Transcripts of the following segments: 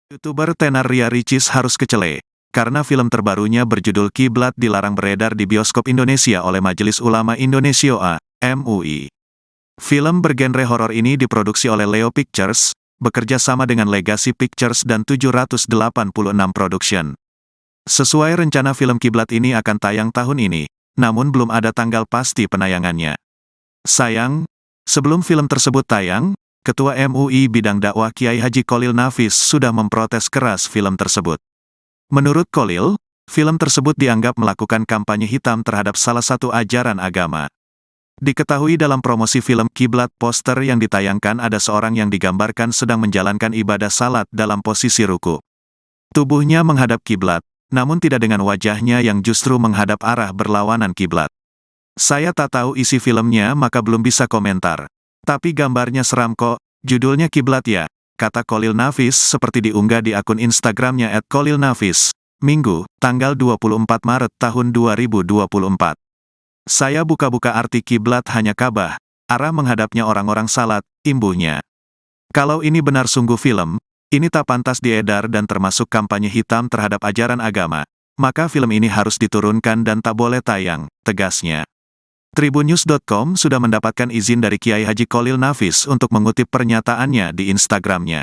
YouTuber tenar Ria Ricis harus kecele, karena film terbarunya berjudul Kiblat dilarang beredar di bioskop Indonesia oleh Majelis Ulama Indonesia (MUI). Film bergenre horor ini diproduksi oleh Leo Pictures, bekerja sama dengan Legacy Pictures dan 786 Production. Sesuai rencana film Kiblat ini akan tayang tahun ini, namun belum ada tanggal pasti penayangannya. Sayang, sebelum film tersebut tayang, Ketua MUI Bidang Dakwah Kiai Haji Cholil Nafis sudah memprotes keras film tersebut. Menurut Cholil, film tersebut dianggap melakukan kampanye hitam terhadap salah satu ajaran agama. Diketahui dalam promosi film Kiblat, poster yang ditayangkan ada seorang yang digambarkan sedang menjalankan ibadah salat dalam posisi ruku. Tubuhnya menghadap kiblat, namun tidak dengan wajahnya yang justru menghadap arah berlawanan kiblat. Saya tak tahu isi filmnya maka belum bisa komentar. Tapi gambarnya seram kok, judulnya Kiblat ya, kata Cholil Nafis seperti diunggah di akun Instagramnya @CholilNafis, Minggu, tanggal 24 Maret tahun 2024. Saya buka-buka arti kiblat hanya Ka'bah, arah menghadapnya orang-orang salat, imbuhnya. Kalau ini benar sungguh film, ini tak pantas diedar dan termasuk kampanye hitam terhadap ajaran agama, maka film ini harus diturunkan dan tak boleh tayang, tegasnya. Tribunnews.com sudah mendapatkan izin dari Kiai Haji Cholil Nafis untuk mengutip pernyataannya di Instagramnya.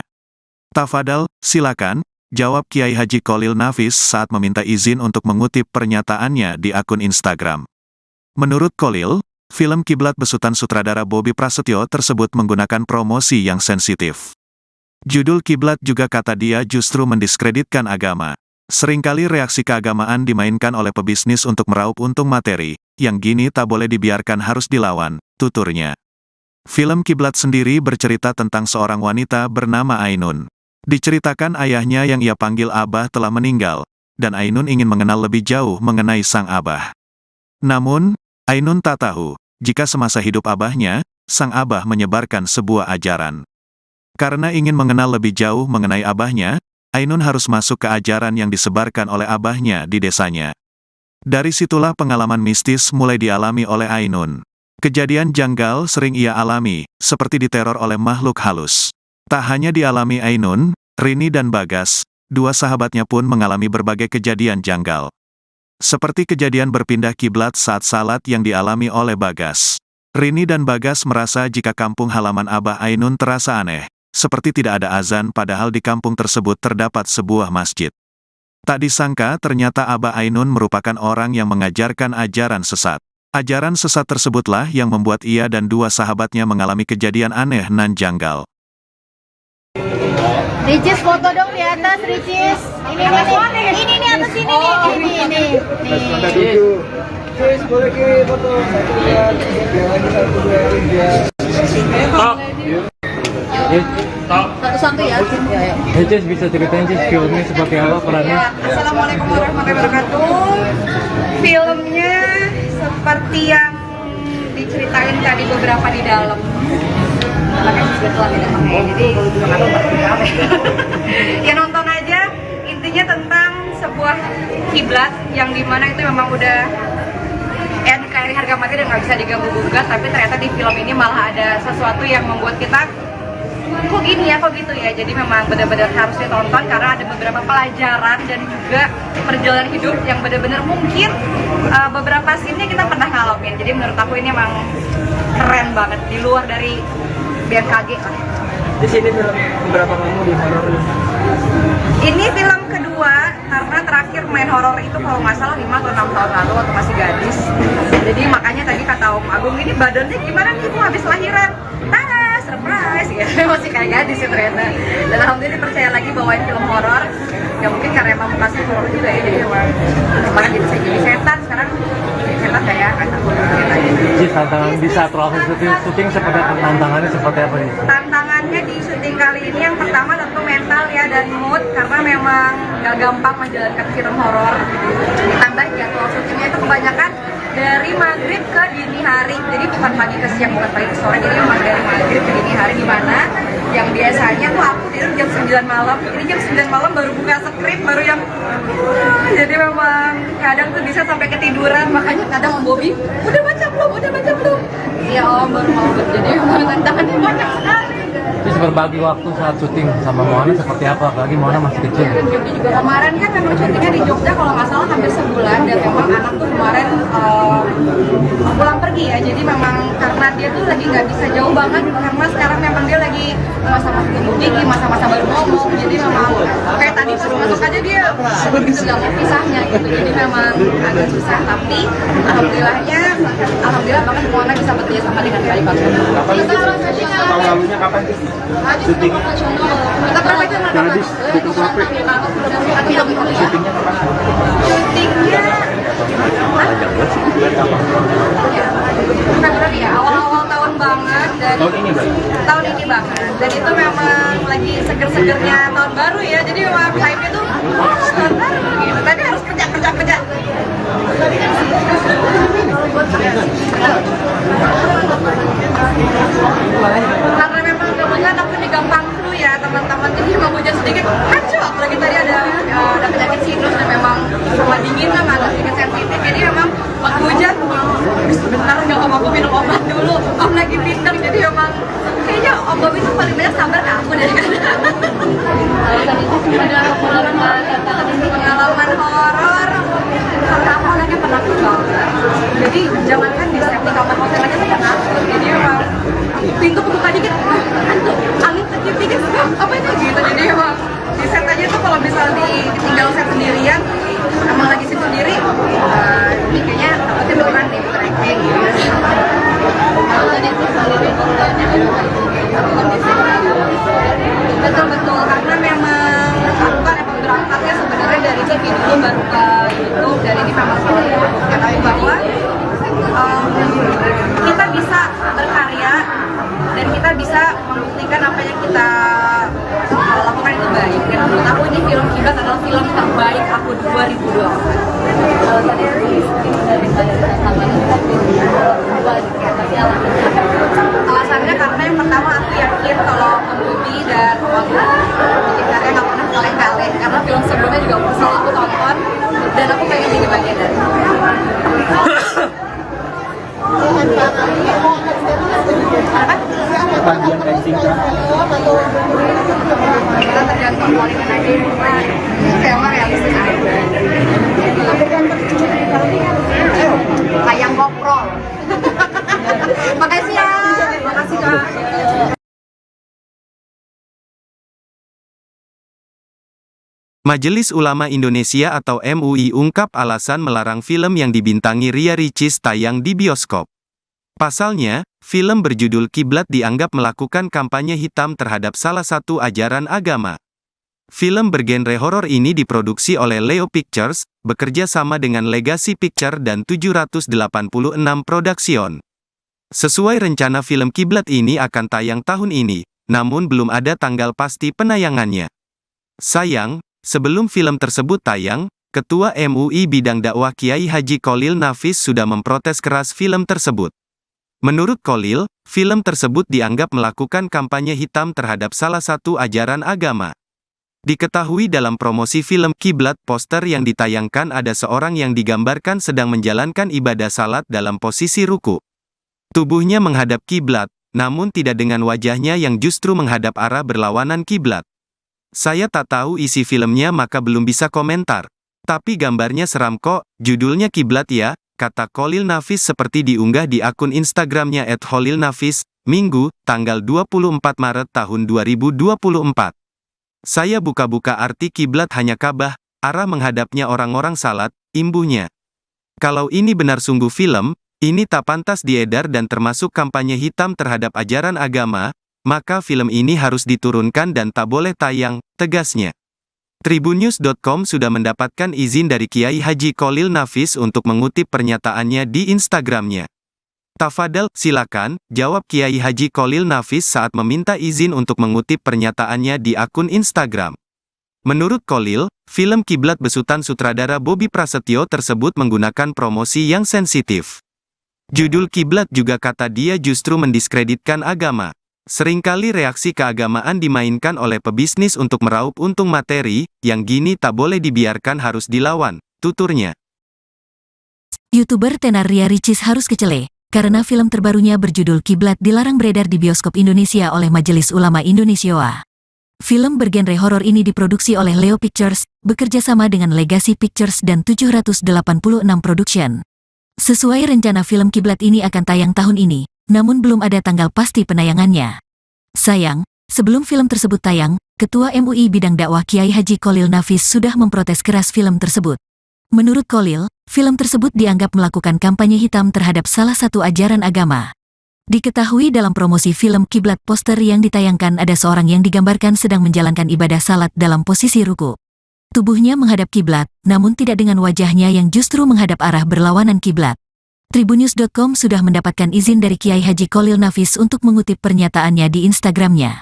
Tafadhal, silakan, jawab Kiai Haji Cholil Nafis saat meminta izin untuk mengutip pernyataannya di akun Instagram. Menurut Cholil, film Kiblat besutan sutradara Bobby Prasetyo tersebut menggunakan promosi yang sensitif. Judul Kiblat juga kata dia justru mendiskreditkan agama. Seringkali reaksi keagamaan dimainkan oleh pebisnis untuk meraup untung materi, yang gini tak boleh dibiarkan harus dilawan, tuturnya. Film Kiblat sendiri bercerita tentang seorang wanita bernama Ainun. Diceritakan ayahnya yang ia panggil Abah telah meninggal, dan Ainun ingin mengenal lebih jauh mengenai sang Abah. Namun, Ainun tak tahu, jika semasa hidup Abahnya, sang Abah menyebarkan sebuah ajaran. Karena ingin mengenal lebih jauh mengenai Abahnya, Ainun harus masuk ke ajaran yang disebarkan oleh Abahnya di desanya. Dari situlah pengalaman mistis mulai dialami oleh Ainun. Kejadian janggal sering ia alami, seperti diteror oleh makhluk halus. Tak hanya dialami Ainun, Rini dan Bagas, dua sahabatnya pun mengalami berbagai kejadian janggal. Seperti kejadian berpindah kiblat saat salat yang dialami oleh Bagas. Rini dan Bagas merasa jika kampung halaman Abah Ainun terasa aneh, seperti tidak ada azan padahal di kampung tersebut terdapat sebuah masjid. Tak disangka ternyata Abah Ainun merupakan orang yang mengajarkan ajaran sesat. Ajaran sesat tersebutlah yang membuat ia dan dua sahabatnya mengalami kejadian aneh nan janggal. Ricis foto dong di atas, Ricis. Ini nih atas sini nih. Ricis boleh ke foto satu-satu ya. Ricis bisa ceritain sih filmnya seperti apa perannya? Ya, Assalamualaikum warahmatullahi wabarakatuh. Filmnya seperti yang diceritain tadi beberapa di dalam. Makanya kebetulan tidak pakai, jadi nggak tahu pasti apa. Ya nonton aja. Intinya tentang sebuah kiblat yang dimana itu memang udah NKRI harga mati dan nggak bisa diganggu gugat. Tapi ternyata di film ini malah ada sesuatu yang membuat kita kok gini ya, kok gitu ya. Jadi memang benar-benar harus ditonton karena ada beberapa pelajaran dan juga perjalanan hidup yang benar-benar mungkin beberapa scene-nya kita pernah ngalamin. Jadi menurut aku ini emang keren banget, di luar dari BMKG lah. Di sini film beberapa kamu di horor. Ini film kedua karena terakhir main horor itu kalau nggak salah 5 atau 6 tahun lalu waktu masih gadis. Jadi makanya tadi kata Om Agung, ini badannya gimana nih Bu habis lahiran? Tada, surprise ya. Masih kayak gadis ya ternyata. Dan alhamdulillah dipercaya lagi bawain film horor. Ya mungkin karena emang bekasnya horor juga ya, jadi emang kemarin jadi setan, sekarang jadi setan kayak takut setan. Jadi tantangan di saat proses syuting seperti tantangannya seperti apa nih? Tantangannya di syuting kali ini yang pertama tentu mental ya dan mood, karena memang gak gampang menjalankan film horor. Ditambah jadwal syutingnya itu kebanyakan dari maghrib ke dini hari, jadi bukan pagi ke siang, bukan pagi ke sore, jadi memang dari maghrib ke dini hari, dimana yang biasanya tuh aku tidur jam 9 malam, ini jam 9 malam baru buka skrip, baru yang jadi memang kadang tuh bisa sampai ketiduran, makanya kadang Om Bobby, udah baca belum? Iya Om, baru mau, jadi memang tantangannya banyak sekali. Terus berbagi waktu saat syuting sama Moana seperti apa? Apalagi Moana masih kecil. Kemarin kan memang syutingnya di Jogja kalau nggak salah hampir sebulan, dan memang anak tuh kemarin pulang pergi ya, jadi memang karena dia tuh lagi nggak bisa jauh banget, karena sekarang memang dia lagi masa-masa tumbuh tinggi, masa-masa baru ngomong, jadi memang kayak tadi pas masuk aja dia begitu nggak mau pisahnya gitu, jadi memang agak susah, tapi alhamdulillah banget Moana bisa bekerja sama dengan baik. Tahun lalunya kapan sih? Syutingnya? Kita berapa jam? Gadis, bukan Klapri. Syutingnya kapan? Syutingnya Februari ya, awal-awal tahun banget, dan tahun ini banget, dan itu memang lagi seger-segernya tahun baru ya, jadi memang hype-nya tuh tahun baru gitu, tapi harus kerja. Karena memang kebetulan aku di gampang flu ya teman-teman, jadi memang hujan sedikit kacau, apalagi tadi ada penyakit sinus dan memang sama dingin kan agak sedikit sensitif, jadi memang waktu hujan sebentar nggak aku minum obat dulu, om lagi pinter, jadi memang kayaknya om Bobi itu paling banyak sabar ke aku dari kan. Dan itu ada pengalaman horor karena aku anaknya penakut banget, jadi jangankan di setiap di kamar hotel aja tuh penakut, jadi memang pintu kebuka dikit, angin kecil dikit, apa itu gitu, jadi memang di set aja tuh kalau misal ditinggal set sendirian, emang lagi sit sendiri, kayaknya takutnya beneran nih tracking gitu. Betul, karena memang aku kan emang berangkatnya sebenarnya dari TV dulu baru ke YouTube, dan ini memang ketahui bahwa kita bisa berkarya dan kita bisa membuktikan apa yang kita lakukan itu baik. Dan menurut aku ini film Kiblat adalah film terbaik aku 2024. Alasannya karena yang pertama aku yakin kalau Om Bobi dan Om bikin karya nggak pernah kaleng-kaleng, karena film sebelumnya juga selalu aku tonton dan aku pengen jadi bagian dari itu. Bagian casting kan? Kita tergantung kualitas aja, emang realistis aja. Kayak GoPro. Makasih ya. Makasih Kak. Majelis Ulama Indonesia atau MUI ungkap alasan melarang film yang dibintangi Ria Ricis tayang di bioskop. Pasalnya, film berjudul Kiblat dianggap melakukan kampanye hitam terhadap salah satu ajaran agama. Film bergenre horor ini diproduksi oleh Leo Pictures, bekerja sama dengan Legacy Picture dan 786 Production. Sesuai rencana film Kiblat ini akan tayang tahun ini, namun belum ada tanggal pasti penayangannya. Sayang, sebelum film tersebut tayang, Ketua MUI Bidang Dakwah Kiai Haji Kholil Nafis sudah memprotes keras film tersebut. Menurut Kholil, film tersebut dianggap melakukan kampanye hitam terhadap salah satu ajaran agama. Diketahui dalam promosi film Kiblat, poster yang ditayangkan ada seorang yang digambarkan sedang menjalankan ibadah salat dalam posisi ruku. Tubuhnya menghadap kiblat, namun tidak dengan wajahnya yang justru menghadap arah berlawanan kiblat. Saya tak tahu isi filmnya maka belum bisa komentar. Tapi gambarnya seram kok, judulnya Kiblat ya, kata Kholil Nafis seperti diunggah di akun Instagramnya @kholilnafis, Minggu, tanggal 24 Maret tahun 2024. Saya buka-buka arti kiblat hanya Ka'bah, arah menghadapnya orang-orang salat, imbuhnya. Kalau ini benar sungguh film, ini tak pantas diedar dan termasuk kampanye hitam terhadap ajaran agama, maka film ini harus diturunkan dan tak boleh tayang, tegasnya. Tribunnews.com sudah mendapatkan izin dari Kiai Haji Kholil Nafis untuk mengutip pernyataannya di Instagramnya. Tafadhal, silakan, jawab Kiai Haji Kholil Nafis saat meminta izin untuk mengutip pernyataannya di akun Instagram. Menurut Kholil, film Kiblat besutan sutradara Bobi Prasetyo tersebut menggunakan promosi yang sensitif. Judul Kiblat juga kata dia justru mendiskreditkan agama. Seringkali reaksi keagamaan dimainkan oleh pebisnis untuk meraup untung materi, yang gini tak boleh dibiarkan harus dilawan, tuturnya. YouTuber tenar Ria Ricis harus kecele. karena film terbarunya berjudul Kiblat dilarang beredar di bioskop Indonesia oleh Majelis Ulama Indonesia. Film bergenre horor ini diproduksi oleh Leo Pictures, bekerja sama dengan Legacy Pictures dan 786 Production. Sesuai rencana film Kiblat ini akan tayang tahun ini, namun belum ada tanggal pasti penayangannya. Sayang, sebelum film tersebut tayang, Ketua MUI Bidang Dakwah Kiai Haji Kholil Nafis sudah memprotes keras film tersebut. Menurut Kholil, film tersebut dianggap melakukan kampanye hitam terhadap salah satu ajaran agama. Diketahui dalam promosi film Kiblat poster yang ditayangkan ada seorang yang digambarkan sedang menjalankan ibadah salat dalam posisi ruku. Tubuhnya menghadap kiblat, namun tidak dengan wajahnya yang justru menghadap arah berlawanan kiblat. Tribunnews.com sudah mendapatkan izin dari Kiai Haji Kholil Nafis untuk mengutip pernyataannya di Instagramnya.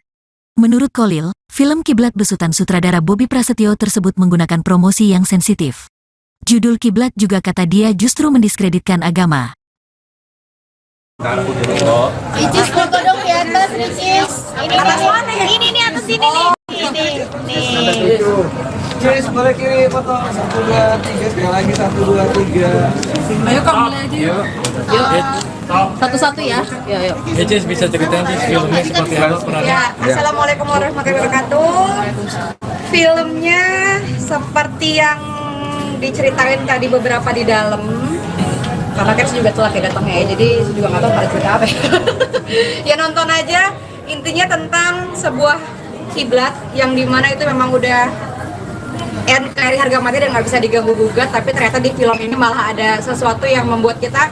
Menurut Kholil, film Kiblat besutan sutradara Bobby Prasetyo tersebut menggunakan promosi yang sensitif. Judul Kiblat juga kata dia justru mendiskreditkan agama. Ricis foto dong di atas, Ricis. Ini nih atas sini nih. Nih. Cheers, boleh kiri foto 1, 2, 3, sekali lagi 1, 2, 3. Ayo Kak, mulai aja yuk. Yuk. Satu-satu ya. Yuk. Cheers, bisa ceritain sih filmnya seperti apa perannya? Ya, Assalamualaikum warahmatullahi wabarakatuh. Filmnya seperti yang diceritain tadi beberapa di dalam. Karena kan saya juga telat ya datangnya ya, jadi saya juga nggak tahu pada cerita apa ya. Ya nonton aja, intinya tentang sebuah kiblat yang dimana itu memang udah dari harga mati dan nggak bisa diganggu gugat, tapi ternyata di film ini malah ada sesuatu yang membuat kita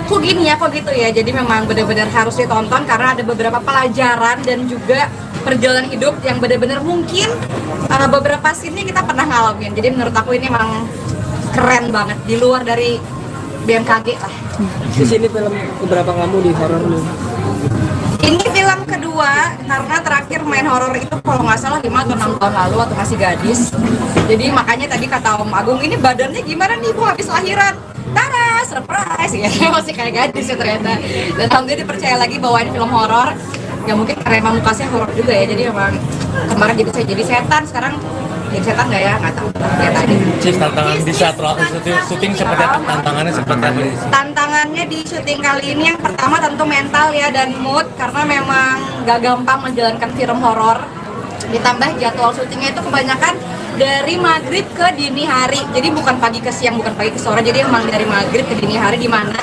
kok gini ya, kok gitu ya. Jadi memang benar-benar harus ditonton karena ada beberapa pelajaran dan juga perjalanan hidup yang benar-benar mungkin beberapa scene kita pernah ngalamin. Jadi menurut aku ini memang keren banget, di luar dari BMKG lah. Di sini film keberapa kamu di horor lu? Ini film kedua, karena terakhir main horor itu kalau nggak salah 5 atau 6 tahun lalu waktu masih gadis. Jadi makanya tadi kata Om Agung, ini badannya gimana nih Bu habis lahiran? Tara, surprise ya, masih kayak gadis ya ternyata. Dan alhamdulillah dipercaya lagi bahwa ini film horor. Ya mungkin karena emang mukanya horor juga ya, jadi emang kemarin jadi saya jadi setan, sekarang jadi setan nggak ya? Nggak tahu. Lihat aja. Cheers, tantangan di saat proses syuting seperti apa? Tantangannya seperti apa? Tantangannya di syuting kali ini yang pertama tentu mental ya dan mood, karena memang gak gampang menjalankan film horor. Ditambah jadwal syutingnya itu kebanyakan dari maghrib ke dini hari, jadi bukan pagi ke siang, bukan pagi ke sore, jadi emang dari maghrib ke dini hari, di mana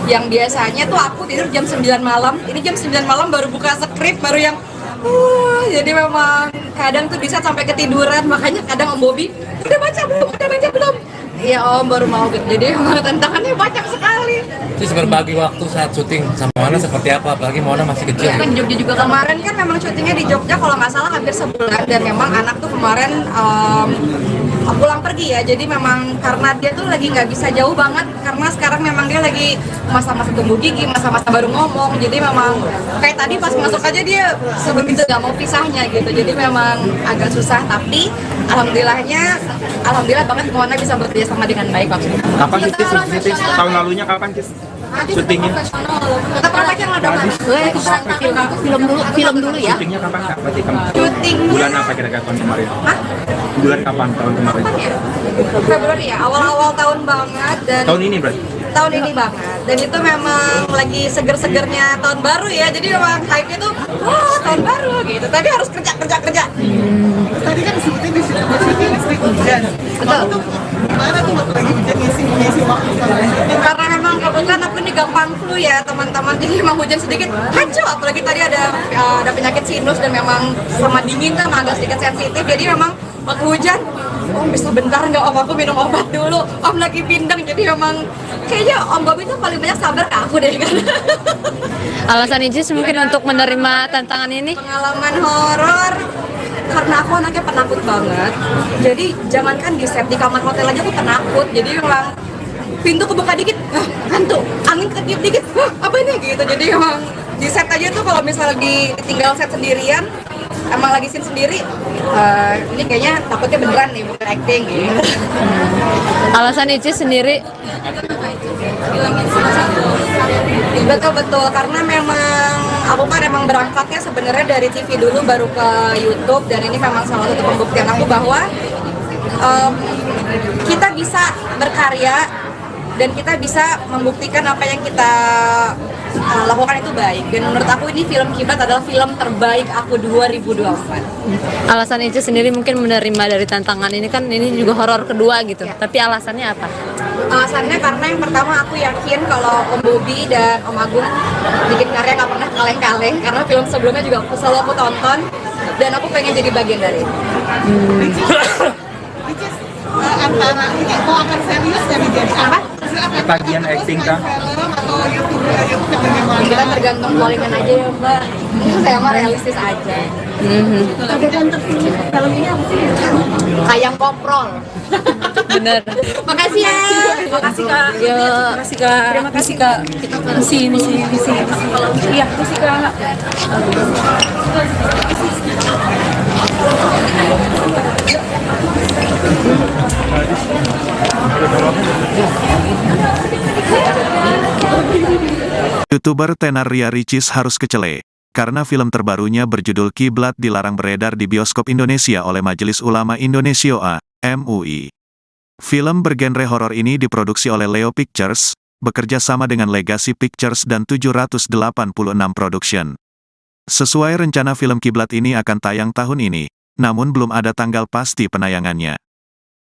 yang biasanya tuh aku tidur jam 9 malam, ini jam 9 malam baru buka skrip, baru yang jadi memang kadang tuh bisa sampai ketiduran, makanya kadang Om Bobby udah baca belum? Iya Om, baru mau gitu. Jadi emang tantangannya banyak sekali. Terus berbagi waktu saat syuting sama Mona seperti apa? Apalagi Mona masih kecil. Iya kan Jogja juga kemarin kan memang syutingnya di Jogja kalau nggak salah hampir sebulan, dan memang anak tuh kemarin pulang pergi ya. Jadi memang karena dia tuh lagi nggak bisa jauh banget, karena sekarang memang dia lagi masa-masa tumbuh gigi, masa-masa baru ngomong. Jadi memang kayak tadi pas masuk aja dia sebegitu nggak mau pisahnya gitu. Jadi memang agak susah, tapi alhamdulillah banget Mona bisa bekerja sama dengan baik waktu itu. Kapan sih tahun lalunya kapan sih syutingnya? Kita pernah pacar lah dong. Film dulu ya. Syutingnya kapan Kak? Berarti kamu Syutingnya bulan apa kira-kira tahun kemarin? Hah? Bulan kapan tahun kemarin? Februari ya, awal-awal tahun banget. Dan Tahun ini berarti? tahun ini banget, dan itu memang lagi seger-segernya tahun baru ya, jadi memang hype itu wah tahun baru gitu, tapi harus kerja. Tadi kan syuting di sini hujan. Betul. Gimana tuh lagi hujan ngisi waktu Karena memang kebetulan aku ini gampang flu ya teman-teman, jadi memang hujan sedikit hancur, apalagi tadi ada penyakit sinus dan memang sama dingin kan agak sedikit sensitif, jadi memang waktu hujan Om bisa bentar nggak Om, aku minum obat dulu, Om lagi pindang. Jadi memang kayaknya Om Bobby itu paling banyak sabar ke aku deh kan. Alasan Icis mungkin untuk menerima tantangan ini? Pengalaman horor karena aku anaknya penakut banget, jadi jangankan di set, di kamar hotel aja aku penakut. Jadi memang pintu kebuka dikit, hantu, angin ketiup dikit, apa ini gitu. Jadi memang di set aja tuh kalau misalnya ditinggal set sendirian, emang lagi scene sendiri, ini kayaknya takutnya beneran nih, bukan acting gitu. Alasan Icis sendiri? Betul, karena memang aku kan emang berangkatnya sebenarnya dari TV dulu baru ke YouTube, dan ini memang salah satu pembuktian aku bahwa kita bisa berkarya dan kita bisa membuktikan apa yang kita lakukan itu baik. Dan menurut aku ini film Kiblat adalah film terbaik aku 2024. Alasan Ica sendiri mungkin menerima dari tantangan ini kan ini juga horor kedua gitu. Tapi alasannya apa? Alasannya karena yang pertama aku yakin kalau Om Bobi dan Om Agung bikin karya nggak pernah kaleng-kaleng, karena film sebelumnya juga selalu aku tonton dan aku pengen jadi bagian dari itu. Antara ini mau akan serius dari jadi apa? Bagian acting kah? Film atau YouTube yang memang Kita tergantung callingan aja ya Mbak. Saya mah realistis aja. Adegan terpilih film ini apa sih? Ayam koprol. Bener. Makasih ya. Makasih Kak. Ya, makasih Kak. Terima kasih Kak. Kita sini. Iya, makasih Kak. YouTuber tenar Ria Ricis harus kecele, karena film terbarunya berjudul Kiblat dilarang beredar di bioskop Indonesia oleh Majelis Ulama Indonesia (MUI). Film bergenre horor ini diproduksi oleh Leo Pictures, bekerja sama dengan Legacy Pictures dan 786 Production. Sesuai rencana film Kiblat ini akan tayang tahun ini, namun belum ada tanggal pasti penayangannya.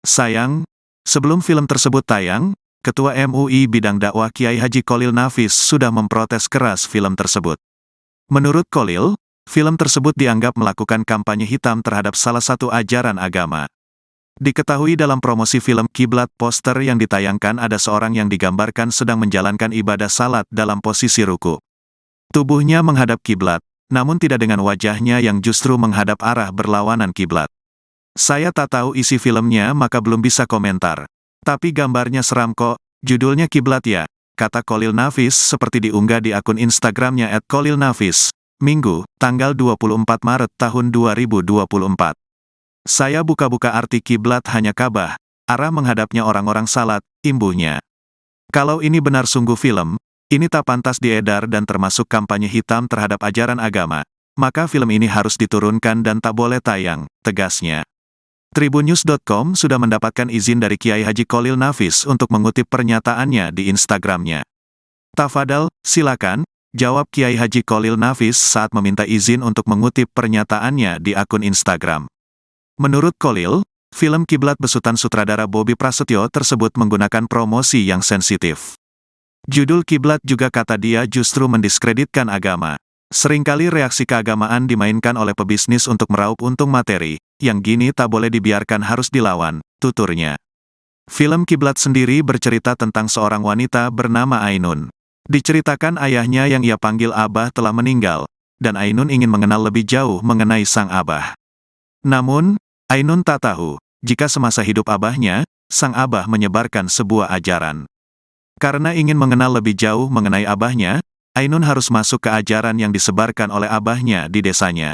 Sayang, sebelum film tersebut tayang, Ketua MUI Bidang Dakwah Kiai Haji Kholil Nafis sudah memprotes keras film tersebut. Menurut Kholil, film tersebut dianggap melakukan kampanye hitam terhadap salah satu ajaran agama. Diketahui dalam promosi film Kiblat, poster yang ditayangkan ada seorang yang digambarkan sedang menjalankan ibadah salat dalam posisi ruku. Tubuhnya menghadap kiblat, namun tidak dengan wajahnya yang justru menghadap arah berlawanan kiblat. Saya tak tahu isi filmnya maka belum bisa komentar. Tapi gambarnya seram kok, judulnya Kiblat ya, kata Kholil Nafis seperti diunggah di akun Instagramnya @KholilNafis, Minggu, tanggal 24 Maret tahun 2024. Saya buka-buka arti kiblat hanya Ka'bah, arah menghadapnya orang-orang salat, imbuhnya. Kalau ini benar sungguh film, ini tak pantas diedar dan termasuk kampanye hitam terhadap ajaran agama, maka film ini harus diturunkan dan tak boleh tayang, tegasnya. Tribunnews.com sudah mendapatkan izin dari Kiai Haji Kholil Nafis untuk mengutip pernyataannya di Instagramnya. Tafadhal, silakan, jawab Kiai Haji Kholil Nafis saat meminta izin untuk mengutip pernyataannya di akun Instagram. Menurut Kholil, film Kiblat besutan sutradara Bobby Prasetyo tersebut menggunakan promosi yang sensitif. Judul Kiblat juga kata dia justru mendiskreditkan agama. Seringkali reaksi keagamaan dimainkan oleh pebisnis untuk meraup untung materi, yang gini tak boleh dibiarkan harus dilawan, tuturnya. Film Kiblat sendiri bercerita tentang seorang wanita bernama Ainun. Diceritakan ayahnya yang ia panggil Abah telah meninggal, dan Ainun ingin mengenal lebih jauh mengenai sang Abah. Namun, Ainun tak tahu, jika semasa hidup Abahnya, sang Abah menyebarkan sebuah ajaran. Karena ingin mengenal lebih jauh mengenai Abahnya, Ainun harus masuk ke ajaran yang disebarkan oleh Abahnya di desanya.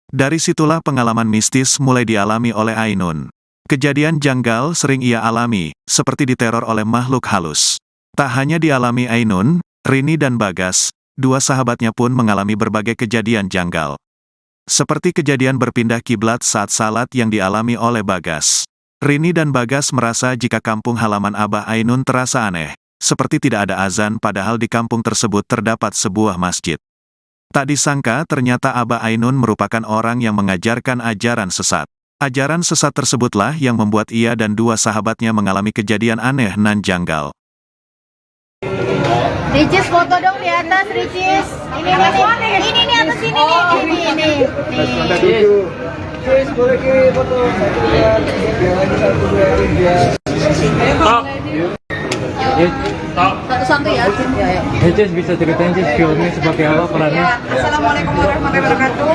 Dari situlah pengalaman mistis mulai dialami oleh Ainun. Kejadian janggal sering ia alami, seperti diteror oleh makhluk halus. Tak hanya dialami Ainun, Rini dan Bagas, dua sahabatnya pun mengalami berbagai kejadian janggal. Seperti kejadian berpindah kiblat saat salat yang dialami oleh Bagas. Rini dan Bagas merasa jika kampung halaman Abah Ainun terasa aneh, seperti tidak ada azan padahal di kampung tersebut terdapat sebuah masjid. Tak disangka ternyata Abah Ainun merupakan orang yang mengajarkan ajaran sesat. Ajaran sesat tersebutlah yang membuat ia dan dua sahabatnya mengalami kejadian aneh nan janggal. Ricis foto dong di atas, Ricis. Ini atas sini nih. Guys, boleh ke foto satu ya. Satu dua Satu-satu ya. Cis bisa ceritain Cis filmnya seperti apa perannya? Assalamualaikum warahmatullahi wabarakatuh.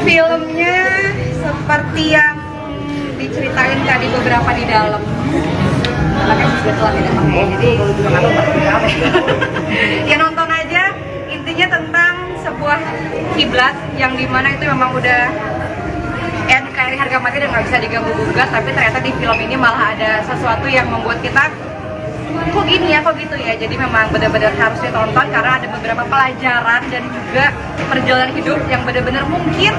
Filmnya seperti yang diceritain tadi beberapa di dalam. Makanya sebetulnya tidak pakai, jadi kenapa ya nonton aja. Intinya tentang sebuah kiblat yang dimana itu memang udah NKRI harga mati dan nggak bisa diganggu gugat, tapi ternyata di film ini malah ada sesuatu yang membuat kita kok gini ya, kok gitu ya. Jadi memang benar-benar harus ditonton karena ada beberapa pelajaran dan juga perjalanan hidup yang benar-benar mungkin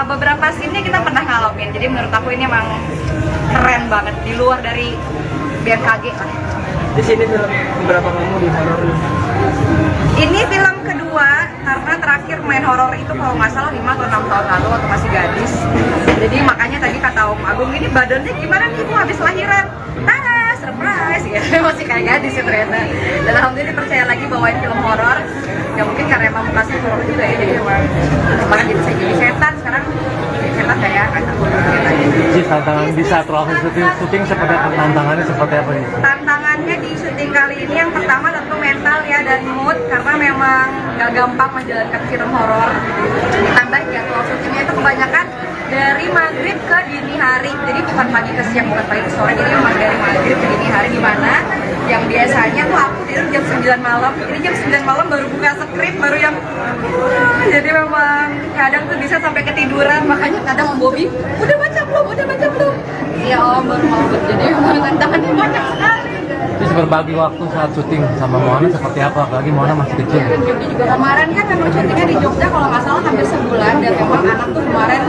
beberapa scene-nya kita pernah ngalamin. Jadi menurut aku ini memang keren banget, di luar dari BMKG lah. Di sini film beberapa kamu di horor. Ini film kedua karena terakhir main horor itu kalau nggak salah 5 atau 6 tahun lalu waktu masih gadis. Jadi makanya tadi kata Om Agung, ini badannya gimana nih ibu habis lahiran? Nah, surprise ya. Masih kayak gadis ya ternyata. Dan alhamdulillah dipercaya lagi bawain film horor. Ya mungkin karena emang kasih horor juga ya, jadi emang makanya jadi saya jadi setan sekarang. Setan kayak kata Sih tantangan di saat proses syuting seperti apa? Tantangannya seperti apa nih? tantangannya di syuting kali ini yang pertama tentu mental ya dan mood karena memang gak gampang menjalankan film horor. Ditambah jadwal syutingnya itu kebanyakan dari maghrib ke dini hari, jadi bukan pagi ke siang, bukan pagi ke sore, jadi memang dari maghrib ke dini hari, di mana yang biasanya tuh aku tidur jam 9 malam, ini jam 9 malam baru buka skrip, baru yang jadi memang kadang tuh bisa sampai ketiduran, makanya kadang Om Bobi, udah baca belum? Iya Om, baru mau, jadi memang tantangannya banyak sekali. Terus berbagi waktu saat syuting sama Moana seperti apa? Apalagi Moana masih kecil. Juga kemarin kan memang syutingnya di Jogja kalau nggak salah hampir sebulan, dan memang anak tuh kemarin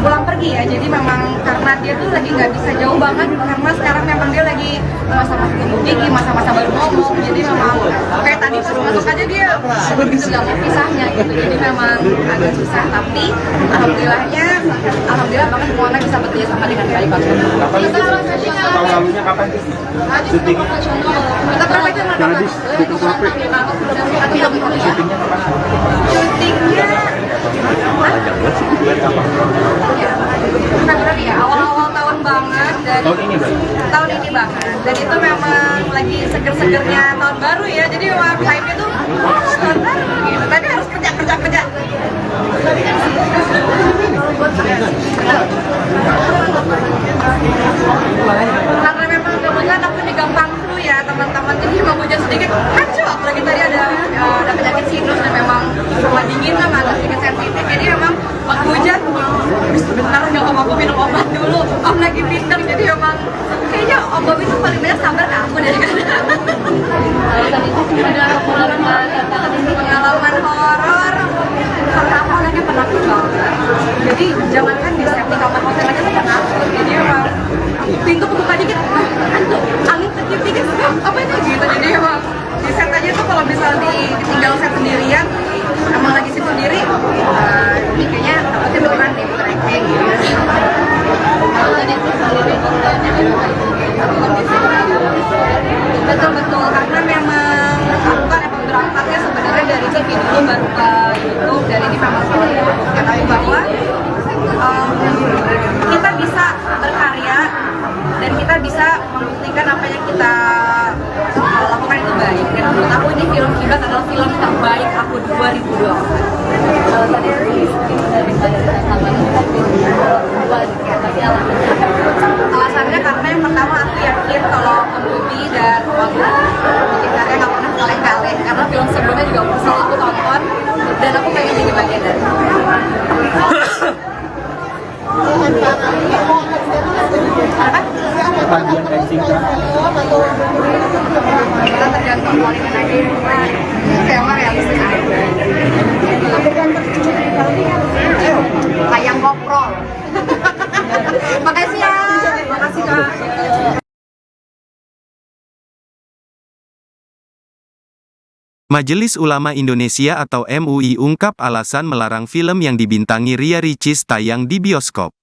pulang pergi ya, jadi memang karena dia tuh lagi nggak bisa jauh banget karena sekarang memang dia lagi masa-masa tumbuh gigi, masa-masa baru ngomong, jadi memang kayak tadi pas masuk aja dia begitu nggak mau pisahnya gitu, jadi memang agak susah, tapi alhamdulillah banget Moana bisa bekerja sama dengan baik. Tahun lalunya kapan sih? Syuting. Kita pernah itu Jangan di syuting sampai. Syutingnya kapan? syutingnya berarti ya awal-awal tahun banget, dan tahun ini banget, dan itu memang lagi seger-segernya tahun baru ya, jadi memang hype-nya tuh tahun baru gitu, tapi harus kerja. Karena memang kebetulan aku di gampang flu ya teman-teman, jadi memang hujan sedikit hancur, apalagi tadi ada penyakit sinus dan memang sama dingin sama agak sedikit sensitif, jadi memang waktu hujan sebentar nggak Om, aku minum obat dulu, Om lagi bintang, jadi memang kayaknya Om Bobi itu paling banyak sabar ke aku deh. Pengalaman horor pertama orangnya penakut banget, jadi jangankan di set di kamar hotel aja tuh penakut, jadi memang pintu kebuka dikit, hantu, angin ketiup dikit, apa itu gitu, jadi emang di set aja tuh kalau misal ditinggal set sendirian, emang lagi sit sendiri, ini kayaknya takutnya beneran nih bukan acting gitu. Betul, karena memang aku kan emang berangkatnya sebenarnya dari TV dulu baru ke YouTube, dan ini memang salah satu ketahui bahwa kita bisa berkarya dan kita bisa membuktikan apa yang kita lakukan itu baik, dan menurut aku ini film Kiblat adalah film terbaik aku 2020. Alasannya karena yang pertama aku yakin kalau Om Bobi dan Om Agung bikin karya nggak pernah kaleng-kaleng, karena film sebelumnya juga selalu aku tonton dan aku pengen jadi bagian dari itu. Bagian acting kan? Kita tergantung kualitas aja, saya mah realistis aja. Kayak ngoprol. Makasih ya. Makasih Kak. Majelis Ulama Indonesia atau MUI ungkap alasan melarang film yang dibintangi Ria Ricis tayang di bioskop.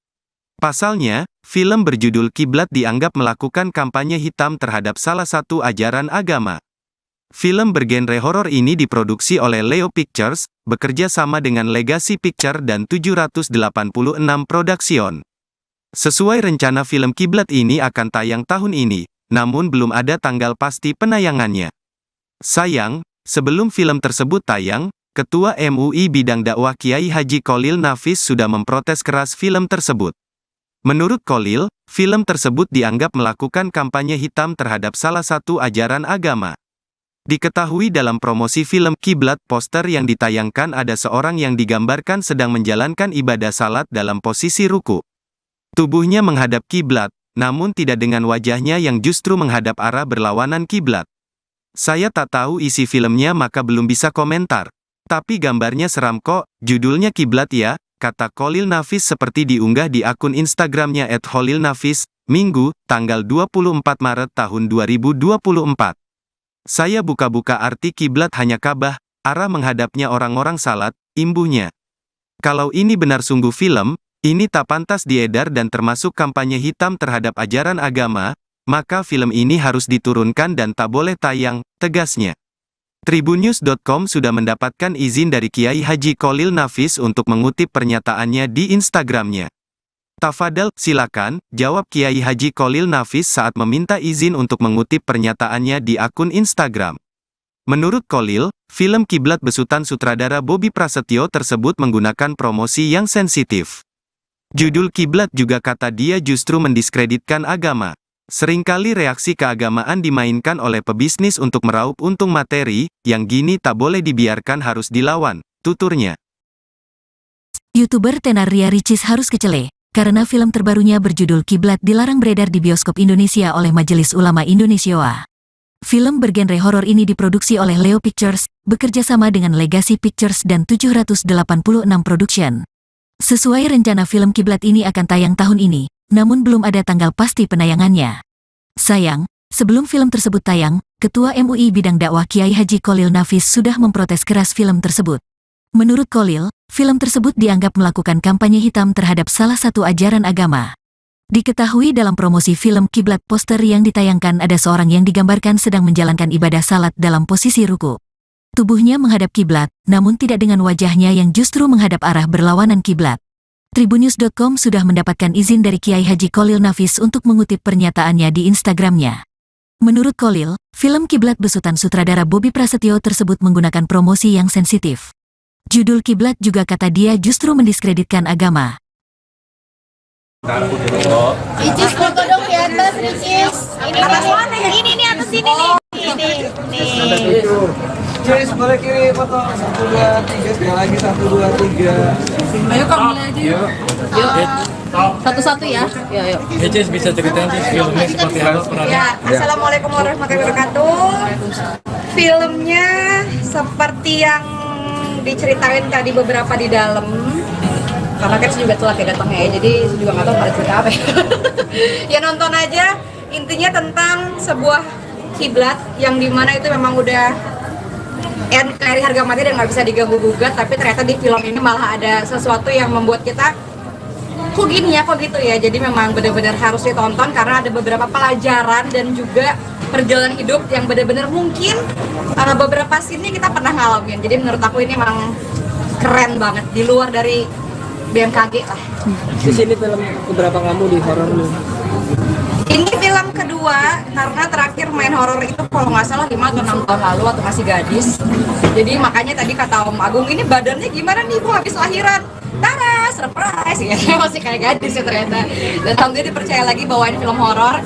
Pasalnya, film berjudul Kiblat dianggap melakukan kampanye hitam terhadap salah satu ajaran agama. Film bergenre horor ini diproduksi oleh Leo Pictures, bekerja sama dengan Legacy Picture dan 786 Production. Sesuai rencana film Kiblat ini akan tayang tahun ini, namun belum ada tanggal pasti penayangannya. Sayang, sebelum film tersebut tayang, Ketua MUI Bidang Dakwah Kiai Haji Kholil Nafis sudah memprotes keras film tersebut. Menurut Kholil, film tersebut dianggap melakukan kampanye hitam terhadap salah satu ajaran agama. Diketahui dalam promosi film Kiblat, poster yang ditayangkan ada seorang yang digambarkan sedang menjalankan ibadah salat dalam posisi ruku. Tubuhnya menghadap kiblat, namun tidak dengan wajahnya yang justru menghadap arah berlawanan kiblat. Saya tak tahu isi filmnya maka belum bisa komentar. Tapi gambarnya seram kok, judulnya Kiblat ya, kata Kholil Nafis seperti diunggah di akun Instagramnya @kholilnafis, Minggu, tanggal 24 Maret tahun 2024. Saya buka-buka arti kiblat hanya Ka'bah, arah menghadapnya orang-orang salat, imbuhnya. Kalau ini benar sungguh film, ini tak pantas diedar dan termasuk kampanye hitam terhadap ajaran agama, maka film ini harus diturunkan dan tak boleh tayang, tegasnya. Tribunnews.com sudah mendapatkan izin dari Kiai Haji Kholil Nafis untuk mengutip pernyataannya di Instagramnya. Tafadhal, silakan, jawab Kiai Haji Kholil Nafis saat meminta izin untuk mengutip pernyataannya di akun Instagram. Menurut Kholil, film Kiblat besutan sutradara Bobby Prasetyo tersebut menggunakan promosi yang sensitif. Judul Kiblat juga kata dia justru mendiskreditkan agama. Seringkali reaksi keagamaan dimainkan oleh pebisnis untuk meraup untung materi, yang gini tak boleh dibiarkan harus dilawan, tuturnya. YouTuber tenar Ria Ricis harus kecele, karena film terbarunya berjudul Kiblat dilarang beredar di bioskop Indonesia oleh Majelis Ulama Indonesia. Film bergenre horor ini diproduksi oleh Leo Pictures, bekerja sama dengan Legacy Pictures dan 786 Production. Sesuai rencana film Kiblat ini akan tayang tahun ini, namun belum ada tanggal pasti penayangannya. Sayang, sebelum film tersebut tayang, Ketua MUI Bidang Dakwah Kiai Haji Kholil Nafis sudah memprotes keras film tersebut. Menurut Kholil, film tersebut dianggap melakukan kampanye hitam terhadap salah satu ajaran agama. Diketahui dalam promosi film Kiblat poster yang ditayangkan ada seorang yang digambarkan sedang menjalankan ibadah salat dalam posisi ruku. Tubuhnya menghadap kiblat, namun tidak dengan wajahnya yang justru menghadap arah berlawanan kiblat. Tribunnews.com sudah mendapatkan izin dari Kiai Haji Kholil Nafis untuk mengutip pernyataannya di Instagramnya. Menurut Kholil, film Kiblat besutan sutradara Bobby Prasetyo tersebut menggunakan promosi yang sensitif. Judul Kiblat juga kata dia justru mendiskreditkan agama. Ricis foto dong di atas, Ricis. Ini nih atas sini nih. Ini. Jadi sebelah kiri foto 1, 2, 3, sekali lagi 1, 2, 3. Ayo Kak, mulai aja yuk. Yuk. Satu-satu ya. Yuk. Cis bisa ceritain sih filmnya seperti apa perannya? Ya, Assalamualaikum warahmatullahi wabarakatuh. Filmnya seperti yang diceritain tadi beberapa di dalam. Karena kan saya juga telat ya datangnya ya, jadi saya juga nggak tahu pada cerita apa ya. Ya nonton aja, intinya tentang sebuah kiblat yang dimana itu memang udah dari harga mati dan nggak bisa diganggu gugat, tapi ternyata di film ini malah ada sesuatu yang membuat kita kok gini ya, kok gitu ya. Jadi memang benar-benar harus ditonton karena ada beberapa pelajaran dan juga perjalanan hidup yang benar-benar mungkin beberapa scene kita pernah ngalamin. Jadi menurut aku ini memang keren banget, di luar dari BMKG lah. Di sini film keberapa kamu di horor lu? Ini film kedua, karena terakhir main horor itu kalau nggak salah 5 atau 6 tahun lalu waktu masih gadis. Jadi makanya tadi kata Om Agung, ini badannya gimana nih Bu habis lahiran? Tara, surprise ya, masih kayak gadis ya ternyata. Dan alhamdulillah dipercaya lagi bawain film horor.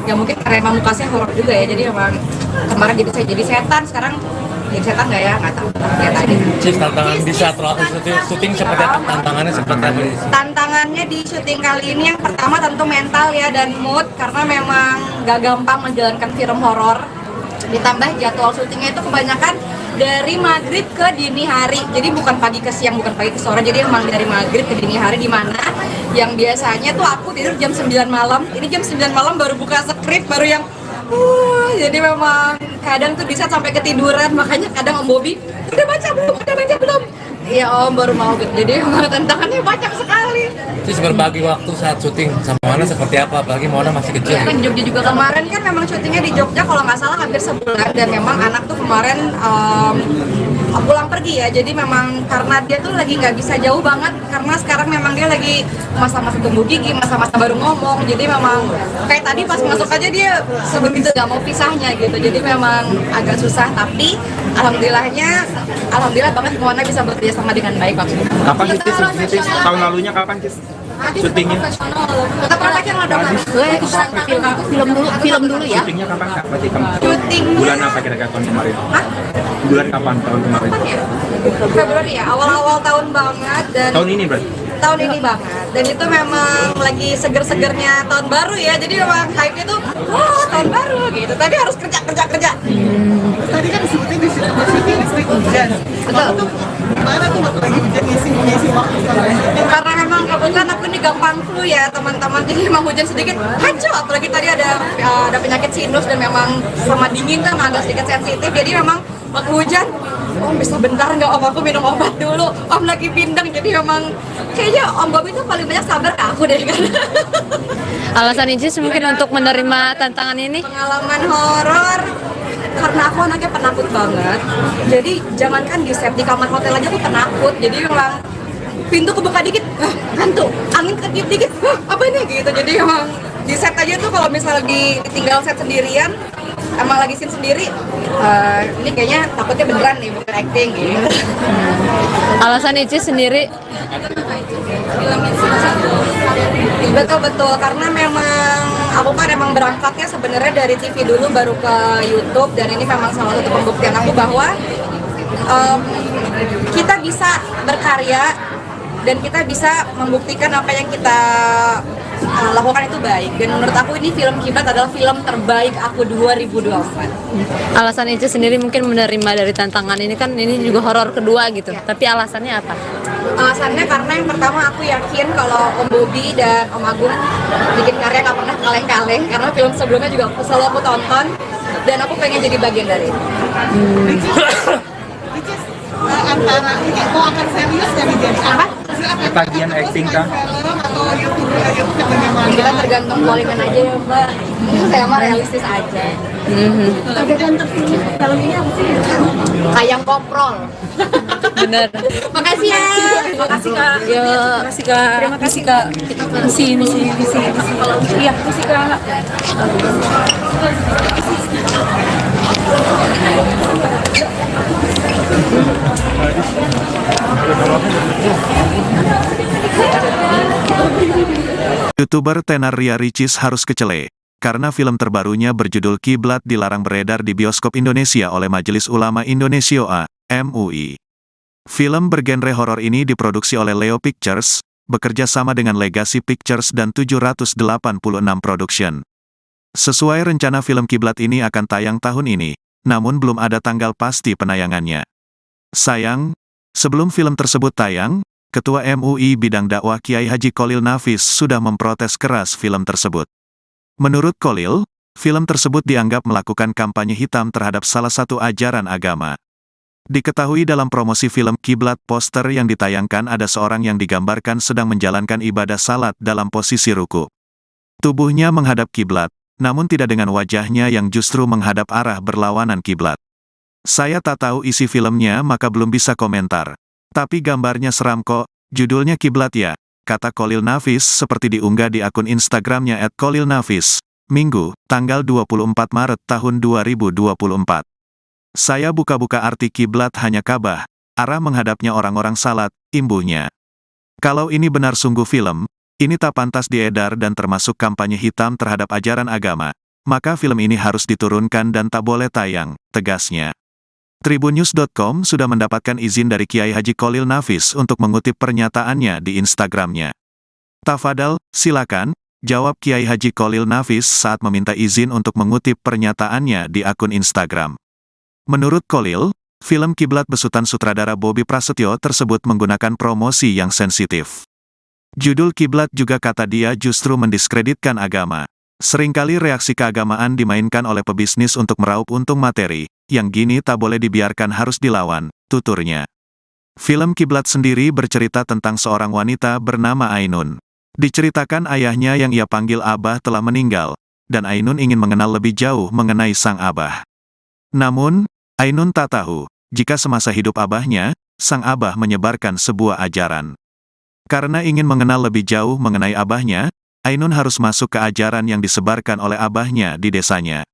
Ya mungkin karena emang mukanya horor juga ya, jadi emang kemarin jadi setan, sekarang jadi setan nggak ya? Nggak tahu. Ya tadi. Cis, tantangan di saat proses syuting seperti apa? Tantangannya seperti apa? Tantangannya di syuting kali ini yang pertama tentu mental ya dan mood, karena memang gak gampang menjalankan film horor. Ditambah jadwal syutingnya itu kebanyakan dari maghrib ke dini hari, jadi bukan pagi ke siang, bukan pagi ke sore, jadi emang dari maghrib ke dini hari, di mana yang biasanya tuh aku tidur jam 9 malam, ini jam 9 malam baru buka skrip, baru yang jadi memang kadang tuh bisa sampai ketiduran. Makanya kadang Om Bobby udah baca belum? Iya Om, baru mau gitu. Jadi emang tantangannya banyak sekali. Cis, berbagi waktu saat syuting sama Mona seperti apa? Apalagi Mona masih kecil. Kan Jogja juga kemarin kan memang syutingnya di Jogja kalau nggak salah hampir sebulan, dan memang anak tuh kemarin pulang pergi ya. Jadi memang karena dia tuh lagi nggak bisa jauh banget, karena sekarang memang dia lagi masa-masa tumbuh gigi, masa-masa baru ngomong. Jadi memang kayak tadi pas masuk aja dia sebegitu nggak mau pisahnya gitu. Jadi memang agak susah, tapi alhamdulillah banget Mona bisa bekerja sama dengan baik waktu itu. Kapan sih Cis? Tahun lalunya kapan Cis? Syutingnya? Kita praktek yang ada film dulu ya. Syutingnya kapan Kak? Berarti kamu? Syutingnya Bulan apa kira-kira tahun kemarin? Hah? Bulan kapan tahun kemarin? Kapan ya? Februari ya, awal-awal tahun banget. Dan Tahun ini berarti? tahun ini banget, dan itu memang lagi seger-segernya tahun baru ya, jadi memang hype itu tahun baru gitu, tapi harus kerja. Tadi kan disebutnya di sini sering hujan. Betul. gimana tuh waktu lagi hujan ngisi waktu Karena memang kebetulan aku ini gampang flu ya teman-teman, jadi memang hujan sedikit hancur, apalagi tadi ada penyakit sinus dan memang sama dingin kan agak sedikit sensitif, jadi memang waktu hujan Om bisa bentar nggak Om, aku minum obat dulu, Om lagi bindeng, jadi memang kayaknya Om Bobi itu paling banyak sabar ke aku deh kan. Alasan Icis mungkin untuk menerima tantangan ini? Pengalaman horor karena aku anaknya penakut banget, jadi jangankan di set, di kamar hotel aja aku penakut, jadi memang pintu kebuka dikit, hantu, angin ketiup dikit, apa ini gitu, jadi memang di set aja tuh kalau misalnya ditinggal set sendirian, emang lagi scene sendiri, ini kayaknya takutnya beneran nih bukan acting gitu. Alasan Icis sendiri? Betul, karena memang aku kan emang berangkatnya sebenarnya dari TV dulu baru ke YouTube, dan ini memang salah satu pembuktian aku bahwa kita bisa berkarya dan kita bisa membuktikan apa yang kita lakukan itu baik, dan menurut aku ini film Kiblat adalah film terbaik aku 2024. Alasan Icis sendiri mungkin menerima dari tantangan ini, kan ini juga horor kedua gitu, tapi alasannya apa? Alasannya karena yang pertama aku yakin kalau Om Bobi dan Om Agung bikin karya gak pernah kaleng-kaleng, karena film sebelumnya juga selalu aku tonton dan aku pengen jadi bagian dari itu. antara ini mau akan serius nggak nih jadi apa? Bagian acting kah? Film atau YouTube bagaimana? Kita tergantung callingan aja ya Mbak. Saya mah realistis aja. Tergantung film ini apa sih? Ayam koprol. Bener. Makasih ya. Makasih Kak. Ya, makasih Kak. Terima kasih Kak. Misi. Iya, makasih Kak. YouTuber tenar Ria Ricis harus kecele, karena film terbarunya berjudul Kiblat dilarang beredar di bioskop Indonesia oleh Majelis Ulama Indonesia (MUI). Film bergenre horor ini diproduksi oleh Leo Pictures, bekerja sama dengan Legacy Pictures dan 786 Production. Sesuai rencana film Kiblat ini akan tayang tahun ini, namun belum ada tanggal pasti penayangannya. Sayang, sebelum film tersebut tayang, Ketua MUI Bidang Dakwah Kiai Haji Kholil Nafis sudah memprotes keras film tersebut. Menurut Kholil, film tersebut dianggap melakukan kampanye hitam terhadap salah satu ajaran agama. Diketahui dalam promosi film Kiblat, poster yang ditayangkan ada seorang yang digambarkan sedang menjalankan ibadah salat dalam posisi ruku. Tubuhnya menghadap kiblat, namun tidak dengan wajahnya yang justru menghadap arah berlawanan kiblat. Saya tak tahu isi filmnya maka belum bisa komentar. Tapi gambarnya seram kok, judulnya Kiblat ya, kata Kholil Nafis seperti diunggah di akun Instagramnya @KholilNafis, Minggu, tanggal 24 Maret tahun 2024. Saya buka-buka arti kiblat hanya Ka'bah, arah menghadapnya orang-orang salat, imbuhnya. Kalau ini benar sungguh film, ini tak pantas diedar dan termasuk kampanye hitam terhadap ajaran agama, maka film ini harus diturunkan dan tak boleh tayang, tegasnya. Tribunnews.com sudah mendapatkan izin dari Kiai Haji Kholil Nafis untuk mengutip pernyataannya di Instagramnya. Tafadhal, silakan, jawab Kiai Haji Kholil Nafis saat meminta izin untuk mengutip pernyataannya di akun Instagram. Menurut Kholil, film Kiblat besutan sutradara Bobi Prasetyo tersebut menggunakan promosi yang sensitif. Judul Kiblat juga kata dia justru mendiskreditkan agama. Seringkali reaksi keagamaan dimainkan oleh pebisnis untuk meraup untung materi, yang gini tak boleh dibiarkan harus dilawan, tuturnya. Film Kiblat sendiri bercerita tentang seorang wanita bernama Ainun. Diceritakan ayahnya yang ia panggil Abah telah meninggal, dan Ainun ingin mengenal lebih jauh mengenai sang Abah. Namun, Ainun tak tahu, jika semasa hidup Abahnya, sang Abah menyebarkan sebuah ajaran. Karena ingin mengenal lebih jauh mengenai Abahnya, Ainun harus masuk ke ajaran yang disebarkan oleh Abahnya di desanya.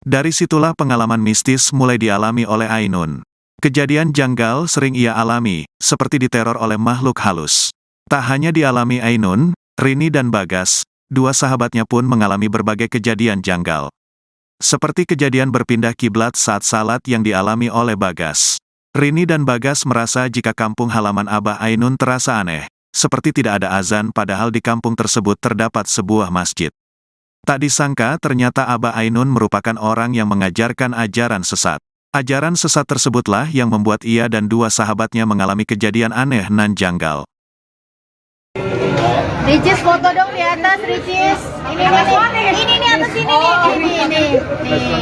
Dari situlah pengalaman mistis mulai dialami oleh Ainun. Kejadian janggal sering ia alami, seperti diteror oleh makhluk halus. Tak hanya dialami Ainun, Rini dan Bagas, dua sahabatnya pun mengalami berbagai kejadian janggal. Seperti kejadian berpindah kiblat saat salat yang dialami oleh Bagas. Rini dan Bagas merasa jika kampung halaman Abah Ainun terasa aneh, seperti tidak ada azan padahal di kampung tersebut terdapat sebuah masjid. Tak disangka ternyata Abah Ainun merupakan orang yang mengajarkan ajaran sesat. Ajaran sesat tersebutlah yang membuat ia dan dua sahabatnya mengalami kejadian aneh nan janggal. Ricis foto dong di atas, Ricis. Ini nih atas sini nih. Ini.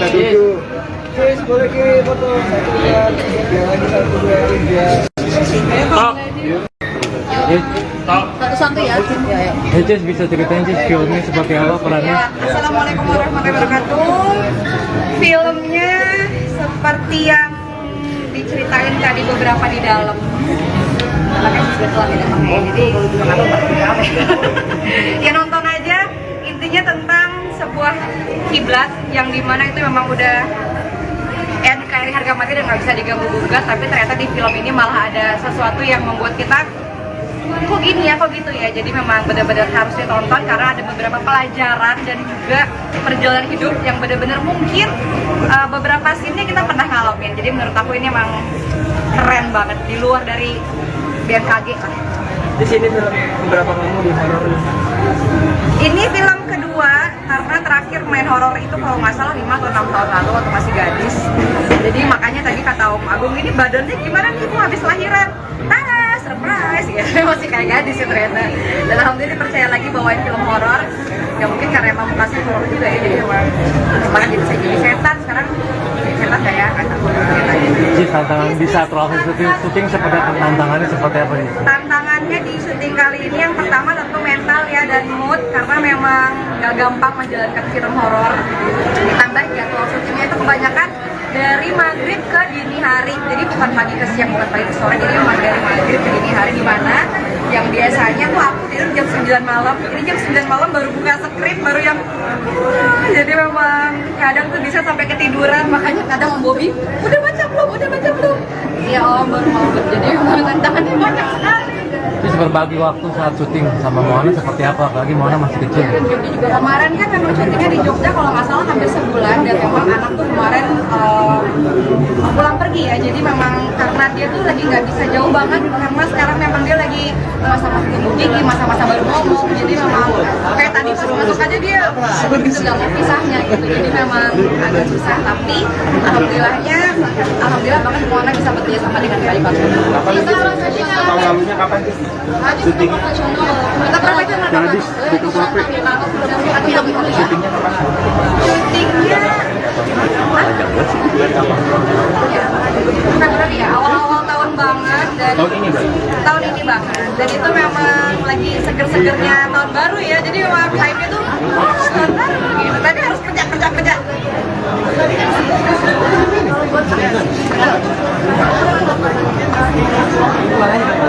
Ricis, boleh kirim foto 1, 2, 3, lagi 1, 2, 3. Satu-satu ya. Ricis, bisa ceritain sih filmnya seperti apa perannya? Assalamualaikum warahmatullahi wabarakatuh. Filmnya seperti yang diceritain tadi beberapa di dalam. Makanya sebetulnya tidak pakai, jadi nggak tahu pasti apa. Ya nonton aja. Intinya tentang sebuah kiblat yang dimana itu memang udah ya dikari harga mati dan nggak bisa diganggu gugat. Tapi ternyata di film ini malah ada sesuatu yang membuat kita kok gini ya, kok gitu ya. Jadi memang benar-benar harus ditonton karena ada beberapa pelajaran dan juga perjalanan hidup yang benar-benar mungkin beberapa scene-nya kita pernah ngalamin. Jadi menurut aku ini emang keren banget di luar dari BMKG lah. Di sini film beberapa kamu di horor. Ini film kedua karena terakhir main horor itu kalau nggak salah 5 atau 6 tahun lalu waktu masih gadis. Jadi makanya tadi kata Om Agung, ini badannya gimana nih Bu habis lahiran? Surprise ya, masih kayak gadis ya ternyata. Dan alhamdulillah dipercaya lagi bawain film horor. Ya mungkin karena emang mukanya horor juga ya, jadi emang kemarin jadi saya jadi setan, sekarang setan kayak kata aku. Jadi tantangan di saat proses syuting seperti apa? Tantangannya seperti apa nih? Tantangannya di syuting kali ini yang pertama tentu mental ya dan mood, karena memang gak gampang menjalankan film horor. Ditambah jadwal syutingnya itu kebanyakan dari maghrib ke dini hari, jadi bukan pagi ke siang, bukan pagi ke sore, jadi memang dari maghrib ke dini hari, di mana yang biasanya tuh aku tidur jam 9 malam, ini jam 9 malam baru buka skrip, baru yang jadi memang kadang tuh bisa sampai ketiduran, makanya kadang Om Bobi, udah baca belum? Iya Om, baru mau, jadi memang tantangannya banyak sekali. Terus berbagi waktu saat syuting sama Moana seperti apa? Apalagi Moana masih kecil. Kemarin kan memang syutingnya di Jogja kalau nggak salah hampir sebulan, dan memang anak tuh kemarin pulang pergi ya, jadi memang karena dia tuh lagi nggak bisa jauh banget karena sekarang memang dia lagi masa-masa tumbuh gigi, masa-masa baru ngomong, jadi memang kayak tadi baru masuk aja dia begitu nggak mau pisahnya gitu, jadi memang agak susah, tapi alhamdulillah banget Moana bisa bekerja sama dengan baik. Tahun lalunya kapan sih? Syuting. Kita berapa jam Gadis, bukan Pabrik. Syutingnya kapan? Syutingnya Februari ya, awal-awal tahun banget. Dan tahun ini banget. Dan itu memang lagi seger-segernya tahun baru ya, jadi memang hype-nya tuh tahun baru gitu. Tapi harus kerja.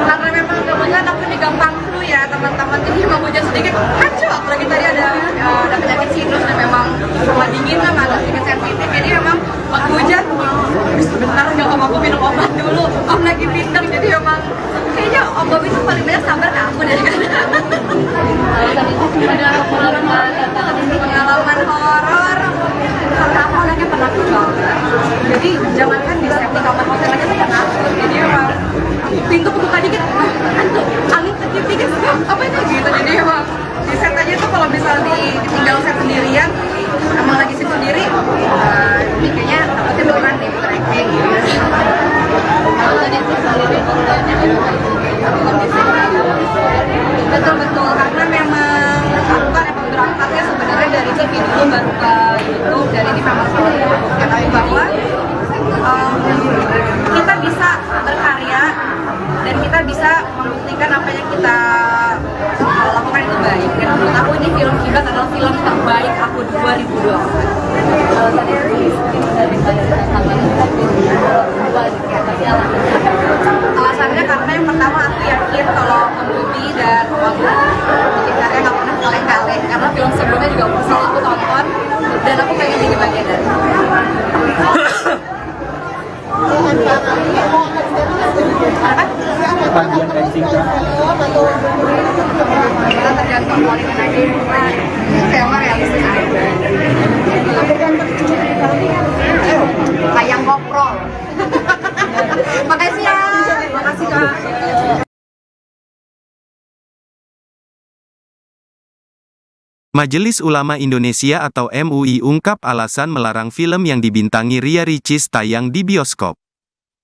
Karena memang kebetulan aku di gampang flu ya teman-teman, jadi memang hujan sedikit kacau, apalagi tadi ada penyakit sinus dan memang sama dingin kan agak sedikit sensitif, jadi memang waktu hujan sebentar nggak aku minum obat dulu, Om lagi bintang, jadi memang kayaknya Om Bobi itu paling banyak sabar ke aku dari kan. Ada pengalaman horor pertama anaknya penakut banget, jadi jangankan di set di kamar hotel aja tuh penakut, jadi memang pintu kebuka dikit, angin kecil dikit, apa itu gitu, jadi emang di set aja tuh kalau misal ditinggal set sendirian, emang lagi sit sendiri, kayaknya takutnya beneran nih tracking gitu. Betul, karena memang aku kan emang berangkatnya sebenarnya dari TV dulu baru ke YouTube, dan ini memang ketahui bahwa kita bisa berkarya dan kita bisa membuktikan apa yang kita lakukan itu baik. Dan menurut aku ini film Kiblat adalah film terbaik aku 2020. Alasannya karena yang pertama aku yakin kalau Om Bobi dan Om bikin karya nggak pernah kaleng-kaleng, karena film sebelumnya juga selalu aku tonton dan aku pengen jadi bagian dari itu. Bagian acting. Kita tergantung kualitas aja, kayak mah realistis aja. Kayak GoPro. Makasih ya. Makasih Kak. Majelis Ulama Indonesia atau MUI ungkap alasan melarang film yang dibintangi Ria Ricis tayang di bioskop.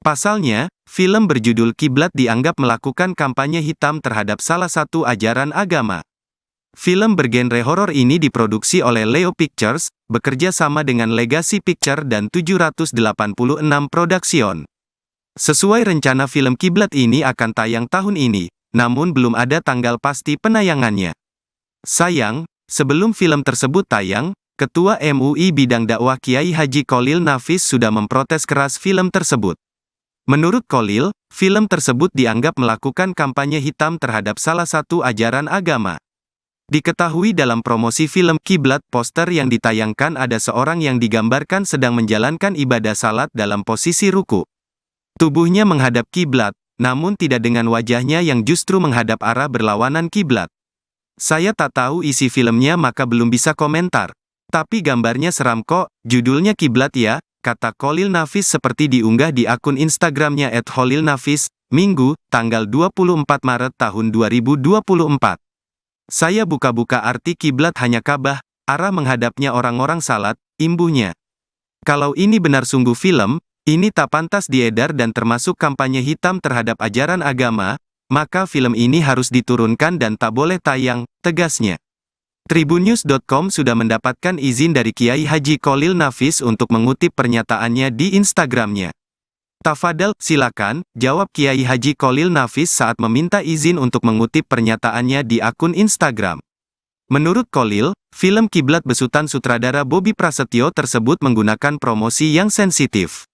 Pasalnya, film berjudul Kiblat dianggap melakukan kampanye hitam terhadap salah satu ajaran agama. Film bergenre horor ini diproduksi oleh Leo Pictures, bekerja sama dengan Legacy Picture dan 786 Production. Sesuai rencana film Kiblat ini akan tayang tahun ini, namun belum ada tanggal pasti penayangannya. Sayang, sebelum film tersebut tayang, Ketua MUI Bidang Dakwah Kiai Haji Kholil Nafis sudah memprotes keras film tersebut. Menurut Kholil, film tersebut dianggap melakukan kampanye hitam terhadap salah satu ajaran agama. Diketahui dalam promosi film Kiblat, poster yang ditayangkan ada seorang yang digambarkan sedang menjalankan ibadah salat dalam posisi ruku. Tubuhnya menghadap kiblat, namun tidak dengan wajahnya yang justru menghadap arah berlawanan kiblat. Saya tak tahu isi filmnya maka belum bisa komentar. Tapi gambarnya seram kok, judulnya Kiblat ya, kata Kholil Nafis seperti diunggah di akun Instagramnya @kholilnafis, Minggu, tanggal 24 Maret tahun 2024. Saya buka-buka arti kiblat hanya Ka'bah, arah menghadapnya orang-orang salat, imbuhnya. Kalau ini benar sungguh film, ini tak pantas diedar dan termasuk kampanye hitam terhadap ajaran agama, maka film ini harus diturunkan dan tak boleh tayang, tegasnya. Tribunnews.com sudah mendapatkan izin dari Kiai Haji Kholil Nafis untuk mengutip pernyataannya di Instagramnya. Tafadhal, silakan, jawab Kiai Haji Kholil Nafis saat meminta izin untuk mengutip pernyataannya di akun Instagram. Menurut Kholil, film Kiblat besutan sutradara Bobby Prasetyo tersebut menggunakan promosi yang sensitif.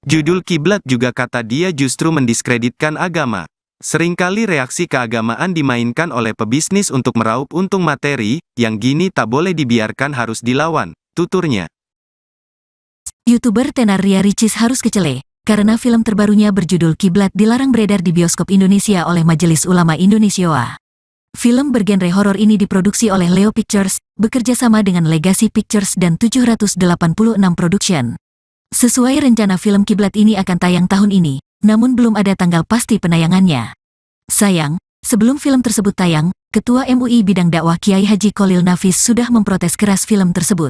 Judul Kiblat juga kata dia justru mendiskreditkan agama. Seringkali reaksi keagamaan dimainkan oleh pebisnis untuk meraup untung materi, yang gini tak boleh dibiarkan harus dilawan, tuturnya. YouTuber tenar Ria Ricis harus kecele, karena film terbarunya berjudul Kiblat dilarang beredar di bioskop Indonesia oleh Majelis Ulama Indonesia. Film bergenre horor ini diproduksi oleh Leo Pictures, bekerja sama dengan Legacy Pictures dan 786 Production. Sesuai rencana film Kiblat ini akan tayang tahun ini, namun belum ada tanggal pasti penayangannya. Sayang, sebelum film tersebut tayang, Ketua MUI Bidang Dakwah Kiai Haji Kholil Nafis sudah memprotes keras film tersebut.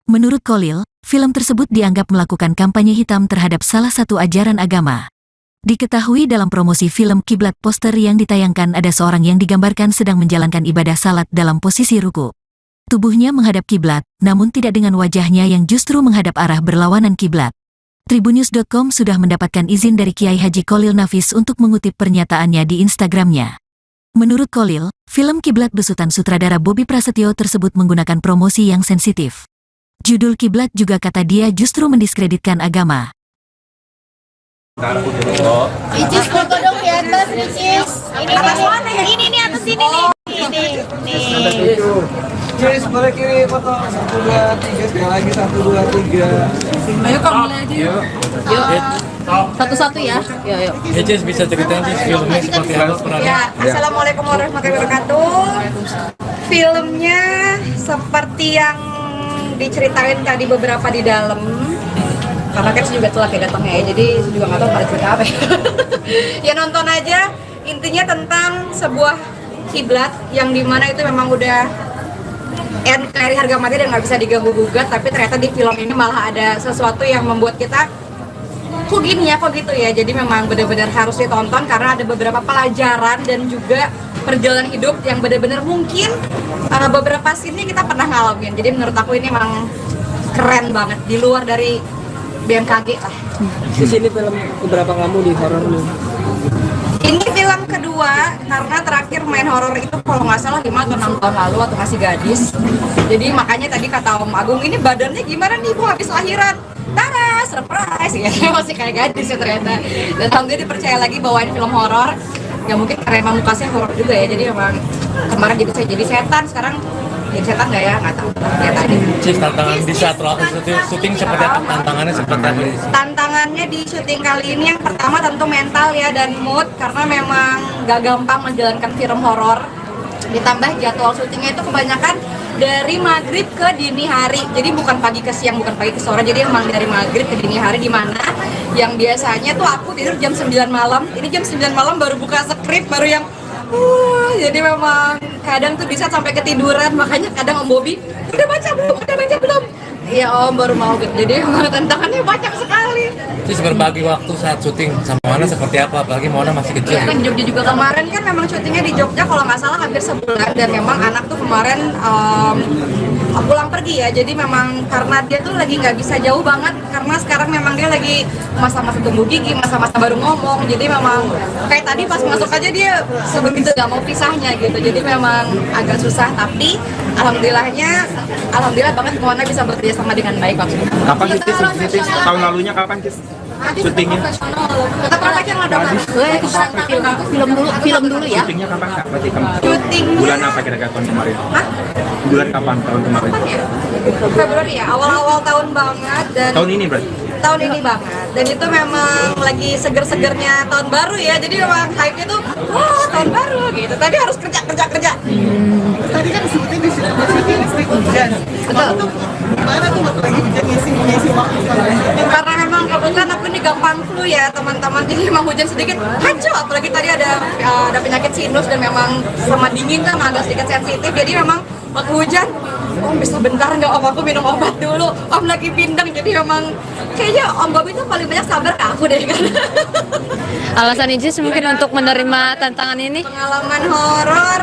Menurut Kholil, film tersebut dianggap melakukan kampanye hitam terhadap salah satu ajaran agama. Diketahui dalam promosi film Kiblat, poster yang ditayangkan ada seorang yang digambarkan sedang menjalankan ibadah salat dalam posisi ruku. Tubuhnya menghadap kiblat, namun tidak dengan wajahnya yang justru menghadap arah berlawanan kiblat. Tribunnews.com sudah mendapatkan izin dari Kiai Haji Kholil Nafis untuk mengutip pernyataannya di Instagramnya. Menurut Kholil, film Kiblat besutan sutradara Bobby Prasetyo tersebut menggunakan promosi yang sensitif. Judul Kiblat juga kata dia justru mendiskreditkan agama. Ricis foto dong di atas, Ricis. Ini nih atas sini nih. Ini. Kiri sebelah kiri foto 1 2 3 sekali lagi 1 2 3. Ayo kak mulai aja yuk. Satu-satu ya. Yuk. Cis bisa ceritain sih filmnya seperti apa perannya? Ya, Assalamualaikum warahmatullahi wabarakatuh. Filmnya seperti yang diceritain tadi beberapa di dalam. Karena kan saya juga telat ya datangnya ya, jadi saya juga nggak tahu pada cerita apa ya. Ya nonton aja. Intinya tentang sebuah kiblat yang dimana itu memang udah NKRI harga mati dan nggak bisa diganggu gugat, tapi ternyata di film ini malah ada sesuatu yang membuat kita kok gini ya, kok gitu ya. Jadi memang benar-benar harus ditonton karena ada beberapa pelajaran dan juga perjalanan hidup yang benar-benar mungkin beberapa scene kita pernah ngalamin. Jadi menurut aku ini memang keren banget di luar dari BMKG lah. Di sini film beberapa kamu di horor nih. Ini film kedua karena terakhir main horor itu kalau nggak salah 5 atau 6 tahun lalu waktu masih gadis. Jadi makanya tadi kata Om Agung, ini badannya gimana nih Bu habis lahiran? Tara, surprise ya. Masih kayak gadis ya ternyata. Dan alhamdulillah dipercaya lagi bawain film horor. Ya mungkin karena emang mukanya horor juga ya. Jadi memang kemarin jadi saya jadi setan, sekarang jadi setan nggak ya? Nggak tahu. Ya tadi. Cis, tantangan di saat syuting seperti apa? Tantangannya seperti apa? Tantangannya di syuting kali ini yang pertama tentu mental ya dan mood, karena memang gak gampang menjalankan film horor. Ditambah jadwal syutingnya itu kebanyakan dari maghrib ke dini hari, jadi bukan pagi ke siang, bukan pagi ke sore, jadi emang dari maghrib ke dini hari, dimana yang biasanya tuh aku tidur jam 9 malam, ini jam 9 malam baru buka skrip, baru yang Jadi memang kadang tuh bisa sampai ketiduran, makanya kadang Om Bobi udah baca belum? Iya Om, baru mau gitu. Jadi memang tantangannya banyak sekali. Terus berbagi waktu saat syuting sama Mona seperti apa? Apalagi Mona masih kecil. Iya kan Jogja juga kemarin kan memang syutingnya di Jogja kalau nggak salah hampir sebulan, dan memang anak tuh kemarin pulang pergi ya. Jadi memang karena dia tuh lagi nggak bisa jauh banget, karena sekarang memang dia lagi masa-masa tumbuh gigi, masa-masa baru ngomong. Jadi memang kayak tadi pas masuk aja dia sebegitu nggak mau pisahnya gitu. Jadi memang agak susah, tapi alhamdulillah banget Mona bisa bekerja sama dengan baik waktu itu. Kapan sih Cis? Tahun lalunya kapan Cis? Syutingnya? Kita praktek yang ada Film dulu ya. Syutingnya kapan Kak? Berarti syuting bulan apa kira-kira tahun kemarin? Hah? Bulan kapan tahun kemarin? Februari ya, awal-awal tahun banget, dan Tahun ini berarti? tahun ini banget, dan itu memang lagi seger-segernya tahun baru ya, jadi memang hype-nya tuh wah tahun baru gitu, tapi harus kerja. Tadi kan disebutnya di situ listrik hujan. Betul. Gimana tuh waktu lagi hujan ngisi waktu Karena memang kebetulan aku ini gampang flu ya teman-teman, jadi memang hujan sedikit hancur, apalagi tadi ada penyakit sinus dan memang sama dingin kan agak sedikit sensitif, jadi memang waktu hujan Om bisa bentar nggak Om, aku minum obat dulu, Om lagi bindeng. Jadi memang kayaknya Om Bobi itu paling banyak sabar ke aku deh kan. Alasan Icis mungkin untuk menerima tantangan ini? Pengalaman horor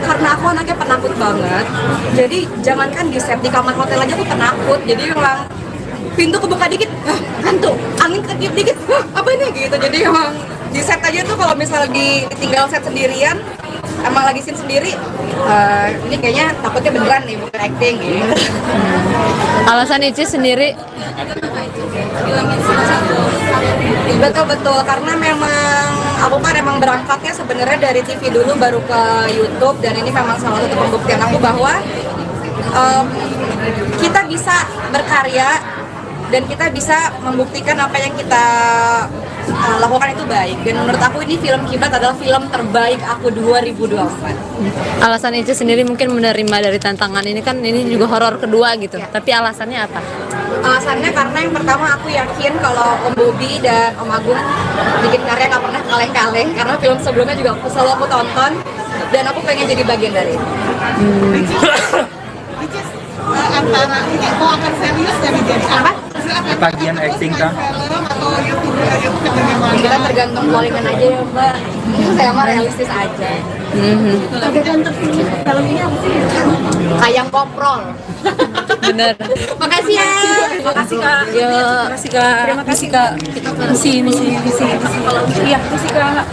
karena aku anaknya penakut banget, jadi jangankan di set, di kamar hotel aja tuh penakut. Jadi memang pintu kebuka dikit, hantu, angin ketiup dikit, apa ini gitu. Jadi memang di set aja tuh kalau misalnya ditinggal set sendirian, emang lagi scene sendiri, ini kayaknya takutnya beneran nih, bukan acting gitu. Alasan Icis sendiri? Betul, karena memang aku kan emang berangkatnya sebenarnya dari TV dulu baru ke YouTube, dan ini memang salah satu pembuktian aku bahwa kita bisa berkarya dan kita bisa membuktikan apa yang kita lakukan itu baik. Dan menurut aku ini film Kiblat adalah film terbaik aku 2024. Alasan Icis sendiri mungkin menerima dari tantangan ini, kan ini juga horor kedua gitu, tapi alasannya apa? Alasannya karena yang pertama aku yakin kalau Om Bobi dan Om Agung bikin karya gak pernah kaleng-kaleng, karena film sebelumnya juga selalu aku tonton dan aku pengen jadi bagian dari itu. antara ini mau akan serius dari jadi apa? Bagian acting kah? Atau YouTube bagaimana? Kita tergantung callingan aja ya Mbak. Saya mah realistis aja. Adegan terpilih film ini apa sih? Kayang koprol. Bener. Makasih ya. Makasih Kak. Makasih Kak. Terima kasih Kak. Misi. Iya, makasih Kak.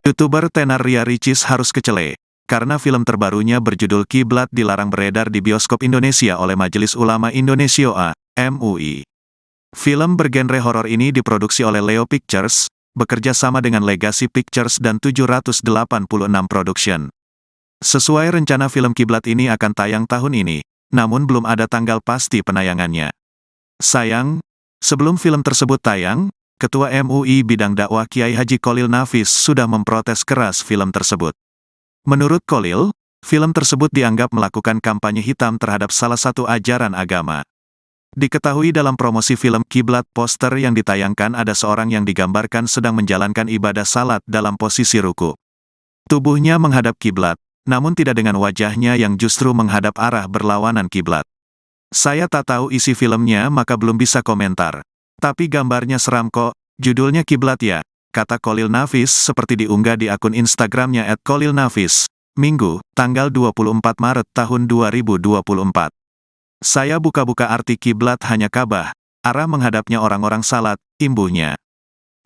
YouTuber tenar Ria Ricis harus kecele, karena film terbarunya berjudul Kiblat dilarang beredar di bioskop Indonesia oleh Majelis Ulama Indonesia (MUI). Film bergenre horor ini diproduksi oleh Leo Pictures, bekerja sama dengan Legacy Pictures dan 786 Production. Sesuai rencana film Kiblat ini akan tayang tahun ini, namun belum ada tanggal pasti penayangannya. Sayang, sebelum film tersebut tayang, Ketua MUI Bidang Dakwah Kiai Haji Kholil Nafis sudah memprotes keras film tersebut. Menurut Kholil, film tersebut dianggap melakukan kampanye hitam terhadap salah satu ajaran agama. Diketahui dalam promosi film Kiblat, poster yang ditayangkan ada seorang yang digambarkan sedang menjalankan ibadah salat dalam posisi ruku. Tubuhnya menghadap kiblat, namun tidak dengan wajahnya yang justru menghadap arah berlawanan kiblat. Saya tak tahu isi filmnya maka belum bisa komentar. Tapi gambarnya seram kok, judulnya Kiblat ya, kata Kholil Nafis seperti diunggah di akun Instagramnya @kholilnafis, Minggu, tanggal 24 Maret tahun 2024. Saya buka-buka arti kiblat hanya Ka'bah, arah menghadapnya orang-orang salat, imbuhnya.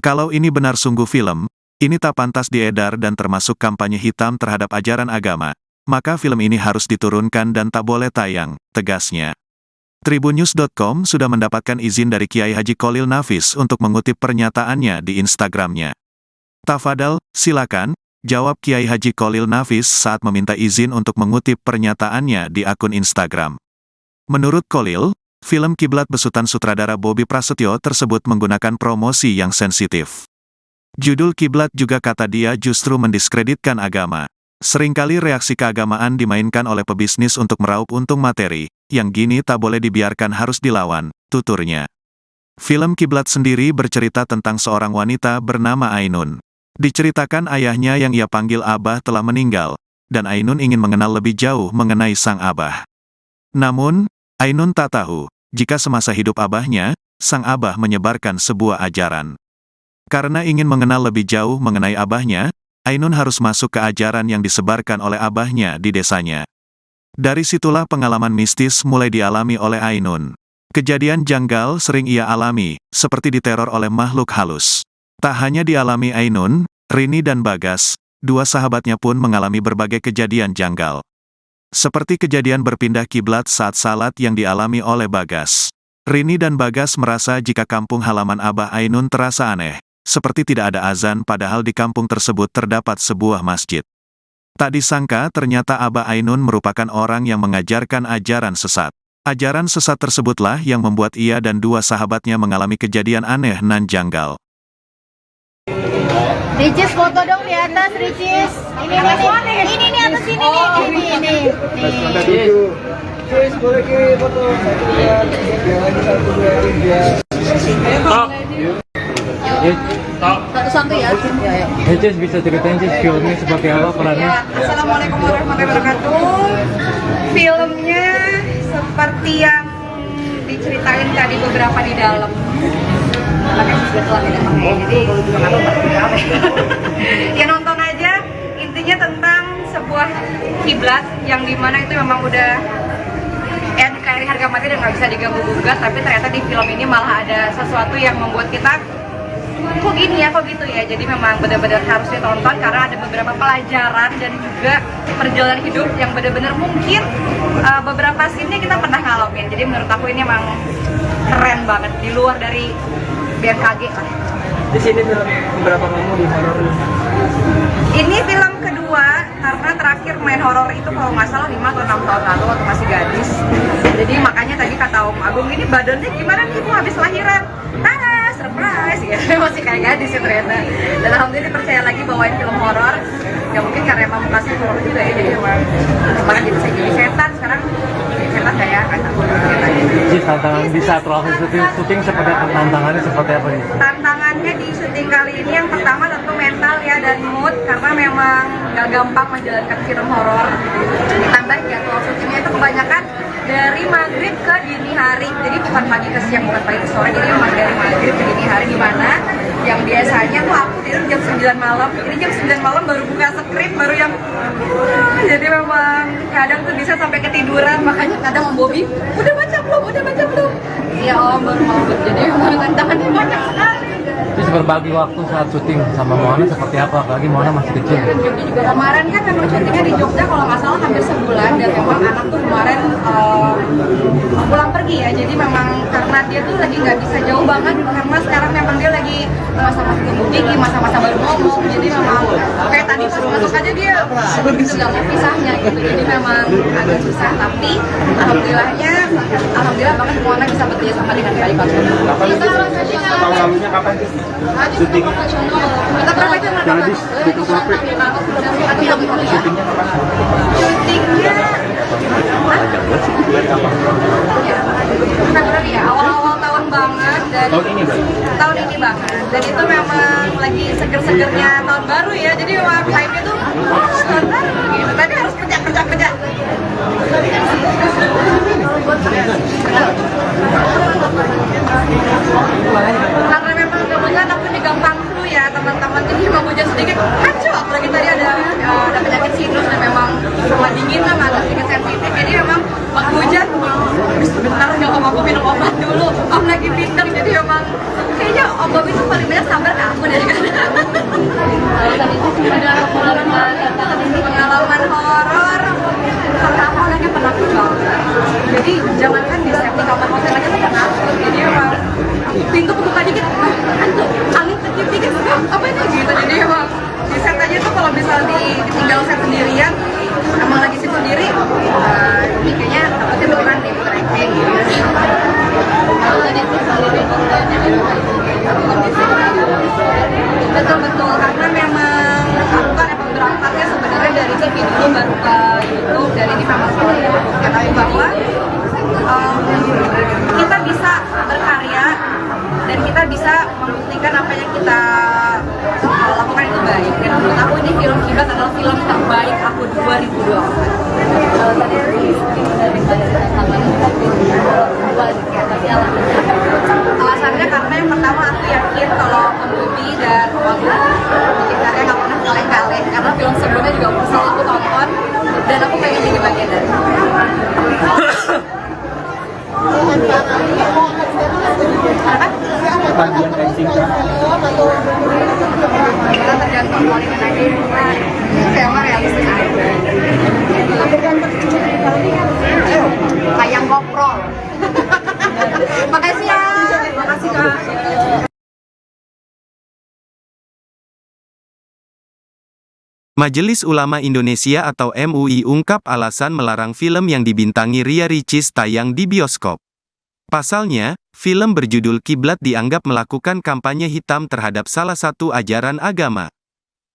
Kalau ini benar sungguh film, ini tak pantas diedar dan termasuk kampanye hitam terhadap ajaran agama, maka film ini harus diturunkan dan tak boleh tayang, tegasnya. Tribunnews.com sudah mendapatkan izin dari Kiai Haji Kholil Nafis untuk mengutip pernyataannya di Instagramnya. Tafadhal, silakan, jawab Kiai Haji Kholil Nafis saat meminta izin untuk mengutip pernyataannya di akun Instagram. Menurut Kholil, film Kiblat besutan sutradara Bobi Prasetyo tersebut menggunakan promosi yang sensitif. Judul Kiblat juga kata dia justru mendiskreditkan agama. Seringkali reaksi keagamaan dimainkan oleh pebisnis untuk meraup untung materi, yang gini tak boleh dibiarkan harus dilawan, tuturnya. Film Kiblat sendiri bercerita tentang seorang wanita bernama Ainun. Diceritakan ayahnya yang ia panggil Abah telah meninggal, dan Ainun ingin mengenal lebih jauh mengenai sang Abah. Namun, Ainun tak tahu, jika semasa hidup Abahnya, sang Abah menyebarkan sebuah ajaran. Karena ingin mengenal lebih jauh mengenai Abahnya, Ainun harus masuk ke ajaran yang disebarkan oleh Abahnya di desanya. Dari situlah pengalaman mistis mulai dialami oleh Ainun. Kejadian janggal sering ia alami, seperti diteror oleh makhluk halus. Tak hanya dialami Ainun, Rini dan Bagas, dua sahabatnya pun mengalami berbagai kejadian janggal. Seperti kejadian berpindah kiblat saat salat yang dialami oleh Bagas. Rini dan Bagas merasa jika kampung halaman Abah Ainun terasa aneh, seperti tidak ada azan padahal di kampung tersebut terdapat sebuah masjid. Tak disangka ternyata Abah Ainun merupakan orang yang mengajarkan ajaran sesat. Ajaran sesat tersebutlah yang membuat ia dan dua sahabatnya mengalami kejadian aneh nan janggal. Ricis foto dong di atas, Ricis. Ini nih atas sini nih. Ricis, boleh kirim foto 1, 2, 3, lagi 1, 2, 3. Satu-satu ya. Ricis bisa ceritain sih filmnya seperti apa perannya? Ya, Assalamualaikum warahmatullahi wabarakatuh. Filmnya seperti yang diceritain tadi beberapa di dalam. Makanya kebetulan tidak pakai, jadi kenapa berapa? Ya nonton aja. Intinya tentang sebuah kiblat yang dimana itu memang udah NKRI harga mati dan nggak bisa diganggu gugat, tapi ternyata di film ini malah ada sesuatu yang membuat kita kok gini ya, kok gitu ya. Jadi memang benar-benar harus ditonton karena ada beberapa pelajaran dan juga perjalanan hidup yang benar-benar mungkin beberapa scene-nya kita pernah ngalamin. Jadi menurut aku ini memang keren banget, di luar dari BMKG lah. Di sini film berapa kamu di horor? Ini film kedua karena terakhir main horor itu kalau nggak salah 5 atau 6 tahun lalu waktu masih gadis. Jadi makanya tadi kata Om Agung, ini badannya gimana nih Bu habis lahiran? Tada, surprise ya. Masih kayak gadis ya ternyata. Dan alhamdulillah dipercaya lagi bawain film horor. Ya mungkin karena emang kasih horor juga ya, jadi emang kemarin jadi setan, sekarang setan kayak takut setan. Jadi tantangan di saat proses syuting seperti tantangannya seperti apa nih? Tantangannya di syuting kali ini yang pertama tentu mental ya dan mood, karena memang gak gampang menjalankan film horor. Ditambah jadwal syutingnya itu kebanyakan dari maghrib ke dini hari, jadi bukan pagi ke siang, bukan pagi ke sore, jadi memang dari maghrib ke dini hari, dimana yang biasanya tuh aku tidur jam 9 malam, ini jam 9 malam baru buka skrip, baru yang jadi memang kadang tuh bisa sampai ketiduran, makanya kadang Om Bobi udah baca belum? Ya Om, baru mau jadi memang tantangannya banyak sekali. Terus berbagi waktu saat syuting sama Moana seperti apa? Apalagi Moana masih kecil. Kemarin kan memang syutingnya di Jogja kalau nggak salah hampir sebulan, dan memang anak tuh kemarin pulang pergi ya, jadi memang karena dia tuh lagi nggak bisa jauh banget, karena sekarang memang dia lagi masa-masa tumbuh gigi, masa-masa baru ngomong, jadi memang kayak tadi pas masuk aja dia begitu nggak mau pisahnya gitu, jadi memang agak susah, tapi alhamdulillah banget Moana bisa bekerja sama dengan baik. Tahun lalunya kapan sih? Syuting. Kita berapa jam? Jadi di Kukuape. Syutingnya kapan? Syutingnya berarti ya awal-awal tahun banget, dan tahun ini banget, dan itu memang lagi seger-segernya tahun baru ya, jadi memang hype-nya tuh tahun baru gitu, tadi harus kerja. Karena memang kebetulan aku ini gampang flu ya teman-teman, jadi memang hujan sedikit kacau, apalagi tadi ada penyakit sinus dan memang sama dingin lah, agak sedikit sensitif, jadi memang waktu hujan sebentar nggak Om aku minum obat dulu, Om lagi bintang, jadi memang kayaknya Om Bobi itu paling banyak sabar ke aku dari pengalaman horor. Pertama lagi penakut banget, jadi jangankan di safety kamar hotel aja tuh penakut, jadi memang pintu kebuka dikit, angin kecil dikit, apa itu gitu, jadi memang di set aja tuh kalau misalnya ditinggal set sendirian, emang lagi sit sendiri, kayaknya takutnya beneran nih tracking gitu. Betul, karena memang aku kan emang berangkatnya sebenarnya dari TV apa yang kita lakukan itu baik. Dan menurut aku ini film Kiblat adalah film terbaik aku 2024. Alasannya karena yang pertama aku yakin kalau Movie dan Hollywood bikin karya nggak pernah kaleng-kaleng, karena film sebelumnya juga selalu aku tonton dan aku pengen jadi bagian dari itu. Kepanjangan kancing. Kita tergantung kualitas aja, saya mah realistis aja. Kayak GoPro. Makasih ya. Makasih Kak. Majelis Ulama Indonesia atau MUI ungkap alasan melarang film yang dibintangi Ria Ricis tayang di bioskop. Pasalnya, film berjudul Kiblat dianggap melakukan kampanye hitam terhadap salah satu ajaran agama.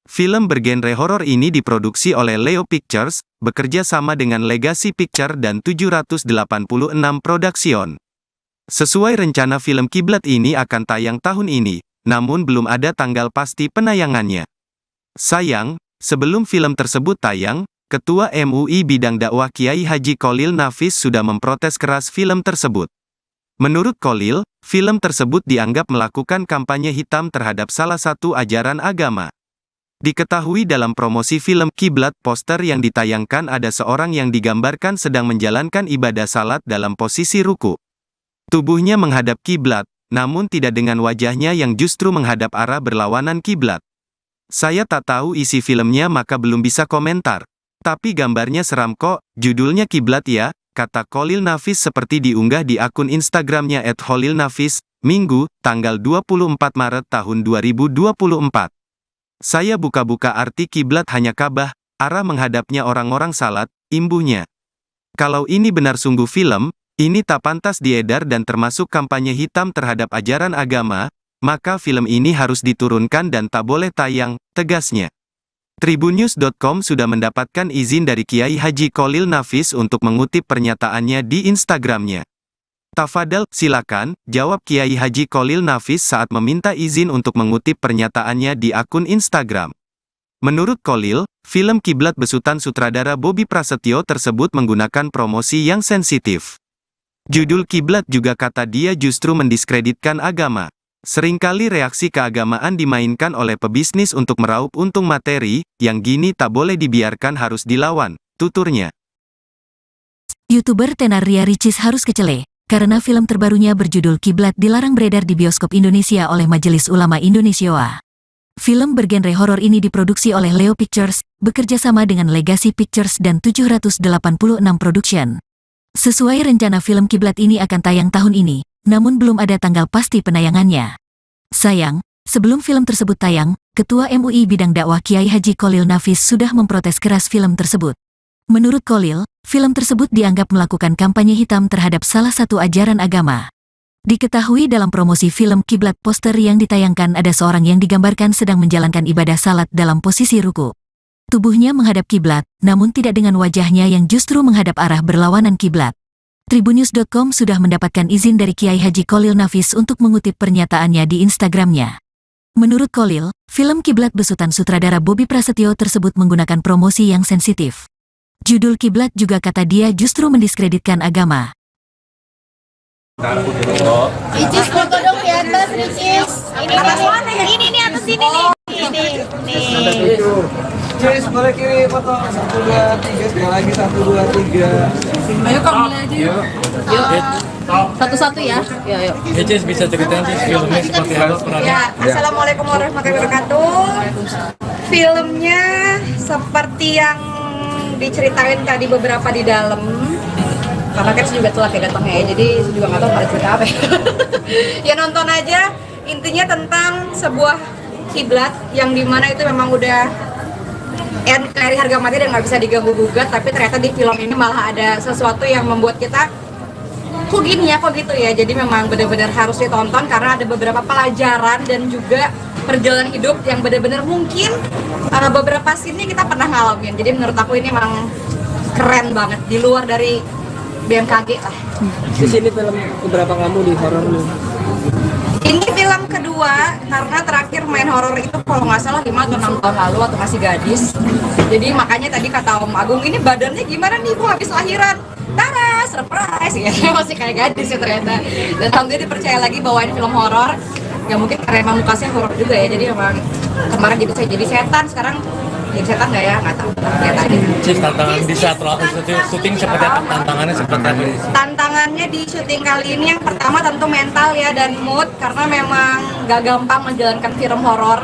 Film bergenre horor ini diproduksi oleh Leo Pictures, bekerja sama dengan Legacy Picture dan 786 Production. Sesuai rencana film Kiblat ini akan tayang tahun ini, namun belum ada tanggal pasti penayangannya. Sayang, sebelum film tersebut tayang, Ketua MUI Bidang Dakwah Kiai Haji Kholil Nafis sudah memprotes keras film tersebut. Menurut Kholil, film tersebut dianggap melakukan kampanye hitam terhadap salah satu ajaran agama. Diketahui dalam promosi film Kiblat, poster yang ditayangkan ada seorang yang digambarkan sedang menjalankan ibadah salat dalam posisi ruku. Tubuhnya menghadap kiblat, namun tidak dengan wajahnya yang justru menghadap arah berlawanan kiblat. Saya tak tahu isi filmnya maka belum bisa komentar. Tapi gambarnya seram kok, judulnya Kiblat ya, kata Kholil Nafis seperti diunggah di akun Instagramnya @kholilnafis, Minggu, tanggal 24 Maret tahun 2024. Saya buka-buka arti kiblat hanya Ka'bah, arah menghadapnya orang-orang salat, imbuhnya. Kalau ini benar sungguh film, ini tak pantas diedar dan termasuk kampanye hitam terhadap ajaran agama, maka film ini harus diturunkan dan tak boleh tayang, tegasnya. Tribunnews.com sudah mendapatkan izin dari Kiai Haji Kholil Nafis untuk mengutip pernyataannya di Instagramnya. Tafadhal, silakan, jawab Kiai Haji Kholil Nafis saat meminta izin untuk mengutip pernyataannya di akun Instagram. Menurut Kholil, film Kiblat besutan sutradara Bobby Prasetyo tersebut menggunakan promosi yang sensitif. Judul Kiblat juga kata dia justru mendiskreditkan agama. Seringkali reaksi keagamaan dimainkan oleh pebisnis untuk meraup untung materi, yang gini tak boleh dibiarkan harus dilawan, tuturnya. YouTuber tenar Ria Ricis harus kecele, karena film terbarunya berjudul Kiblat dilarang beredar di bioskop Indonesia oleh Majelis Ulama Indonesia. Film bergenre horor ini diproduksi oleh Leo Pictures, bekerja sama dengan Legacy Pictures dan 786 Production. Sesuai rencana film Kiblat ini akan tayang tahun ini, namun belum ada tanggal pasti penayangannya. Sayang, sebelum film tersebut tayang, Ketua MUI Bidang Dakwah Kiai Haji Kholil Nafis sudah memprotes keras film tersebut. Menurut Kholil, film tersebut dianggap melakukan kampanye hitam terhadap salah satu ajaran agama. Diketahui dalam promosi film Kiblat, poster yang ditayangkan ada seorang yang digambarkan sedang menjalankan ibadah salat dalam posisi ruku. Tubuhnya menghadap kiblat, namun tidak dengan wajahnya yang justru menghadap arah berlawanan kiblat. Tribunnews.com sudah mendapatkan izin dari Kiai Haji Kholil Nafis untuk mengutip pernyataannya di Instagramnya. Menurut Kholil, film Kiblat besutan sutradara Bobby Prasetyo tersebut menggunakan promosi yang sensitif. Judul Kiblat juga kata dia justru mendiskreditkan agama. Ricis foto dong di atas, Ricis. Ini nih atas sini nih. Ini. Ricis boleh kiri foto 1, 2, 3 sekali lagi 1, 2, 3. Ayo Kak, mulai aja yuk. Yuk. Satu-satu ya. Yuk. Ricis bisa ceritain sih filmnya seperti apa perannya? Ya, Assalamualaikum warahmatullahi wabarakatuh. Filmnya seperti yang diceritain tadi beberapa di dalam. Karena kan saya juga telat ya datangnya ya, jadi saya juga nggak tahu pada cerita apa ya. Ya nonton aja, intinya tentang sebuah kiblat yang dimana itu memang udah dari harga mati dan nggak bisa diganggu gugat, tapi ternyata di film ini malah ada sesuatu yang membuat kita kok gini ya, kok gitu ya. Jadi memang benar-benar harus ditonton karena ada beberapa pelajaran dan juga perjalanan hidup yang benar-benar mungkin beberapa scene kita pernah ngalamin. Jadi menurut aku ini memang keren banget, di luar dari BMKG lah. Di sini film keberapa kamu di horor lu? Ini film kedua kedua karena terakhir main horor itu kalau nggak salah 5 atau 6 tahun lalu waktu masih gadis. Jadi makanya tadi kata Om Agung, ini badannya gimana nih, Bu, habis lahiran? Tara, surprise ya. Masih kayak gadis ya ternyata. Dan alhamdulillah dipercaya lagi bawain film horor. Ya mungkin karena emang mukanya horor juga ya. Jadi emang kemarin jadi setan, sekarang jadi setan nggak ya? Nggak tahu. Lihat aja. Cis, tantangan di saat syuting seperti apa? Tantangannya seperti apa? Tantangannya di syuting kali ini yang pertama tentu mental ya dan mood, karena memang gak gampang menjalankan film horor.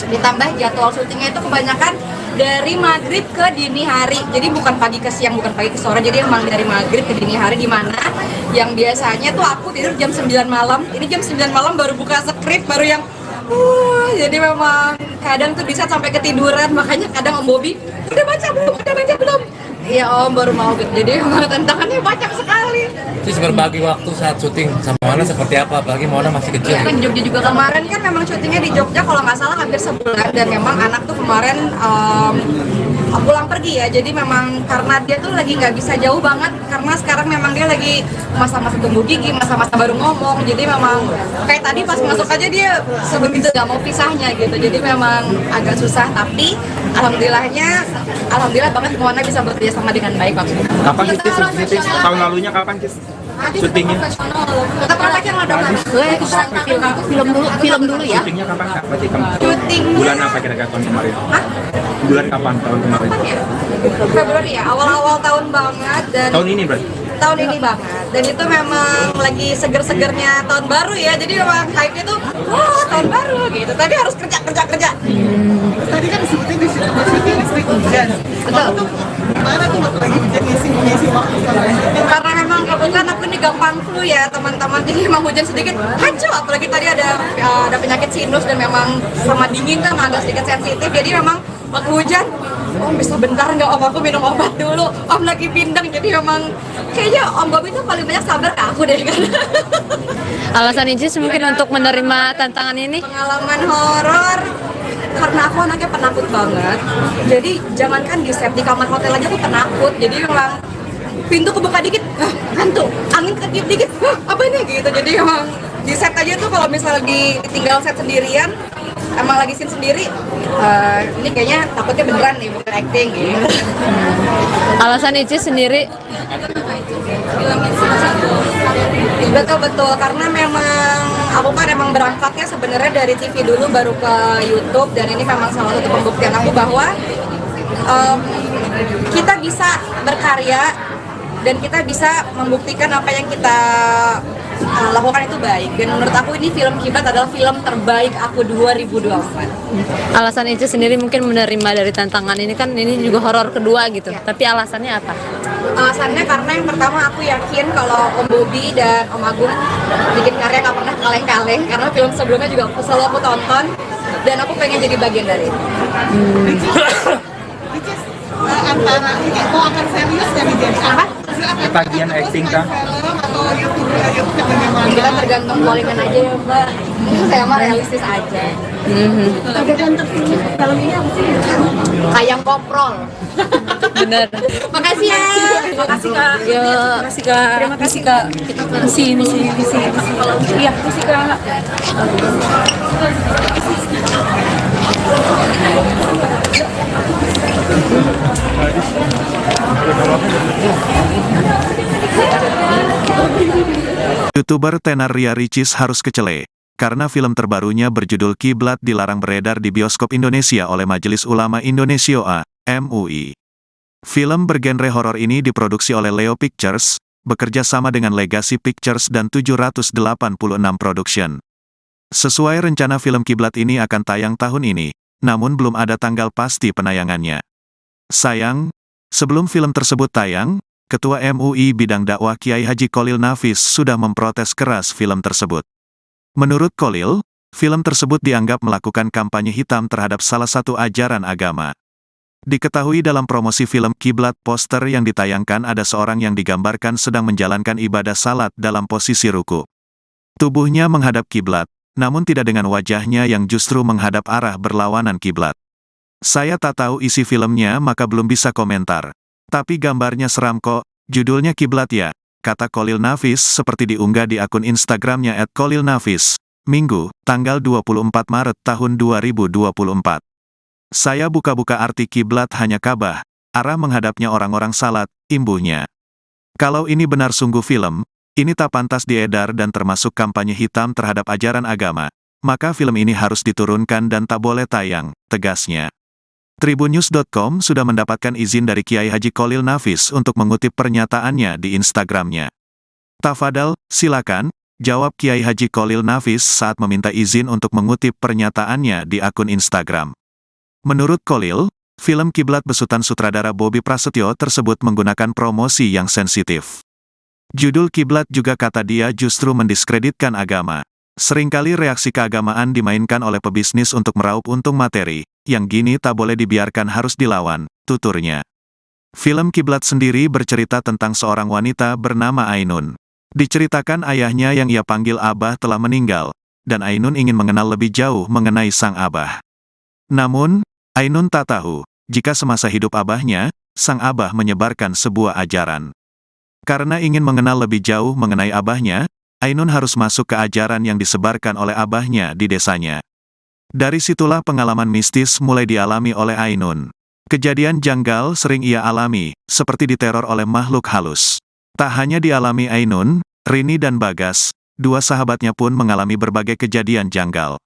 Ditambah jadwal syutingnya itu kebanyakan dari maghrib ke dini hari, jadi bukan pagi ke siang, bukan pagi ke sore, jadi emang dari maghrib ke dini hari, di mana yang biasanya tuh aku tidur jam 9 malam, ini jam 9 malam baru buka skrip, baru yang jadi memang kadang tuh bisa sampai ketiduran. Makanya kadang Om Bobi, udah baca belum? Iya Om, baru mau gitu. Jadi memang tantangannya banyak sekali. Cis, berbagi waktu saat syuting sama Mona seperti apa? Apalagi Mona masih kecil. Kan di Jogja juga kemarin kan memang syutingnya di Jogja kalau nggak salah hampir sebulan, dan memang anak tuh kemarin pulang pergi ya. Jadi memang karena dia tuh lagi nggak bisa jauh banget, karena sekarang memang dia lagi masa-masa tumbuh gigi, masa-masa baru ngomong. Jadi memang kayak tadi pas masuk aja dia sebegitu nggak mau pisahnya gitu. Jadi memang agak susah, tapi alhamdulillah banget Mona bisa bekerja sama dengan baik waktu itu. Kapan sih Cis? Tahun lalunya kapan Cis? Syutingnya? Kita pernah yang ada film dulu ya. Syutingnya kapan Kak? Berarti kamu Syuting bulan apa kira-kira tahun kemarin? Bulan kapan tahun kemarin? Februari ya, awal-awal tahun banget. Dan Tahun ini berarti? tahun ini banget, dan itu memang lagi seger-segernya tahun baru ya, jadi memang hype-nya tuh wah tahun baru gitu, tapi harus kerja. Tadi kan syuting di sini sering hujan. Betul. Mana tuh lagi hujan ngisi waktu Karena memang kebetulan aku ini gampang flu ya teman-teman, jadi memang hujan sedikit hancur, apalagi tadi ada penyakit sinus dan memang sama dingin kan agak sedikit sensitif, jadi memang waktu hujan Om bisa bentar nggak Om, aku minum obat dulu, Om lagi bindeng. Jadi memang kayaknya Om Bobi itu paling banyak sabar ke aku deh kan. Alasan Icis mungkin untuk menerima tantangan ini? Pengalaman horor karena aku anaknya penakut banget. Jadi jangankan di set, di kamar hotel aja aku penakut. Jadi memang pintu kebuka dikit, hantu, angin ketiup dikit, apa ini gitu. Jadi memang di set aja tuh kalau misalnya ditinggal set sendirian, emang lagi scene sendiri, ini kayaknya takutnya beneran nih, bukan acting gitu. Alasan Icis sendiri? Betul, karena memang aku kan emang berangkatnya sebenarnya dari TV dulu baru ke YouTube, dan ini memang salah satu pembuktian aku bahwa kita bisa berkarya dan kita bisa membuktikan apa yang kita lakukan itu baik. Dan menurut aku ini film Kiblat adalah film terbaik aku 2024. Alasan Icis sendiri mungkin menerima dari tantangan ini, kan ini juga horor kedua gitu, tapi alasannya apa? Alasannya karena yang pertama aku yakin kalau Om Bobi dan Om Agung bikin karya nggak pernah kaleng-kaleng, karena film sebelumnya juga selalu aku tonton dan aku pengen jadi bagian dari itu. antara ini mau akan serius jadi apa? Bagian acting kah? Film atau YouTube bagaimana? Kita tergantung callingan aja ya Mbak. Saya mah realistis aja. Tergantung film ini apa sih? Ayam koprol. Bener. Makasih ya. Makasih Kak. Ya, makasih Kak. Terima kasih Kak. Misi. Iya, makasih Kak. YouTuber tenar Ria Ricis harus kecele, karena film terbarunya berjudul Kiblat dilarang beredar di bioskop Indonesia oleh Majelis Ulama Indonesia (MUI). Film bergenre horor ini diproduksi oleh Leo Pictures, bekerja sama dengan Legacy Pictures dan 786 Production. Sesuai rencana film Kiblat ini akan tayang tahun ini, namun belum ada tanggal pasti penayangannya. Sayang, sebelum film tersebut tayang, Ketua MUI Bidang Dakwah Kiai Haji Kholil Nafis sudah memprotes keras film tersebut. Menurut Kholil, film tersebut dianggap melakukan kampanye hitam terhadap salah satu ajaran agama. Diketahui dalam promosi film Kiblat, poster yang ditayangkan ada seorang yang digambarkan sedang menjalankan ibadah salat dalam posisi ruku. Tubuhnya menghadap kiblat, namun tidak dengan wajahnya yang justru menghadap arah berlawanan kiblat. Saya tak tahu isi filmnya maka belum bisa komentar. Tapi gambarnya seram kok, judulnya Kiblat ya, kata Kholil Nafis seperti diunggah di akun Instagramnya @KholilNafis. Minggu, tanggal 24 Maret tahun 2024. Saya buka-buka arti kiblat hanya Ka'bah, arah menghadapnya orang-orang salat, imbuhnya. Kalau ini benar sungguh film, ini tak pantas diedar dan termasuk kampanye hitam terhadap ajaran agama, maka film ini harus diturunkan dan tak boleh tayang, tegasnya. Tribunnews.com sudah mendapatkan izin dari Kiai Haji Cholil Nafis untuk mengutip pernyataannya di Instagramnya. Tafadhal, silakan, jawab Kiai Haji Cholil Nafis saat meminta izin untuk mengutip pernyataannya di akun Instagram. Menurut Cholil, film Kiblat besutan sutradara Bobby Prasetyo tersebut menggunakan promosi yang sensitif. Judul Kiblat juga kata dia justru mendiskreditkan agama. Seringkali reaksi keagamaan dimainkan oleh pebisnis untuk meraup untung materi, yang gini tak boleh dibiarkan harus dilawan, tuturnya. Film Kiblat sendiri bercerita tentang seorang wanita bernama Ainun. Diceritakan ayahnya yang ia panggil Abah telah meninggal, dan Ainun ingin mengenal lebih jauh mengenai sang Abah. Namun, Ainun tak tahu, jika semasa hidup Abahnya, sang Abah menyebarkan sebuah ajaran. Karena ingin mengenal lebih jauh mengenai Abahnya, Ainun harus masuk ke ajaran yang disebarkan oleh Abahnya di desanya. Dari situlah pengalaman mistis mulai dialami oleh Ainun. Kejadian janggal sering ia alami, seperti diteror oleh makhluk halus. Tak hanya dialami Ainun, Rini dan Bagas, dua sahabatnya pun mengalami berbagai kejadian janggal.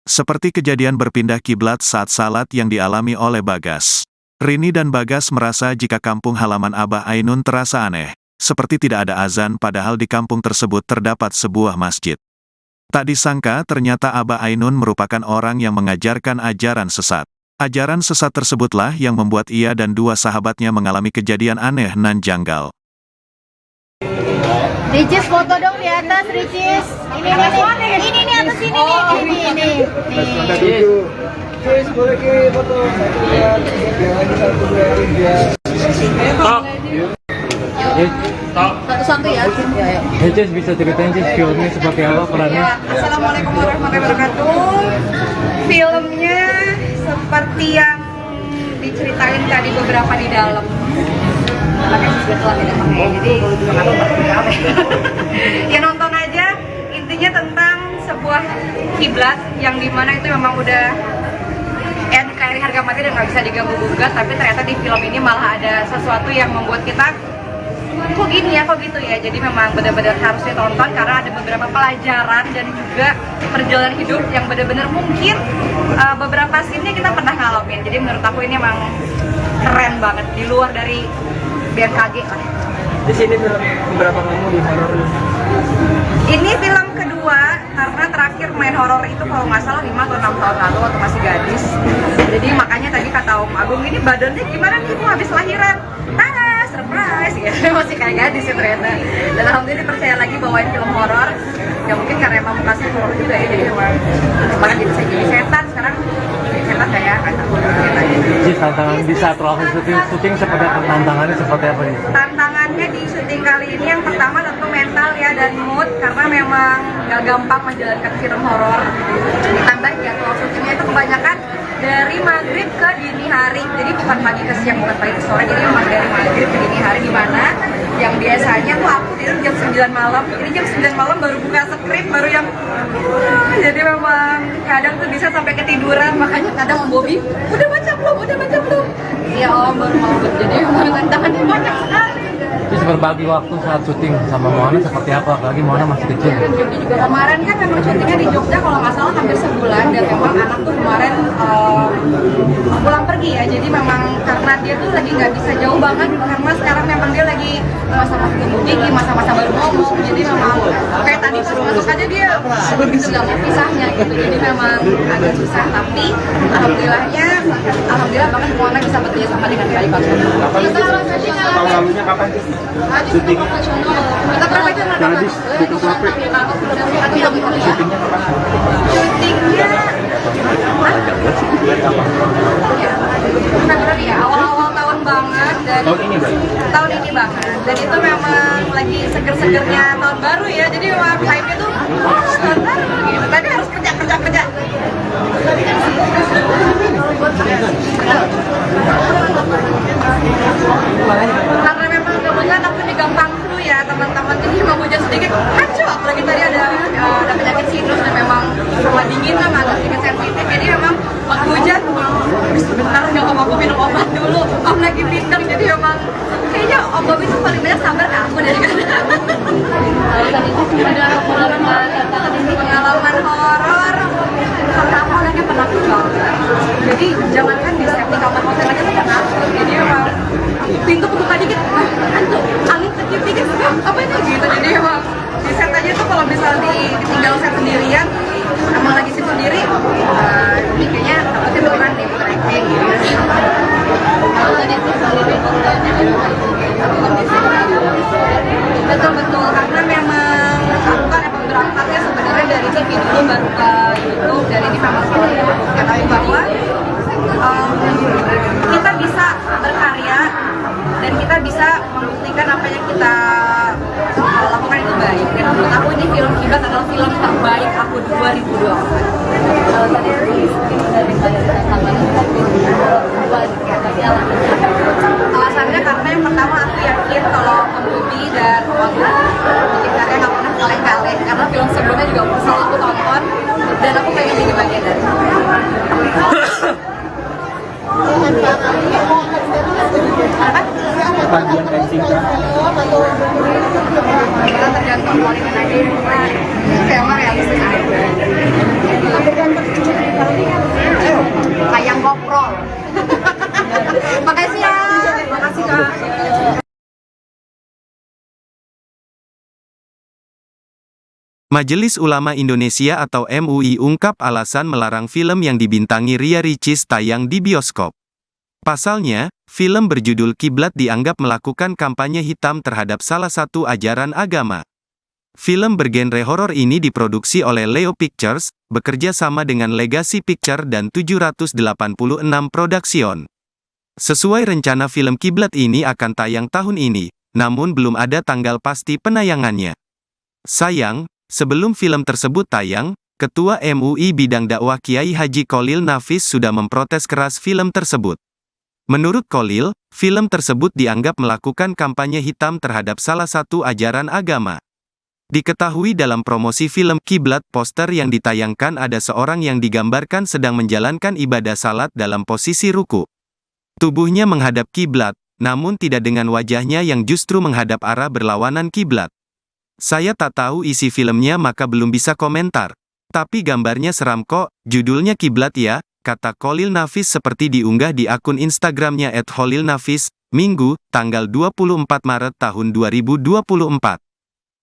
Seperti kejadian berpindah kiblat saat salat yang dialami oleh Bagas. Rini dan Bagas merasa jika kampung halaman Abah Ainun terasa aneh, seperti tidak ada azan padahal di kampung tersebut terdapat sebuah masjid. Tak disangka ternyata Abah Ainun merupakan orang yang mengajarkan ajaran sesat. Ajaran sesat tersebutlah yang membuat ia dan dua sahabatnya mengalami kejadian aneh nan janggal. Ricis foto dong di atas, Ricis. Ini nih atas sini nih. Ini. Ricis, boleh kirim foto 1, 2, 3, lagi 1, 2, 3. Satu-satu ya. Cis bisa ceritain Cis filmnya seperti apa perannya? Assalamualaikum warahmatullahi wabarakatuh. Filmnya seperti yang diceritain tadi beberapa di dalam. Makanya sebetulnya tidak pakai, jadi ya nonton aja. Intinya tentang sebuah kiblat yang dimana itu memang udah NKRI harga mati dan nggak bisa diganggu gugat, tapi ternyata di film ini malah ada sesuatu yang membuat kita kok gini ya, kok gitu ya. Jadi memang benar-benar harus ditonton karena ada beberapa pelajaran dan juga perjalanan hidup yang benar-benar mungkin beberapa scene-nya kita pernah ngalamin. Jadi menurut aku ini emang keren banget di luar dari BMKG lah. Di sini film beberapa kamu di horor. Ini film kedua karena terakhir main horor itu kalau nggak salah 5 atau 6 tahun lalu waktu masih gadis. Jadi makanya tadi kata Om Agung, ini badannya gimana nih Bu habis lahiran? Surprise gitu. Masih kayak gadis ya ternyata. Dan alhamdulillah dipercaya lagi bawain film horor. Ya mungkin karena emang mukanya horor juga ya, jadi memang kemarin jadi setan, sekarang setan kayak kata Cis, tantangan di saat proses syuting seperti apa? Tantangannya seperti apa nih? tantangannya di syuting kali ini yang pertama tentu mental ya dan mood, karena memang gak gampang menjalankan film horor. Ditambah jadwal syutingnya itu kebanyakan dari maghrib ke dini hari, jadi bukan pagi ke siang, bukan pagi ke sore, jadi memang dari maghrib ke dini hari, di mana yang biasanya tuh aku tidur jam 9 malam, ini jam 9 malam baru buka skrip, baru yang jadi memang kadang tuh bisa sampai ketiduran, makanya kadang Om Bobby, udah baca belum? Iya Om, baru mau, jadi memang tantangannya banyak sekali. Cis, berbagi waktu saat syuting sama Moana seperti apa? Apalagi Moana masih kecil. Kemarin kan memang syutingnya di Jogja kalau nggak salah hampir sebulan, dan memang anak tuh kemarin pulang pergi ya, jadi memang karena dia tuh lagi nggak bisa jauh banget karena sekarang memang dia lagi masa-masa tumbuh tinggi, masa-masa baru ngomong, jadi memang kayak tadi suruh masuk aja dia begitu nggak mau pisahnya gitu, jadi memang agak susah, tapi alhamdulillah banget Moana bisa bekerja sama dengan baik banget. Tahun lalunya kapan sih? Syuting. Kita berapa jam Gadis, butuh capek. Syutingnya kapan? Syutingnya Februari ya, awal-awal tahun banget. Dan tahun ini banget. Dan itu memang lagi seger-segernya tahun baru ya, jadi memang hype-nya tuh tahun baru gitu. Tapi harus kerja. Karena memang kebetulan aku ini gampang flu ya teman-teman, jadi memang hujan sedikit kacau, apalagi tadi ada penyakit sinus dan memang Jadi jangankan di set di kamar hotel aja tuh takut. Jadi emang pintu kebuka dikit, angin ketiup dikit, apa itu gitu. Jadi emang di set aja tuh kalau misal ditinggal set sendirian, emang lagi situ sendiri, kayaknya takutnya beneran nih tracking gitu. Betul, karena memang aku kan emang berangkatnya sebenarnya dari TV dulu baru ke YouTube, dan ini memang ketahui bahwa kita bisa berkarya dan kita bisa membuktikan apa yang kita lakukan itu baik. Dan menurut aku ini film Kiblat adalah film terbaik aku 2024. Alasannya karena yang pertama aku yakin kalau Bobby dan Wagu bikin karya nggak pernah kaleng-kaleng, karena film sebelumnya juga selalu aku tonton dan aku pengen jadi bagian dari itu. Bagian acting Kita tergantung kualitas aja, tema realistis aja. Kayak GoPro. Makasih ya. Makasih Kak. Majelis Ulama Indonesia atau MUI ungkap alasan melarang film yang dibintangi Ria Ricis tayang di bioskop. Pasalnya, film berjudul Kiblat dianggap melakukan kampanye hitam terhadap salah satu ajaran agama. Film bergenre horor ini diproduksi oleh Leo Pictures, bekerja sama dengan Legacy Picture dan 786 Production. Sesuai rencana film Kiblat ini akan tayang tahun ini, namun belum ada tanggal pasti penayangannya. Sayang, sebelum film tersebut tayang, Ketua MUI Bidang Dakwah Kiai Haji Kholil Nafis sudah memprotes keras film tersebut. Menurut Kholil, film tersebut dianggap melakukan kampanye hitam terhadap salah satu ajaran agama. Diketahui dalam promosi film Kiblat, poster yang ditayangkan ada seorang yang digambarkan sedang menjalankan ibadah salat dalam posisi ruku. Tubuhnya menghadap kiblat, namun tidak dengan wajahnya yang justru menghadap arah berlawanan kiblat. Saya tak tahu isi filmnya maka belum bisa komentar. Tapi gambarnya seram kok, judulnya Kiblat ya, kata Kholil Nafis seperti diunggah di akun Instagramnya @kholilnafis, Minggu, tanggal 24 Maret tahun 2024.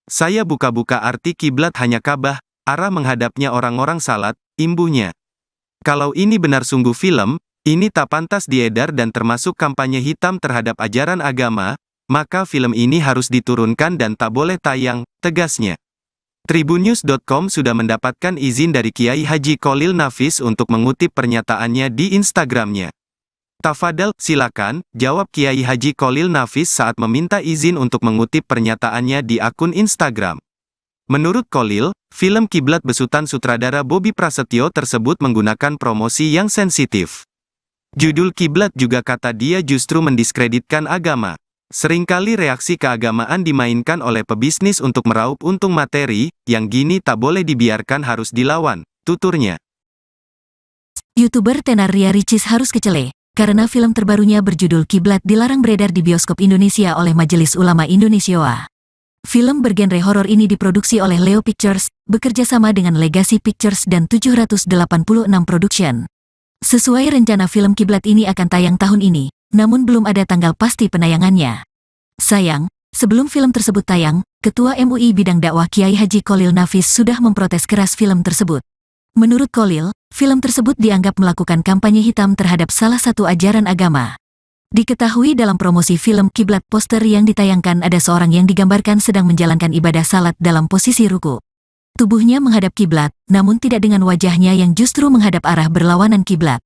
Saya buka-buka arti kiblat hanya Ka'bah, arah menghadapnya orang-orang salat, imbuhnya. Kalau ini benar sungguh film, ini tak pantas diedar dan termasuk kampanye hitam terhadap ajaran agama, maka film ini harus diturunkan dan tak boleh tayang, tegasnya. Tribunnews.com sudah mendapatkan izin dari Kiai Haji Kholil Nafis untuk mengutip pernyataannya di Instagramnya. Tafadhal, silakan, jawab Kiai Haji Kholil Nafis saat meminta izin untuk mengutip pernyataannya di akun Instagram. Menurut Kholil, film Kiblat besutan sutradara Bobby Prasetyo tersebut menggunakan promosi yang sensitif. Judul Kiblat juga kata dia justru mendiskreditkan agama. Seringkali reaksi keagamaan dimainkan oleh pebisnis untuk meraup untung materi, yang gini tak boleh dibiarkan harus dilawan, tuturnya. YouTuber tenar Ria Ricis harus kecele, karena film terbarunya berjudul Kiblat dilarang beredar di bioskop Indonesia oleh Majelis Ulama Indonesia. Film bergenre horor ini diproduksi oleh Leo Pictures, bekerja sama dengan Legacy Pictures dan 786 Production. Sesuai rencana film Kiblat ini akan tayang tahun ini, namun belum ada tanggal pasti penayangannya. Sayang, sebelum film tersebut tayang, Ketua MUI Bidang Dakwah Kiai Haji Kholil Nafis sudah memprotes keras film tersebut. Menurut Kholil, film tersebut dianggap melakukan kampanye hitam terhadap salah satu ajaran agama. Diketahui dalam promosi film Kiblat, poster yang ditayangkan ada seorang yang digambarkan sedang menjalankan ibadah salat dalam posisi ruku. Tubuhnya menghadap kiblat, namun tidak dengan wajahnya yang justru menghadap arah berlawanan kiblat.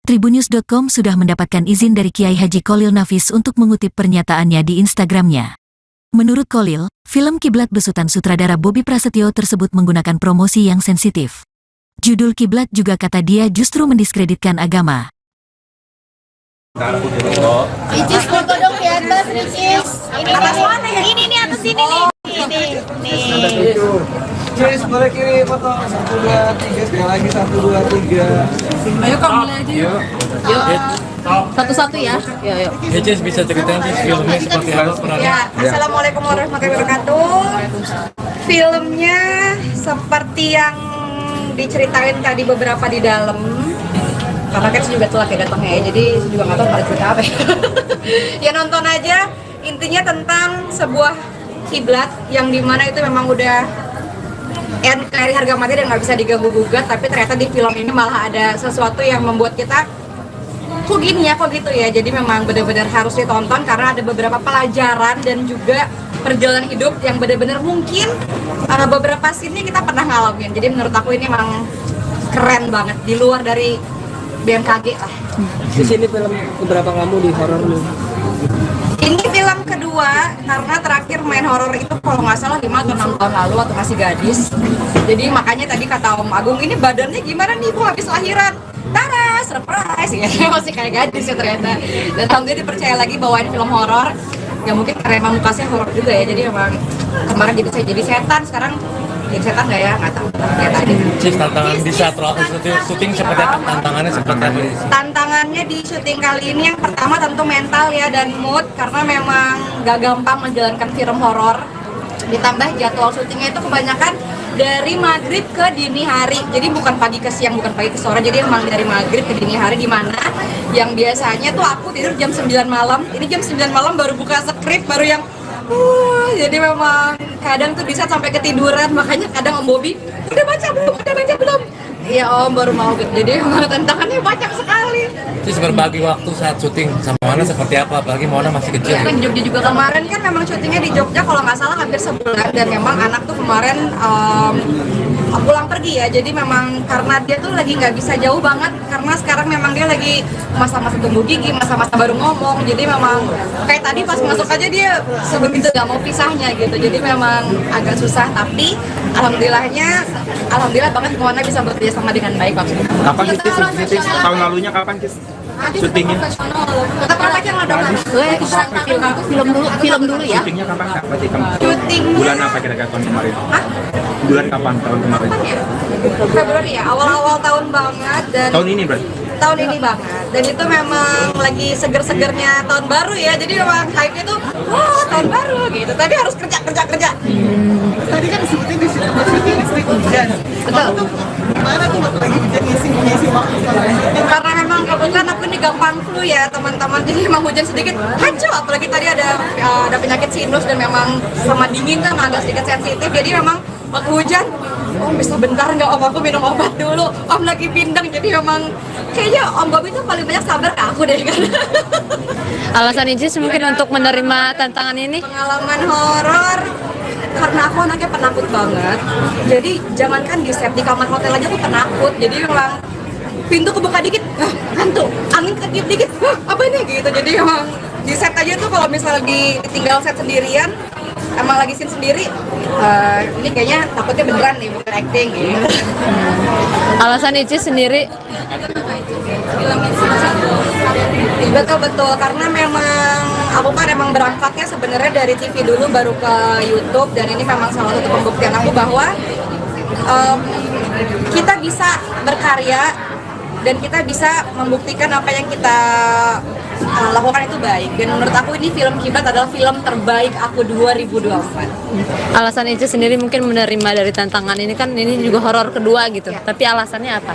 Tribunnews.com sudah mendapatkan izin dari Kiai Haji Kholil Nafis untuk mengutip pernyataannya di Instagramnya. Menurut Kholil, film Kiblat besutan sutradara Bobby Prasetyo tersebut menggunakan promosi yang sensitif. Judul Kiblat juga kata dia justru mendiskreditkan agama. Ricis foto dong di atas, Ricis. Ini nih atas sini nih. Ini. Ricis boleh kirim foto 1, 2, 3 sekali lagi 1, 2, 3. Ayo Kak, mulai aja yuk. Yuk. Satu-satu ya. Yuk. Ricis bisa ceritain sih filmnya seperti apa perannya? Ya, Assalamualaikum warahmatullahi wabarakatuh. Filmnya seperti yang diceritain tadi beberapa di dalam. karena kan saya juga telat ya datangnya ya, jadi saya juga nggak tahu pada cerita apa ya. Ya nonton aja, intinya tentang sebuah kiblat yang dimana itu memang udah NKRI harga mati dan nggak bisa diganggu gugat, tapi ternyata di film ini malah ada sesuatu yang membuat kita kok gini ya, kok gitu ya. Jadi memang benar-benar harus ditonton karena ada beberapa pelajaran dan juga perjalanan hidup yang benar-benar mungkin beberapa scene kita pernah ngalamin. Jadi menurut aku ini memang keren banget di luar dari BMKG lah. Di sini film keberapa kamu di horor lu? Ini film kedua karena terakhir main horor itu kalau nggak salah 5 atau 6 tahun lalu waktu masih gadis. Jadi makanya tadi kata Om Agung, ini badannya gimana nih Bu habis lahiran? Tara, surprise ya, masih kayak gadis ya ternyata. Dan alhamdulillah dipercaya lagi bawain film horor. Ya mungkin karena emang mukanya horor juga ya, jadi emang kemarin gitu saya jadi setan, sekarang jadi setan nggak ya, nggak tahu. Ya tadi. Cis, tantangan di saat proses syuting seperti apa? Tantangannya seperti apa? Tantangannya di syuting kali ini yang pertama tentu mental ya dan mood, karena memang gak gampang menjalankan film horor. Ditambah jadwal syutingnya itu kebanyakan dari maghrib ke dini hari, jadi bukan pagi ke siang, bukan pagi ke sore, jadi emang dari maghrib ke dini hari, di mana yang biasanya tuh aku tidur jam 9 malam, ini jam 9 malam baru buka skrip, baru yang jadi memang kadang tuh bisa sampai ketiduran, makanya kadang Om Bobi udah baca belum? Iya Om, baru mau gitu. Jadi memang tantangannya banyak sekali. Cis, berbagi waktu saat syuting sama Mona seperti apa? Apalagi Mona masih kecil. Iya kan Jogja juga kemarin kan memang syutingnya di Jogja kalau nggak salah hampir sebulan, dan memang anak tuh kemarin pulang pergi ya, jadi memang karena dia tuh lagi nggak bisa jauh banget karena sekarang memang dia lagi masa-masa tumbuh gigi, masa-masa baru ngomong, jadi memang kayak tadi pas masuk aja dia sebegitu nggak mau pisahnya gitu, jadi memang agak susah, tapi alhamdulillah banget Mona bisa bekerja sama dengan baik waktu itu. Kapan sih Cis syuting? Tahun lalunya kapan Cis? Syutingnya? Kita praktek yang ada film dulu ya. Syutingnya kapan Kak? Berarti kamu Syuting bulan apa kira-kira tahun kemarin? Bulan kapan tahun kemarin? Februari ya, awal-awal tahun banget, dan Tahun ini berarti? tahun ini banget, dan itu memang lagi seger-segernya tahun baru ya, jadi memang hype-nya tuh wah tahun baru gitu, tapi harus kerja. Tadi kan sebutnya di situ sering hujan. Betul. Gimana tuh waktu lagi hujan ngisi waktu sekolah? Karena memang kebetulan aku ini gampang flu ya teman-teman, jadi memang hujan sedikit hancur, apalagi tadi ada penyakit sinus dan memang sama dingin kan agak sedikit sensitif, jadi memang waktu hujan Om bisa bentar nggak Om, aku minum obat dulu, Om lagi pindang, jadi memang kayaknya Om Bobi itu paling banyak sabar ke aku deh kan. Alasan Icis mungkin untuk menerima tantangan ini? Pengalaman horor karena aku anaknya penakut banget, jadi jangankan di set, di kamar hotel aja tuh penakut, jadi memang pintu kebuka dikit, hantu, angin ketiup dikit, apa ini gitu, jadi memang di set aja tuh kalau misalnya ditinggal set sendirian, emang lagi scene sendiri, ini kayaknya takutnya beneran nih, bukan acting gitu. Alasan Icis sendiri? Betul, karena memang aku kan emang berangkatnya sebenarnya dari TV dulu baru ke YouTube, dan ini memang salah satu pembuktian aku bahwa kita bisa berkarya dan kita bisa membuktikan apa yang kita lakukan itu baik, dan menurut aku ini film Kiblat adalah film terbaik aku 2024. Alasan Icis sendiri mungkin menerima dari tantangan ini, kan ini juga horor kedua gitu, tapi alasannya apa?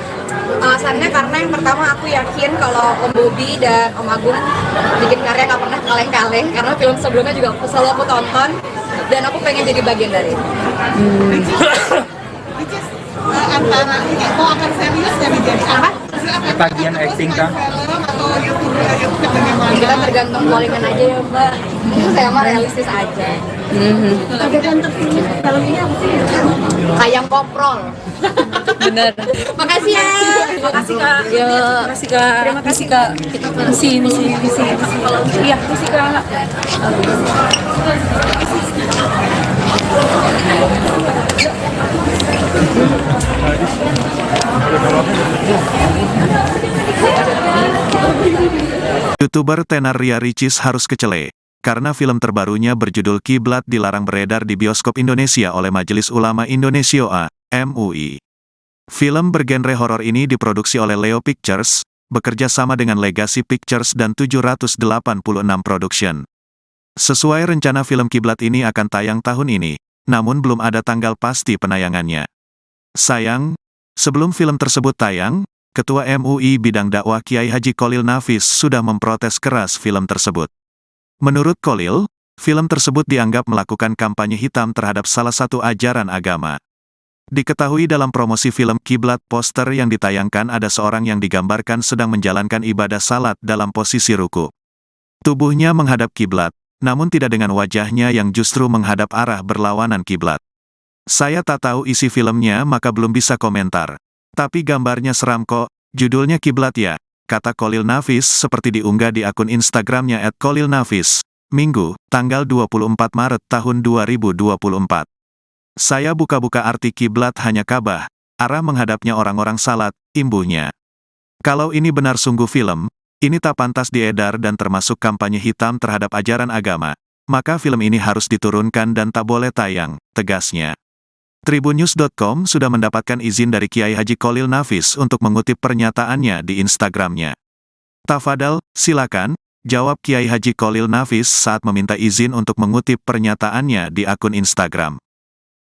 Alasannya karena yang pertama aku yakin kalau Om Bobi dan Om Agung bikin karya gak pernah kaleng-kaleng, karena film sebelumnya juga selalu aku tonton dan aku pengen jadi bagian dari itu. Antara ini mau akan serius jadi apa? Ketagihan acting Kak? Atau YouTube bagaimana? Kita tergantung callingan aja ya Mbak. Saya mah realistis aja. Adegan terpilih film ini apa sih? Ayam koprol. Bener. Makasih ya. Makasih Kak. Ya, makasih Kak. Terima kasih Kak. Misi. Iya, makasih Kak. YouTuber tenar Ria Ricis harus kecele, karena film terbarunya berjudul Kiblat dilarang beredar di bioskop Indonesia oleh Majelis Ulama Indonesia (MUI). Film bergenre horor ini diproduksi oleh Leo Pictures, bekerja sama dengan Legacy Pictures dan 786 Production. Sesuai rencana film Kiblat ini akan tayang tahun ini, namun belum ada tanggal pasti penayangannya. Sayang, sebelum film tersebut tayang, Ketua MUI Bidang Dakwah Kiai Haji Kholil Nafis sudah memprotes keras film tersebut. Menurut Kholil, film tersebut dianggap melakukan kampanye hitam terhadap salah satu ajaran agama. Diketahui dalam promosi film Kiblat poster yang ditayangkan ada seorang yang digambarkan sedang menjalankan ibadah salat dalam posisi ruku. Tubuhnya menghadap kiblat, namun tidak dengan wajahnya yang justru menghadap arah berlawanan kiblat. Saya tak tahu isi filmnya maka belum bisa komentar. Tapi gambarnya seram kok, judulnya Kiblat ya, kata Kholil Nafis seperti diunggah di akun Instagramnya @KholilNafis, Minggu, tanggal 24 Maret tahun 2024. Saya buka-buka arti kiblat hanya Ka'bah, arah menghadapnya orang-orang salat, imbuhnya. Kalau ini benar sungguh film, ini tak pantas diedar dan termasuk kampanye hitam terhadap ajaran agama, maka film ini harus diturunkan dan tak boleh tayang, tegasnya. Tribunnews.com sudah mendapatkan izin dari Kiai Haji Kholil Nafis untuk mengutip pernyataannya di Instagramnya. Tafadhal, silakan, jawab Kiai Haji Kholil Nafis saat meminta izin untuk mengutip pernyataannya di akun Instagram.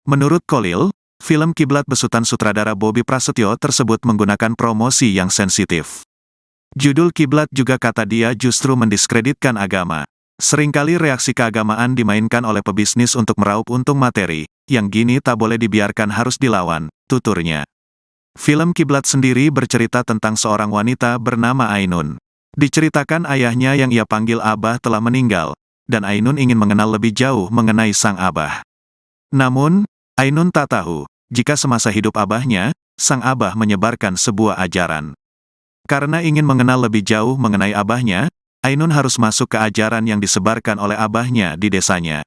Menurut Kholil, film Kiblat besutan sutradara Bobby Prasetyo tersebut menggunakan promosi yang sensitif. Judul Kiblat juga kata dia justru mendiskreditkan agama. Seringkali reaksi keagamaan dimainkan oleh pebisnis untuk meraup untung materi, yang gini tak boleh dibiarkan harus dilawan, tuturnya. Film Kiblat sendiri bercerita tentang seorang wanita bernama Ainun. Diceritakan ayahnya yang ia panggil Abah telah meninggal, dan Ainun ingin mengenal lebih jauh mengenai sang Abah. Namun, Ainun tak tahu, jika semasa hidup abahnya, sang abah menyebarkan sebuah ajaran. Karena ingin mengenal lebih jauh mengenai abahnya, Ainun harus masuk ke ajaran yang disebarkan oleh abahnya di desanya.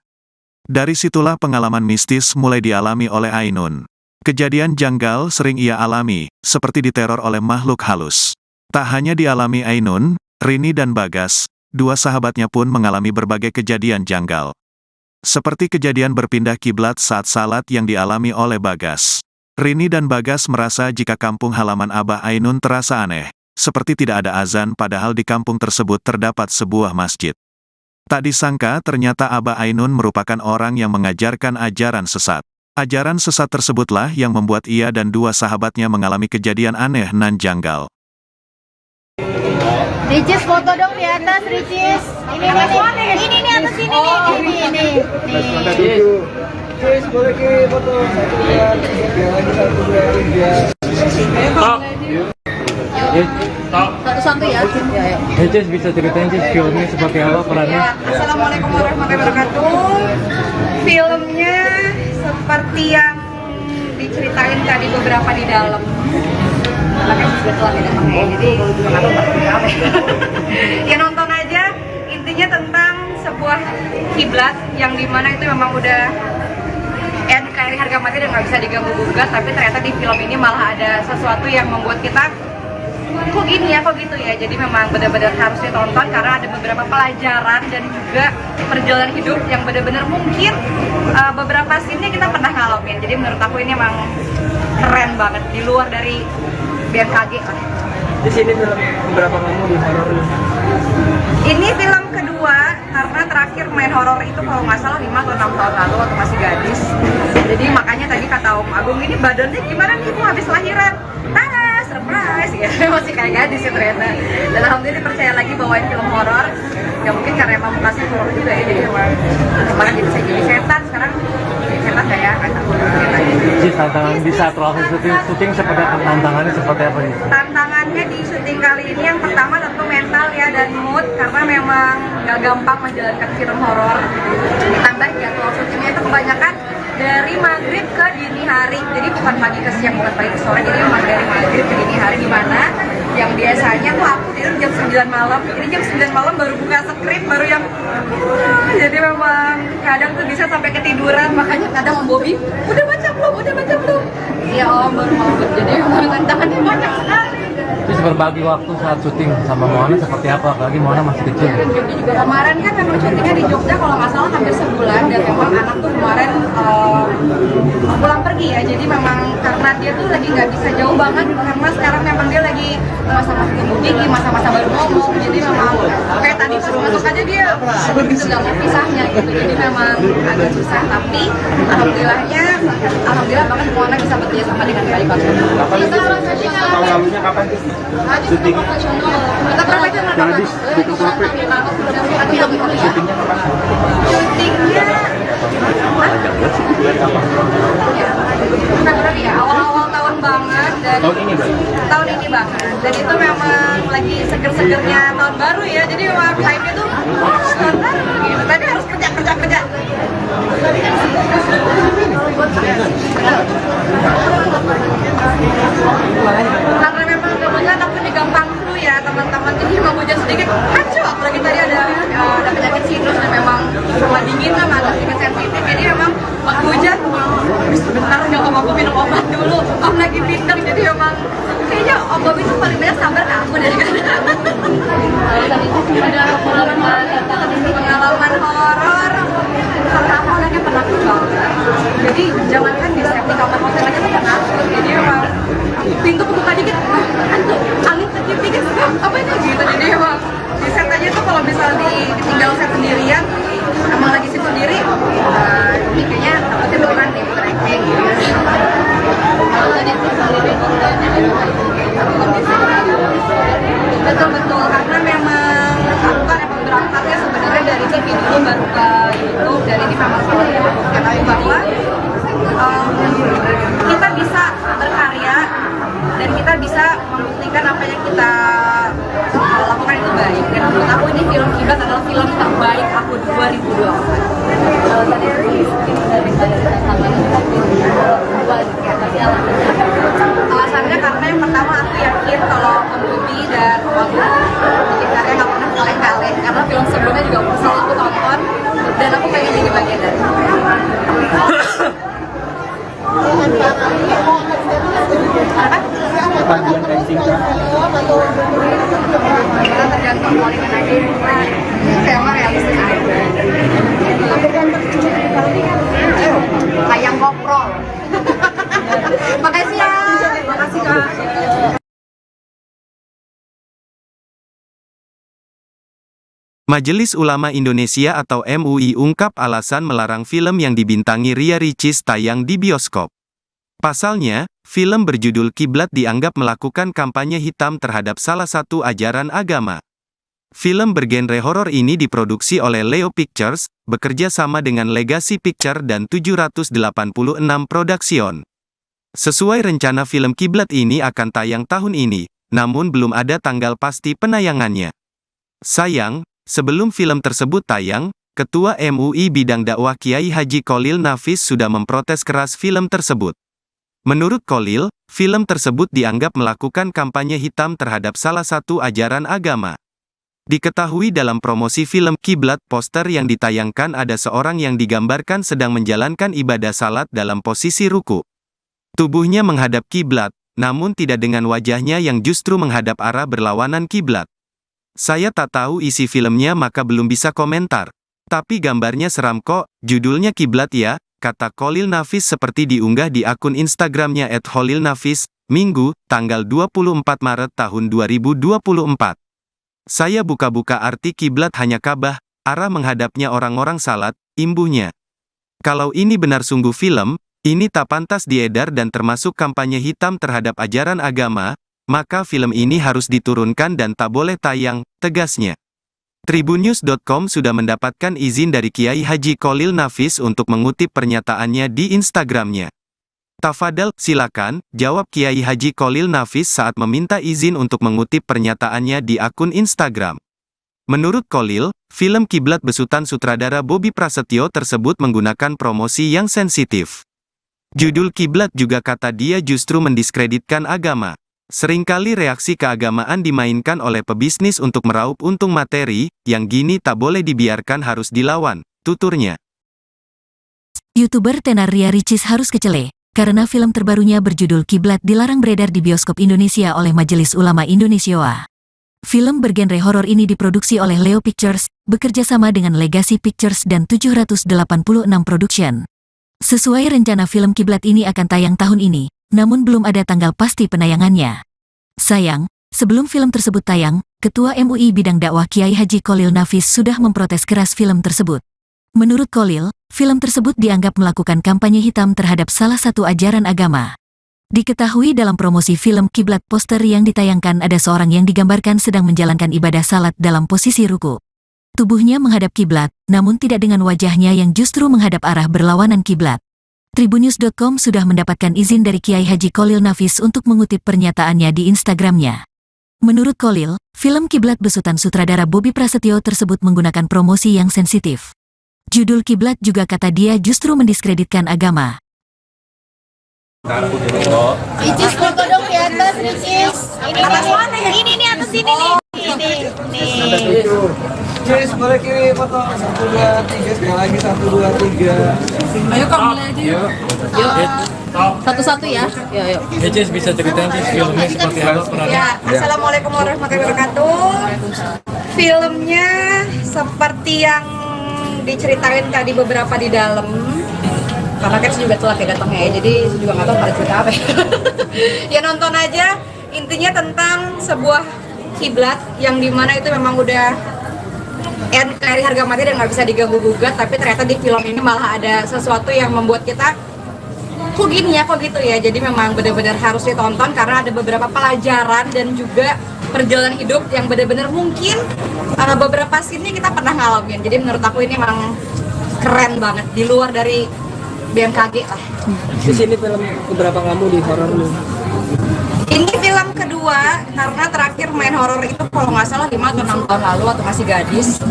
Dari situlah pengalaman mistis mulai dialami oleh Ainun. Kejadian janggal sering ia alami, seperti diteror oleh makhluk halus. Tak hanya dialami Ainun, Rini dan Bagas, dua sahabatnya pun mengalami berbagai kejadian janggal. Seperti kejadian berpindah kiblat saat salat yang dialami oleh Bagas. Rini dan Bagas merasa jika kampung halaman Abah Ainun terasa aneh, seperti tidak ada azan padahal di kampung tersebut terdapat sebuah masjid. Tak disangka ternyata Abah Ainun merupakan orang yang mengajarkan ajaran sesat. Ajaran sesat tersebutlah yang membuat ia dan dua sahabatnya mengalami kejadian aneh nan janggal. Ricis foto dong di atas, Ricis. Ini atas sini nih. Ini. Ricis, boleh kirim foto 1, 2, 3, lagi 1, 2, 3. Satu-satu ya. Cis bisa ceritain Cis filmnya seperti apa perannya? Assalamualaikum warahmatullahi wabarakatuh. Filmnya seperti yang diceritain tadi beberapa di dalam. Makanya kebetulan tidak pakai, jadi kenapa rame. Ya nonton aja, intinya tentang sebuah kiblat yang dimana itu memang udah NKRI harga mati dan nggak bisa diganggu gugat, tapi ternyata di film ini malah ada sesuatu yang membuat kita kok gini ya, kok gitu ya. Jadi memang benar-benar harus ditonton karena ada beberapa pelajaran dan juga perjalanan hidup yang benar-benar mungkin beberapa scene-nya kita pernah ngalamin. Jadi menurut aku ini emang keren banget, di luar dari BMKG lah. Di sini film berapa kamu di horor? Ini film kedua karena terakhir main horor itu kalau nggak salah 5 atau 6 tahun lalu waktu masih gadis. Jadi makanya tadi kata Om Agung, ini badannya gimana nih Bu habis lahiran? Nah, surprise ya. Masih kayak gadis ya ternyata. Dan alhamdulillah dipercaya lagi bawain film horor. Ya mungkin karena emang masih horor juga ya, jadi emang kemarin jadi saya jadi setan, sekarang jadi setan nggak ya? Cis, tantangan di saat proses syuting tantangannya seperti apa nih? Tantangannya di syuting kali ini yang pertama tentu mental ya dan mood, karena memang gak gampang menjalankan film horor. Ditambah jadwal syutingnya itu kebanyakan dari maghrib ke dini hari, jadi bukan pagi ke siang, bukan pagi ke sore, jadi memang dari maghrib ke dini hari, dimana yang biasanya tuh aku tidur jam 9 malam, ini jam 9 malam baru buka skrip, baru yang jadi memang kadang tuh bisa sampai ketiduran, makanya kadang Om Bobby udah baca belum? Ya Om, baru mau, jadi memang tantangannya banyak sekali. Cis, berbagi waktu saat syuting sama Moana seperti apa? Apalagi Moana masih kecil. Kemarin kan memang syutingnya di Jogja kalau nggak salah hampir sebulan, dan memang anak tuh kemarin pulang pergi ya, jadi memang karena dia tuh lagi nggak bisa jauh banget karena sekarang memang dia lagi masa-masa tumbuh gigi, masa-masa baru ngomong, jadi memang kayak tadi suruh masuk aja dia begitu nggak mau pisahnya gitu, jadi memang agak susah, tapi alhamdulillah bahkan Moana bisa bekerja sama dengan baik. Tahun lalunya kapan sih? Syuting. Kita pernah aja nggak Jangan bikin capek. Syutingnya kapan? syutingnya bukan berarti ya, awal-awal tahun banget, dan tahun ini banget, dan itu memang lagi seger-segernya tahun baru ya, jadi memang hype-nya tuh tahun baru gitu, tadi harus kerja. Karena memang kebetulan aku juga gampang flu ya teman-teman, jadi memang hujan sedikit kacau, apalagi tadi ada penyakit sinus dan memang sama dingin sama agak sedikit sensitif, jadi memang waktu hujan sebentar nggak aku minum obat dulu, om lagi bintang, jadi memang kayaknya om Bobby tuh paling banyak sabar ke aku dari ada pengalaman horor karena aku anaknya penakut banget, jadi jangankan di set di kamar hotel aja tuh penakut, jadi memang pintu kebuka dikit, hantu, angin kecil dikit, apa itu gitu, jadi memang di set aja tuh kalau misalnya ditinggal set sendirian, emang lagi sit sendiri, kayaknya takutnya beneran nih acting gitu. Betul, karena memang aku kan emang berangkatnya sebenarnya dari TV dulu baru ke YouTube, dan ini memang salah satu ketahui bahwa kita bisa berkarya dan kita bisa membuktikan apa yang kita lakukan itu baik, dan menurut aku ini film Kiblat adalah film terbaik aku 2022. Alasannya karena yang pertama aku yakin kalau Bobby dan Wagu bikin karya nggak pernah kaleng-kaleng, karena film sebelumnya juga selalu aku tonton dan aku pengen jadi bagian dari itu. Kepanjangan acting kan? Kita tergantung kualitas aja, saya mah realistis aja. Kayak ngobrol. Makasih ya. Makasih Kak. Majelis Ulama Indonesia atau MUI ungkap alasan melarang film yang dibintangi Ria Ricis tayang di bioskop. Pasalnya, film berjudul Kiblat dianggap melakukan kampanye hitam terhadap salah satu ajaran agama. Film bergenre horor ini diproduksi oleh Leo Pictures, bekerja sama dengan Legacy Picture dan 786 Production. Sesuai rencana film Kiblat ini akan tayang tahun ini, namun belum ada tanggal pasti penayangannya. Sayang, sebelum film tersebut tayang, Ketua MUI Bidang Dakwah Kiai Haji Kholil Nafis sudah memprotes keras film tersebut. Menurut Kholil, film tersebut dianggap melakukan kampanye hitam terhadap salah satu ajaran agama. Diketahui dalam promosi film Kiblat, poster yang ditayangkan ada seorang yang digambarkan sedang menjalankan ibadah salat dalam posisi ruku. Tubuhnya menghadap kiblat, namun tidak dengan wajahnya yang justru menghadap arah berlawanan kiblat. Saya tak tahu isi filmnya maka belum bisa komentar. Tapi gambarnya seram kok, judulnya Kiblat ya, kata Kholil Nafis seperti diunggah di akun Instagramnya @kholilnafis, Minggu, tanggal 24 Maret tahun 2024. Saya buka-buka arti kiblat hanya Ka'bah, arah menghadapnya orang-orang salat, imbuhnya. Kalau ini benar sungguh film, ini tak pantas diedar dan termasuk kampanye hitam terhadap ajaran agama, maka film ini harus diturunkan dan tak boleh tayang, tegasnya. Tribunnews.com sudah mendapatkan izin dari Kiai Haji Kholil Nafis untuk mengutip pernyataannya di Instagramnya. Tafadhal, silakan, jawab Kiai Haji Kholil Nafis saat meminta izin untuk mengutip pernyataannya di akun Instagram. Menurut Kholil, film Kiblat besutan sutradara Bobby Prasetyo tersebut menggunakan promosi yang sensitif. Judul Kiblat juga kata dia justru mendiskreditkan agama. Seringkali reaksi keagamaan dimainkan oleh pebisnis untuk meraup untung materi, yang gini tak boleh dibiarkan harus dilawan, tuturnya. YouTuber tenar Ria Ricis harus kecele. karena film terbarunya berjudul Kiblat dilarang beredar di bioskop Indonesia oleh Majelis Ulama Indonesia. Film bergenre horor ini diproduksi oleh Leo Pictures, bekerja sama dengan Legacy Pictures dan 786 Production. Sesuai rencana film Kiblat ini akan tayang tahun ini, namun belum ada tanggal pasti penayangannya. Sayang, sebelum film tersebut tayang, Ketua MUI Bidang Dakwah Kiai Haji Kholil Nafis sudah memprotes keras film tersebut. Menurut Kholil, film tersebut dianggap melakukan kampanye hitam terhadap salah satu ajaran agama. Diketahui dalam promosi film Kiblat poster yang ditayangkan ada seorang yang digambarkan sedang menjalankan ibadah salat dalam posisi ruku. Tubuhnya menghadap kiblat, namun tidak dengan wajahnya yang justru menghadap arah berlawanan kiblat. Tribunnews.com sudah mendapatkan izin dari Kiai Haji Kholil Nafis untuk mengutip pernyataannya di Instagramnya. Menurut Kholil, film Kiblat besutan sutradara Bobby Prasetyo tersebut menggunakan promosi yang sensitif. Judul Kiblat juga kata dia justru mendiskreditkan agama. Ricis foto dong di atas, Ricis. Ini nih atas sini nih. Ini. Ricis boleh kirim foto 1, 2, 3 sekali lagi 1, 2, 3. Ayo Kak, mulai aja yuk. Yuk. Satu-satu ya. Yuk. Cis bisa ceritain Cis filmnya seperti apa perannya? Ya, Assalamualaikum warahmatullahi wabarakatuh. Filmnya seperti yang diceritain tadi beberapa di dalam. Karena kan juga telat ya datangnya ya, jadi juga nggak tahu pada cerita apa ya. Ya nonton aja, intinya tentang sebuah kiblat yang dimana itu memang udah dari harga mati dan nggak bisa diganggu gugat, tapi ternyata di film ini malah ada sesuatu yang membuat kita kok gini ya, kok gitu ya. Jadi memang benar-benar harus ditonton karena ada beberapa pelajaran dan juga perjalanan hidup yang benar-benar mungkin beberapa scene kita pernah ngalamin. Jadi menurut aku ini memang keren banget, di luar dari BMKG lah. Di sini film keberapa kamu di horor lu? Ini film kedua, karena terakhir main horor itu kalau nggak salah 5 atau 6 tahun lalu waktu masih gadis.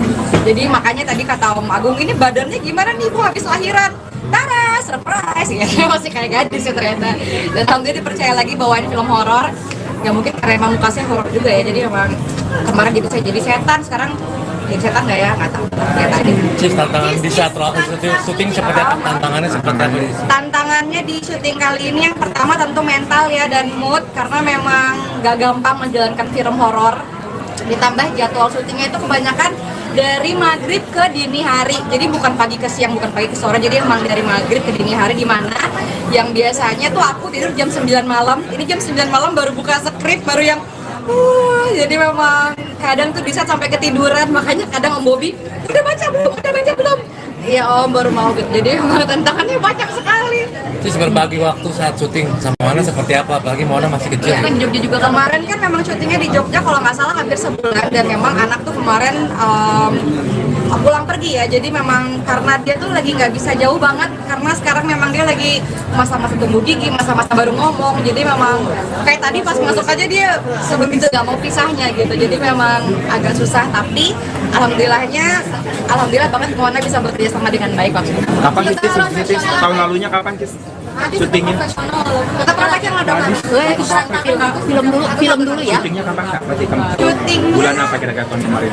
Jadi makanya tadi kata Om Agung, ini badannya gimana nih Bu habis lahiran? Tara, surprise ya, masih kayak gadis ya ternyata. Dan alhamdulillah dipercaya lagi bahwa ini film horor. Ya mungkin karena emang mukanya horor juga ya, jadi memang kemarin jadi setan, sekarang jadi setan nggak ya? Nggak tahu. Ya tadi. Cis, tantangan di saat syuting seperti apa? Tantangannya seperti apa? Tantangannya di syuting kali ini yang pertama tentu mental ya dan mood, karena memang gak gampang menjalankan film horor. Ditambah jadwal syutingnya itu kebanyakan dari maghrib ke dini hari, jadi bukan pagi ke siang, bukan pagi ke sore, jadi emang dari maghrib ke dini hari, di mana yang biasanya tuh aku tidur jam 9 malam, ini jam 9 malam baru buka skrip, baru yang jadi memang kadang tuh bisa sampai ketiduran. Makanya kadang Om Bobby udah baca belum? Iya Om, baru mau gitu. Jadi memang tantangannya banyak sekali. Cis, berbagi waktu saat syuting sama Mona seperti apa? Apalagi Mona masih kecil. Kan di Jogja juga kemarin kan memang syutingnya di Jogja kalau nggak salah hampir sebulan, dan memang anak tuh kemarin pulang pergi ya. Jadi memang karena dia tuh lagi nggak bisa jauh banget, karena sekarang memang dia lagi masa-masa tumbuh gigi, masa-masa baru ngomong. Jadi memang kayak tadi pas masuk aja dia sebegitu nggak mau pisahnya gitu. Jadi memang agak susah, tapi alhamdulillah banget Mona bisa bekerja sama dengan baik waktu itu. Kapan Cis? Tahun lalunya kapan Cis? Syutingnya? Tetap praktek yang ada film dulu ya. Syutingnya kapan Kak? Berarti kamu Syutingnya bulan apa kira-kira tahun kemarin?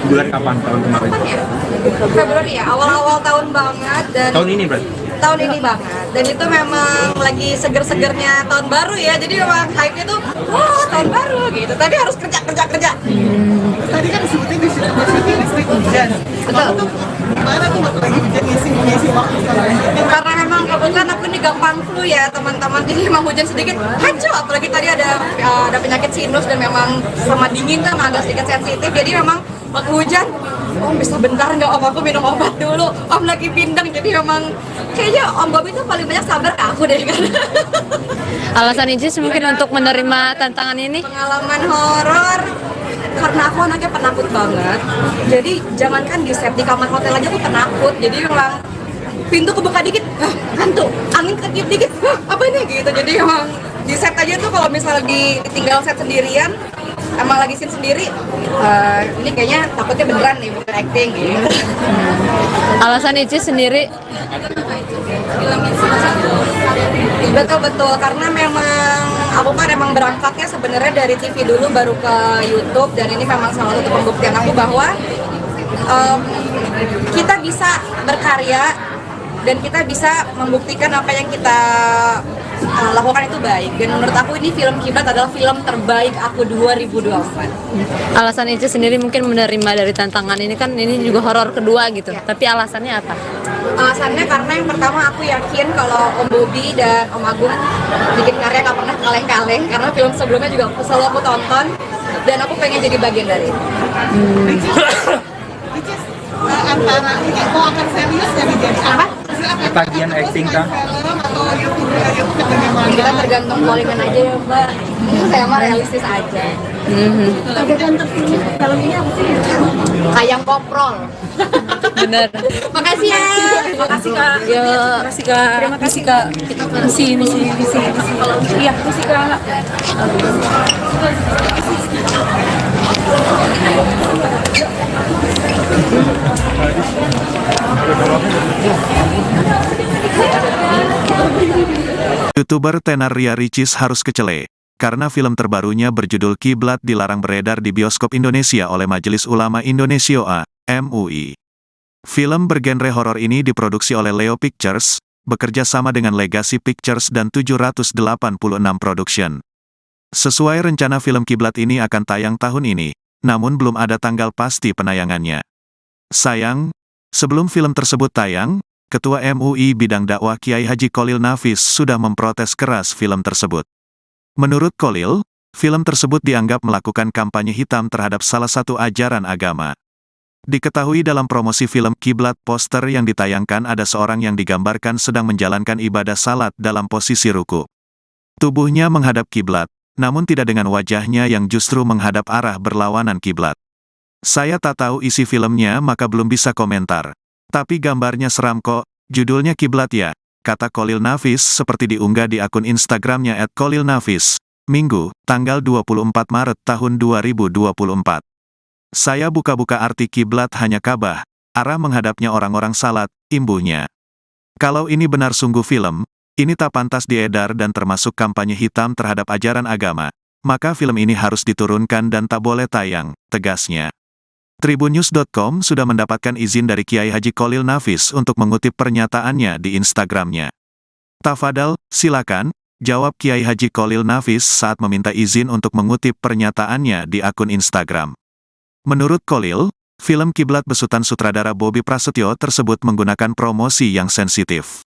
Bulan kapan tahun kemarin? Februari ya, awal-awal tahun banget. Dan Tahun ini berarti? tahun ini banget, dan itu memang lagi seger-segernya tahun baru ya, jadi memang hype-nya tuh wah tahun baru gitu, tapi harus kerja. Tadi kan syuting di sini sering hujan. Betul. Gimana tuh lagi hujan ngisi waktu Karena memang kebetulan aku ini gampang flu ya teman-teman, jadi memang hujan sedikit hancur, apalagi tadi ada penyakit sinus dan memang sama dingin kan agak sedikit sensitif, jadi memang waktu hujan Om bisa bentar nggak Om, aku minum obat dulu, Om lagi pindang. Jadi memang kayaknya Om Bobby itu paling banyak sabar ke aku deh kan. Alasan Icis mungkin untuk menerima tantangan ini? Pengalaman horor karena aku anaknya penakut banget. Jadi jangankan di set, di kamar hotel aja aku penakut. Jadi memang pintu kebuka dikit, hantu, angin ketiup dikit, apa ini gitu. Jadi memang di set aja tuh kalau misalnya ditinggal set sendirian, emang lagi scene sendiri, ini kayaknya takutnya beneran nih, bukan acting gitu. Alasan Icis sendiri? Betul, karena memang aku kan emang berangkatnya sebenarnya dari TV dulu baru ke YouTube, dan ini memang salah satu pembuktian aku bahwa kita bisa berkarya dan kita bisa membuktikan apa yang kita lakukan itu baik. Dan menurut aku ini film Kiblat adalah film terbaik aku 2024. Alasan Icis sendiri mungkin menerima dari tantangan ini, kan ini juga horor kedua gitu. Tapi alasannya apa? Alasannya karena yang pertama aku yakin kalau Om Bobi dan Om Agung bikin karya gak pernah kaleng-kaleng, karena film sebelumnya juga selalu aku tonton dan aku pengen jadi bagian dari itu. Antara ini mau akan serius ya jadi apa? Bagian acting kah? Kita tergantung callingan aja ya Mbak. Saya mah realistis aja. Tergantung kalau ini apa sih? Ayam koprol. Bener. Makasih ya. Makasih Kak. Ya, makasih Kak. Terima kasih Kak. Misi. Iya, makasih Kak. YouTuber tenar Ria Ricis harus kecele, karena film terbarunya berjudul Kiblat dilarang beredar di bioskop Indonesia oleh Majelis Ulama Indonesia (MUI). Film bergenre horor ini diproduksi oleh Leo Pictures, bekerja sama dengan Legacy Pictures dan 786 Production. Sesuai rencana film Kiblat ini akan tayang tahun ini, namun belum ada tanggal pasti penayangannya. Sayang, sebelum film tersebut tayang, Ketua MUI Bidang Dakwah Kiai Haji Kholil Nafis sudah memprotes keras film tersebut. Menurut Kholil, film tersebut dianggap melakukan kampanye hitam terhadap salah satu ajaran agama. Diketahui dalam promosi film Kiblat, poster yang ditayangkan ada seorang yang digambarkan sedang menjalankan ibadah salat dalam posisi ruku. Tubuhnya menghadap kiblat, namun tidak dengan wajahnya yang justru menghadap arah berlawanan kiblat. Saya tak tahu isi filmnya maka belum bisa komentar. Tapi gambarnya seram kok, judulnya Kiblat ya, kata Kholil Nafis seperti diunggah di akun Instagramnya @KholilNafis, Minggu, tanggal 24 Maret tahun 2024. Saya buka-buka arti kiblat hanya Ka'bah, arah menghadapnya orang-orang salat, imbuhnya. Kalau ini benar sungguh film, ini tak pantas diedar dan termasuk kampanye hitam terhadap ajaran agama, maka film ini harus diturunkan dan tak boleh tayang, tegasnya. Tribunnews.com sudah mendapatkan izin dari Kiai Haji Kholil Nafis untuk mengutip pernyataannya di Instagramnya. Tafadhal, silakan, jawab Kiai Haji Kholil Nafis saat meminta izin untuk mengutip pernyataannya di akun Instagram. Menurut Kholil, film Kiblat besutan sutradara Bobi Prasetyo tersebut menggunakan promosi yang sensitif.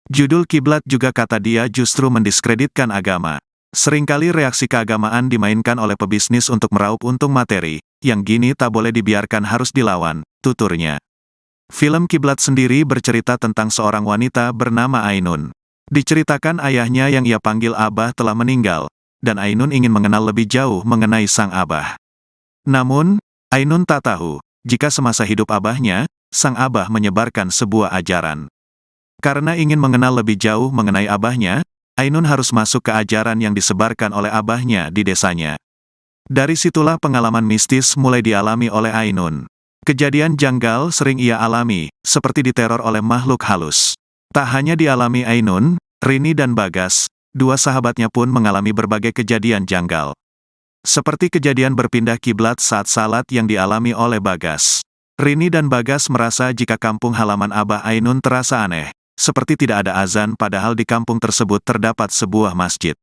Judul Kiblat juga kata dia justru mendiskreditkan agama. Seringkali reaksi keagamaan dimainkan oleh pebisnis untuk meraup untung materi, yang gini tak boleh dibiarkan harus dilawan, tuturnya. Film Kiblat sendiri bercerita tentang seorang wanita bernama Ainun. Diceritakan ayahnya yang ia panggil Abah telah meninggal, dan Ainun ingin mengenal lebih jauh mengenai sang Abah. Namun, Ainun tak tahu, jika semasa hidup Abahnya, sang Abah menyebarkan sebuah ajaran. Karena ingin mengenal lebih jauh mengenai Abahnya, Ainun harus masuk ke ajaran yang disebarkan oleh Abahnya di desanya. Dari situlah pengalaman mistis mulai dialami oleh Ainun. Kejadian janggal sering ia alami, seperti diteror oleh makhluk halus. Tak hanya dialami Ainun, Rini dan Bagas, dua sahabatnya pun mengalami berbagai kejadian janggal. Seperti kejadian berpindah kiblat saat salat yang dialami oleh Bagas. Rini dan Bagas merasa jika kampung halaman Abah Ainun terasa aneh, seperti tidak ada azan padahal di kampung tersebut terdapat sebuah masjid.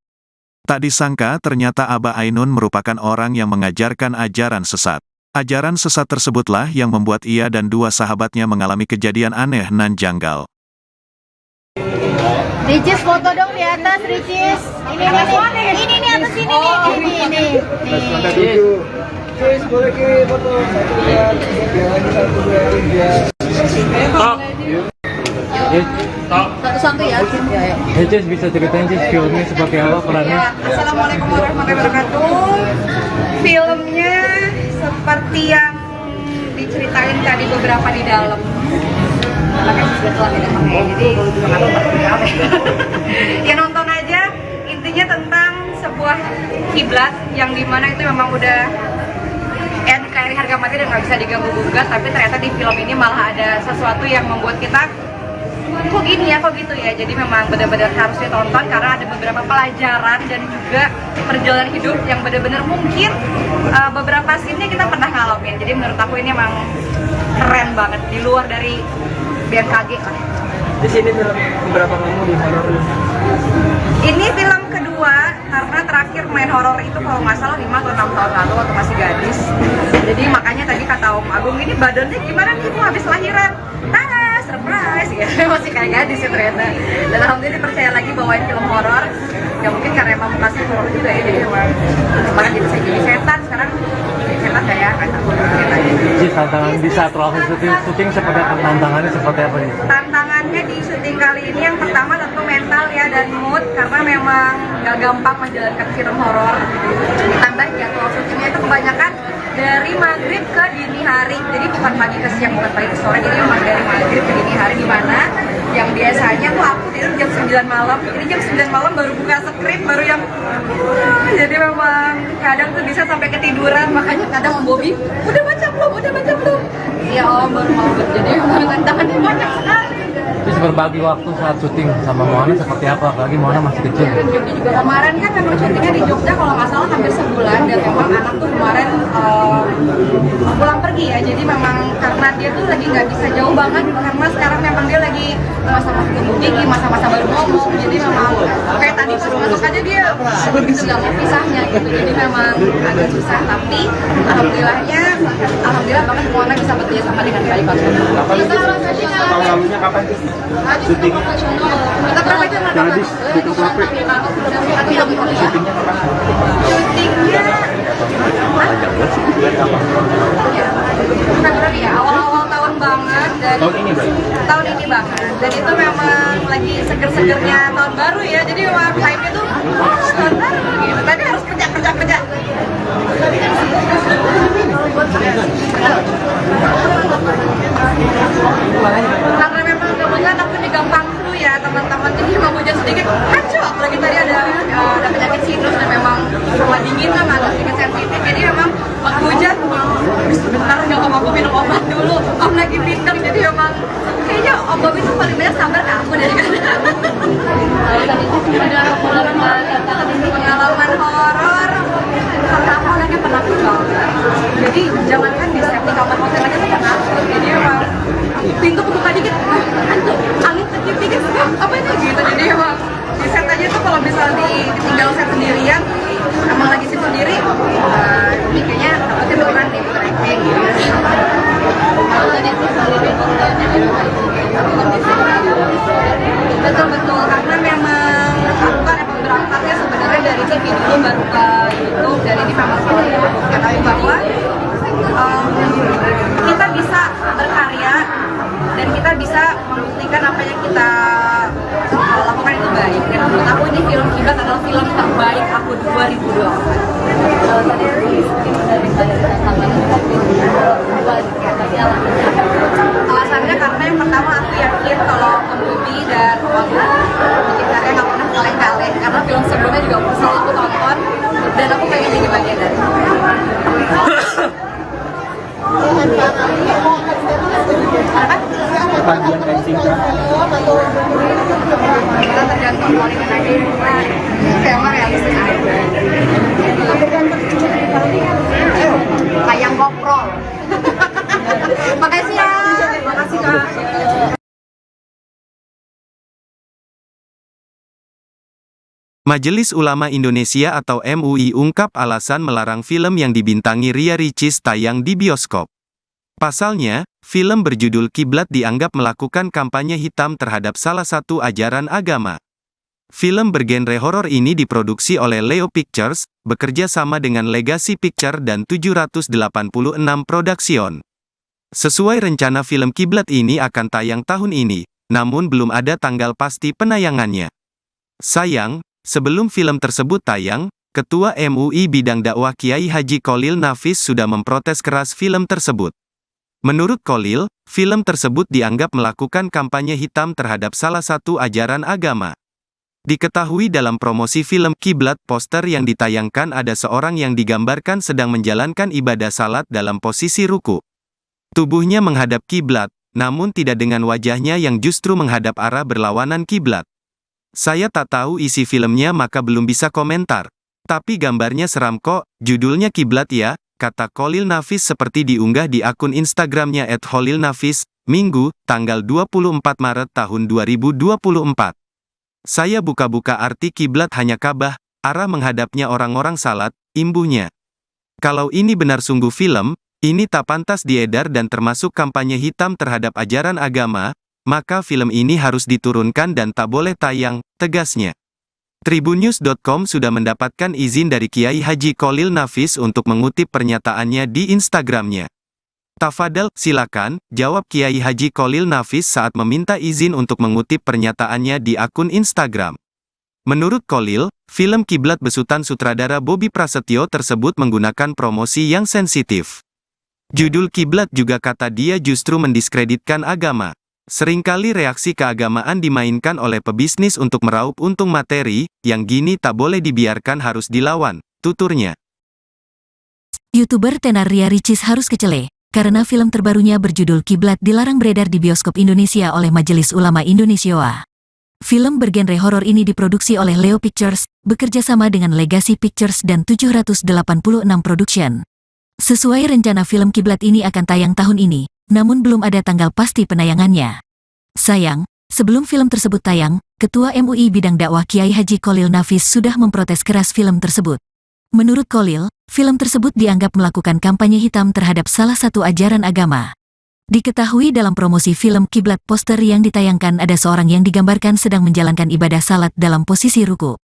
Tak disangka ternyata Abah Ainun merupakan orang yang mengajarkan ajaran sesat. Ajaran sesat tersebutlah yang membuat ia dan dua sahabatnya mengalami kejadian aneh nan janggal. Ricis foto dong di atas, Ricis. Ini nih atas sini nih. Ricis, boleh kirim foto 1, 2, 3, lagi 1, 2, 3. Satu-satu ya. Cis bisa ceritain Cis filmnya seperti apa perannya? Assalamualaikum warahmatullahi wabarakatuh. Filmnya seperti yang diceritain tadi beberapa di dalam. Makanya sebetulnya tidak pakai, jadi kenapa berapa ya nonton aja. Intinya tentang sebuah kiblat yang dimana itu memang udah NKRI harga mati dan nggak bisa diganggu gugat, tapi ternyata di film ini malah ada sesuatu yang membuat kita kok gini ya, kok gitu ya. Jadi memang benar-benar harus ditonton karena ada beberapa pelajaran dan juga perjalanan hidup yang benar-benar mungkin beberapa scene-nya kita pernah ngalamin. Jadi menurut aku ini emang keren banget, di luar dari BMKG lah. Di sini film beberapa kamu di horor. Ini film kedua karena terakhir main horor itu kalau nggak salah 5 atau 6 tahun lalu waktu masih gadis. Jadi makanya tadi kata Om Agung, ini badannya gimana nih ibu habis lahiran? Tada, surprise ya. Masih kayak gadis ya ternyata. Dan alhamdulillah dipercaya lagi bawain film horor. Ya mungkin karena emang kasih horor juga ya, jadi emang kemarin jadi saya jadi setan, sekarang jadi setan kayak takut setan. Jadi tantangan di saat proses syuting seperti tantangannya seperti apa nih? Tantangannya di syuting kali ini yang pertama tentu mental ya dan mood, karena memang gak gampang menjalankan film horor. Ditambah jadwal syutingnya itu kebanyakan dari maghrib ke dini hari, jadi bukan pagi ke siang, bukan pagi ke sore, jadi memang dari maghrib ke dini hari, di mana yang biasanya tuh aku tidur jam 9 malam, ini jam 9 malam baru buka skrip, baru yang jadi memang kadang tuh bisa sampai ketiduran, makanya kadang Om Bobi, udah baca belum? Iya Om, baru mau, jadi memang tantangannya banyak sekali. Terus berbagi waktu saat syuting sama Moana seperti apa? Apalagi Moana masih kecil. Jogja juga kemarin kan memang syutingnya di Jogja kalau nggak salah hampir sebulan, dan memang anak tuh kemarin pulang pergi ya, jadi memang karena dia tuh lagi nggak bisa jauh banget, karena sekarang memang dia lagi masa-masa tumbuh tinggi, masa-masa baru ngomong, jadi memang kayak tadi pas masuk aja dia begitu nggak mau pisahnya gitu, jadi memang agak susah, tapi alhamdulillah banget Moana bisa bekerja sama dengan baik. Tahun lalunya kapan sih? Syutingnya? Kita berapa jam? Gadis, syuting Klaprik. Syutingnya Februari ya, awal-awal tahun banget, dan tahun ini banget, dan itu memang lagi seger-segernya tahun baru ya, jadi memang hype-nya tuh tahun baru gitu, tadi harus kerja. Karena memang kebetulan aku di gampang flu ya teman-teman, jadi memang hujan sedikit kacau, apalagi tadi ada penyakit sinus dan memang sama dingin kan agak sedikit sensitif, jadi memang waktu hujan sebentar nggak aku minum obat dulu, Om lagi pinter, jadi memang kayaknya Om Bobi tuh paling banyak sabar ke aku dari tadi itu ada pengalaman horor karena aku anaknya penakut banget, jadi jangankan di setiap di kamar hotel aja tuh penakut, jadi emang pintu kebuka dikit, angin kecil dikit, apa itu gitu, jadi emang di set aja tuh kalau misalnya ditinggal set sendirian, emang lagi sit sendiri, kayaknya takutnya beneran nih acting gitu. Betul, karena memang aku kan emang berangkatnya sebenarnya dari TV dulu baru ke YouTube, dan ini memang selalu membuktikan aku bahwa kita bisa berkarya dan kita bisa membuktikan apa yang kita lakukan itu baik. Dan menurut aku ini film Kiblat adalah film terbaik aku 2024. Alasannya karena yang pertama aku yakin kalau Om Bobi dan Om Agung bikin karya nggak pernah kaleng-kaleng, karena film sebelumnya juga selalu aku tonton dan aku pengen jadi bagian dari itu. Bagian casting Kita tergantung polingan aja, saya mah realistis aja. Kayak GoPro. Makasih ya. Makasih Kak. Majelis Ulama Indonesia atau MUI ungkap alasan melarang film yang dibintangi Ria Ricis tayang di bioskop. Pasalnya, film berjudul Kiblat dianggap melakukan kampanye hitam terhadap salah satu ajaran agama. Film bergenre horor ini diproduksi oleh Leo Pictures, bekerja sama dengan Legacy Picture dan 786 Production. Sesuai rencana film Kiblat ini akan tayang tahun ini, namun belum ada tanggal pasti penayangannya. Sayang, sebelum film tersebut tayang, Ketua MUI Bidang Dakwah Kiai Haji Kholil Nafis sudah memprotes keras film tersebut. Menurut Kholil, film tersebut dianggap melakukan kampanye hitam terhadap salah satu ajaran agama. Diketahui dalam promosi film Kiblat, poster yang ditayangkan ada seorang yang digambarkan sedang menjalankan ibadah salat dalam posisi ruku. Tubuhnya menghadap kiblat, namun tidak dengan wajahnya yang justru menghadap arah berlawanan kiblat. Saya tak tahu isi filmnya maka belum bisa komentar. Tapi gambarnya seram kok, judulnya Kiblat ya, kata Kholil Nafis seperti diunggah di akun Instagramnya @kholilnafis, Minggu, tanggal 24 Maret tahun 2024. Saya buka-buka arti kiblat hanya Ka'bah, arah menghadapnya orang-orang salat, imbuhnya. Kalau ini benar sungguh film, ini tak pantas diedar dan termasuk kampanye hitam terhadap ajaran agama, maka film ini harus diturunkan dan tak boleh tayang, tegasnya. Tribunnews.com sudah mendapatkan izin dari Kiai Haji Kholil Nafis untuk mengutip pernyataannya di Instagramnya. Tafadhal, silakan, jawab Kiai Haji Kholil Nafis saat meminta izin untuk mengutip pernyataannya di akun Instagram. Menurut Kholil, film Kiblat besutan sutradara Bobby Prasetyo tersebut menggunakan promosi yang sensitif. Judul Kiblat juga kata dia justru mendiskreditkan agama. Seringkali reaksi keagamaan dimainkan oleh pebisnis untuk meraup untung materi, yang gini tak boleh dibiarkan harus dilawan, tuturnya. YouTuber tenar Ria Ricis harus kecele, karena film terbarunya berjudul Kiblat dilarang beredar di bioskop Indonesia oleh Majelis Ulama Indonesia. Film bergenre horor ini diproduksi oleh Leo Pictures, bekerja sama dengan Legacy Pictures dan 786 Production. Sesuai rencana film Kiblat ini akan tayang tahun ini, namun belum ada tanggal pasti penayangannya. Sayang, sebelum film tersebut tayang, Ketua MUI Bidang Dakwah Kiai Haji Kholil Nafis sudah memprotes keras film tersebut. Menurut Kholil, film tersebut dianggap melakukan kampanye hitam terhadap salah satu ajaran agama. Diketahui dalam promosi film Kiblat poster yang ditayangkan ada seorang yang digambarkan sedang menjalankan ibadah salat dalam posisi ruku.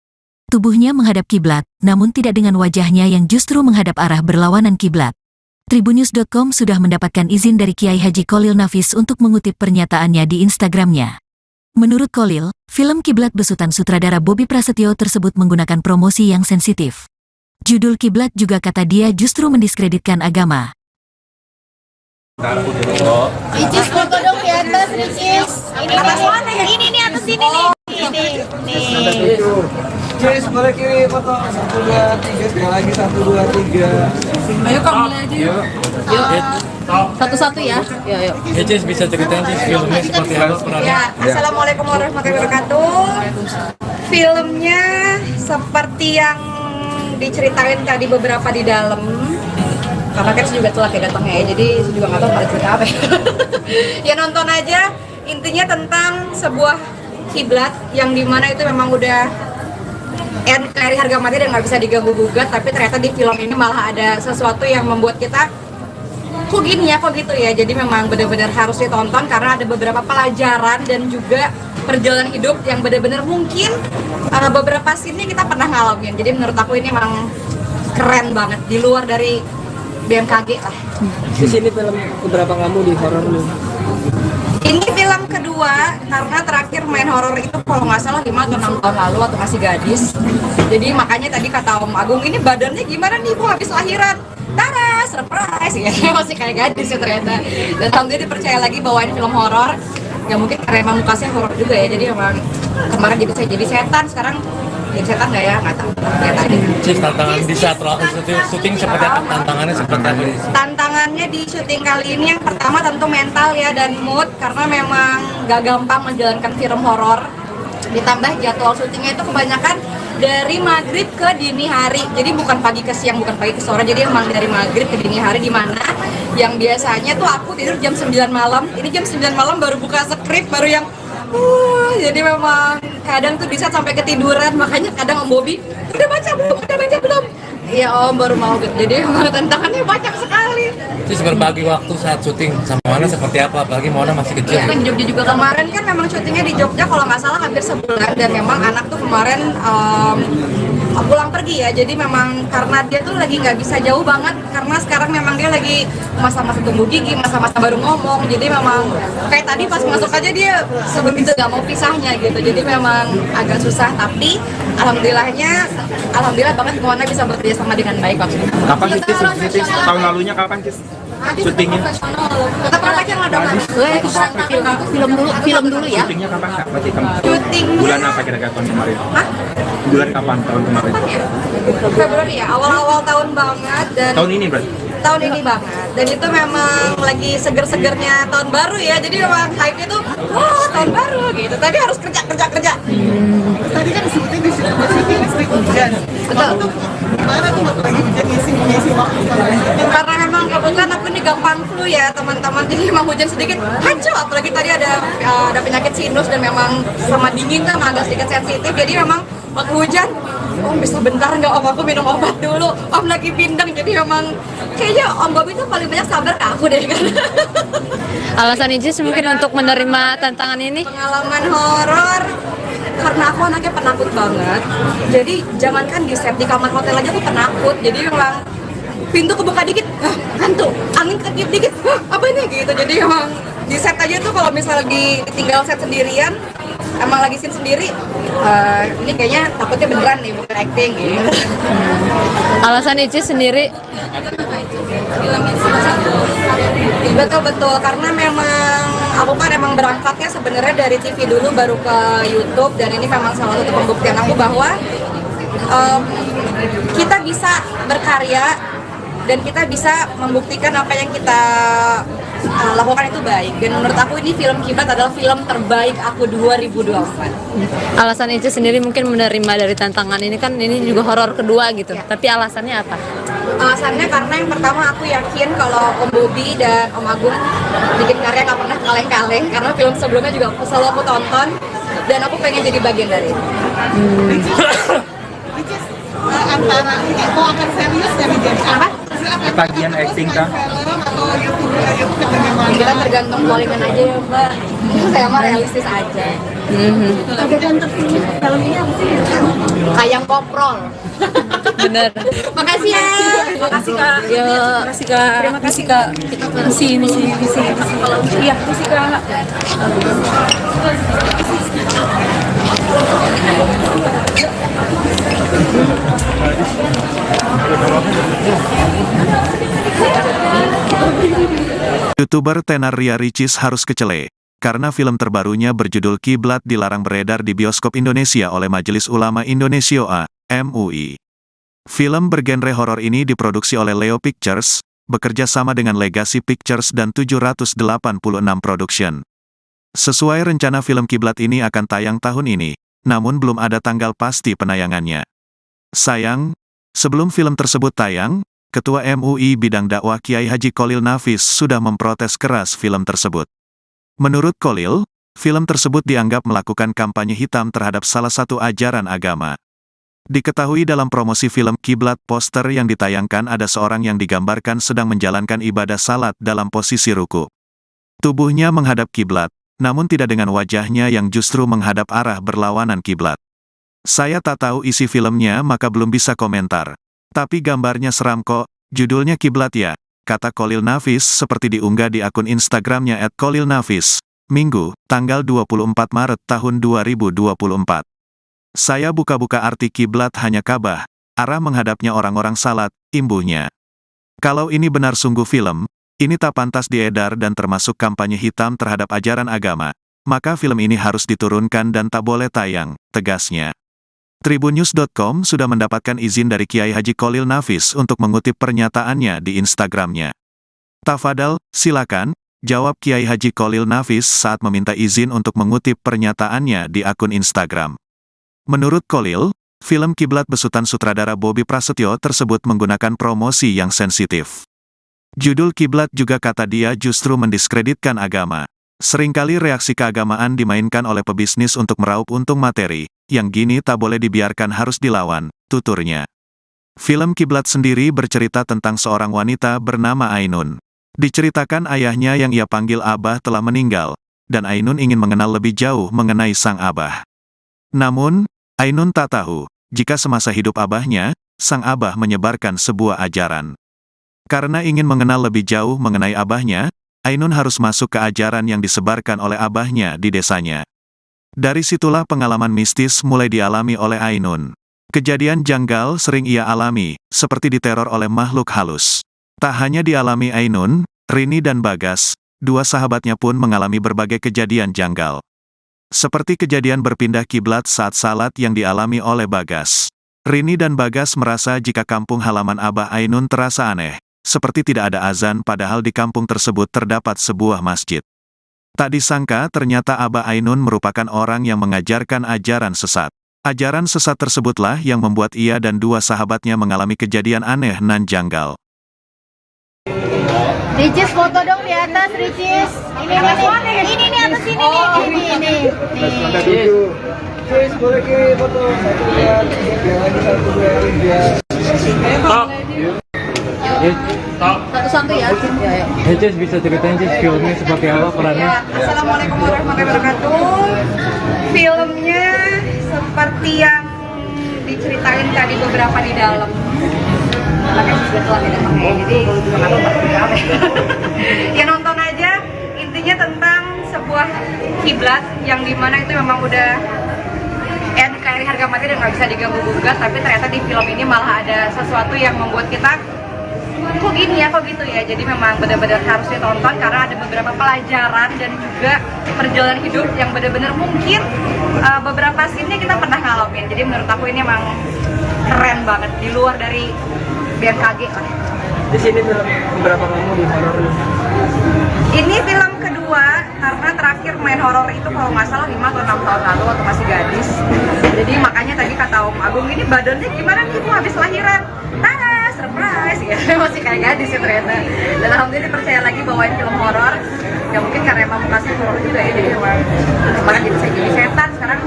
Tubuhnya menghadap kiblat, namun tidak dengan wajahnya yang justru menghadap arah berlawanan kiblat. Tribunnews.com sudah mendapatkan izin dari Kiai Haji Kholil Nafis untuk mengutip pernyataannya di Instagramnya. Menurut Kholil, film Kiblat besutan sutradara Bobby Prasetyo tersebut menggunakan promosi yang sensitif. Judul Kiblat juga kata dia justru mendiskreditkan agama. Ricis foto dong di atas, Ricis. Ini nih atas sini nih. Nih. Ricis, boleh kiri foto 1, 2, 3, sekali lagi 1, 2, 3. Ayo Kak, mulai aja yuk. Yuk. Satu-satu ya. Yuk. Ya Cis, bisa ceritain Cis filmnya seperti apa perannya? Ya, Assalamualaikum warahmatullahi wabarakatuh. Filmnya seperti yang diceritain tadi beberapa di dalam. Karena kan saya juga telat ya datangnya ya, jadi saya juga nggak tahu pada cerita apa ya. Ya nonton aja, intinya tentang sebuah kiblat yang dimana itu memang udah dari harga mati dan nggak bisa diganggu gugat, tapi ternyata di film ini malah ada sesuatu yang membuat kita kok gini ya, kok gitu ya. Jadi memang benar-benar harus ditonton karena ada beberapa pelajaran dan juga perjalanan hidup yang benar-benar mungkin beberapa scene kita pernah ngalamin. Jadi menurut aku ini memang keren banget, di luar dari BMKG lah. Di sini film keberapa kamu di horor lu? Ini film kedua, karena terakhir main horor itu kalau nggak salah 5 atau 6 tahun lalu waktu masih gadis. Jadi makanya tadi kata Om Agung, ini badannya gimana nih Bu habis lahiran? Tara, surprise ya, masih kayak gadis ya ternyata. Dan alhamdulillah dipercaya lagi bahwa ini film horor. Ya mungkin karena emang mukanya horor juga ya, jadi emang kemarin jadi setan, sekarang jadi setan nggak ya? Nggak tahu. Lihat aja. Cis, tantangan di saat syuting seperti apa? Tantangannya seperti apa? Tantangannya di syuting kali ini yang pertama tentu mental ya dan mood, karena memang gak gampang menjalankan film horor. Ditambah jadwal syutingnya itu kebanyakan dari maghrib ke dini hari, jadi bukan pagi ke siang, bukan pagi ke sore, jadi emang dari maghrib ke dini hari, di mana yang biasanya tuh aku tidur jam 9 malam, ini jam 9 malam baru buka skrip, baru yang jadi memang kadang tuh bisa sampai ketiduran, makanya kadang Om Bobby udah baca belum? Iya Om, baru mau gitu. Jadi emang tantangannya banyak sekali. Cis, berbagi waktu saat syuting sama Mona seperti apa? Apalagi Mona masih kecil. Iya kan di Jogja juga kemarin kan memang syutingnya di Jogja kalau nggak salah hampir sebulan, dan memang anak tuh kemarin pulang pergi ya, jadi memang karena dia tuh lagi nggak bisa jauh banget, karena sekarang memang dia lagi masa-masa tumbuh gigi, masa-masa baru ngomong, jadi memang kayak tadi pas masuk aja dia sebegitu nggak mau pisahnya gitu, jadi memang agak susah, tapi alhamdulillah banget Mona bisa bekerja sama dengan baik waktu itu. Kapan sih Cis? Tahun lalunya kapan Cis? Syutingnya? Kita pernah aja nggak dong? Film dulu ya. Syutingnya kapan Kak? Berarti kamu Syutingnya bulan apa kira-kira tahun kemarin? Hah? Bulan kapan tahun kemarin? Februari ya, awal-awal tahun banget. Dan Tahun ini berarti? tahun ini banget. Dan itu memang lagi seger-segernya tahun baru ya. Jadi memang hype itu, wah tahun baru gitu. Tadi harus kerja. Tadi kan disebutin di sini listrik hujan. Betul. Tuh gimana tuh waktu lagi hujan ngisi waktu Karena memang kebetulan aku ini gampang flu ya teman-teman. Jadi memang hujan sedikit hancur. Apalagi tadi ada penyakit sinus dan memang sama dingin kan agak sedikit sensitif. Jadi memang waktu hujan, Om bisa bentar nggak Om, aku minum obat dulu. Om lagi bindeng, jadi memang kayaknya Om Bobby tuh paling banyak sabar ke aku deh kan. Alasan Icis mungkin untuk menerima tantangan ini? Pengalaman horor karena aku anaknya penakut banget. Jadi jangankan di set, di kamar hotel aja aku penakut. Jadi memang pintu kebuka dikit, hantu, angin ketiup dikit, apa ini gitu. Jadi memang di set aja tuh kalau misalnya ditinggal set sendirian, emang lagi scene sendiri, ini kayaknya takutnya beneran nih, bukan acting gitu. Alasan Icis sendiri? Betul, karena memang aku kan emang berangkatnya sebenarnya dari TV dulu baru ke YouTube, dan ini memang salah satu pembuktian aku bahwa kita bisa berkarya dan kita bisa membuktikan apa yang kita lakukan itu baik. Dan menurut aku ini film Kiblat adalah film terbaik aku 2024. Alasan Icis sendiri mungkin menerima dari tantangan ini, kan ini juga horor kedua gitu. Ya. Tapi alasannya apa? Alasannya karena yang pertama aku yakin kalau Om Bobby dan Om Agung bikin karya nggak pernah kaleng-kaleng, karena film sebelumnya juga selalu aku tonton dan aku pengen jadi bagian dari itu. antara ini mau akan serius dari jadi apa? Bagian acting kah? Film atau YouTube memang Kita tergantung callingan aja ya Mbak. Saya mah realistis aja. Perbedaan tertinggi film ini apa sih? Kayak koprol. Bener. Makasih ya. Makasih Kak. Ya, makasih Kak. Terima kasih Kak. Sini. Iya, makasih Kak. YouTuber tenar Ria Ricis harus kecele, karena film terbarunya berjudul Kiblat dilarang beredar di bioskop Indonesia oleh Majelis Ulama Indonesia (MUI). Film bergenre horor ini diproduksi oleh Leo Pictures, bekerja sama dengan Legacy Pictures dan 786 Production. Sesuai rencana film Kiblat ini akan tayang tahun ini, namun belum ada tanggal pasti penayangannya. Sayang, sebelum film tersebut tayang, Ketua MUI Bidang Dakwah Kiai Haji Kholil Nafis sudah memprotes keras film tersebut. Menurut Kholil, film tersebut dianggap melakukan kampanye hitam terhadap salah satu ajaran agama. Diketahui dalam promosi film Kiblat, poster yang ditayangkan ada seorang yang digambarkan sedang menjalankan ibadah salat dalam posisi ruku. Tubuhnya menghadap kiblat, namun tidak dengan wajahnya yang justru menghadap arah berlawanan kiblat. Saya tak tahu isi filmnya maka belum bisa komentar. Tapi gambarnya seram kok, judulnya Kiblat ya, kata Kholil Nafis seperti diunggah di akun Instagramnya @KholilNafis, Minggu, tanggal 24 Maret tahun 2024. Saya buka-buka arti kiblat hanya Ka'bah, arah menghadapnya orang-orang salat, imbuhnya. Kalau ini benar sungguh film, ini tak pantas diedar dan termasuk kampanye hitam terhadap ajaran agama, maka film ini harus diturunkan dan tak boleh tayang, tegasnya. Tribunnews.com sudah mendapatkan izin dari Kiai Haji Kholil Nafis untuk mengutip pernyataannya di Instagramnya. Tafadhal, silakan, jawab Kiai Haji Kholil Nafis saat meminta izin untuk mengutip pernyataannya di akun Instagram. Menurut Kholil, film Kiblat besutan sutradara Bobby Prasetyo tersebut menggunakan promosi yang sensitif. Judul Kiblat juga kata dia justru mendiskreditkan agama. Seringkali reaksi keagamaan dimainkan oleh pebisnis untuk meraup untung materi, yang gini tak boleh dibiarkan harus dilawan, tuturnya. Film Kiblat sendiri bercerita tentang seorang wanita bernama Ainun. Diceritakan ayahnya yang ia panggil Abah telah meninggal, dan Ainun ingin mengenal lebih jauh mengenai sang Abah. Namun, Ainun tak tahu, jika semasa hidup Abahnya, sang Abah menyebarkan sebuah ajaran. Karena ingin mengenal lebih jauh mengenai Abahnya, Ainun harus masuk ke ajaran yang disebarkan oleh Abahnya di desanya. Dari situlah pengalaman mistis mulai dialami oleh Ainun. Kejadian janggal sering ia alami, seperti diteror oleh makhluk halus. Tak hanya dialami Ainun, Rini dan Bagas, dua sahabatnya pun mengalami berbagai kejadian janggal. Seperti kejadian berpindah kiblat saat salat yang dialami oleh Bagas. Rini dan Bagas merasa jika kampung halaman Abah Ainun terasa aneh, seperti tidak ada azan padahal di kampung tersebut terdapat sebuah masjid. Tak disangka ternyata Abah Ainun merupakan orang yang mengajarkan ajaran sesat. Ajaran sesat tersebutlah yang membuat ia dan dua sahabatnya mengalami kejadian aneh nan janggal. Ricis foto dong di atas, Ricis. Ini nih atas sini nih. Ini. Cis, boleh kirim foto 1, 2, 3 lagi 1, 2, 3. Satu-satu ya. Cis bisa ceritain Cis filmnya seperti apa perannya? Ya, Assalamualaikum warahmatullahi wabarakatuh. Filmnya seperti yang diceritain tadi beberapa di dalam. Makanya sebetulnya tidak pakai, jadi kenapa berapa? Ya nonton aja. Intinya tentang sebuah kiblat yang dimana itu memang udah NKRI harga mati dan nggak bisa diganggu gugat, tapi ternyata di film ini malah ada sesuatu yang membuat kita kok gini ya, kok gitu ya. Jadi memang benar-benar harus ditonton karena ada beberapa pelajaran dan juga perjalanan hidup yang benar-benar mungkin beberapa scene-nya kita pernah ngalamin. Jadi menurut aku ini emang keren banget di luar dari BMKG lah. Di sini film berapa kamu di horor? Ini film kedua karena terakhir main horor itu kalau nggak salah 5 atau 6 tahun lalu waktu masih gadis. Jadi makanya tadi kata Om Agung, ini badannya gimana nih Bu habis lahiran? Tada, surprise ya. Masih kayak gadis ya ternyata. Dan alhamdulillah dipercaya lagi bawain film horor. Ya mungkin karena emang kasih horor juga ya, jadi emang kemarin jadi saya jadi setan, sekarang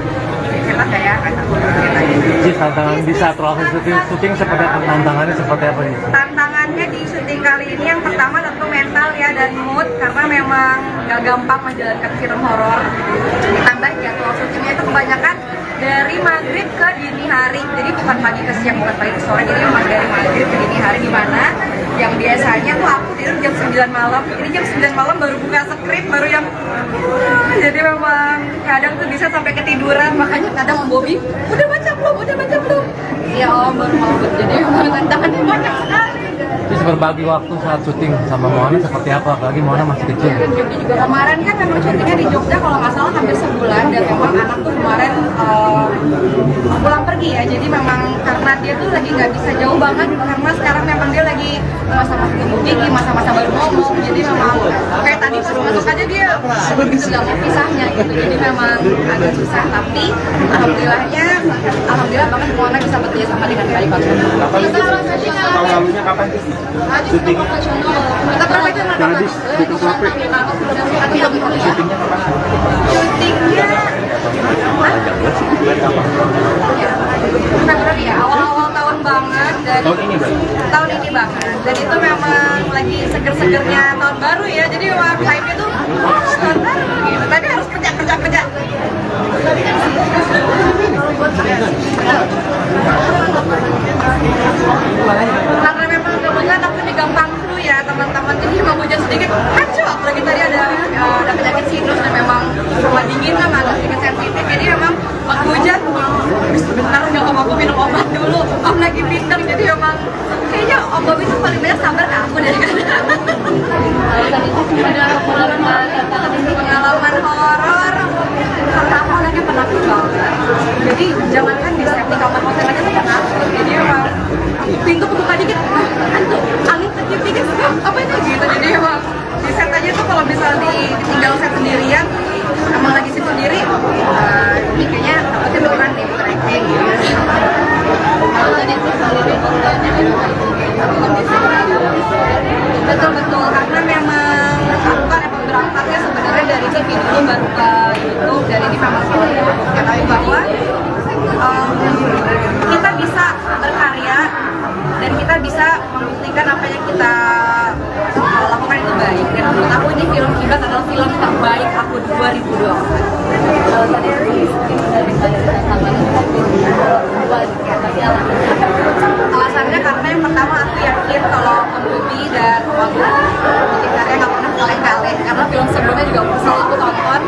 jadi setan kayak Cis, tantangan di saat proses syuting seperti tantangannya seperti apa nih? tantangannya di syuting kali ini yang pertama tentu mental ya dan mood, karena memang gak gampang menjalankan film horor. Ditambah jadwal syutingnya itu kebanyakan dari maghrib ke dini hari, jadi bukan pagi ke siang, bukan pagi ke sore, jadi memang dari maghrib ke dini hari, dimana yang biasanya tuh aku tidur jam 9 malam, ini jam 9 malam baru buka skrip, baru yang jadi memang kadang tuh bisa sampai ketiduran, makanya kadang Om Bobi udah baca belum? Ya Om, baru mau, jadi memang tantangannya banyak sekali. Cis, berbagi waktu saat syuting sama Moana seperti apa? Apalagi Moana masih kecil. Jogja juga kemarin kan memang syutingnya di Jogja kalau nggak salah hampir sebulan, dan memang anak tuh kemarin pulang pergi ya, jadi memang karena dia tuh lagi nggak bisa jauh banget karena sekarang memang dia lagi masa-masa tumbuh gigi, masa-masa baru ngomong, jadi memang kayak tadi masuk aja dia begitu nggak mau pisahnya gitu, jadi memang agak susah, tapi alhamdulillah banget Moana bisa bekerja sama dengan baik. Tahun lalunya kapan sih? Syuting. Kita pernah itu Gadis, buku kafe. Syutingnya kapan? syutingnya Februari ya, awal-awal tahun banget, dan tahun ini banget, dan itu memang lagi seger-segernya tahun baru ya, jadi memang hype itu tahun baru gitu, tapi harus kerja. Karena memang kebetulan aku di gampang flu ya teman-teman, jadi memang hujan sedikit kacau, apalagi tadi ada penyakit sinus dan memang sama dingin kan agak sedikit sensitif, jadi memang waktu hujan sebentar nggak aku minum obat dulu, Om lagi pinter, jadi memang kayaknya Om Bobi itu paling banyak sabar ke aku deh. Pengalaman horor karena aku anaknya penakut banget, jadi jangankan di set di kamar hotel aja tuh penakut, jadi memang pintu kebuka dikit, hantu, angin kecil dikit, apa itu gitu, jadi emang di set aja tuh kalau misal ditinggal set sendirian, emang lagi sit sendiri, ini kayaknya takutnya beneran nih bukan acting gitu. Betul, karena memang aku kan emang berangkatnya sebenarnya dari TV dulu baru ke YouTube, dan ini memang salah satu bukti bahwa kita bisa berkarya dan kita bisa membuktikan apa yang kita lakukan itu baik, dan menurut aku ini film Kiblat adalah film terbaik aku 2020. Alasannya karena yang pertama aku yakin kalau Om Bobi dan Om Agung bikin karya nggak pernah kaleng-kaleng, karena film sebelumnya juga selalu aku tonton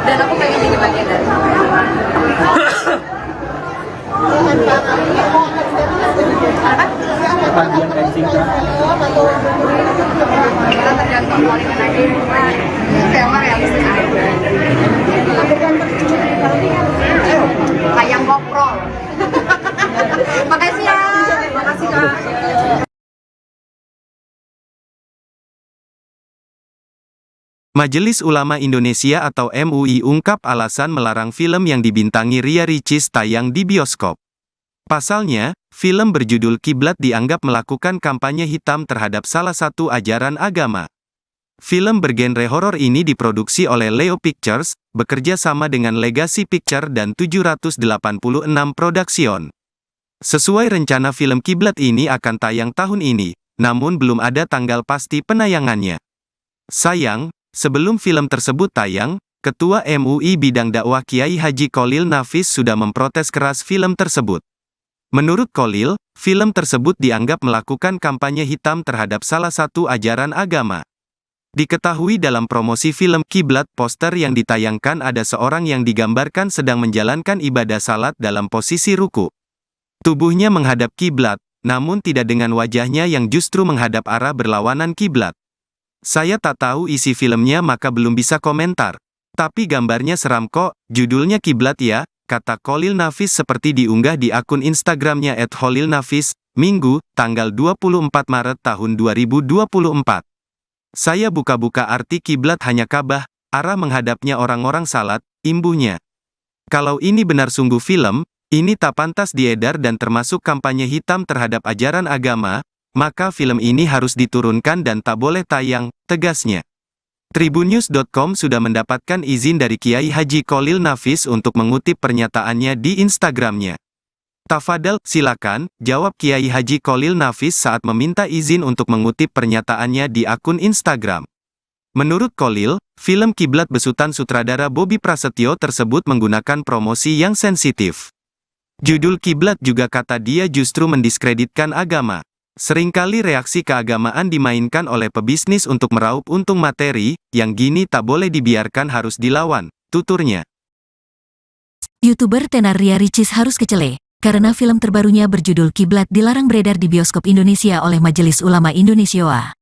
dan aku pengen jadi bagian dari itu. Bagian casting. Kita tergantung kualitas aja, tema realistis aja. Kayak GoPro. Makasih ya. Makasih Kak. Majelis Ulama Indonesia atau MUI ungkap alasan melarang film yang dibintangi Ria Ricis tayang di bioskop. Pasalnya, film berjudul Kiblat dianggap melakukan kampanye hitam terhadap salah satu ajaran agama. Film bergenre horor ini diproduksi oleh Leo Pictures, bekerja sama dengan Legacy Picture dan 786 Production. Sesuai rencana film Kiblat ini akan tayang tahun ini, namun belum ada tanggal pasti penayangannya. Sayang, sebelum film tersebut tayang, Ketua MUI Bidang Dakwah Kiai Haji Kholil Nafis sudah memprotes keras film tersebut. Menurut Kholil, film tersebut dianggap melakukan kampanye hitam terhadap salah satu ajaran agama. Diketahui dalam promosi film Kiblat, poster yang ditayangkan ada seorang yang digambarkan sedang menjalankan ibadah salat dalam posisi ruku. Tubuhnya menghadap kiblat, namun tidak dengan wajahnya yang justru menghadap arah berlawanan kiblat. Saya tak tahu isi filmnya maka belum bisa komentar. Tapi gambarnya seram kok, judulnya Kiblat ya, kata Kholil Nafis seperti diunggah di akun Instagramnya @kholilnafis, Minggu, tanggal 24 Maret tahun 2024. Saya buka-buka arti kiblat hanya Ka'bah, arah menghadapnya orang-orang salat, imbuhnya. Kalau ini benar sungguh film, ini tak pantas diedar dan termasuk kampanye hitam terhadap ajaran agama, maka film ini harus diturunkan dan tak boleh tayang, tegasnya. Tribunnews.com sudah mendapatkan izin dari Kiai Haji Kholil Nafis untuk mengutip pernyataannya di Instagramnya. Tafadhal, silakan, jawab Kiai Haji Kholil Nafis saat meminta izin untuk mengutip pernyataannya di akun Instagram. Menurut Kholil, film Kiblat besutan sutradara Bobby Prasetyo tersebut menggunakan promosi yang sensitif. Judul Kiblat juga kata dia justru mendiskreditkan agama. Seringkali reaksi keagamaan dimainkan oleh pebisnis untuk meraup untung materi, yang gini tak boleh dibiarkan harus dilawan, tuturnya. YouTuber tenar Ria Ricis harus kecele, karena film terbarunya berjudul Kiblat dilarang beredar di bioskop Indonesia oleh Majelis Ulama Indonesia.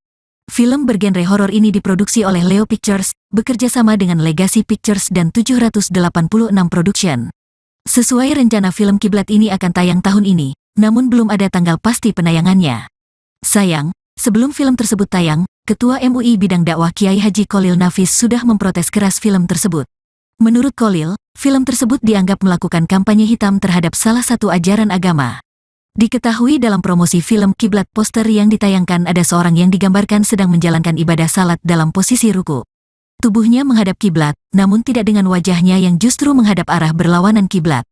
Film bergenre horor ini diproduksi oleh Leo Pictures, bekerja sama dengan Legacy Pictures dan 786 Production. Sesuai rencana film Kiblat ini akan tayang tahun ini, namun belum ada tanggal pasti penayangannya. Sayang, sebelum film tersebut tayang, Ketua MUI Bidang Dakwah Kiai Haji Kholil Nafis sudah memprotes keras film tersebut. Menurut Kholil, film tersebut dianggap melakukan kampanye hitam terhadap salah satu ajaran agama. Diketahui dalam promosi film Kiblat, poster yang ditayangkan ada seorang yang digambarkan sedang menjalankan ibadah salat dalam posisi ruku. Tubuhnya menghadap kiblat, namun tidak dengan wajahnya yang justru menghadap arah berlawanan kiblat.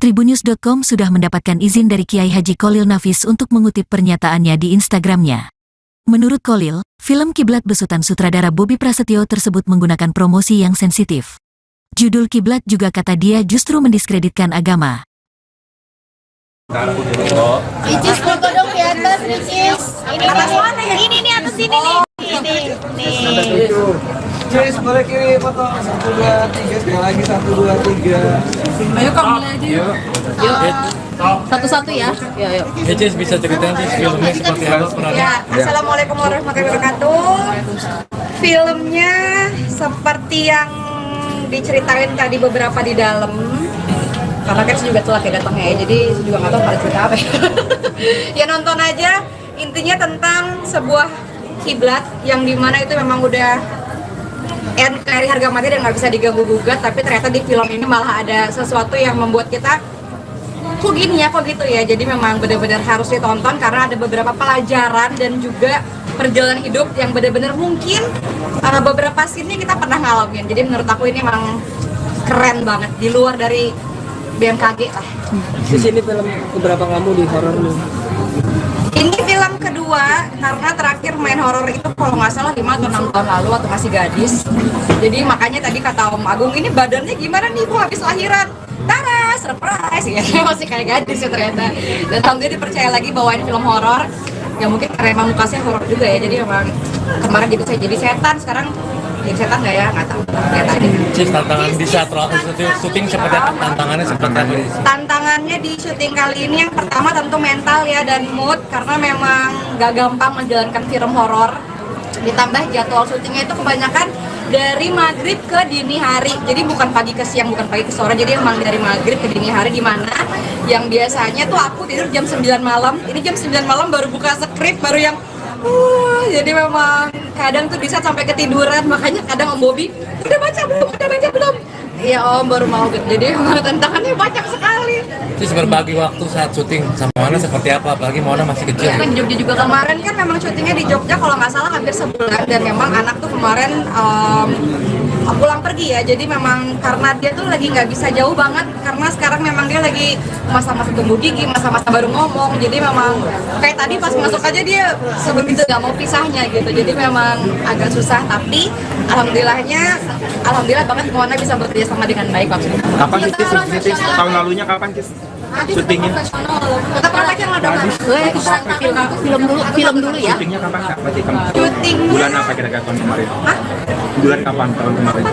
Tribunnews.com sudah mendapatkan izin dari Kiai Haji Kholil Nafis untuk mengutip pernyataannya di Instagramnya. Menurut Kholil, film Kiblat besutan sutradara Bobby Prasetyo tersebut menggunakan promosi yang sensitif. Judul Kiblat juga kata dia justru mendiskreditkan agama. Ricis foto dong di atas, Ricis. Ini nih atas sini nih. Ini. Ricis boleh kiri foto 1, 2, 3, sekali lagi 1, 2, 3. Ayo kamu mulai aja yuk. Yuk. Satu-satu ya. Yuk. Ricis bisa ceritain sih filmnya seperti apa pernah? Ya, Assalamualaikum warahmatullahi wabarakatuh. Filmnya seperti yang diceritain tadi beberapa di dalam. Karena kan saya juga telat ya datangnya ya, jadi saya juga nggak tahu pada cerita apa ya. Ya nonton aja, intinya tentang sebuah kiblat yang dimana itu memang udah NKRI harga mati dan nggak bisa diganggu gugat, tapi ternyata di film ini malah ada sesuatu yang membuat kita kok gini ya, kok gitu ya. Jadi memang benar-benar harus ditonton karena ada beberapa pelajaran dan juga perjalanan hidup yang benar-benar mungkin beberapa scene kita pernah ngalamin. Jadi menurut aku ini memang keren banget, di luar dari BMKG lah. Di sini film keberapa kamu di horor nih? Ini film kedua, karena terakhir main horor itu kalau nggak salah 5 atau 6 tahun lalu waktu masih gadis. Jadi makanya tadi kata Om Agung, ini badannya gimana nih Bu habis lahiran? Tara, surprise ya, masih kayak gadis ya ternyata. Dan tahun dia dipercaya lagi bawain film horor. Ya mungkin karena emang mukanya horor juga ya, jadi emang kemarin jadi saya jadi setan, sekarang jadi setan nggak ya? Nggak tahu. Ricis, tantangan di saat syuting seperti apa? Tantangannya seperti apa? Tantangannya di syuting kali ini yang pertama tentu mental ya dan mood, karena memang gak gampang menjalankan film horor. Ditambah jadwal syutingnya itu kebanyakan dari maghrib ke dini hari, jadi bukan pagi ke siang, bukan pagi ke sore, jadi emang dari maghrib ke dini hari, di mana yang biasanya tuh aku tidur jam 9 malam, ini jam 9 malam baru buka skrip, baru yang Jadi memang kadang tuh bisa sampai ketiduran, makanya kadang Om Bobi udah baca belum? Iya Om, baru mau gitu. Jadi memang tantangannya banyak sekali. Terus berbagi waktu saat syuting sama Mona seperti apa? Apalagi Mona masih kecil. Kan Jogja juga kemarin kan memang syutingnya di Jogja kalau nggak salah hampir sebulan, dan memang anak tuh kemarin pulang pergi ya. Jadi memang karena dia tuh lagi nggak bisa jauh banget, karena sekarang memang dia lagi masa-masa tumbuh gigi, masa-masa baru ngomong. Jadi memang kayak tadi pas masuk aja dia sebegitu nggak mau pisahnya gitu. Jadi memang agak susah, tapi alhamdulillah banget Mona bisa bekerja sama dengan baik waktu itu. Kapan sih tahun lalunya kapan sih syutingnya? Kita praktek yang ada Film dulu ya. Syutingnya kapan Kak? Berarti syuting bulan apa kira-kira tahun kemarin? Bulan kapan tahun kemarin?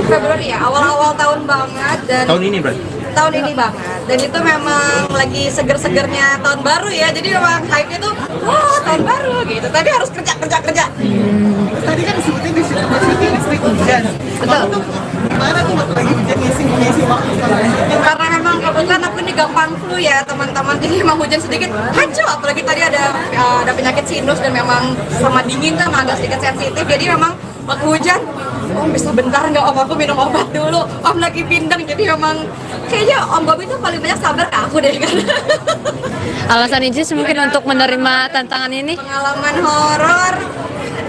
Februari ya, awal-awal tahun banget, dan Tahun ini berarti? tahun ini banget, dan itu memang lagi seger-segernya tahun baru ya, jadi memang hype-nya tuh wah tahun baru gitu, tapi harus kerja. Tadi kan disebutnya di syuting sering hujan. Betul. Gimana tuh waktu lagi hujan ngisi waktu? Karena memang kebetulan aku ini gampang flu ya teman-teman, jadi memang hujan sedikit hancur, apalagi tadi ada penyakit sinus dan memang sama dingin kan agak sedikit sensitif, jadi memang waktu hujan Om bisa bentar nggak Om, aku minum obat dulu, Om lagi pindang. Jadi memang kayaknya Om Bobi itu paling banyak sabar ke aku deh kan. Alasan Icis mungkin untuk menerima tantangan ini? Pengalaman horor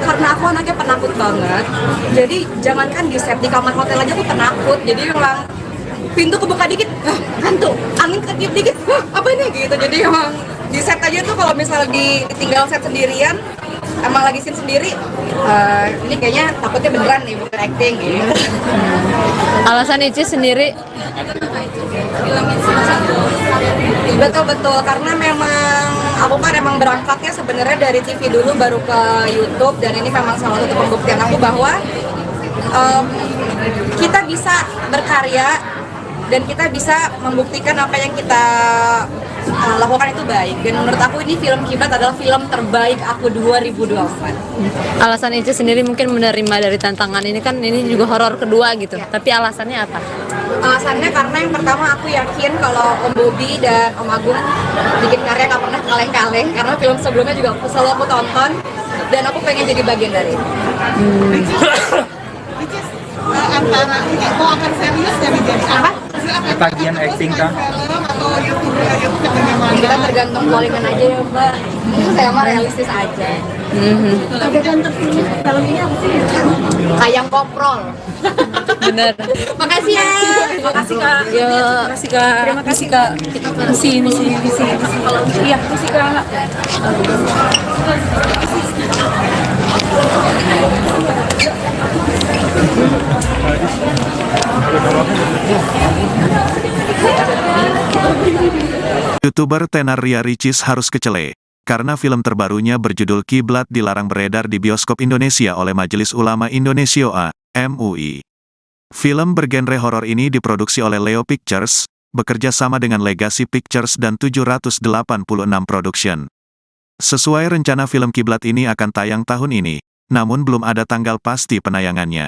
karena aku anaknya penakut banget, jadi jangankan di set, di kamar hotel aja aku penakut. Jadi memang pintu kebuka dikit, hantu, angin ketiup dikit, apa ini gitu. Jadi memang di set aja tuh kalau misalnya ditinggal set sendirian, emang lagi scene sendiri, ini kayaknya takutnya beneran nih, bukan acting gitu. Alasan Icis sendiri? Betul, karena memang aku kan emang berangkatnya sebenarnya dari TV dulu baru ke YouTube, dan ini memang salah satu pembuktian aku bahwa kita bisa berkarya dan kita bisa membuktikan apa yang kita lakukan itu baik. Dan menurut aku ini film Kiblat adalah film terbaik aku 2024. Alasan Icis sendiri mungkin menerima dari tantangan ini, kan ini juga horor kedua gitu. Tapi alasannya apa? Alasannya karena yang pertama aku yakin kalau Om Bobi dan Om Agung bikin karya gak pernah kaleng-kaleng, karena film sebelumnya juga selalu aku tonton dan aku pengen jadi bagian dari itu. Antara mau akan serius jadi apa? Bagian acting Kak? Atau YouTube bagaimana? Kita tergantung callingan aja ya Mbak. Saya mah realistis aja. Adegan terpilih film ini apa sih? Ayam koprol. Bener. Makasih ya. Makasih Kak. Ya, makasih Kak. Terima kasih Kak. Sini. Iya, makasih Kak. YouTuber tenar Ria Ricis harus kecele, karena film terbarunya berjudul Kiblat dilarang beredar di bioskop Indonesia oleh Majelis Ulama Indonesia (MUI). Film bergenre horor ini diproduksi oleh Leo Pictures, bekerja sama dengan Legacy Pictures dan 786 Production. Sesuai rencana film Kiblat ini akan tayang tahun ini, namun belum ada tanggal pasti penayangannya.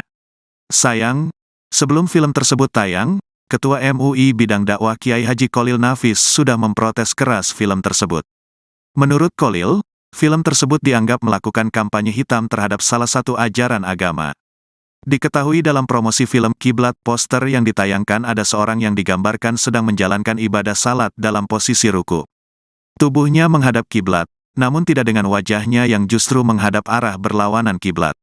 Sayang, sebelum film tersebut tayang, Ketua MUI Bidang Dakwah Kiai Haji Kholil Nafis sudah memprotes keras film tersebut. Menurut Kholil, film tersebut dianggap melakukan kampanye hitam terhadap salah satu ajaran agama. Diketahui dalam promosi film Kiblat, poster yang ditayangkan ada seorang yang digambarkan sedang menjalankan ibadah salat dalam posisi ruku. Tubuhnya menghadap kiblat, namun tidak dengan wajahnya yang justru menghadap arah berlawanan kiblat.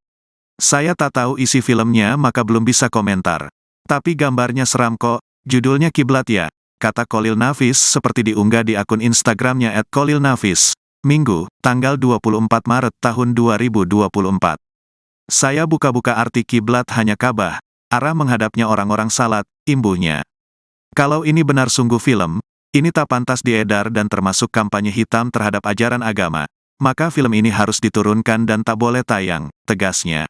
Saya tak tahu isi filmnya maka belum bisa komentar. Tapi gambarnya seram kok, judulnya Kiblat ya, kata Kholil Nafis seperti diunggah di akun Instagramnya @KholilNafis, Minggu, tanggal 24 Maret tahun 2024. Saya buka-buka arti kiblat hanya Ka'bah, arah menghadapnya orang-orang salat, imbuhnya. Kalau ini benar sungguh film, ini tak pantas diedar dan termasuk kampanye hitam terhadap ajaran agama, maka film ini harus diturunkan dan tak boleh tayang, tegasnya.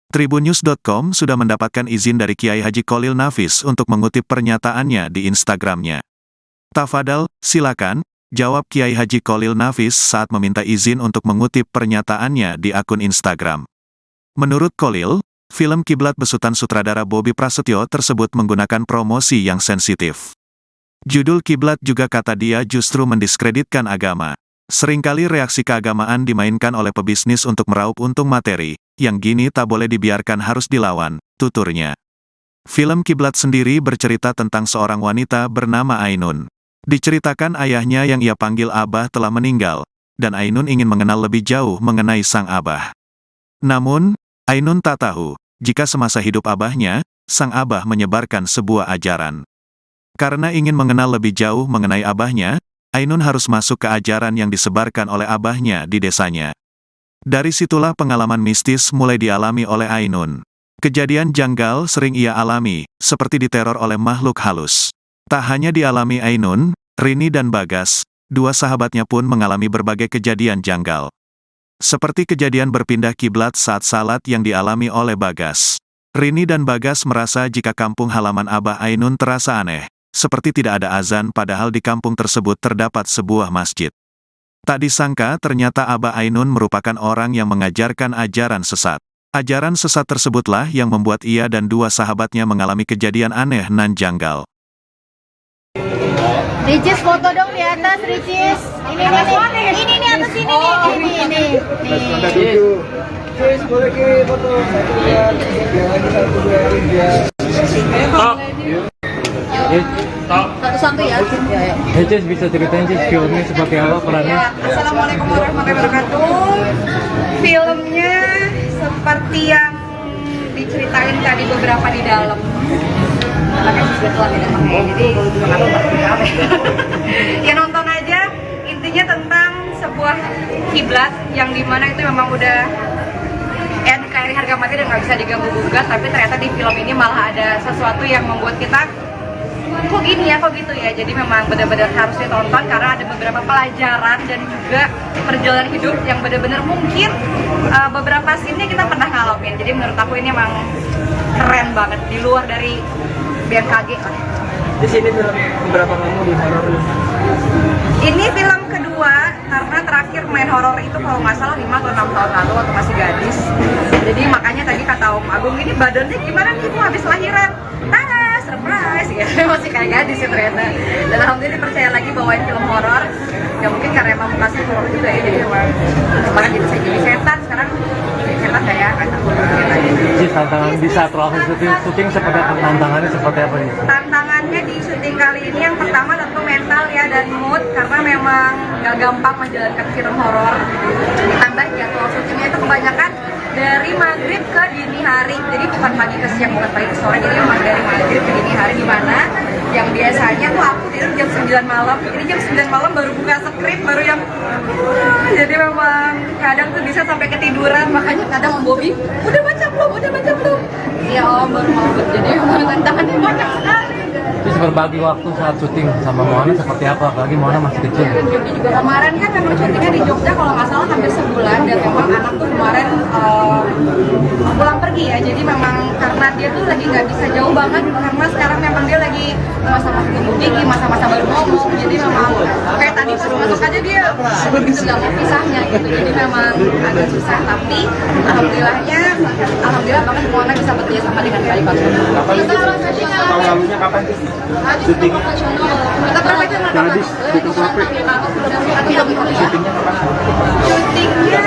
Tribunnews.com sudah mendapatkan izin dari Kiai Haji Kholil Nafis untuk mengutip pernyataannya di Instagramnya. Tafadhal, silakan, jawab Kiai Haji Kholil Nafis saat meminta izin untuk mengutip pernyataannya di akun Instagram. Menurut Kholil, film Kiblat besutan sutradara Bobi Prasetyo tersebut menggunakan promosi yang sensitif. Judul Kiblat juga kata dia justru mendiskreditkan agama. Seringkali reaksi keagamaan dimainkan oleh pebisnis untuk meraup untung materi, yang gini tak boleh dibiarkan harus dilawan, tuturnya. Film Kiblat sendiri bercerita tentang seorang wanita bernama Ainun. Diceritakan ayahnya yang ia panggil Abah telah meninggal, dan Ainun ingin mengenal lebih jauh mengenai sang Abah. Namun, Ainun tak tahu, jika semasa hidup Abahnya, sang Abah menyebarkan sebuah ajaran. Karena ingin mengenal lebih jauh mengenai Abahnya, Ainun harus masuk ke ajaran yang disebarkan oleh Abahnya di desanya. Dari situlah pengalaman mistis mulai dialami oleh Ainun. Kejadian janggal sering ia alami, seperti diteror oleh makhluk halus. Tak hanya dialami Ainun, Rini dan Bagas, dua sahabatnya pun mengalami berbagai kejadian janggal. Seperti kejadian berpindah kiblat saat salat yang dialami oleh Bagas. Rini dan Bagas merasa jika kampung halaman Abah Ainun terasa aneh, seperti tidak ada azan padahal di kampung tersebut terdapat sebuah masjid. Tak disangka ternyata Abah Ainun merupakan orang yang mengajarkan ajaran sesat. Ajaran sesat tersebutlah yang membuat ia dan dua sahabatnya mengalami kejadian aneh nan janggal. Ricis foto dong di atas, Ricis. Ini nih atas sini nih. Ricis, boleh kirim foto 1, 2, 3, lagi 1, 2, 3. Satu-satu ya. Cis bisa ceritain Cis filmnya seperti apa perannya? Ya, Assalamualaikum warahmatullahi wabarakatuh. Filmnya seperti yang diceritain tadi beberapa di dalam. Makanya kebetulan tidak pakai, jadi nggak tahu apa. Ya nonton aja. Intinya tentang sebuah kiblat yang dimana itu memang udah NKRI harga mati dan nggak bisa diganggu gugat. Tapi ternyata di film ini malah ada sesuatu yang membuat kita kok gini ya, kok gitu ya. Jadi memang benar-benar harus ditonton karena ada beberapa pelajaran dan juga perjalanan hidup yang benar-benar mungkin beberapa scene-nya kita pernah ngalamin. Jadi menurut aku ini emang keren banget di luar dari BMKG lah. Di sini film beberapa kamu di horor. Ini film kedua karena terakhir main horor itu kalau nggak salah 5 atau 6 tahun lalu waktu masih gadis. Jadi makanya tadi kata Om Agung, ini badannya gimana nih Bu habis lahiran? Nah, surprise ya. Masih kayak gadis ya ternyata. Dan alhamdulillah dipercaya lagi bawain film horor. Ya mungkin karena emang kasih horor juga ya. Jadi emang kemarin jadi setan, sekarang setan kayak Cis, tantangan di saat proses syuting seperti tantangannya seperti apa nih? tantangannya di syuting kali ini yang pertama tentu mental ya dan mood karena memang gak gampang menjalankan film horor. Ditambah jadwal syutingnya itu kebanyakan dari maghrib ke dini hari, jadi bukan pagi ke siang, bukan pagi ke sore, jadi memang dari maghrib ke dini hari, dimana yang biasanya tuh aku tidur jam 9 malam, ini jam 9 malam baru buka skrip, baru yang jadi memang kadang tuh bisa sampai ketiduran, makanya kadang Om Bobi udah baca belum? Iya Om, baru mau, jadi memang tantangannya banyak sekali. Terus berbagi waktu saat syuting sama Moana seperti apa? Apalagi Moana masih kecil. Kemarin kan memang syutingnya di Jogja kalau nggak salah hampir sebulan, dan memang anak tuh kemarin pulang pergi ya, jadi memang karena dia tuh lagi nggak bisa jauh banget karena sekarang memang dia lagi masa-masa tumbuh tinggi, masa-masa baru ngomong, jadi memang kayak tadi baru masuk aja dia begitu nggak mau pisahnya gitu, jadi memang agak susah, tapi alhamdulillah banget Moana bisa bekerja sama dengan baik. Tahun lalunya kapan sih? Syutingnya? Kita profesional banget. Syuting pabrik. Syutingnya kapan? Syutingnya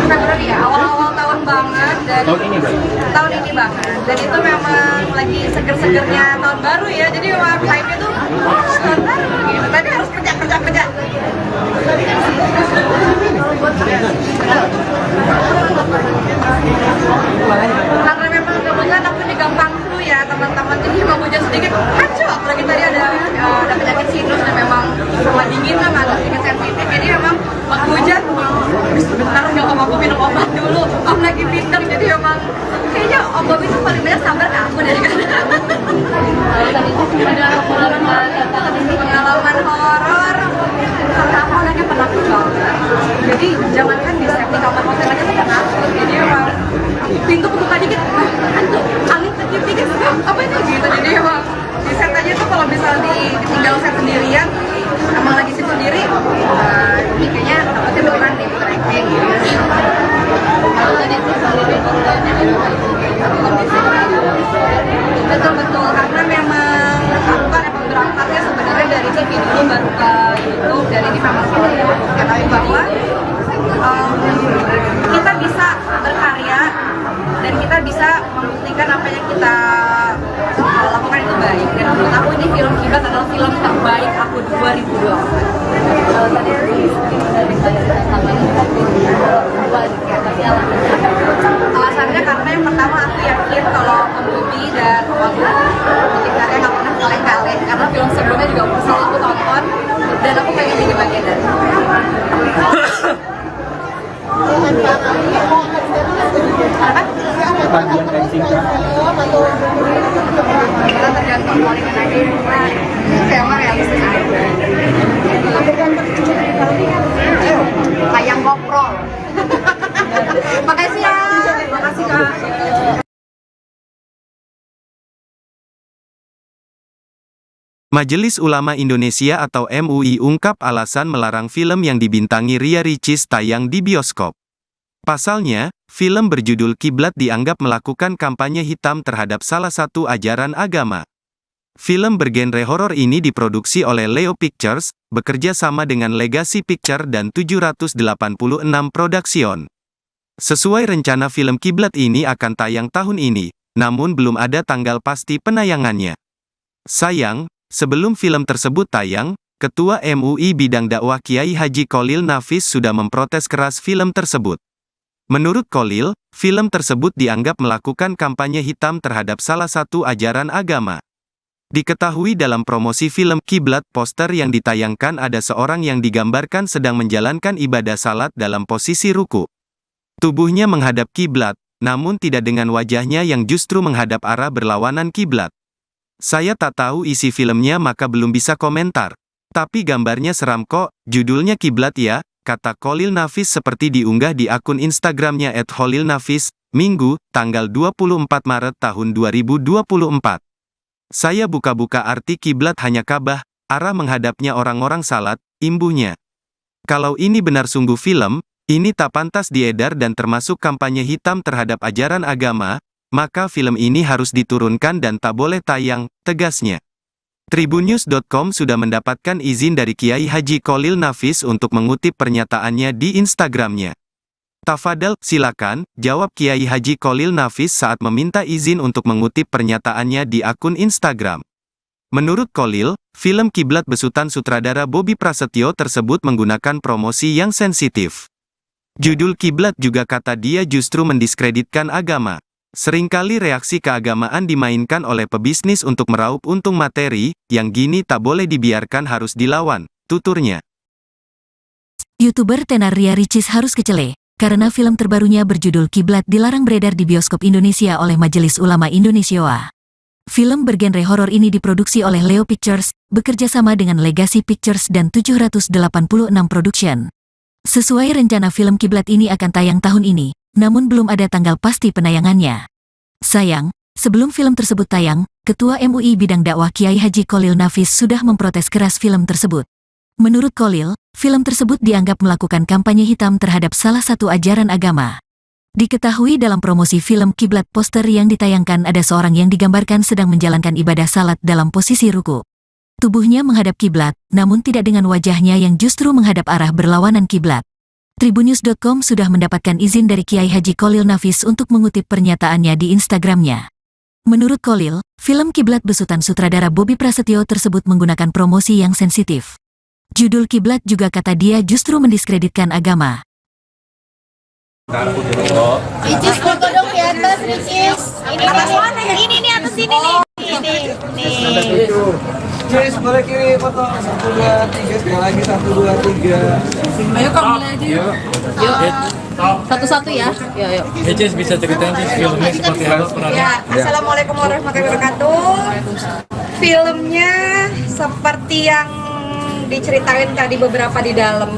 Februari ya, awal-awal tahun banget, dan tahun ini banget, dan itu memang lagi seger-segernya tahun baru ya, jadi memang hype-nya tuh tahun baru gitu, tapi harus kerja. Karena memang kebetulan aku ini gampang flu ya teman-teman, jadi mau hujan sedikit hancur, apalagi tadi ada penyakit sinus dan memang sama dingin kan agak sedikit sensitif, jadi memang waktu hujan sebentar nggak Om aku minum obat dulu, Om lagi pinter, jadi memang kayaknya Om Bobi itu paling banyak sabar ke aku dari kan. Ada pengalaman horor karena aku anaknya penakut banget, jadi jangankan di set di kamar hotel aja tuh penakut, jadi memang pintu kebuka dikit, angin kecil dikit, apa itu gitu, jadi emang di set aja tuh kalau misal ditinggal set sendirian, emang lagi sit sendiri, kayaknya takutnya beneran nih acting gitu. Betul, karena memang aku kan emang berangkatnya sebenarnya dari TV baru ke YouTube dan ini memang film yang membuktikan bahwa kita bisa berkarya dan kita bisa membuktikan apa yang kita lakukan itu baik. Dan menurut aku ini film Kiblat adalah film terbaik aku 2024. Alasannya karena yang pertama aku yakin kalau Bobby dan Om bikin karya nggak pernah kaleng-kaleng, karena film sebelumnya juga selalu aku tonton dan aku pengen jadi bagian dari itu. Bagian dari tingkat. Kita tergantung polingan aja, saya mah realistis aja. Kayak ngobrol. Makasih ya. Makasih Kak. Majelis Ulama Indonesia atau MUI ungkap alasan melarang film yang dibintangi Ria Ricis tayang di bioskop. Pasalnya, film berjudul Kiblat dianggap melakukan kampanye hitam terhadap salah satu ajaran agama. Film bergenre horor ini diproduksi oleh Leo Pictures, bekerja sama dengan Legacy Picture dan 786 Production. Sesuai rencana film Kiblat ini akan tayang tahun ini, namun belum ada tanggal pasti penayangannya. Sayang, sebelum film tersebut tayang, Ketua MUI Bidang Dakwah Kiai Haji Kholil Nafis sudah memprotes keras film tersebut. Menurut Kholil, film tersebut dianggap melakukan kampanye hitam terhadap salah satu ajaran agama. Diketahui dalam promosi film Kiblat, poster yang ditayangkan ada seorang yang digambarkan sedang menjalankan ibadah salat dalam posisi ruku. Tubuhnya menghadap kiblat, namun tidak dengan wajahnya yang justru menghadap arah berlawanan kiblat. Saya tak tahu isi filmnya maka belum bisa komentar. Tapi gambarnya seram kok, judulnya Kiblat ya, kata Kholil Nafis seperti diunggah di akun Instagramnya @kholilnafis, Minggu, tanggal 24 Maret tahun 2024. Saya buka-buka arti kiblat hanya Ka'bah, arah menghadapnya orang-orang salat, imbuhnya. Kalau ini benar sungguh film, ini tak pantas diedar dan termasuk kampanye hitam terhadap ajaran agama, maka film ini harus diturunkan dan tak boleh tayang, tegasnya. Tribunnews.com sudah mendapatkan izin dari Kiai Haji Kholil Nafis untuk mengutip pernyataannya di Instagramnya. Tafadhal, silakan, jawab Kiai Haji Kholil Nafis saat meminta izin untuk mengutip pernyataannya di akun Instagram. Menurut Kholil, film Kiblat besutan sutradara Bobby Prasetyo tersebut menggunakan promosi yang sensitif. Judul Kiblat juga kata dia justru mendiskreditkan agama. Seringkali reaksi keagamaan dimainkan oleh pebisnis untuk meraup untung materi, yang gini tak boleh dibiarkan harus dilawan, tuturnya. YouTuber tenar Ria Ricis harus kecele, karena film terbarunya berjudul Kiblat dilarang beredar di bioskop Indonesia oleh Majelis Ulama Indonesia. Film bergenre horor ini diproduksi oleh Leo Pictures, bekerja sama dengan Legacy Pictures dan 786 Production. Sesuai rencana film Kiblat ini akan tayang tahun ini, namun belum ada tanggal pasti penayangannya. Sayang, sebelum film tersebut tayang, Ketua MUI Bidang Dakwah Kiai Haji Kholil Nafis sudah memprotes keras film tersebut. Menurut Kholil, film tersebut dianggap melakukan kampanye hitam terhadap salah satu ajaran agama. Diketahui dalam promosi film Kiblat, poster yang ditayangkan ada seorang yang digambarkan sedang menjalankan ibadah salat dalam posisi ruku. Tubuhnya menghadap kiblat, namun tidak dengan wajahnya yang justru menghadap arah berlawanan kiblat. Tribunnews.com sudah mendapatkan izin dari Kiai Haji Kholil Nafis untuk mengutip pernyataannya di Instagramnya. Menurut Kholil, film Kiblat besutan sutradara Bobby Prasetyo tersebut menggunakan promosi yang sensitif. Judul Kiblat juga kata dia justru mendiskreditkan agama. Ricis foto dong di atas, Ricis. Ini nih atas sini nih. Nih. Ricis boleh kiri foto 1, 2, 3 sekali lagi 1, 2, 3. Ayo Kak, mulai aja yuk. Yuk. Satu-satu ya. Yuk. Ricis bisa ceritain sih filmnya seperti apa perannya? Ya, Assalamualaikum warahmatullahi wabarakatuh. Filmnya seperti yang diceritain tadi beberapa di dalam.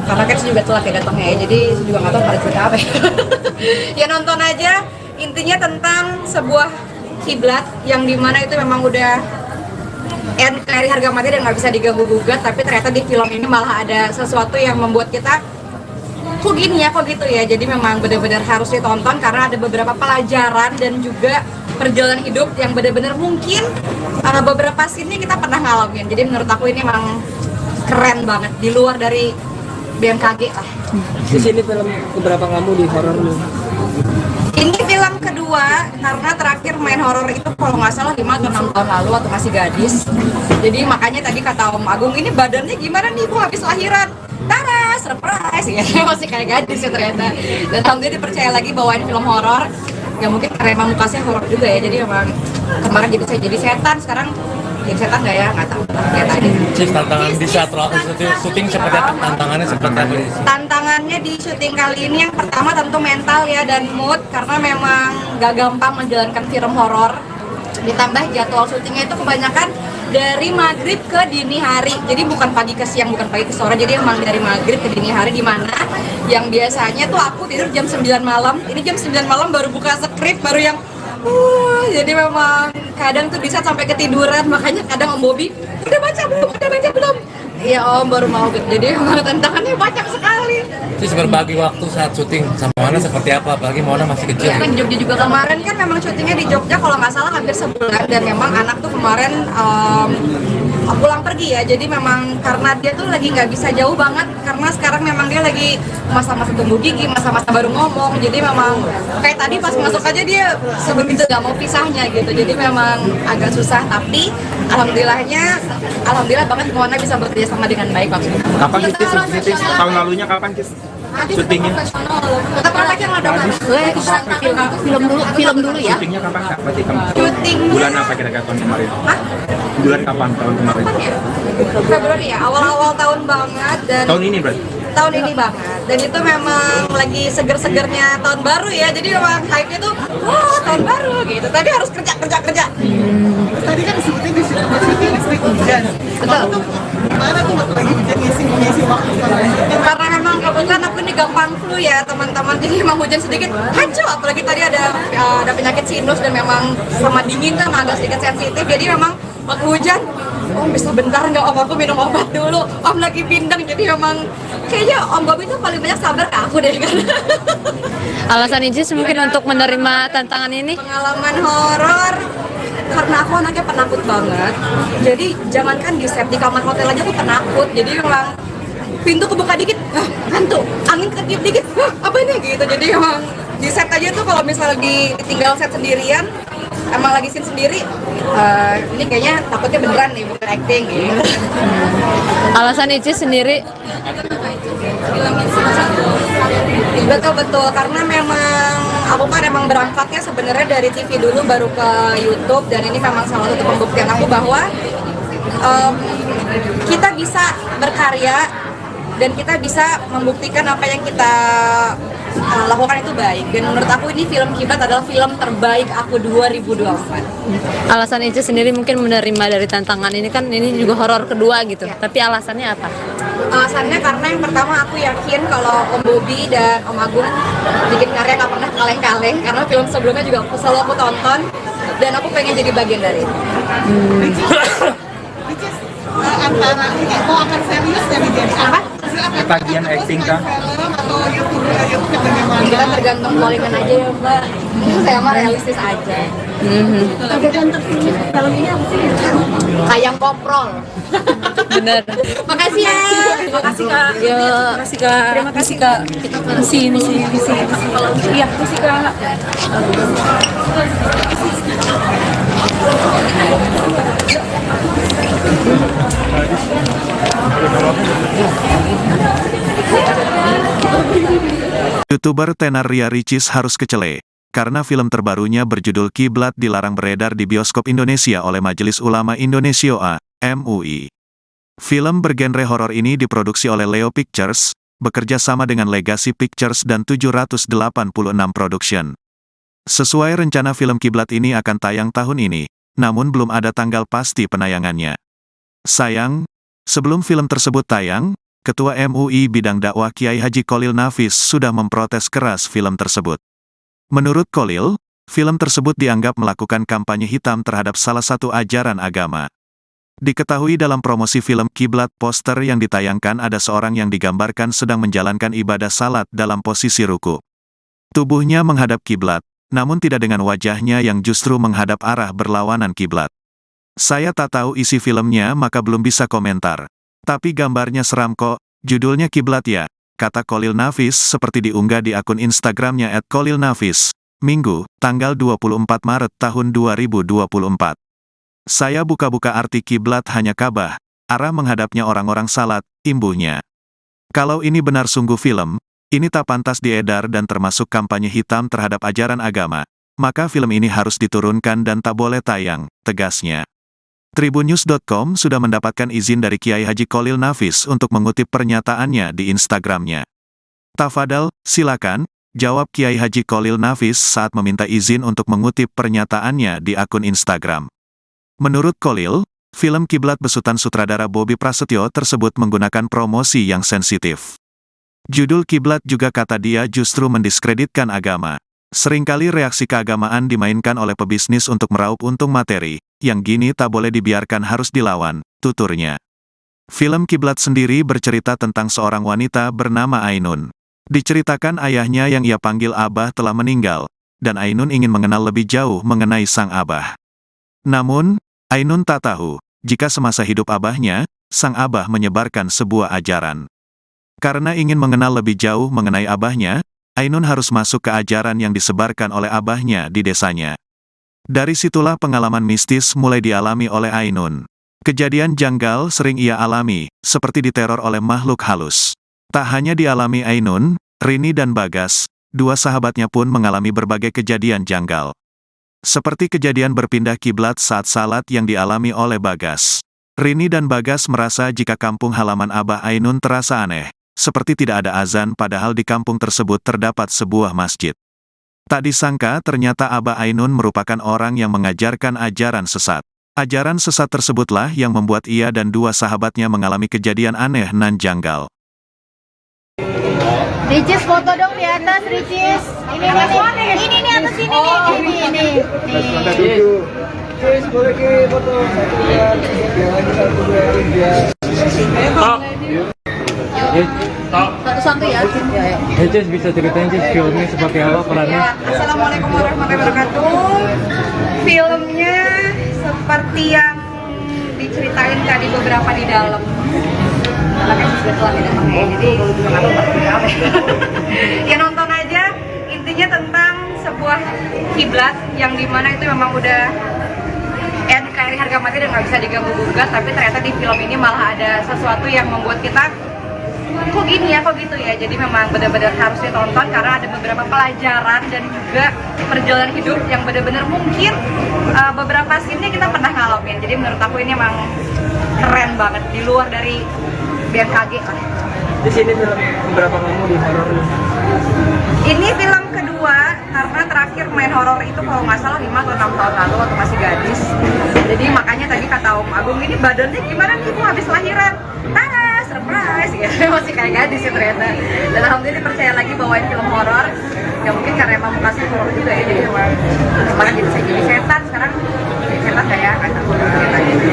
Karena kan saya juga telat ya datangnya ya, jadi saya juga nggak tahu pada cerita apa ya. Ya nonton aja, intinya tentang sebuah kiblat yang dimana itu memang udah dari harga mati dan nggak bisa diganggu-gugat, tapi ternyata di film ini malah ada sesuatu yang membuat kita kok gini ya, kok gitu ya. Jadi memang benar-benar harus ditonton karena ada beberapa pelajaran dan juga perjalanan hidup yang benar-benar mungkin beberapa scene-nya kita pernah ngalamin. Jadi menurut aku ini emang keren banget, di luar dari BMKG lah. Di sini film keberapa kamu di horor lu? Ini film kedua, karena terakhir main horor itu kalau nggak salah 5 atau 6 tahun lalu waktu masih gadis. Jadi makanya tadi kata Om Agung, ini badannya gimana nih Bu habis lahiran? Tara, surprise ya, masih kayak gadis ya ternyata. Dan alhamdulillah dipercaya lagi bawain film horor. Ya mungkin karena emang mukanya horor juga ya, jadi emang kemarin gitu saya jadi setan, sekarang jadi setan nggak ya, nggak tahu. Lihat aja. Cis, tantangan di saat syuting seperti apa? Tantangannya seperti apa? Tantangannya di syuting kali ini yang pertama tentu mental ya dan mood, karena memang gak gampang menjalankan film horor. Ditambah jadwal syutingnya itu kebanyakan dari maghrib ke dini hari, jadi bukan pagi ke siang, bukan pagi ke sore, jadi emang dari maghrib ke dini hari, di mana yang biasanya tuh aku tidur jam 9 malam, ini jam 9 malam baru buka skrip, baru yang jadi memang kadang tuh bisa sampai ketiduran, makanya kadang Om Bobi udah baca belum? Iya Om, baru mau gitu. Jadi emang tantangannya banyak sekali. Cis, berbagi waktu saat syuting sama Mona seperti apa? Apalagi Mona masih kecil. Iya kan di Jogja juga kemarin kan memang syutingnya di Jogja kalau nggak salah hampir sebulan, dan memang anak tuh kemarin pulang pergi ya, jadi memang karena dia tuh lagi nggak bisa jauh banget, karena sekarang memang dia lagi masa-masa tumbuh gigi, masa-masa baru ngomong, jadi memang kayak tadi pas masuk aja dia sebegitu nggak mau pisahnya gitu, jadi memang agak susah, tapi alhamdulillah banget Mona bisa bekerja sama dengan baik waktu itu. Kapan Cis? Tahun lalunya kapan Cis? Syutingnya? Kita prakteknya nggak dong? Film dulu ya. Syutingnya kapan Kak? Berarti kamu Syuting bulan apa kira-kira tahun kemarin? Hah? Bulan kapan tahun kemarin? Februari ya, awal-awal tahun banget, dan Tahun ini berarti? tahun ini banget, dan itu memang lagi seger-segernya tahun baru ya, jadi memang hype-nya tuh wah tahun baru gitu, tapi harus kerja. Tadi kan syuting di sini listrik hujan. Betul. Gimana tuh lagi hujan ngisi waktu Karena memang kebetulan aku ini gampang flu ya teman-teman, jadi memang hujan sedikit hancur, apalagi tadi ada penyakit sinus dan memang sama dingin kan agak sedikit sensitif, jadi memang waktu hujan Om bisa bentar nggak Om, aku minum obat dulu, Om lagi bindeng, jadi memang kayaknya Om Bobi itu paling banyak sabar ke aku deh kan. Alasan Icis mungkin untuk menerima tantangan ini? Pengalaman horor karena aku anaknya penakut banget, jadi jangankan di set, di kamar hotel aja aku penakut, jadi memang pintu kebuka dikit, hantu, angin ketiup dikit, apa ini gitu, jadi memang di set aja tuh kalau misalnya ditinggal set sendirian, emang lagi scene sendiri, ini kayaknya takutnya beneran nih, bukan acting gitu. Alasan Icis sendiri? Betul, karena memang aku kan emang berangkatnya sebenarnya dari TV dulu baru ke YouTube, dan ini memang salah satu pembuktian aku bahwa kita bisa berkarya dan kita bisa membuktikan apa yang kita lakukan itu baik, dan menurut aku ini film Kiblat adalah film terbaik aku 2024. Alasan Icis sendiri mungkin menerima dari tantangan ini, kan ini juga horor kedua gitu, tapi alasannya apa? Alasannya karena yang pertama aku yakin kalau Om Bobi dan Om Agung bikin karya nggak pernah kaleng-kaleng, karena film sebelumnya juga selalu aku tonton dan aku pengen jadi bagian dari itu. antara ini mau akan serius jadi apa? Bagian acting kah? Film atau YouTube bagaimana? Kita tergantung callingan aja ya Mbak. Saya mah realistis aja. Perbedaan tertinggi film ini apa sih? Ayam koprol. Bener. Makasih ya. Terima kasih Kak. Terima kasih Kak. Sini. Iya, kasih Kak. YouTuber tenar Ria Ricis harus kecele, karena film terbarunya berjudul Kiblat dilarang beredar di bioskop Indonesia oleh Majelis Ulama Indonesia (MUI). Film bergenre horor ini diproduksi oleh Leo Pictures, bekerja sama dengan Legacy Pictures dan 786 Production. Sesuai rencana film Kiblat ini akan tayang tahun ini, namun belum ada tanggal pasti penayangannya. Sayang, sebelum film tersebut tayang, Ketua MUI Bidang Dakwah Kiai Haji Kholil Nafis sudah memprotes keras film tersebut. Menurut Kholil, film tersebut dianggap melakukan kampanye hitam terhadap salah satu ajaran agama. Diketahui dalam promosi film Kiblat, poster yang ditayangkan ada seorang yang digambarkan sedang menjalankan ibadah salat dalam posisi ruku. Tubuhnya menghadap kiblat, namun tidak dengan wajahnya yang justru menghadap arah berlawanan kiblat. Saya tak tahu isi filmnya maka belum bisa komentar. Tapi gambarnya seram kok, judulnya Kiblat ya, kata Khalil Nafis seperti diunggah di akun Instagramnya @khalilnafis, Minggu, tanggal 24 Maret tahun 2024. Saya buka-buka arti kiblat hanya Ka'bah, arah menghadapnya orang-orang salat, imbuhnya. Kalau ini benar sungguh film, ini tak pantas diedar dan termasuk kampanye hitam terhadap ajaran agama, maka film ini harus diturunkan dan tak boleh tayang, tegasnya. Tribunnews.com sudah mendapatkan izin dari Kiai Haji Khalil Nafis untuk mengutip pernyataannya di Instagramnya. Tafadhal, silakan, jawab Kiai Haji Khalil Nafis saat meminta izin untuk mengutip pernyataannya di akun Instagram. Menurut Khalil, film Kiblat besutan sutradara Bobby Prasetyo tersebut menggunakan promosi yang sensitif. Judul Kiblat juga kata dia justru mendiskreditkan agama. Seringkali reaksi keagamaan dimainkan oleh pebisnis untuk meraup untung materi, yang gini tak boleh dibiarkan harus dilawan, tuturnya. Film Kiblat sendiri bercerita tentang seorang wanita bernama Ainun. Diceritakan ayahnya yang ia panggil Abah telah meninggal, dan Ainun ingin mengenal lebih jauh mengenai sang Abah. Namun, Ainun tak tahu, jika semasa hidup abahnya, sang Abah menyebarkan sebuah ajaran. Karena ingin mengenal lebih jauh mengenai abahnya, Ainun harus masuk ke ajaran yang disebarkan oleh abahnya di desanya. Dari situlah pengalaman mistis mulai dialami oleh Ainun. Kejadian janggal sering ia alami, seperti diteror oleh makhluk halus. Tak hanya dialami Ainun, Rini dan Bagas, dua sahabatnya pun mengalami berbagai kejadian janggal. Seperti kejadian berpindah kiblat saat salat yang dialami oleh Bagas. Rini dan Bagas merasa jika kampung halaman Abah Ainun terasa aneh, seperti tidak ada azan padahal di kampung tersebut terdapat sebuah masjid. Tak disangka ternyata Abah Ainun merupakan orang yang mengajarkan ajaran sesat. Ajaran sesat tersebutlah yang membuat ia dan dua sahabatnya mengalami kejadian aneh nan janggal. Ricis foto dong di atas, Ricis. Ini nih atas sini nih. Ini. Cis, boleh kirim foto 1, 2, 3, lagi 1, 2, 3. Satu-satu ya. Cis bisa ceritain Cis filmnya seperti apa perannya? Assalamualaikum warahmatullahi wabarakatuh. Filmnya seperti yang diceritain tadi beberapa di dalam. Makanya sebetulnya tidak pakai, jadi kenapa berapa? Ya nonton aja. Intinya tentang sebuah kiblat yang dimana itu memang udah NKRI harga mati dan nggak bisa diganggu gugat, tapi ternyata di film ini malah ada sesuatu yang membuat kita kok gini ya, kok gitu ya. Jadi memang benar-benar harus ditonton karena ada beberapa pelajaran dan juga perjalanan hidup yang benar-benar mungkin beberapa scene-nya kita pernah ngalamin. Jadi menurut aku ini memang keren banget di luar dari BMKG lah. Di sini film berapa kamu di horor? Ini film kedua karena terakhir main horor itu kalau nggak salah 5 atau 6 tahun lalu waktu masih gadis. Jadi makanya tadi kata Om Agung, ini badannya gimana nih Bu habis lahiran? Surprise gitu. Masih kayak gadis ya ternyata. Dan alhamdulillah dipercaya lagi bawain film horor. Ya mungkin karena emang kasih horor juga ya, jadi emang kemarin jadi saya jadi setan, sekarang jadi setan kayak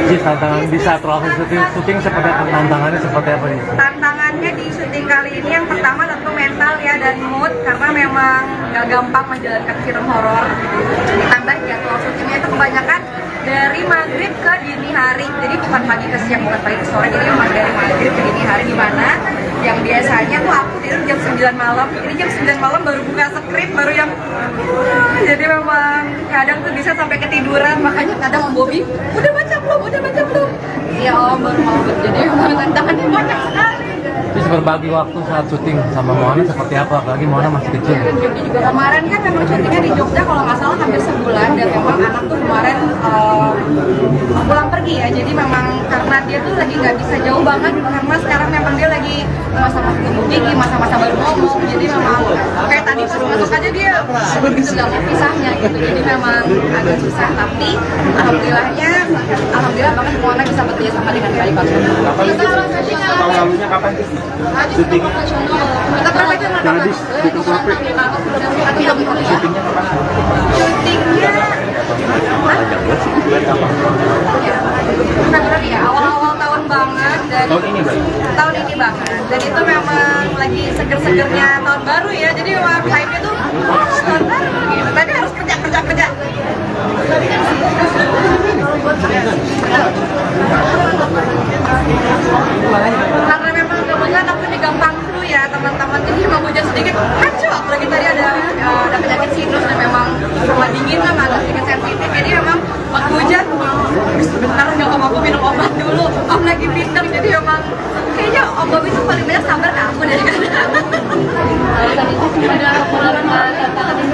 Cis, tantangan di saat proses syuting seperti tantangannya seperti apa nih? tantangannya di syuting kali ini yang pertama tentu mental ya dan mood, karena memang gak gampang menjalankan film horor. Ditambah jadwal syutingnya itu kebanyakan dari maghrib ke dini hari, jadi bukan pagi ke siang, bukan pagi ke sore, jadi memang dari maghrib ke dini hari, dimana yang biasanya tuh aku tidur jam 9 malam, ini jam 9 malam baru buka skrip, baru yang jadi memang kadang tuh bisa sampai ketiduran, makanya kadang Om Bobby, udah baca belum? Iya Om, baru mau, jadi memang tantangannya banyak sekali. Terus berbagi waktu saat syuting sama Moana seperti apa? Apalagi Moana masih kecil. Juga kemarin kan memang syutingnya di Jogja kalau nggak salah hampir sebulan, dan memang anak tuh kemarin pulang pergi ya, jadi memang karena dia tuh lagi nggak bisa jauh banget, karena sekarang memang dia lagi masa-masa tumbuh gigi, masa-masa baru ngomong, jadi memang kayak tadi pas masuk aja dia begitu nggak mau pisahnya gitu, jadi memang agak susah, tapi alhamdulillah banget Moana bisa bekerja sama dengan baik. Tahun lalunya kapan sih? Syuting. Kita pernah aja Gadis, buku kafe. Syutingnya kapan? syutingnya Februari ya, awal-awal tahun banget. Dan tahun ini banget. Dan itu memang lagi seger-segernya tahun baru ya. Jadi memang hype-nya tuh tahun baru gitu. Tadi harus kerja. Karena memang kebetulan aku juga gampang flu ya teman-teman, jadi memang hujan sedikit kacau, apalagi tadi ada penyakit sinus dan memang sama dingin kan agak sedikit sensitif, jadi memang waktu hujan sebentar nggak apa-apa minum obat dulu, apalagi bintang, jadi memang kayaknya Om Bobi itu paling banyak sabar ke aku deh. Ada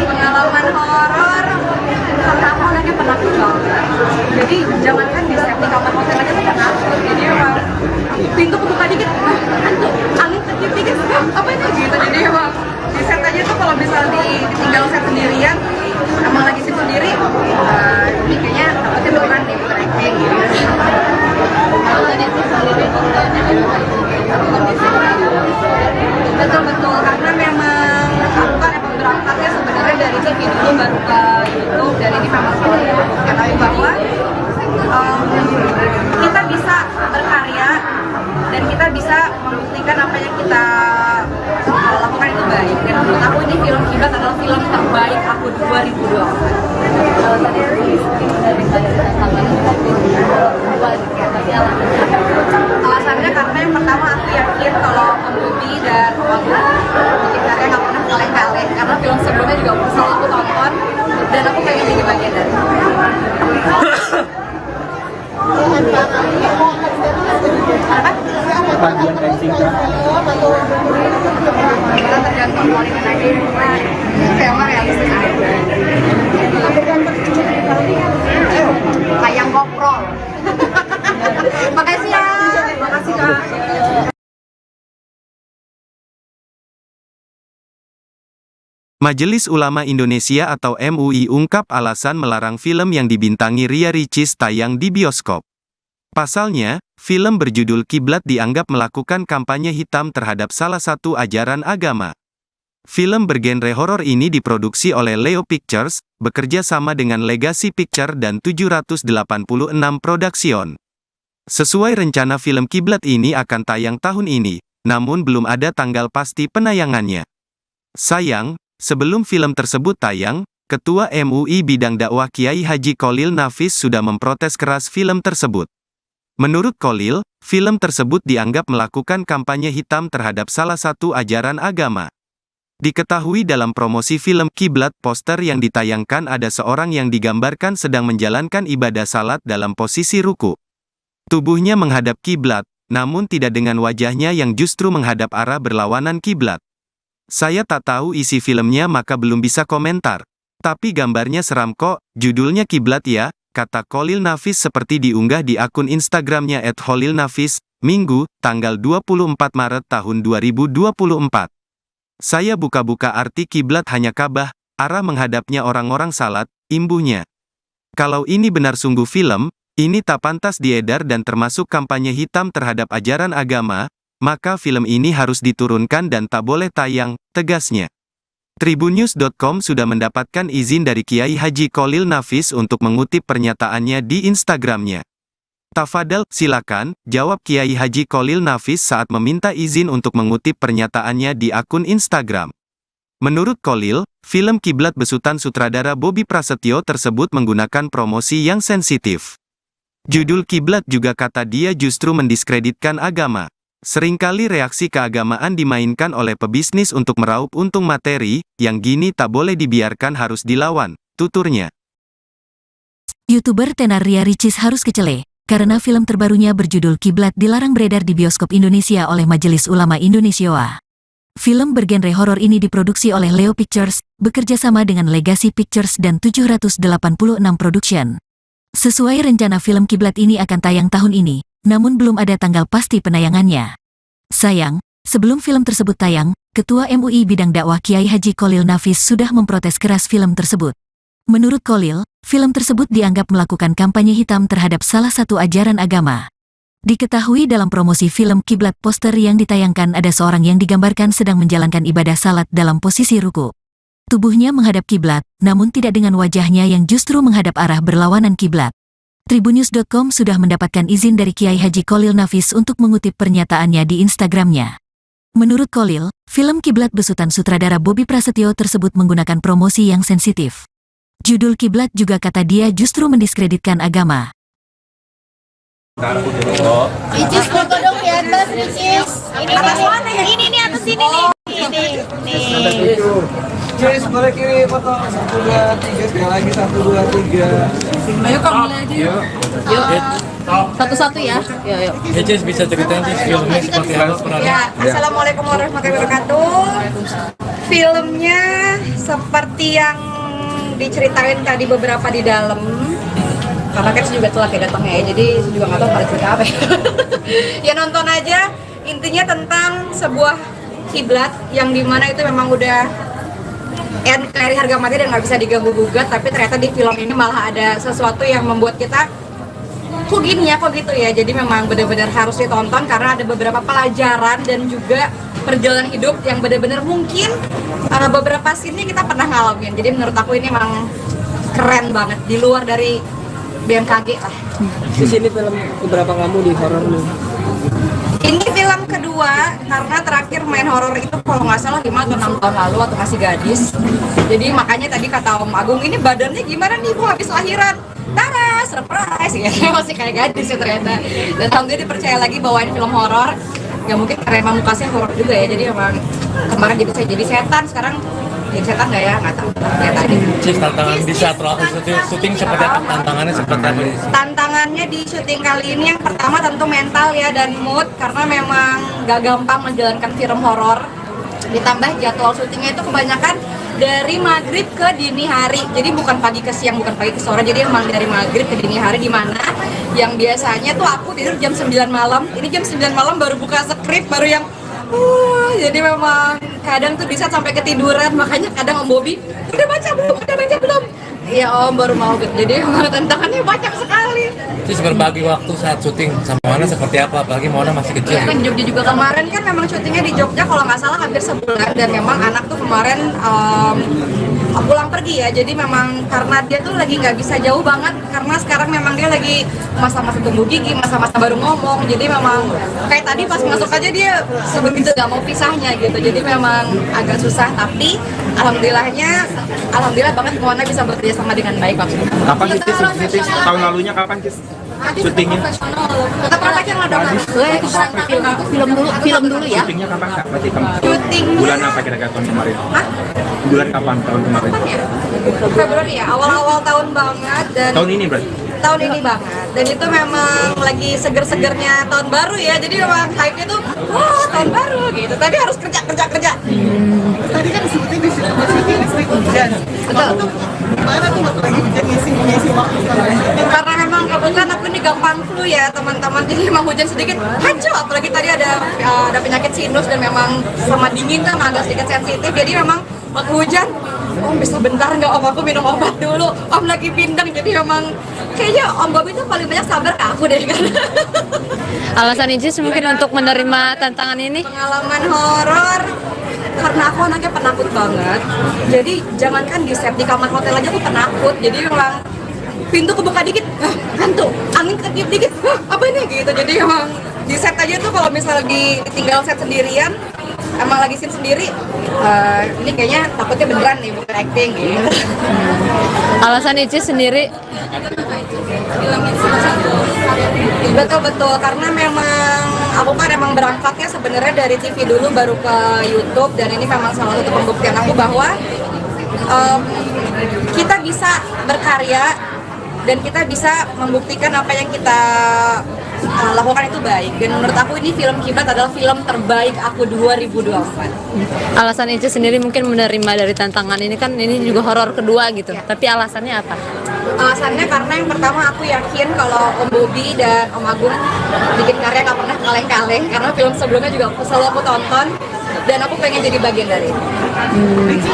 pengalaman horor karena aku anaknya penakut banget, jadi jangankan di set di kamar hotel aja tuh penakut, jadi memang pintu kebuka dikit, angin kecil dikit, apa itu gitu, jadi emang di set aja tuh kalau misal ditinggal set sendirian, emang lagi sip sendiri, ini kayaknya takutnya beneran nih bukan acting gitu. Betul, karena memang aku kan emang berangkatnya sebenarnya dari TV dulu baru ke YouTube, dan ini memang selalu diketahui bahwa kita bisa berkarya dan kita bisa membuktikan apa yang kita lakukan itu baik. Dan menurut aku ini film Kiblat adalah film terbaik aku 2020. Alasannya karena yang pertama aku yakin kalau Om Bobi dan Om bikin karya nggak pernah kaleng-kaleng, karena film sebelumnya juga selalu aku tonton dan aku pengen jadi bagian dari itu. Bagian acting Kita tergantung kualitas aja, saya mah realistis aja. Kayak GoPro. Makasih ya. Makasih Kak. Majelis Ulama Indonesia atau MUI ungkap alasan melarang film yang dibintangi Ria Ricis tayang di bioskop. Pasalnya, film berjudul Kiblat dianggap melakukan kampanye hitam terhadap salah satu ajaran agama. Film bergenre horor ini diproduksi oleh Leo Pictures, bekerja sama dengan Legacy Picture dan 786 Production. Sesuai rencana film Kiblat ini akan tayang tahun ini, namun belum ada tanggal pasti penayangannya. Sayang, sebelum film tersebut tayang, Ketua MUI Bidang Dakwah Kiai Haji Kholil Nafis sudah memprotes keras film tersebut. Menurut Kholil, film tersebut dianggap melakukan kampanye hitam terhadap salah satu ajaran agama. Diketahui dalam promosi film Kiblat, poster yang ditayangkan ada seorang yang digambarkan sedang menjalankan ibadah salat dalam posisi ruku. Tubuhnya menghadap kiblat, namun tidak dengan wajahnya yang justru menghadap arah berlawanan kiblat. Saya tak tahu isi filmnya maka belum bisa komentar. Tapi gambarnya seram kok, judulnya Kiblat ya, kata Kholil Nafis seperti diunggah di akun Instagramnya @kholilnafis, Minggu, tanggal 24 Maret tahun 2024. Saya buka-buka arti kiblat hanya Ka'bah, arah menghadapnya orang-orang salat, imbuhnya. Kalau ini benar sungguh film, ini tak pantas diedar dan termasuk kampanye hitam terhadap ajaran agama, maka film ini harus diturunkan dan tak boleh tayang, tegasnya. Tribunnews.com sudah mendapatkan izin dari Kiai Haji Kholil Nafis untuk mengutip pernyataannya di Instagramnya. Tafadhal, silakan, jawab Kiai Haji Kholil Nafis saat meminta izin untuk mengutip pernyataannya di akun Instagram. Menurut Kholil, film Kiblat besutan sutradara Bobi Prasetyo tersebut menggunakan promosi yang sensitif. Judul Kiblat juga kata dia justru mendiskreditkan agama. Seringkali reaksi keagamaan dimainkan oleh pebisnis untuk meraup untung materi, yang gini tak boleh dibiarkan, harus dilawan, tuturnya. YouTuber tenar Ria Ricis harus kecele, karena film terbarunya berjudul Kiblat dilarang beredar di bioskop Indonesia oleh Majelis Ulama Indonesia. Film bergenre horor ini diproduksi oleh Leo Pictures, bekerja sama dengan Legacy Pictures dan 786 Production. Sesuai rencana film Kiblat ini akan tayang tahun ini, namun belum ada tanggal pasti penayangannya. Sayang, sebelum film tersebut tayang, Ketua MUI Bidang Dakwah Kiai Haji Kholil Nafis sudah memprotes keras film tersebut. Menurut Kholil, film tersebut dianggap melakukan kampanye hitam terhadap salah satu ajaran agama. Diketahui dalam promosi film Kiblat, poster yang ditayangkan ada seorang yang digambarkan sedang menjalankan ibadah salat dalam posisi ruku. Tubuhnya menghadap kiblat, namun tidak dengan wajahnya yang justru menghadap arah berlawanan kiblat. Tribunnews.com sudah mendapatkan izin dari Kiai Haji Kholil Nafis untuk mengutip pernyataannya di Instagramnya. Menurut Kholil, film Kiblat besutan sutradara Bobby Prasetyo tersebut menggunakan promosi yang sensitif. Judul Kiblat juga kata dia justru mendiskreditkan agama. Ricis foto dong di atas, Ricis. Ini nih atas sini nih. Ini. Kiri sebelah kiri foto 1 2 3 sekali lagi 1 2 3. Ayo kamu mulai aja yuk. Satu-satu ya. Yuk. Cis bisa ceritain sih filmnya seperti apa pernah? Ya, Assalamualaikum warahmatullahi wabarakatuh. Filmnya seperti yang diceritain tadi beberapa di dalam. Karena kan juga telat ya datangnya ya, jadi juga nggak tahu pada cerita apa ya. Ya nonton aja. Intinya tentang sebuah kiblat yang dimana itu memang udah dari harga mati dan nggak bisa diganggu gugat, tapi ternyata di film ini malah ada sesuatu yang membuat kita kok gini ya, kok gitu ya. Jadi memang benar-benar harus ditonton karena ada beberapa pelajaran dan juga perjalanan hidup yang benar-benar mungkin beberapa scene kita pernah ngalamin. Jadi menurut aku ini memang keren banget di luar dari BMKG lah. Di sini film keberapa kamu di horor nih? Ini film kedua karena terakhir main horor itu kalau nggak salah 5 atau 6 tahun lalu waktu masih gadis. Jadi makanya tadi kata Om Agung, ini badannya gimana nih Bu habis lahiran? Tara, surprise ya, masih kayak gadis ya ternyata. Dan alhamdulillah dipercaya lagi bawain film horor. Ya mungkin karena emang mukanya horor juga ya, jadi emang kemarin jadi setan, sekarang jadi setan nggak ya? Nggak tahu. Lihat aja. Cis, tantangan di saat syuting seperti apa? Tantangannya seperti apa? Tantangannya di syuting kali ini yang pertama tentu mental ya dan mood, karena memang gak gampang menjalankan film horor. Ditambah jadwal syutingnya itu kebanyakan dari maghrib ke dini hari, jadi bukan pagi ke siang, bukan pagi ke sore, jadi emang dari maghrib ke dini hari, di mana yang biasanya tuh aku tidur jam 9 malam, ini jam 9 malam baru buka skrip, baru yang jadi memang kadang tuh bisa sampai ketiduran. Makanya kadang Om Bobby udah baca belum? Iya Om, baru mau gitu. Jadi memang tantangannya banyak sekali. Terus berbagi waktu saat syuting sama Mona seperti apa? Apalagi Mona masih kecil. Kan Jogja juga kemarin kan memang syutingnya di Jogja kalau nggak salah hampir sebulan, dan memang anak tuh kemarin pulang pergi ya. Jadi memang karena dia tuh lagi nggak bisa jauh banget, karena sekarang memang dia lagi masa-masa tumbuh gigi, masa-masa baru ngomong. Jadi memang kayak tadi pas masuk aja dia sebegitu nggak mau pisahnya gitu. Jadi memang agak susah, tapi alhamdulillah banget Mona bisa bekerja sama dengan baik waktu itu. Kapan sih tahun lalunya kapan sih syutingnya? Tetap praktek lah dong. Film dulu ya. Syutingnya kapan Kak? Berarti kamu Syuting bulan apa kira-kira tahun kemarin? Bulan kapan tahun kemarin? Februari ya, awal-awal tahun banget. Dan Tahun ini berarti? tahun ini banget, dan itu memang lagi seger-segernya tahun baru ya, jadi memang hype-nya tuh wah tahun baru gitu, tapi harus kerja. Tadi kan disebutnya di sini sering hujan. Betul. Gimana tuh waktu lagi hujan ngisi waktu? Karena memang kebetulan aku ini gampang flu ya teman-teman, jadi memang hujan sedikit hancur, apalagi tadi ada penyakit sinus dan memang sama dingin kan agak sedikit sensitif, jadi memang waktu hujan Om bisa bentar nggak Om, aku minum obat dulu, Om lagi bindeng. Jadi memang kayaknya Om Bobby itu paling banyak sabar ke aku deh kan. Alasan Icis mungkin untuk menerima tantangan ini? Pengalaman horor karena aku anaknya penakut banget. Jadi jangankan di set, di kamar hotel aja aku penakut. Jadi memang pintu kebuka dikit, hantu, angin ketiup dikit, apa ini gitu. Jadi memang di set aja tuh kalau misalnya ditinggal set sendirian, emang lagi scene sendiri, ini kayaknya takutnya beneran nih, bukan acting gitu. Alasan Icis sendiri? Betul, karena memang aku kan emang berangkatnya sebenarnya dari TV dulu baru ke YouTube, dan ini memang salah satu pembuktian aku bahwa kita bisa berkarya dan kita bisa membuktikan apa yang kita lakukan itu baik. Dan menurut aku ini film Kiblat adalah film terbaik aku 2024. Alasan Icis sendiri mungkin menerima dari tantangan ini, kan ini juga horor kedua gitu, tapi alasannya apa? Alasannya karena yang pertama aku yakin kalau Om Bobby dan Om Agung bikin karya gak pernah kaleng-kaleng, karena film sebelumnya juga selalu aku tonton dan aku pengen jadi bagian dari itu.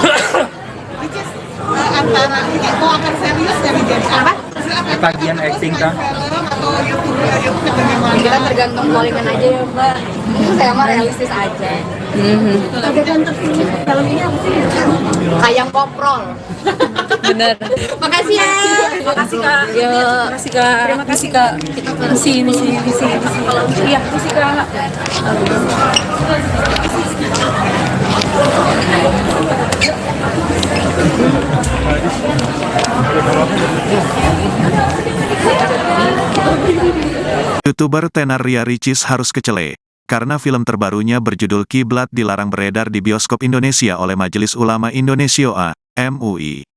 Antara mau akan serius dari jadi apa? Bagian acting Kak? Atau YouTube bagaimana? Kita tergantung callingan aja ya Mbak. Saya mah realistis aja. Adegan tersulit dalam ini apa sih? Kayak poprol. Bener. Makasih ya. Makasih kak. Ya, makasih kak. Terima kasih kak. Misi. Iya, makasih kak. YouTuber tenar Ria Ricis harus kecele, karena film terbarunya berjudul Kiblat dilarang beredar di bioskop Indonesia oleh Majelis Ulama Indonesia (MUI).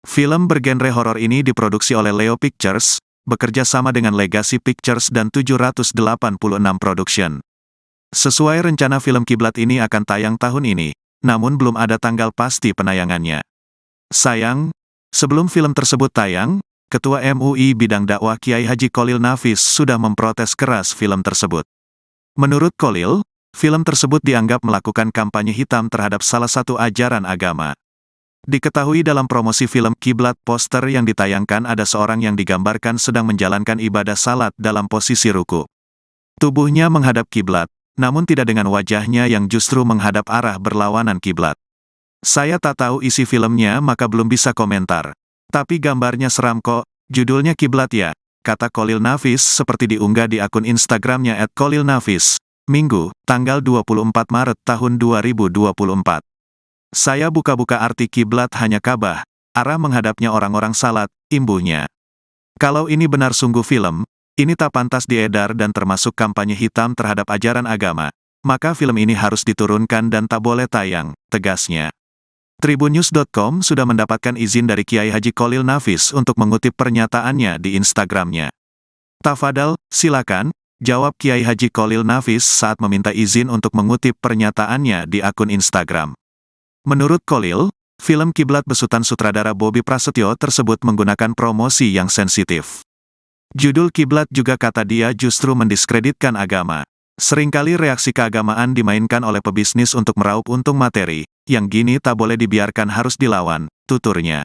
Film bergenre horor ini diproduksi oleh Leo Pictures, bekerja sama dengan Legacy Pictures dan 786 Production. Sesuai rencana film Kiblat ini akan tayang tahun ini, namun belum ada tanggal pasti penayangannya. Sayang, sebelum film tersebut tayang, Ketua MUI Bidang Dakwah Kiai Haji Kholil Nafis sudah memprotes keras film tersebut. Menurut Kholil, film tersebut dianggap melakukan kampanye hitam terhadap salah satu ajaran agama. Diketahui dalam promosi film Kiblat, poster yang ditayangkan ada seorang yang digambarkan sedang menjalankan ibadah salat dalam posisi ruku. Tubuhnya menghadap kiblat, namun tidak dengan wajahnya yang justru menghadap arah berlawanan kiblat. Saya tak tahu isi filmnya maka belum bisa komentar. Tapi gambarnya seram kok, judulnya Kiblat ya, kata Kholil Nafis seperti diunggah di akun Instagramnya @KholilNafis, Minggu, tanggal 24 Maret tahun 2024. Saya buka-buka arti kiblat hanya Ka'bah, arah menghadapnya orang-orang salat, imbuhnya. Kalau ini benar sungguh film, ini tak pantas diedar dan termasuk kampanye hitam terhadap ajaran agama, maka film ini harus diturunkan dan tak boleh tayang, tegasnya. Tribunnews.com sudah mendapatkan izin dari Kiai Haji Kholil Nafis untuk mengutip pernyataannya di Instagramnya. Tafadhal, silakan, jawab Kiai Haji Kholil Nafis saat meminta izin untuk mengutip pernyataannya di akun Instagram. Menurut Kholil, film Kiblat besutan sutradara Bobby Prasetyo tersebut menggunakan promosi yang sensitif. Judul Kiblat juga kata dia justru mendiskreditkan agama. Seringkali reaksi keagamaan dimainkan oleh pebisnis untuk meraup untung materi, yang gini tak boleh dibiarkan harus dilawan, tuturnya.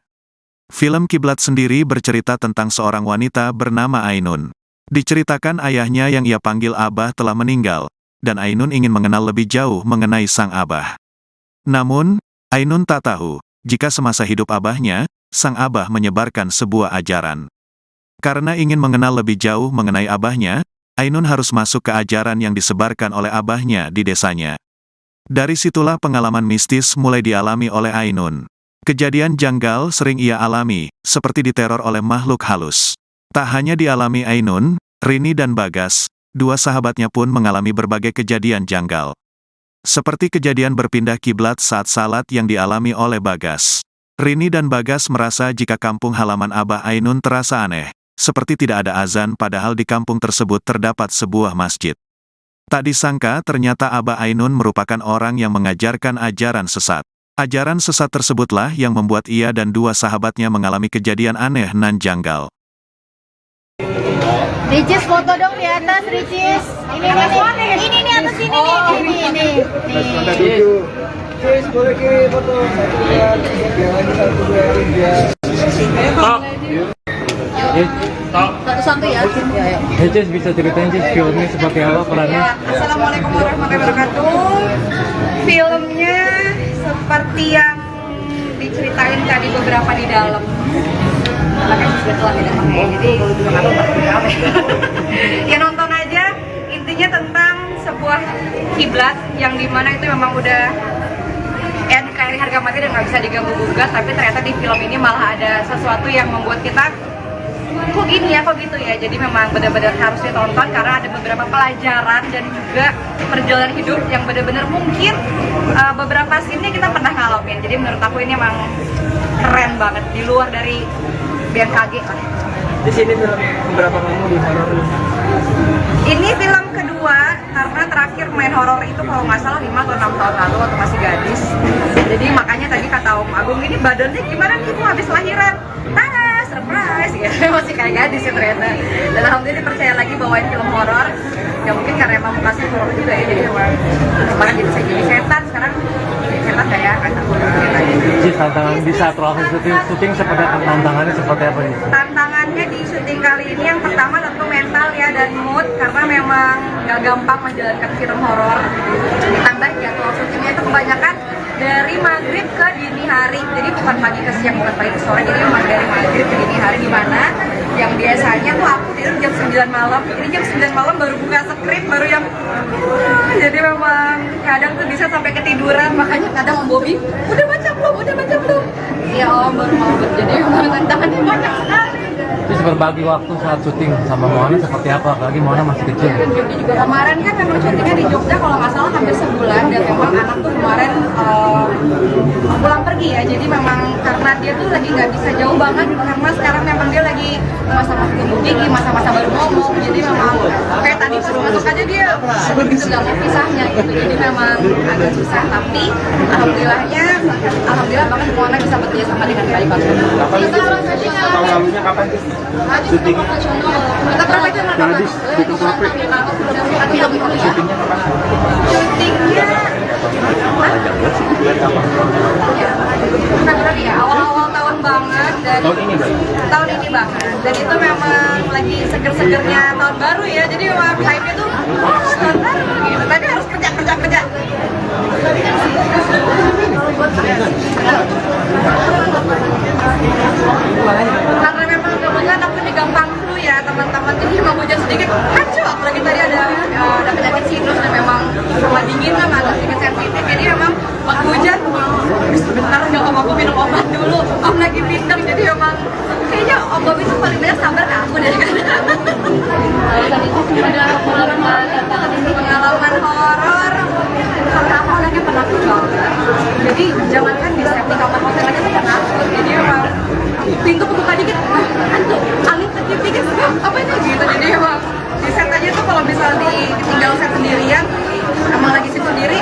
Film Kiblat sendiri bercerita tentang seorang wanita bernama Ainun. Diceritakan ayahnya yang ia panggil Abah telah meninggal, dan Ainun ingin mengenal lebih jauh mengenai sang Abah. Namun, Ainun tak tahu, jika semasa hidup Abahnya, sang Abah menyebarkan sebuah ajaran. Karena ingin mengenal lebih jauh mengenai Abahnya, Ainun harus masuk ke ajaran yang disebarkan oleh Abahnya di desanya. Dari situlah pengalaman mistis mulai dialami oleh Ainun. Kejadian janggal sering ia alami, seperti diteror oleh makhluk halus. Tak hanya dialami Ainun, Rini dan Bagas, dua sahabatnya pun mengalami berbagai kejadian janggal. Seperti kejadian berpindah kiblat saat salat yang dialami oleh Bagas. Rini dan Bagas merasa jika kampung halaman Abah Ainun terasa aneh, seperti tidak ada azan padahal di kampung tersebut terdapat sebuah masjid. Tak disangka ternyata Abah Ainun merupakan orang yang mengajarkan ajaran sesat. Ajaran sesat tersebutlah yang membuat ia dan dua sahabatnya mengalami kejadian aneh nan janggal. Ricis foto dong di atas, Ricis. Ini nih atas sini nih. Ricis, boleh kirim foto 1, 2, 3, lagi 1, 2, 3. Satu-satu ya. Cis bisa ceritain Cis filmnya seperti apa perannya? Assalamualaikum warahmatullahi wabarakatuh. Filmnya seperti yang diceritain tadi beberapa di dalam. Makanya sebetulnya tidak pakai, jadi nggak tahu apa. Ya nonton aja. Intinya tentang sebuah kiblat yang dimana itu memang udah NKRI harga mati dan nggak bisa diganggu gugat. Tapi ternyata di film ini malah ada sesuatu yang membuat kita kok gini ya, kok gitu ya. Jadi memang benar-benar harus ditonton karena ada beberapa pelajaran dan juga perjalanan hidup yang benar-benar mungkin beberapa scene kita pernah ngalamin. Jadi menurut aku ini emang keren banget di luar dari BMKG lah. Di sini film beberapa kamu di horor. Ini film kedua karena terakhir main horor itu kalau nggak salah 5 atau 6 tahun lalu waktu masih gadis. Jadi makanya tadi kata Om Agung, ini badannya gimana nih Bu habis lahiran? Tada, surprise ya. Masih kayak gadis ya ternyata. Dan alhamdulillah dipercaya lagi bawain film horor. Ya mungkin karena emang mukanya horor juga ya, jadi emang kemarin jadi setan, sekarang setan kayak kata Cis, tantangan di saat proses syuting seperti tantangannya seperti apa nih? Tantangannya di syuting kali ini yang pertama tentu mental ya dan mood, karena memang gak gampang menjalankan film horor. Ditambah jadwal syutingnya itu kebanyakan dari maghrib ke dini hari, jadi bukan pagi ke siang, bukan pagi ke sore, jadi memang dari maghrib ke dini hari, dimana yang biasanya tuh aku tidur jam 9 malam, ini jam 9 malam baru buka skrip, baru yang jadi memang kadang tuh bisa sampai ketiduran, makanya kadang Om Bobi, udah baca belum? Ya Om, baru mau, jadi memang tantangannya banyak sekali. Terus berbagi waktu saat syuting sama Moana seperti apa? Apalagi Moana masih kecil. Kemarin kan memang syutingnya di Jogja, kalau nggak salah hampir sebulan, dan memang anak tuh kemarin pulang pergi ya, jadi memang karena dia tuh lagi nggak bisa jauh banget, karena sekarang memang dia lagi masa-masa tumbuh tinggi, masa-masa baru ngomong, jadi memang kayak tadi masuk aja dia begitu nggak mau pisahnya gitu, jadi memang agak susah, tapi alhamdulillah banget Moana bisa bekerja sama dengan baik. Tahun lalunya kapan sih? Syutingnya? Kita berapa Gadis, Bitung Pabrik. Syutingnya kapan? Syutingnya Februari ya, awal-awal tahun banget, dan tahun ini banget, dan itu memang lagi seger-segernya tahun baru ya, jadi memang hype-nya tuh tahun baru gitu, tapi harus kerja. Karena memang kebetulan aku ini gampang flu ya teman-teman, jadi memang hujan sedikit hancur, apalagi tadi ada penyakit sinus dan memang sama dingin kan agak sedikit sensitif, jadi memang waktu hujan sebentar nggak aku minum obat dulu, Om lagi bintang, jadi memang kayaknya Om Bobi itu paling banyak sabar ke aku deh. Dan itu ada pengalaman horor, karena aku anaknya penakut banget, jadi jangankan di setiap di kamar hotel aja tuh penakut, jadi memang pintu kebuka dikit, hantu, angin kecil dikit, apa itu gitu, jadi memang di set aja tuh kalau misal ditinggal set sendirian, emang lagi sit sendiri,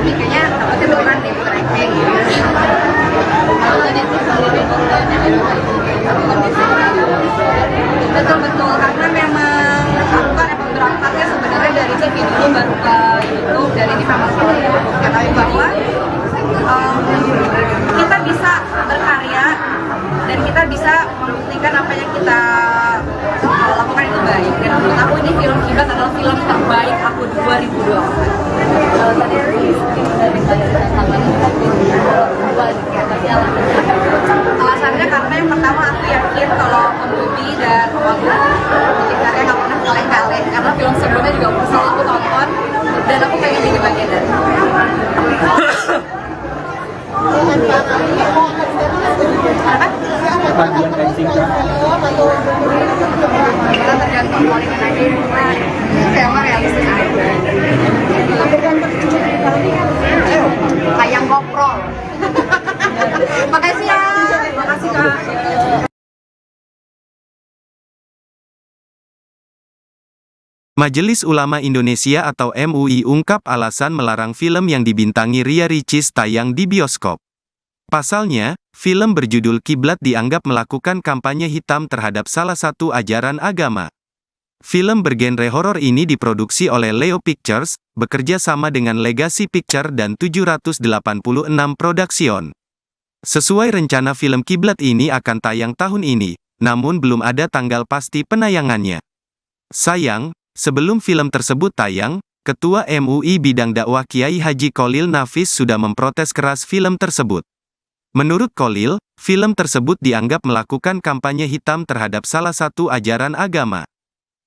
kayaknya takutnya beneran deh tracking gitu. Betul, karena memang aku kan emang berangkatnya sebenarnya dari TV dulu baru ke YouTube, dan ini memang ketahui bahwa kita bisa berkarya dan kita bisa membuktikan apa yang kita lakukan itu baik, dan menurut aku ini film Kiblat adalah film terbaik aku 2020. Alasannya karena yang pertama aku yakin kalau Om Bobi dan Om bikin karya nggak pernah kaleng-kaleng, karena film sebelumnya juga selalu aku tonton dan aku pengen jadi bagian dari itu. Bagian casting Kita tergantung kualitas aja, saya mah realistis aja. Kayak GoPro. Makasih ya. Makasih Kak. Majelis Ulama Indonesia atau MUI ungkap alasan melarang film yang dibintangi Ria Ricis tayang di bioskop. Pasalnya, film berjudul Kiblat dianggap melakukan kampanye hitam terhadap salah satu ajaran agama. Film bergenre horor ini diproduksi oleh Leo Pictures, bekerja sama dengan Legacy Picture dan 786 Production. Sesuai rencana film Kiblat ini akan tayang tahun ini, namun belum ada tanggal pasti penayangannya. Sayang, sebelum film tersebut tayang, Ketua MUI Bidang Dakwah Kiai Haji Kholil Nafis sudah memprotes keras film tersebut. Menurut Kholil, film tersebut dianggap melakukan kampanye hitam terhadap salah satu ajaran agama.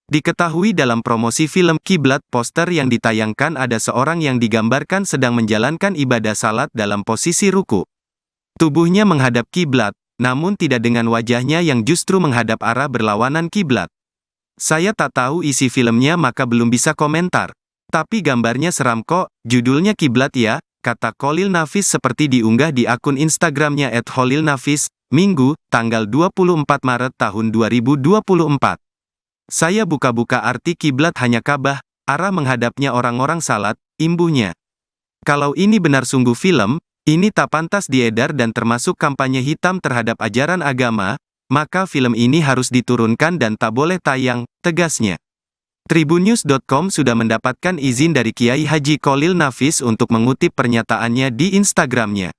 Diketahui dalam promosi film Kiblat, poster yang ditayangkan ada seorang yang digambarkan sedang menjalankan ibadah salat dalam posisi ruku. Tubuhnya menghadap kiblat, namun tidak dengan wajahnya yang justru menghadap arah berlawanan kiblat. Saya tak tahu isi filmnya maka belum bisa komentar. Tapi gambarnya seram kok, judulnya Kiblat ya, kata Kholil Nafis seperti diunggah di akun Instagramnya @kholilnafis, Minggu, tanggal 24 Maret tahun 2024. Saya buka-buka arti kiblat hanya Ka'bah, arah menghadapnya orang-orang salat, imbuhnya. Kalau ini benar sungguh film, ini tak pantas diedar dan termasuk kampanye hitam terhadap ajaran agama, maka film ini harus diturunkan dan tak boleh tayang, tegasnya. Tribunnews.com sudah mendapatkan izin dari Kiai Haji Kholil Nafis untuk mengutip pernyataannya di Instagramnya.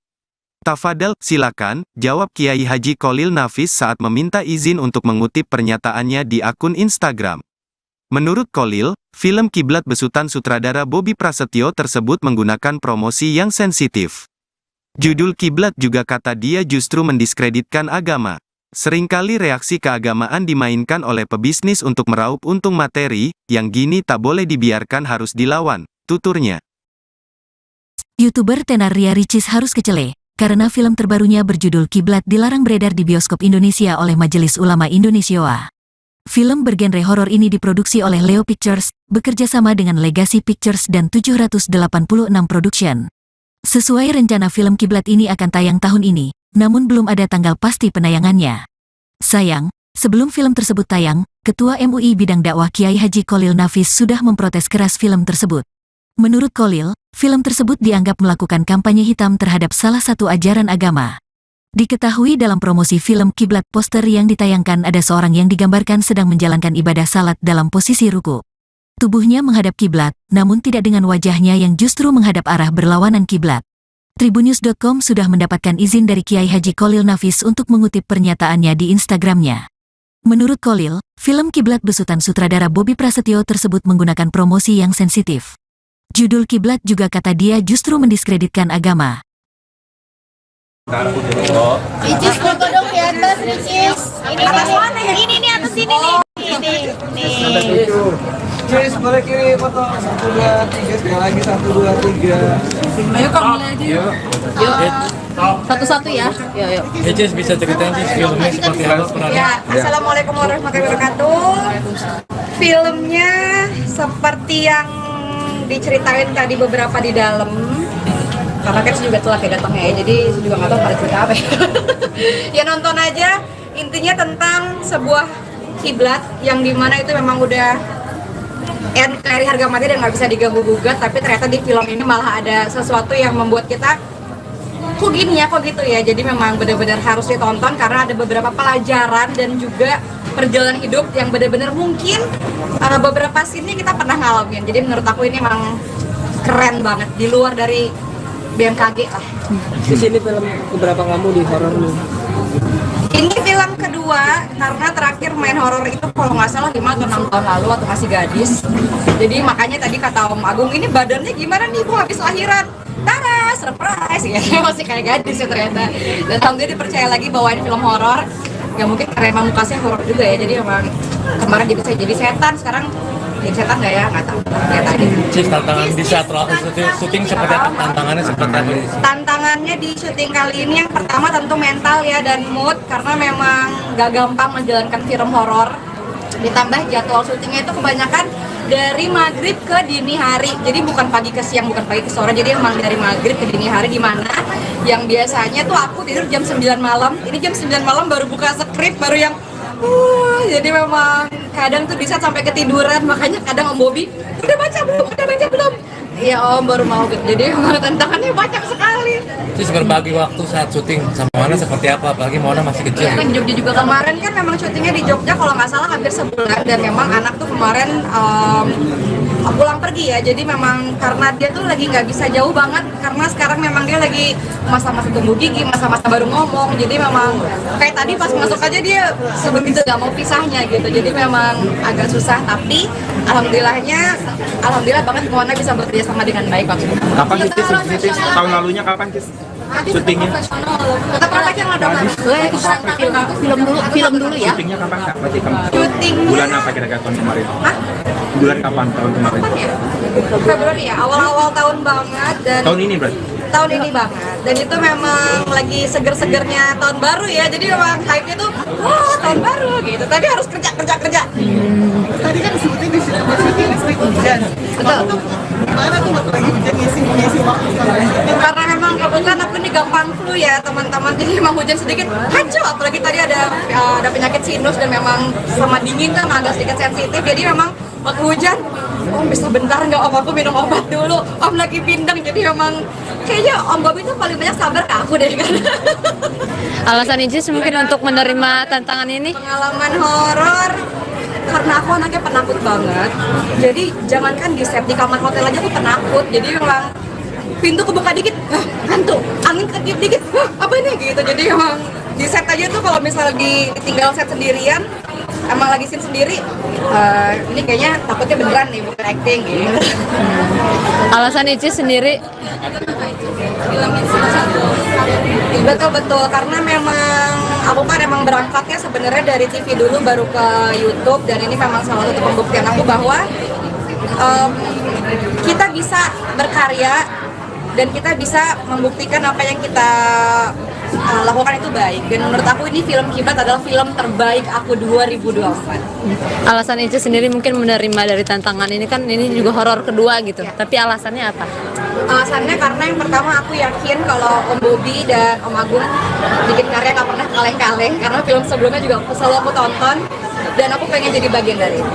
Tafadhal, silakan, jawab Kiai Haji Kholil Nafis saat meminta izin untuk mengutip pernyataannya di akun Instagram. Menurut Kholil, film Kiblat besutan sutradara Bobby Prasetyo tersebut menggunakan promosi yang sensitif. Judul Kiblat juga kata dia justru mendiskreditkan agama. Seringkali reaksi keagamaan dimainkan oleh pebisnis untuk meraup untung materi, yang gini tak boleh dibiarkan, harus dilawan, tuturnya. YouTuber tenar Ria Ricis harus kecele, karena film terbarunya berjudul Kiblat dilarang beredar di bioskop Indonesia oleh Majelis Ulama Indonesia. Film bergenre horor ini diproduksi oleh Leo Pictures, bekerja sama dengan Legacy Pictures dan 786 Production. Sesuai rencana film Kiblat ini akan tayang tahun ini, namun belum ada tanggal pasti penayangannya. Sayang, sebelum film tersebut tayang, Ketua MUI Bidang Dakwah Kiai Haji Kholil Nafis sudah memprotes keras film tersebut. Menurut Kholil, film tersebut dianggap melakukan kampanye hitam terhadap salah satu ajaran agama. Diketahui dalam promosi film Kiblat, poster yang ditayangkan ada seorang yang digambarkan sedang menjalankan ibadah salat dalam posisi ruku. Tubuhnya menghadap kiblat, namun tidak dengan wajahnya yang justru menghadap arah berlawanan kiblat. Tribunnews.com sudah mendapatkan izin dari Kiai Haji Kholil Nafis untuk mengutip pernyataannya di Instagramnya. Menurut Kholil, film Kiblat besutan sutradara Bobby Prasetyo tersebut menggunakan promosi yang sensitif. Judul Kiblat juga kata dia justru mendiskreditkan agama. Ricis foto dong di atas, Ricis. Ini nih atas sini nih. Ini. Ricis boleh kiri foto 1, 2, 3 sekali lagi 1, 2, 3. Ayo Kak, mulai aja yuk. Yuk. Satu-satu ya. Yuk. Ricis bisa ceritain sih filmnya seperti apa perannya? Ya, Assalamualaikum warahmatullahi wabarakatuh. Filmnya seperti yang diceritain tadi beberapa di dalam. Karena kan saya juga telat ya datangnya ya, jadi saya juga nggak tahu pada cerita apa ya. Ya nonton aja, intinya tentang sebuah kiblat yang dimana itu memang udah dari harga mati dan nggak bisa diganggu gugat, tapi ternyata di film ini malah ada sesuatu yang membuat kita kok gini ya, kok gitu ya. Jadi memang benar-benar harus ditonton karena ada beberapa pelajaran dan juga perjalanan hidup yang benar-benar mungkin beberapa scene kita pernah ngalamin. Jadi menurut aku ini memang keren banget, di luar dari BMKG lah. Di sini film keberapa kamu di horor lu? Ini film kedua, karena terakhir main horor itu kalau nggak salah 5 atau 6 tahun lalu waktu masih gadis. Jadi makanya tadi kata Om Agung, ini badannya gimana nih Bu habis lahiran? Tara, surprise ya, masih kayak gadis ya ternyata. Dan alhamdulillah dipercaya lagi bahwa ini film horor. Ya mungkin karena emang mukanya horor juga ya, jadi emang kemarin jadi setan, sekarang jadi setan nggak ya? Nggak tahu. Lihat aja. Cis, tantangan di saat syuting seperti apa? Tantangannya seperti apa? Tantangannya di syuting kali ini yang pertama tentu mental ya dan mood, karena memang gak gampang menjalankan film horor. Ditambah jadwal syutingnya itu kebanyakan dari maghrib ke dini hari, jadi bukan pagi ke siang, bukan pagi ke sore, jadi emang dari maghrib ke dini hari, di mana yang biasanya tuh aku tidur jam 9 malam, ini jam 9 malam baru buka skrip, baru yang jadi memang kadang tuh bisa sampai ketiduran, makanya kadang Om Bobby udah baca belum? Iya Om, baru mau gitu. Jadi emang tantangannya banyak sekali. Cis, berbagi waktu saat syuting sama Mona seperti apa? Apalagi Mona masih kecil. Iya kan di Jogja juga kemarin kan memang syutingnya di Jogja kalau nggak salah hampir sebulan, dan memang anak tuh kemarin pulang pergi ya, jadi memang karena dia tuh lagi nggak bisa jauh banget, karena sekarang memang dia lagi masa-masa tumbuh gigi, masa-masa baru ngomong, jadi memang kayak tadi pas masuk aja dia sebegitu nggak mau pisahnya gitu, jadi memang agak susah, tapi alhamdulillah banget Mona bisa bekerja sama dengan baik waktu itu. Kapan sih Cis? Tahun lalunya kapan Cis? Syutingnya? Kita prakteknya dong. Film dulu ya. Syutingnya kapan Kak? Berarti kamu Syutingnya bulan apa kira-kira tahun kemarin? Hah? Bulan kapan tahun kemarin? Februari ya, awal-awal tahun banget, dan Tahun ini berarti? tahun ini banget, dan itu memang lagi seger-segernya tahun baru ya, jadi memang hype-nya tuh wah tahun baru gitu, tapi harus kerja. Tadi kan syuting di sini listrik hujan. Betul. Gimana tuh lagi hujan ngisi waktu sekarang? Karena memang kebetulan aku ini gampang flu ya teman-teman, jadi memang hujan sedikit hancur, apalagi tadi ada penyakit sinus dan memang sama dingin kan agak sedikit sensitif, jadi memang waktu hujan Om bisa bentar nggak Om, aku minum obat dulu, Om lagi pindang, jadi memang kayaknya Om Bobby itu paling banyak sabar ke aku deh kan. Alasan Icis mungkin untuk menerima tantangan ini? Pengalaman horor karena aku anaknya penakut banget, jadi jangankan di set, di kamar hotel aja aku penakut, jadi memang pintu kebuka dikit, hantu, angin ketiup dikit, apa ini gitu, jadi memang di set aja tuh kalau misalnya ditinggal set sendirian, emang lagi scene sendiri, ini kayaknya takutnya beneran nih, bukan acting gitu. Alasan Icis sendiri? Betul, karena memang aku kan emang berangkatnya sebenarnya dari TV dulu baru ke YouTube, dan ini memang salah satu pembuktian aku bahwa kita bisa berkarya dan kita bisa membuktikan apa yang kita lakukan itu baik. Dan menurut aku ini film Kiblat adalah film terbaik aku 2024. Alasan Icis sendiri mungkin menerima dari tantangan ini, kan ini juga horor kedua gitu. Tapi alasannya apa? Alasannya karena yang pertama aku yakin kalau Om Bobi dan Om Agung bikin karya nggak pernah kaleng-kaleng, karena film sebelumnya juga selalu aku tonton dan aku pengen jadi bagian dari itu.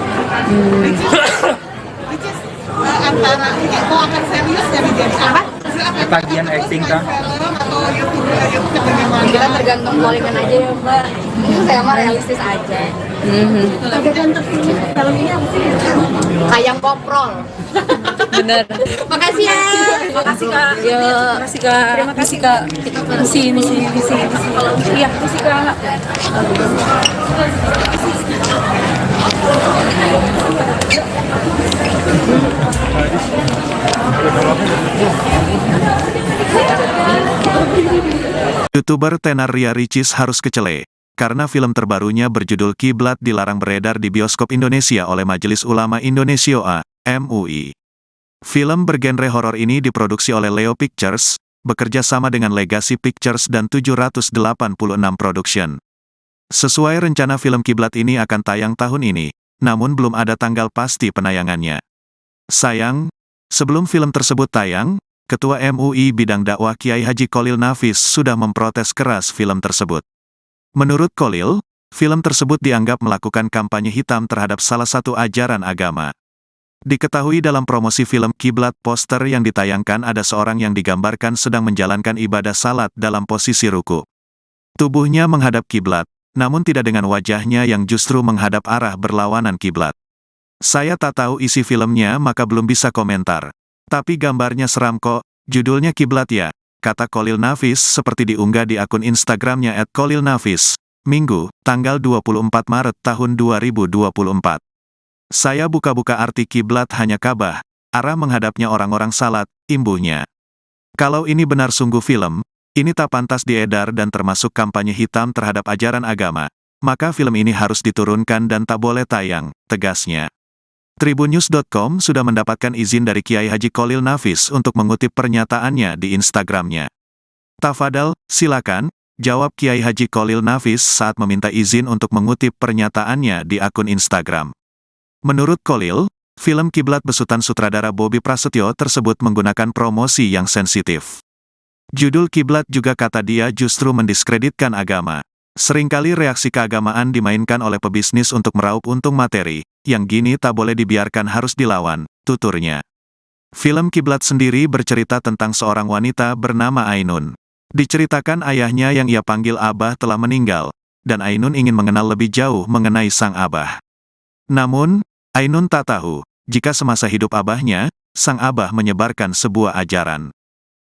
Antara mau akan serius jadi apa? Bagian acting kah? Atau YouTube bagaimana? Kita tergantung callingan aja ya Mbak. Saya mah realistis aja. Adegan terpilih film ini apa sih? Ayam koprol. Bener. Makasih ya. Makasih Kak. Ya, makasih Kak. Terima kasih Kak. Sini. Iya, makasih Kak. YouTuber tenar Ria Ricis harus kecele, karena film terbarunya berjudul Kiblat dilarang beredar di bioskop Indonesia oleh Majelis Ulama Indonesia (MUI). Film bergenre horor ini diproduksi oleh Leo Pictures, bekerja sama dengan Legacy Pictures dan 786 Production. Sesuai rencana film Kiblat ini akan tayang tahun ini, namun belum ada tanggal pasti penayangannya. Sayang, sebelum film tersebut tayang, Ketua MUI Bidang Dakwah Kiai Haji Kholil Nafis sudah memprotes keras film tersebut. Menurut Kholil, film tersebut dianggap melakukan kampanye hitam terhadap salah satu ajaran agama. Diketahui dalam promosi film Kiblat, poster yang ditayangkan ada seorang yang digambarkan sedang menjalankan ibadah salat dalam posisi ruku. Tubuhnya menghadap kiblat, namun tidak dengan wajahnya yang justru menghadap arah berlawanan kiblat. Saya tak tahu isi filmnya maka belum bisa komentar. Tapi gambarnya seram kok, judulnya Kiblat ya, kata Kholil Nafis seperti diunggah di akun Instagramnya @KholilNafis, Minggu, tanggal 24 Maret tahun 2024. Saya buka-buka arti kiblat hanya Ka'bah, arah menghadapnya orang-orang salat, imbuhnya. Kalau ini benar sungguh film, ini tak pantas diedar dan termasuk kampanye hitam terhadap ajaran agama, maka film ini harus diturunkan dan tak boleh tayang, tegasnya. Tribunnews.com sudah mendapatkan izin dari Kiai Haji Kholil Nafis untuk mengutip pernyataannya di Instagramnya. Tafadhal, silakan, jawab Kiai Haji Kholil Nafis saat meminta izin untuk mengutip pernyataannya di akun Instagram. Menurut Kholil, film Kiblat besutan sutradara Bobby Prasetyo tersebut menggunakan promosi yang sensitif. Judul Kiblat juga kata dia justru mendiskreditkan agama. Seringkali reaksi keagamaan dimainkan oleh pebisnis untuk meraup untung materi, yang gini tak boleh dibiarkan harus dilawan, tuturnya. Film Kiblat sendiri bercerita tentang seorang wanita bernama Ainun. Diceritakan ayahnya yang ia panggil Abah telah meninggal, dan Ainun ingin mengenal lebih jauh mengenai sang Abah. Namun, Ainun tak tahu, jika semasa hidup Abahnya, sang Abah menyebarkan sebuah ajaran.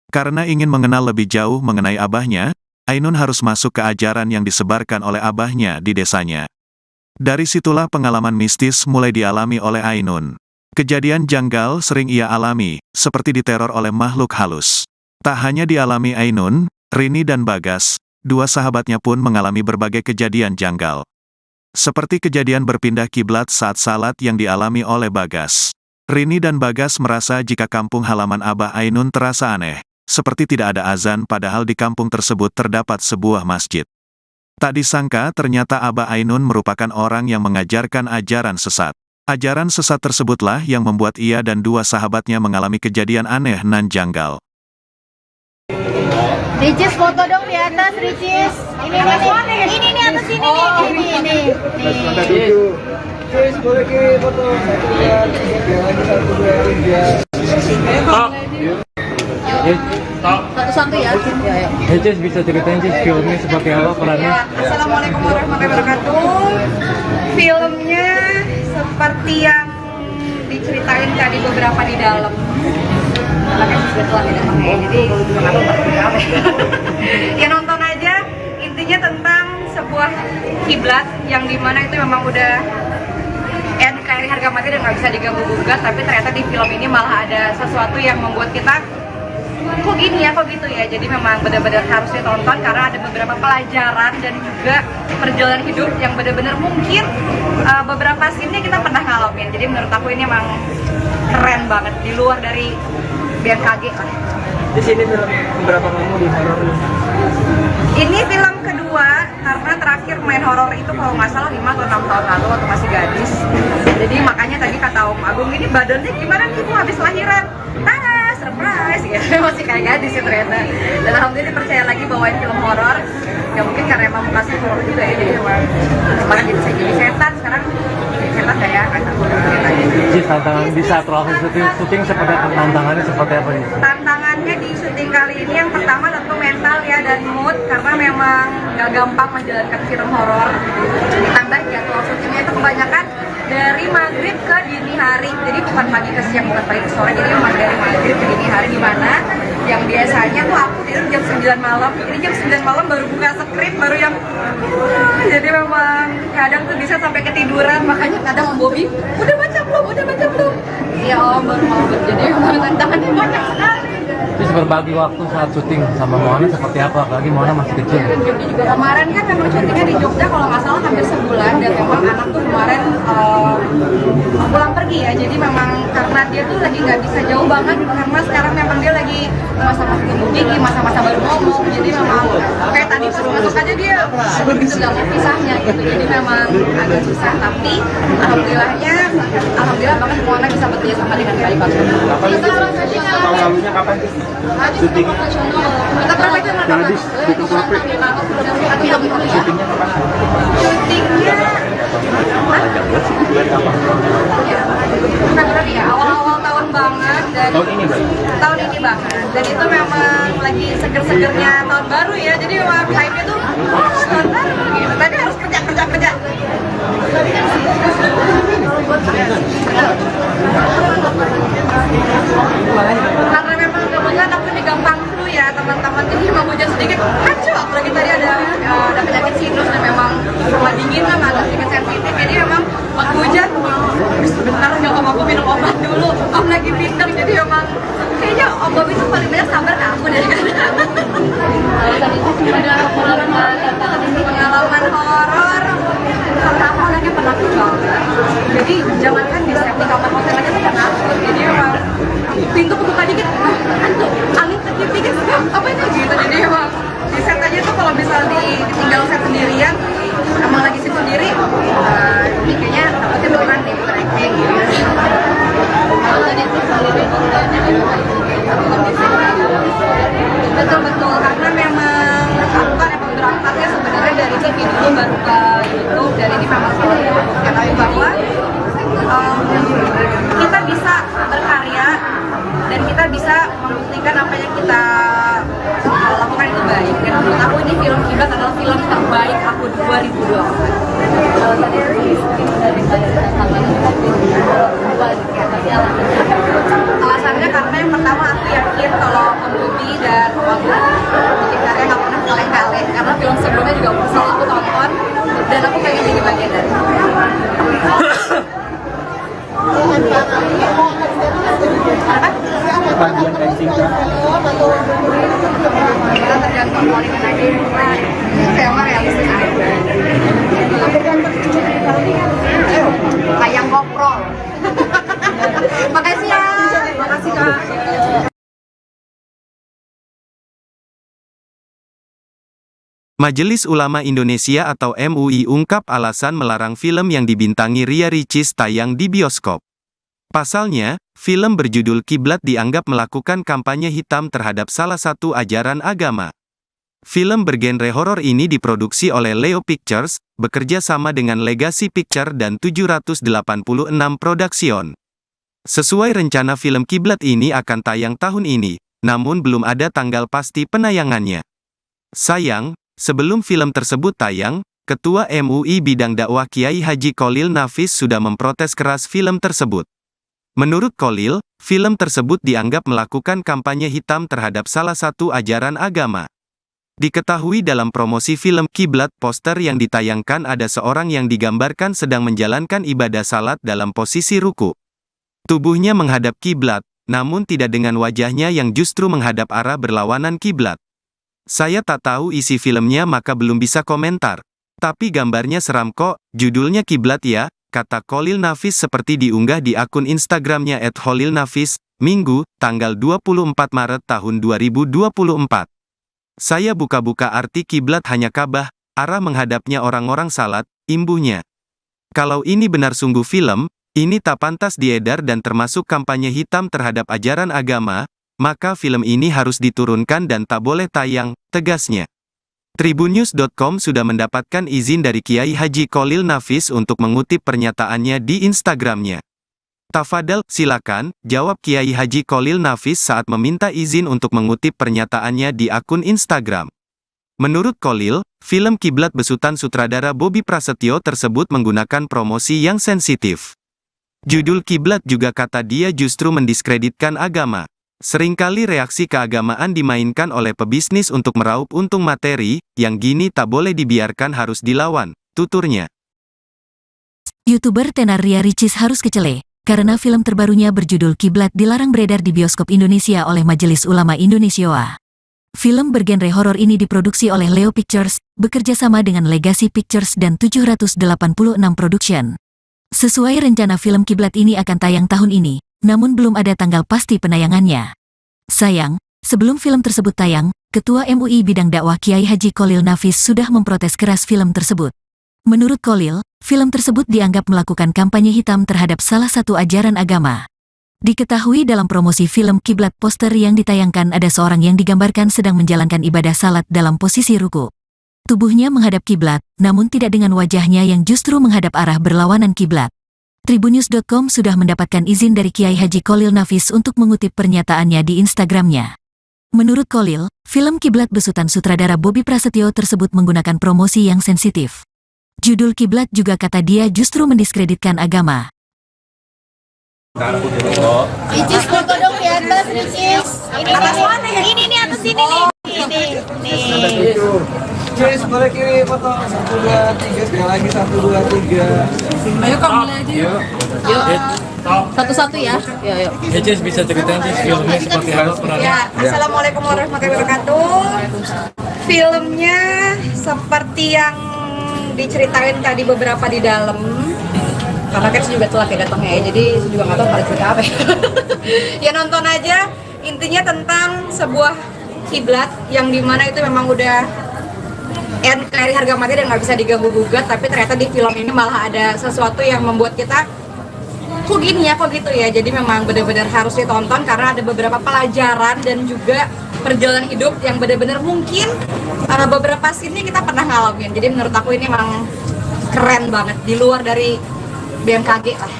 Karena ingin mengenal lebih jauh mengenai Abahnya, Ainun harus masuk ke ajaran yang disebarkan oleh Abahnya di desanya. Dari situlah pengalaman mistis mulai dialami oleh Ainun. Kejadian janggal sering ia alami, seperti diteror oleh makhluk halus. Tak hanya dialami Ainun, Rini dan Bagas, dua sahabatnya pun mengalami berbagai kejadian janggal. Seperti kejadian berpindah kiblat saat salat yang dialami oleh Bagas. Rini dan Bagas merasa jika kampung halaman Abah Ainun terasa aneh, seperti tidak ada azan padahal di kampung tersebut terdapat sebuah masjid. Tak disangka ternyata Abah Ainun merupakan orang yang mengajarkan ajaran sesat. Ajaran sesat tersebutlah yang membuat ia dan dua sahabatnya mengalami kejadian aneh nan janggal. Ricis foto dong di atas, Ricis. Ini atas sini nih. Ini. Ricis, boleh kirim foto 1, 2, 3, lagi 1, 2, 3. Satu-satu ya. Cis bisa ceritain Cis filmnya seperti apa perannya? Assalamualaikum warahmatullahi wabarakatuh. Filmnya seperti yang diceritain tadi beberapa di dalam. Makanya kebetulan tidak pakai, jadi kenapa ya nonton aja. Intinya tentang sebuah kiblat yang dimana itu memang udah NKRI harga mati dan nggak bisa diganggu gugat, tapi ternyata di film ini malah ada sesuatu yang membuat kita kok gini ya, kok gitu ya. Jadi memang benar-benar harus ditonton karena ada beberapa pelajaran dan juga perjalanan hidup yang benar-benar mungkin beberapa scene-nya kita pernah ngalamin. Jadi menurut aku ini emang keren banget di luar dari BMKG lah. Di sini film berapa kamu di horor? Ini film kedua karena terakhir main horor itu kalau nggak salah 5 atau 6 tahun lalu waktu masih gadis. Jadi makanya tadi kata Om Agung, ini badannya gimana nih Bu habis lahiran? Nah, surprise ya. Masih kayak gadis ya ternyata. Dan alhamdulillah dipercaya lagi bawain film horor. Ya mungkin karena emang kasih horor juga ya, jadi emang kemarin jadi setan, sekarang setan kayak kata Cis, tantangan di saat proses syuting seperti tantangannya seperti apa nih? tantangannya di syuting kali ini yang pertama tentu mental ya dan mood, karena memang gak gampang menjalankan film horor. Ditambah jadwal syutingnya itu kebanyakan dari maghrib ke dini hari, jadi bukan pagi ke siang, bukan pagi ke sore, jadi memang dari maghrib ke dini hari, dimana yang biasanya tuh aku tidur jam 9 malam, ini jam 9 malam baru buka skrip, baru yang jadi memang kadang tuh bisa sampai ketiduran, makanya kadang Om Bobi, udah baca belum? Iya Om, baru mau, jadi memang tantangannya banyak sekali. Terus berbagi waktu saat syuting sama Moana seperti apa? Apalagi Moana masih kecil. Juga kemarin kan memang syutingnya di Jogja kalau nggak salah hampir sebulan, dan memang anak tuh kemarin pulang pergi ya, jadi memang karena dia tuh lagi nggak bisa jauh banget karena sekarang memang dia lagi masa-masa tumbuh gigi, masa-masa baru ngomong, jadi memang kayak tadi suruh masuk aja dia begitu nggak mau pisahnya gitu, jadi memang agak susah, tapi alhamdulillah banget Moana bisa bekerja sama dengan baik. Tahun lalunya kapan sih? Syuting. Kita pernah itu Yang habis bikin klip. Syutingnya kapan? syutingnya bukan berarti ya, awal-awal tahun banget, dan tahun ini banget, dan itu memang lagi seger-segernya tahun baru ya, jadi memang hype-nya tuh tahun baru gitu, tadi harus kerja. Karena memang kebetulan aku ini gampang flu ya teman-teman, jadi memang hujan sedikit kacau, apalagi tadi ada penyakit sinus dan memang sama dingin kan agak sedikit sensitif, jadi memang waktu hujan sebentar nggak Om, aku minum obat dulu, Om lagi bintang, jadi memang kayaknya Om Bobi itu paling banyak sabar ke aku deh. Pengalaman horor karena aku anaknya penakut banget, jadi jangankan di set di kamar hotel aja tuh penakut, jadi memang pintu kebuka dikit, hantu, angin terjep dikit, apa itu gitu, jadi memang di set aja tuh kalau misal ditinggal set sendirian, emang lagi sit sendiri, ini kayaknya takutnya beneran nih, bukan acting gitu. Betul, karena memang aku kan emang berangkatnya sebenarnya dari TV dulu baru ke YouTube, dan ini memang selalu ketahui bahwa kita bisa berkarya dan kita bisa membuktikan apa yang kita lakukan itu baik, dan menurut aku ini film Kiblat adalah film terbaik aku 2022. Alasannya karena yang pertama aku yakin kalau Om Bobi dan Om Agung bikin karya nggak pernah kaleng-kaleng, karena film sebelumnya juga selalu aku tonton dan aku pengen jadi bagian dari itu. Bagian acting kan? Kita tergantung kualitas aja, saya mah realistis aja. Kayak ngobrol. Makasih ya, makasih Kak. Majelis Ulama Indonesia atau MUI ungkap alasan melarang film yang dibintangi Ria Ricis tayang di bioskop. Pasalnya, film berjudul Kiblat dianggap melakukan kampanye hitam terhadap salah satu ajaran agama. Film bergenre horor ini diproduksi oleh Leo Pictures, bekerja sama dengan Legacy Picture dan 786 Production. Sesuai rencana film Kiblat ini akan tayang tahun ini, namun belum ada tanggal pasti penayangannya. Sayang, sebelum film tersebut tayang, Ketua MUI Bidang Dakwah Kiai Haji Kholil Nafis sudah memprotes keras film tersebut. Menurut Kholil, film tersebut dianggap melakukan kampanye hitam terhadap salah satu ajaran agama. Diketahui dalam promosi film Kiblat, poster yang ditayangkan ada seorang yang digambarkan sedang menjalankan ibadah salat dalam posisi ruku. Tubuhnya menghadap kiblat, namun tidak dengan wajahnya yang justru menghadap arah berlawanan kiblat. Saya tak tahu isi filmnya maka belum bisa komentar. Tapi gambarnya seram kok, judulnya Kiblat ya, kata Kholil Nafis seperti diunggah di akun Instagramnya @kholilnafis, Minggu, tanggal 24 Maret tahun 2024. Saya buka-buka arti kiblat hanya Ka'bah, arah menghadapnya orang-orang salat, imbuhnya. Kalau ini benar sungguh film, ini tak pantas diedar dan termasuk kampanye hitam terhadap ajaran agama, maka film ini harus diturunkan dan tak boleh tayang, tegasnya. Tribunnews.com sudah mendapatkan izin dari Kiai Haji Kholil Nafis untuk mengutip pernyataannya di Instagramnya. Tafadhal, silakan, jawab Kiai Haji Kholil Nafis saat meminta izin untuk mengutip pernyataannya di akun Instagram. Menurut Kholil, film Kiblat besutan sutradara Bobby Prasetyo tersebut menggunakan promosi yang sensitif. Judul Kiblat juga kata dia justru mendiskreditkan agama. Seringkali reaksi keagamaan dimainkan oleh pebisnis untuk meraup untung materi, yang gini tak boleh dibiarkan harus dilawan, tuturnya. YouTuber tenar Ria Ricis harus kecele, karena film terbarunya berjudul Kiblat dilarang beredar di bioskop Indonesia oleh Majelis Ulama Indonesia. Film bergenre horor ini diproduksi oleh Leo Pictures, bekerja sama dengan Legacy Pictures dan 786 Production. Sesuai rencana film Kiblat ini akan tayang tahun ini, namun belum ada tanggal pasti penayangannya. Sayang, sebelum film tersebut tayang, Ketua MUI Bidang Dakwah Kiai Haji Kholil Nafis sudah memprotes keras film tersebut. Menurut Kholil, film tersebut dianggap melakukan kampanye hitam terhadap salah satu ajaran agama. Diketahui dalam promosi film Kiblat, poster yang ditayangkan ada seorang yang digambarkan sedang menjalankan ibadah salat dalam posisi ruku. Tubuhnya menghadap kiblat, namun tidak dengan wajahnya yang justru menghadap arah berlawanan kiblat. Tribunnews.com sudah mendapatkan izin dari Kiai Haji Kholil Nafis untuk mengutip pernyataannya di Instagramnya. Menurut Kholil, film Kiblat besutan sutradara Bobby Prasetyo tersebut menggunakan promosi yang sensitif. Judul Kiblat juga kata dia justru mendiskreditkan agama. Ricis foto dong di atas, Ricis. Ini nih atas sini nih. Ini. Kiri sebelah kiri foto 1 2 3 sekali lagi 1 2 3. Ayo Kak, mulai aja yuk. Yuk. Satu-satu ya. Yuk. Cis bisa ceritain Cis filmnya seperti apa perannya? Ya, Assalamualaikum warahmatullahi wabarakatuh. Filmnya seperti yang diceritain tadi beberapa di dalam. Karena kan juga telah datangnya ya, jadi juga nggak tahu pada cerita apa ya. Ya nonton aja. Intinya tentang sebuah kiblat yang dimana itu memang udah dari harga mati dan nggak bisa diganggu gugat, tapi ternyata di film ini malah ada sesuatu yang membuat kita kok gini ya, kok gitu ya. Jadi memang benar-benar harus ditonton karena ada beberapa pelajaran dan juga perjalanan hidup yang benar-benar mungkin beberapa scene kita pernah ngalamin. Jadi menurut aku ini memang keren banget, di luar dari BMKG lah.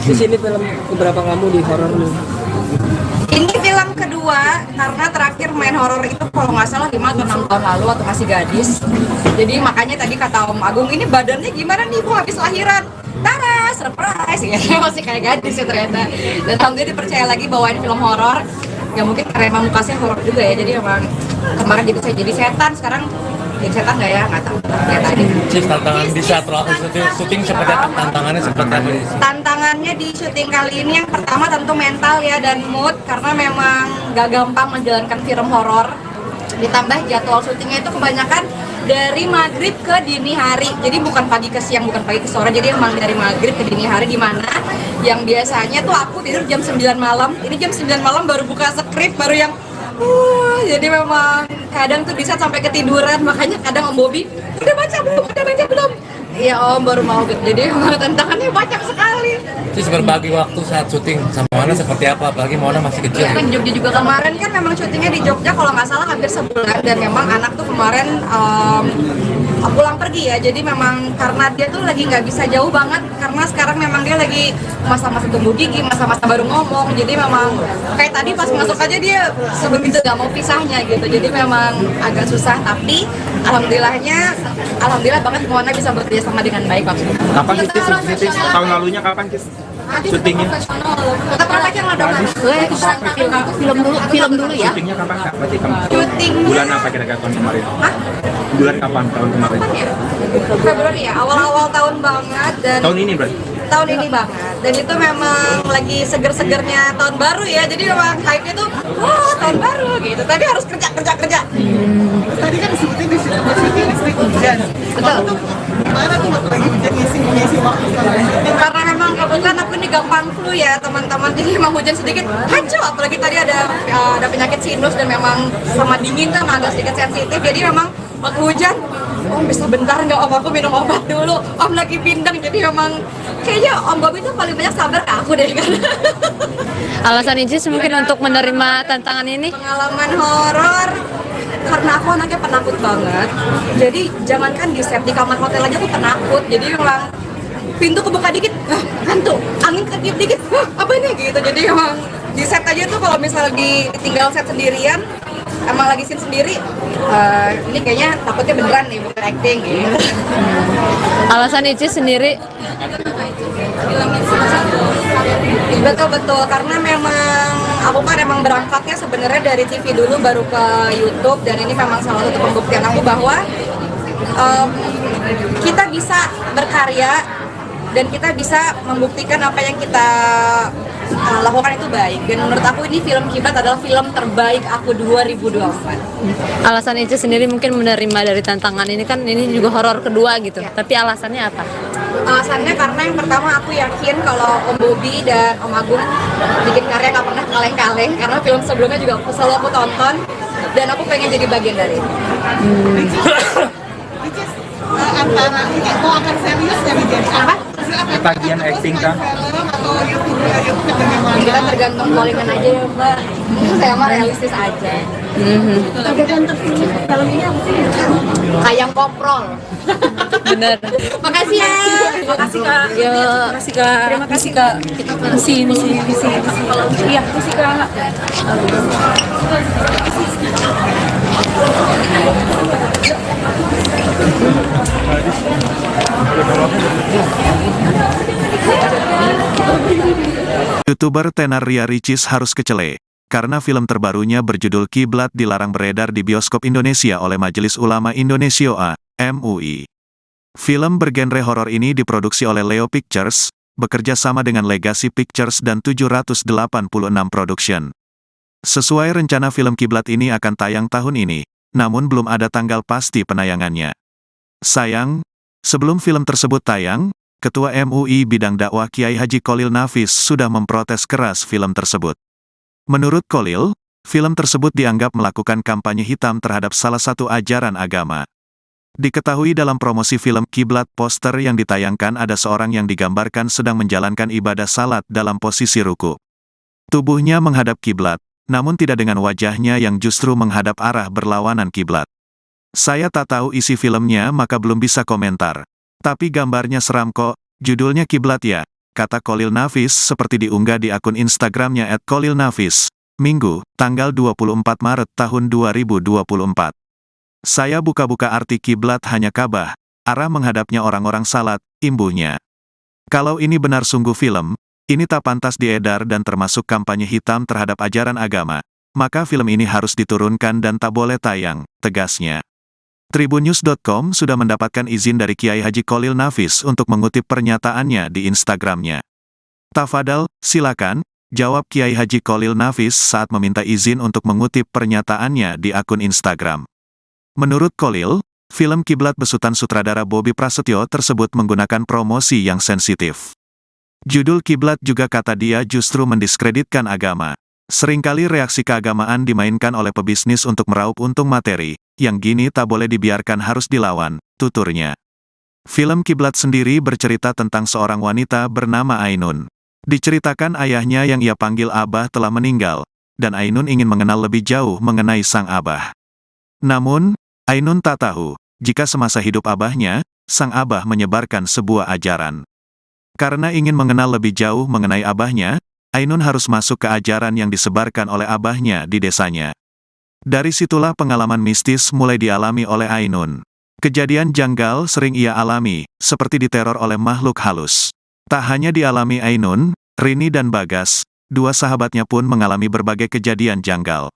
Di sini film keberapa kamu di horor nih? Ini film kedua, karena terakhir main horor itu kalau nggak salah 5 atau 6 tahun lalu waktu masih gadis. Jadi makanya tadi kata Om Agung, ini badannya gimana nih Bu habis lahiran? Tara, surprise ya, masih kayak gadis ya ternyata. Dan alhamdulillah dipercaya lagi bawain film horor. Ya mungkin karena emang mukanya horor juga ya, jadi emang kemarin jadi setan, sekarang jadi setan nggak ya? Nggak tahu. Ya tadi. Cis, tantangan di saat syuting seperti apa? Tantangannya seperti apa? Tantangannya di syuting kali ini yang pertama tentu mental ya dan mood, karena memang gak gampang menjalankan film horor. Ditambah jadwal syutingnya itu kebanyakan dari maghrib ke dini hari, jadi bukan pagi ke siang, bukan pagi ke sore, jadi emang dari maghrib ke dini hari, di mana yang biasanya tuh aku tidur jam 9 malam, ini jam 9 malam baru buka skrip, baru yang jadi memang kadang tuh bisa sampai ketiduran. Makanya kadang Om Bobby udah baca belum? Iya Om, baru mau gitu. Jadi tantangannya banyak sekali. Cis, berbagi waktu saat syuting sama Mona seperti apa? Apalagi Mona masih kecil. Kan Jogja juga kemarin kan memang syutingnya di Jogja kalau nggak salah hampir sebulan, dan memang anak tuh kemarin pulang pergi ya. Jadi memang karena dia tuh lagi nggak bisa jauh banget, karena sekarang memang dia lagi masa-masa tumbuh gigi, masa-masa baru ngomong. Jadi memang kayak tadi pas masuk aja dia sebegitu nggak mau pisahnya gitu. Jadi memang agak susah, tapi alhamdulillah banget Mona bisa bekerja sama dengan baik waktu itu. Kapan Cis? Tahun lalunya kapan Cis? Syutingnya Tetap praktek lah dong. Film dulu ya. syutingnya kapan Kak? Berarti kamu Syuting bulan apa kira-kira tahun kemarin? Bulan kapan tahun kemarin? Februari ya, awal-awal tahun banget dan Tahun ini berarti? tahun ini banget. Dan itu memang lagi seger-segernya tahun baru ya. Jadi memang hype-nya tuh wah tahun baru gitu. Tapi harus kerja. Tadi kan disebutnya di syuting sering hujan. Betul. Gimana tuh waktu lagi hujan ngisi waktu setelah Karena memang kebetulan aku ini gampang flu ya teman-teman. Jadi memang hujan sedikit hancur. Apalagi tadi ada penyakit sinus dan memang sama dingin kan agak sedikit sensitif. Jadi memang waktu hujan Om bisa bentar nggak Om, aku minum obat dulu. Om lagi pindang, jadi memang kayaknya Om Bobi itu paling banyak sabar ke aku deh kan. Alasan Icis mungkin untuk menerima tantangan ini? Pengalaman horor karena aku anaknya penakut banget. Jadi jangankan di set, di kamar hotel aja aku penakut. Jadi memang pintu kebuka dikit, hantu, angin ketiup dikit, apa ini gitu. Jadi memang di set aja tuh kalau misalnya ditinggal set sendirian, emang lagi scene sendiri, ini kayaknya takutnya beneran nih bukan acting gitu. Alasan Icis sendiri? Betul, karena memang aku kan emang berangkatnya sebenarnya dari TV dulu baru ke YouTube, dan ini memang salah satu pembuktian aku bahwa kita bisa berkarya dan kita bisa membuktikan apa yang kita lakukan itu baik. Dan menurut aku ini film Kiblat adalah film terbaik aku 2024. Alasan Icis sendiri mungkin menerima dari tantangan ini, kan ini juga horor kedua gitu. Tapi alasannya apa? Alasannya karena yang pertama aku yakin kalau Om Bobi dan Om Agung bikin karya gak pernah kaleng-kaleng, karena film sebelumnya juga selalu aku tonton dan aku pengen jadi bagian dari itu. antara ini mau akan serius nggak nih jadi apa? Bagian acting Kak? Film atau YouTube bagaimana? Kita tergantung callingan aja ya Mbak. Saya mah realistis aja. Tergantung film ini apa sih? Ayam koprol. Bener. Makasih ya. Makasih Kak. Ya, makasih Kak. Terima kasih Kak. Misi. Iya, makasih Kak. YouTuber tenar Ria Ricis harus kecele, karena film terbarunya berjudul Kiblat dilarang beredar di bioskop Indonesia oleh Majelis Ulama Indonesia (MUI). Film bergenre horor ini diproduksi oleh Leo Pictures, bekerja sama dengan Legacy Pictures dan 786 Production. Sesuai rencana film Kiblat ini akan tayang tahun ini, namun belum ada tanggal pasti penayangannya. Sayang, sebelum film tersebut tayang, Ketua MUI Bidang Dakwah Kiai Haji Kholil Nafis sudah memprotes keras film tersebut. Menurut Kholil, film tersebut dianggap melakukan kampanye hitam terhadap salah satu ajaran agama. Diketahui dalam promosi film Kiblat, poster yang ditayangkan ada seorang yang digambarkan sedang menjalankan ibadah salat dalam posisi ruku. Tubuhnya menghadap kiblat, namun tidak dengan wajahnya yang justru menghadap arah berlawanan kiblat. Saya tak tahu isi filmnya maka belum bisa komentar. Tapi gambarnya seram kok, judulnya Kiblat ya, kata Kholil Nafis seperti diunggah di akun Instagramnya @KholilNafis, Minggu, tanggal 24 Maret tahun 2024. Saya buka-buka arti kiblat hanya Ka'bah, arah menghadapnya orang-orang salat, imbuhnya. Kalau ini benar sungguh film, ini tak pantas diedar dan termasuk kampanye hitam terhadap ajaran agama, maka film ini harus diturunkan dan tak boleh tayang, tegasnya. Tribunnews.com sudah mendapatkan izin dari Kiai Haji Kholil Nafis untuk mengutip pernyataannya di Instagramnya. Tafadhal, silakan, jawab Kiai Haji Kholil Nafis saat meminta izin untuk mengutip pernyataannya di akun Instagram. Menurut Kholil, film Kiblat besutan sutradara Bobi Prasetyo tersebut menggunakan promosi yang sensitif. Judul Kiblat juga kata dia justru mendiskreditkan agama. Seringkali reaksi keagamaan dimainkan oleh pebisnis untuk meraup untung materi, yang gini tak boleh dibiarkan harus dilawan, tuturnya. Film Kiblat sendiri bercerita tentang seorang wanita bernama Ainun. Diceritakan ayahnya yang ia panggil Abah telah meninggal, dan Ainun ingin mengenal lebih jauh mengenai sang Abah. Namun, Ainun tak tahu, jika semasa hidup Abahnya, sang Abah menyebarkan sebuah ajaran. Karena ingin mengenal lebih jauh mengenai Abahnya, Ainun harus masuk ke ajaran yang disebarkan oleh Abahnya di desanya. Dari situlah pengalaman mistis mulai dialami oleh Ainun. Kejadian janggal sering ia alami, seperti diteror oleh makhluk halus. Tak hanya dialami Ainun, Rini dan Bagas, dua sahabatnya pun mengalami berbagai kejadian janggal.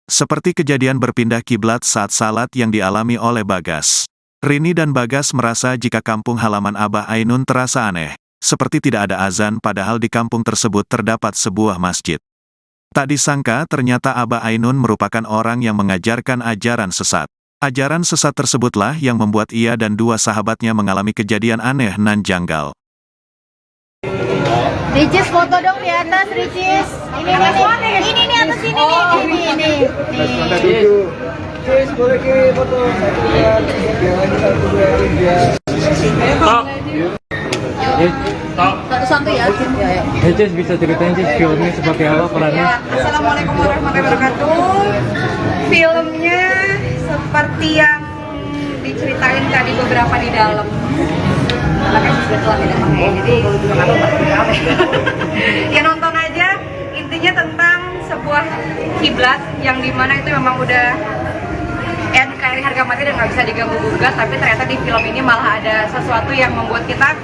Seperti kejadian berpindah kiblat saat salat yang dialami oleh Bagas. Rini dan Bagas merasa jika kampung halaman Abah Ainun terasa aneh, seperti tidak ada azan padahal di kampung tersebut terdapat sebuah masjid. Tak disangka ternyata Abah Ainun merupakan orang yang mengajarkan ajaran sesat. Ajaran sesat tersebutlah yang membuat ia dan dua sahabatnya mengalami kejadian aneh nan janggal. Ricis foto dong di atas, Ricis. Ini nih atas sini nih. Ini. Ricis, boleh kirim foto 1, 2, 3, sekali lagi 1, 2, 3. Satu-satu ya. Cis bisa ceritain Cis filmnya seperti apa perannya? Assalamualaikum warahmatullahi wabarakatuh. Filmnya seperti yang diceritain tadi beberapa di dalam. Makanya sebetulnya tidak pakai, jadi ya nonton aja. Intinya tentang sebuah kiblat yang dimana itu memang udah NKRI harga mati dan nggak bisa diganggu gugat, tapi ternyata di film ini malah ada sesuatu yang membuat kita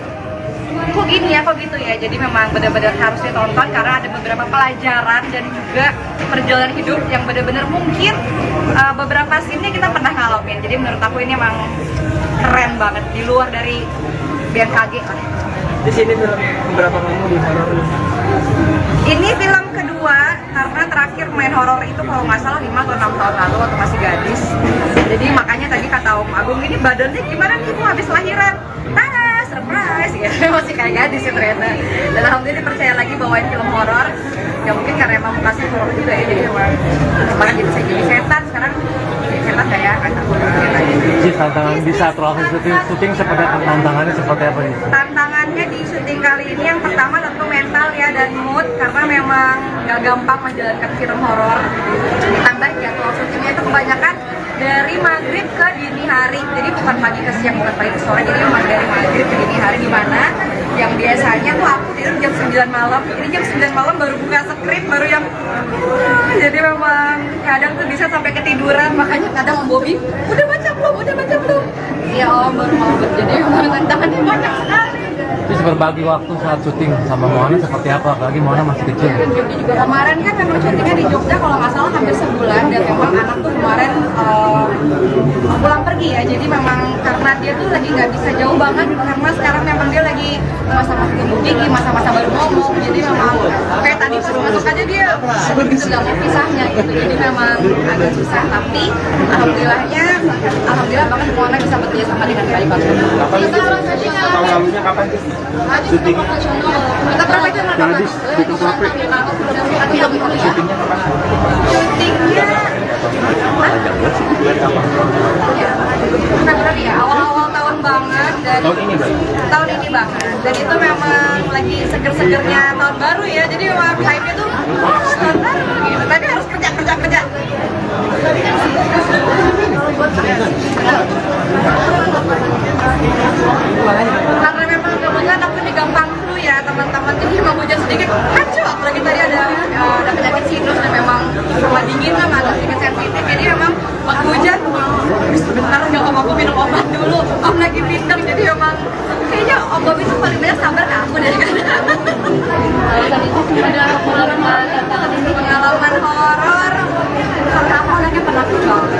kok gini ya, kok gitu ya. Jadi memang benar-benar harus ditonton karena ada beberapa pelajaran dan juga perjalanan hidup yang benar-benar mungkin beberapa scene-nya kita pernah ngalamin. Jadi menurut aku ini emang keren banget di luar dari BMKG. Di sini film beberapa kamu di horor. Ini film kedua karena terakhir main horor itu kalau nggak salah 5 atau 6 tahun lalu waktu masih gadis. Jadi makanya tadi kata Om Agung, ini badannya gimana nih Bu habis lahiran? Surprise ya, masih kayak gadis ya ternyata. Dan alhamdulillah dipercaya lagi bawain film horor. Ya mungkin karena emang mukanya horor juga ya, jadi emang kemarin jadi saya jadi setan, sekarang jadi setan kayak kata Cis, tantangan di saat proses syuting seperti tantangannya seperti apa nih? tantangannya di syuting kali ini yang pertama tentu mental ya dan mood, karena memang gak gampang menjalankan film horor. Ditambah jadwal syutingnya itu kebanyakan dari maghrib ke dini hari, jadi bukan pagi ke siang, bukan pagi ke sore, jadi memang dari maghrib ke dini hari, di mana yang biasanya tuh aku tidur jam 9 malam, ini jam 9 malam baru buka skrip, baru yang jadi memang kadang tuh bisa sampai ketiduran, makanya kadang Om Bobi, udah baca belum? Iya Om, baru mau, jadi memang tantangannya banyak sekali. Terus berbagi waktu saat syuting sama Moana seperti apa? Apalagi Moana masih kecil. Kemarin kan memang syutingnya di Jogja kalau nggak salah hampir sebulan, dan memang anak tuh kemarin pulang pergi ya, jadi memang karena dia tuh lagi nggak bisa jauh banget karena sekarang memang dia lagi masa-masa tumbuh tinggi, masa-masa baru ngomong, jadi memang kayak tadi baru masuk aja dia begitu nggak mau pisahnya gitu, jadi memang agak susah, tapi alhamdulillah banget Moana bisa bekerja sama dengan baik. Tahun lalunya kapan sih? Syuting. Kita berapa jam? Gadis, syuting sampai. Syutingnya kapan? Syutingnya Februari ya, awal-awal tahun banget. Dan tahun ini banget. Dan itu memang lagi seger-segernya tahun baru ya, jadi memang hype-nya tuh tahun baru gitu. Tapi harus kerja. Karena memang kebetulan aku ini gampang flu ya teman-teman, jadi memang hujan sedikit kacau, apalagi tadi ada penyakit sinus dan memang sama dingin kan agak sedikit sensitif, jadi memang waktu hujan sebentar nggak aku minum obat dulu, Om lagi pinter, jadi memang kayaknya Om Bobi itu paling banyak sabar ke aku dari kan. Ada pengalaman horor karena aku anaknya penakut banget,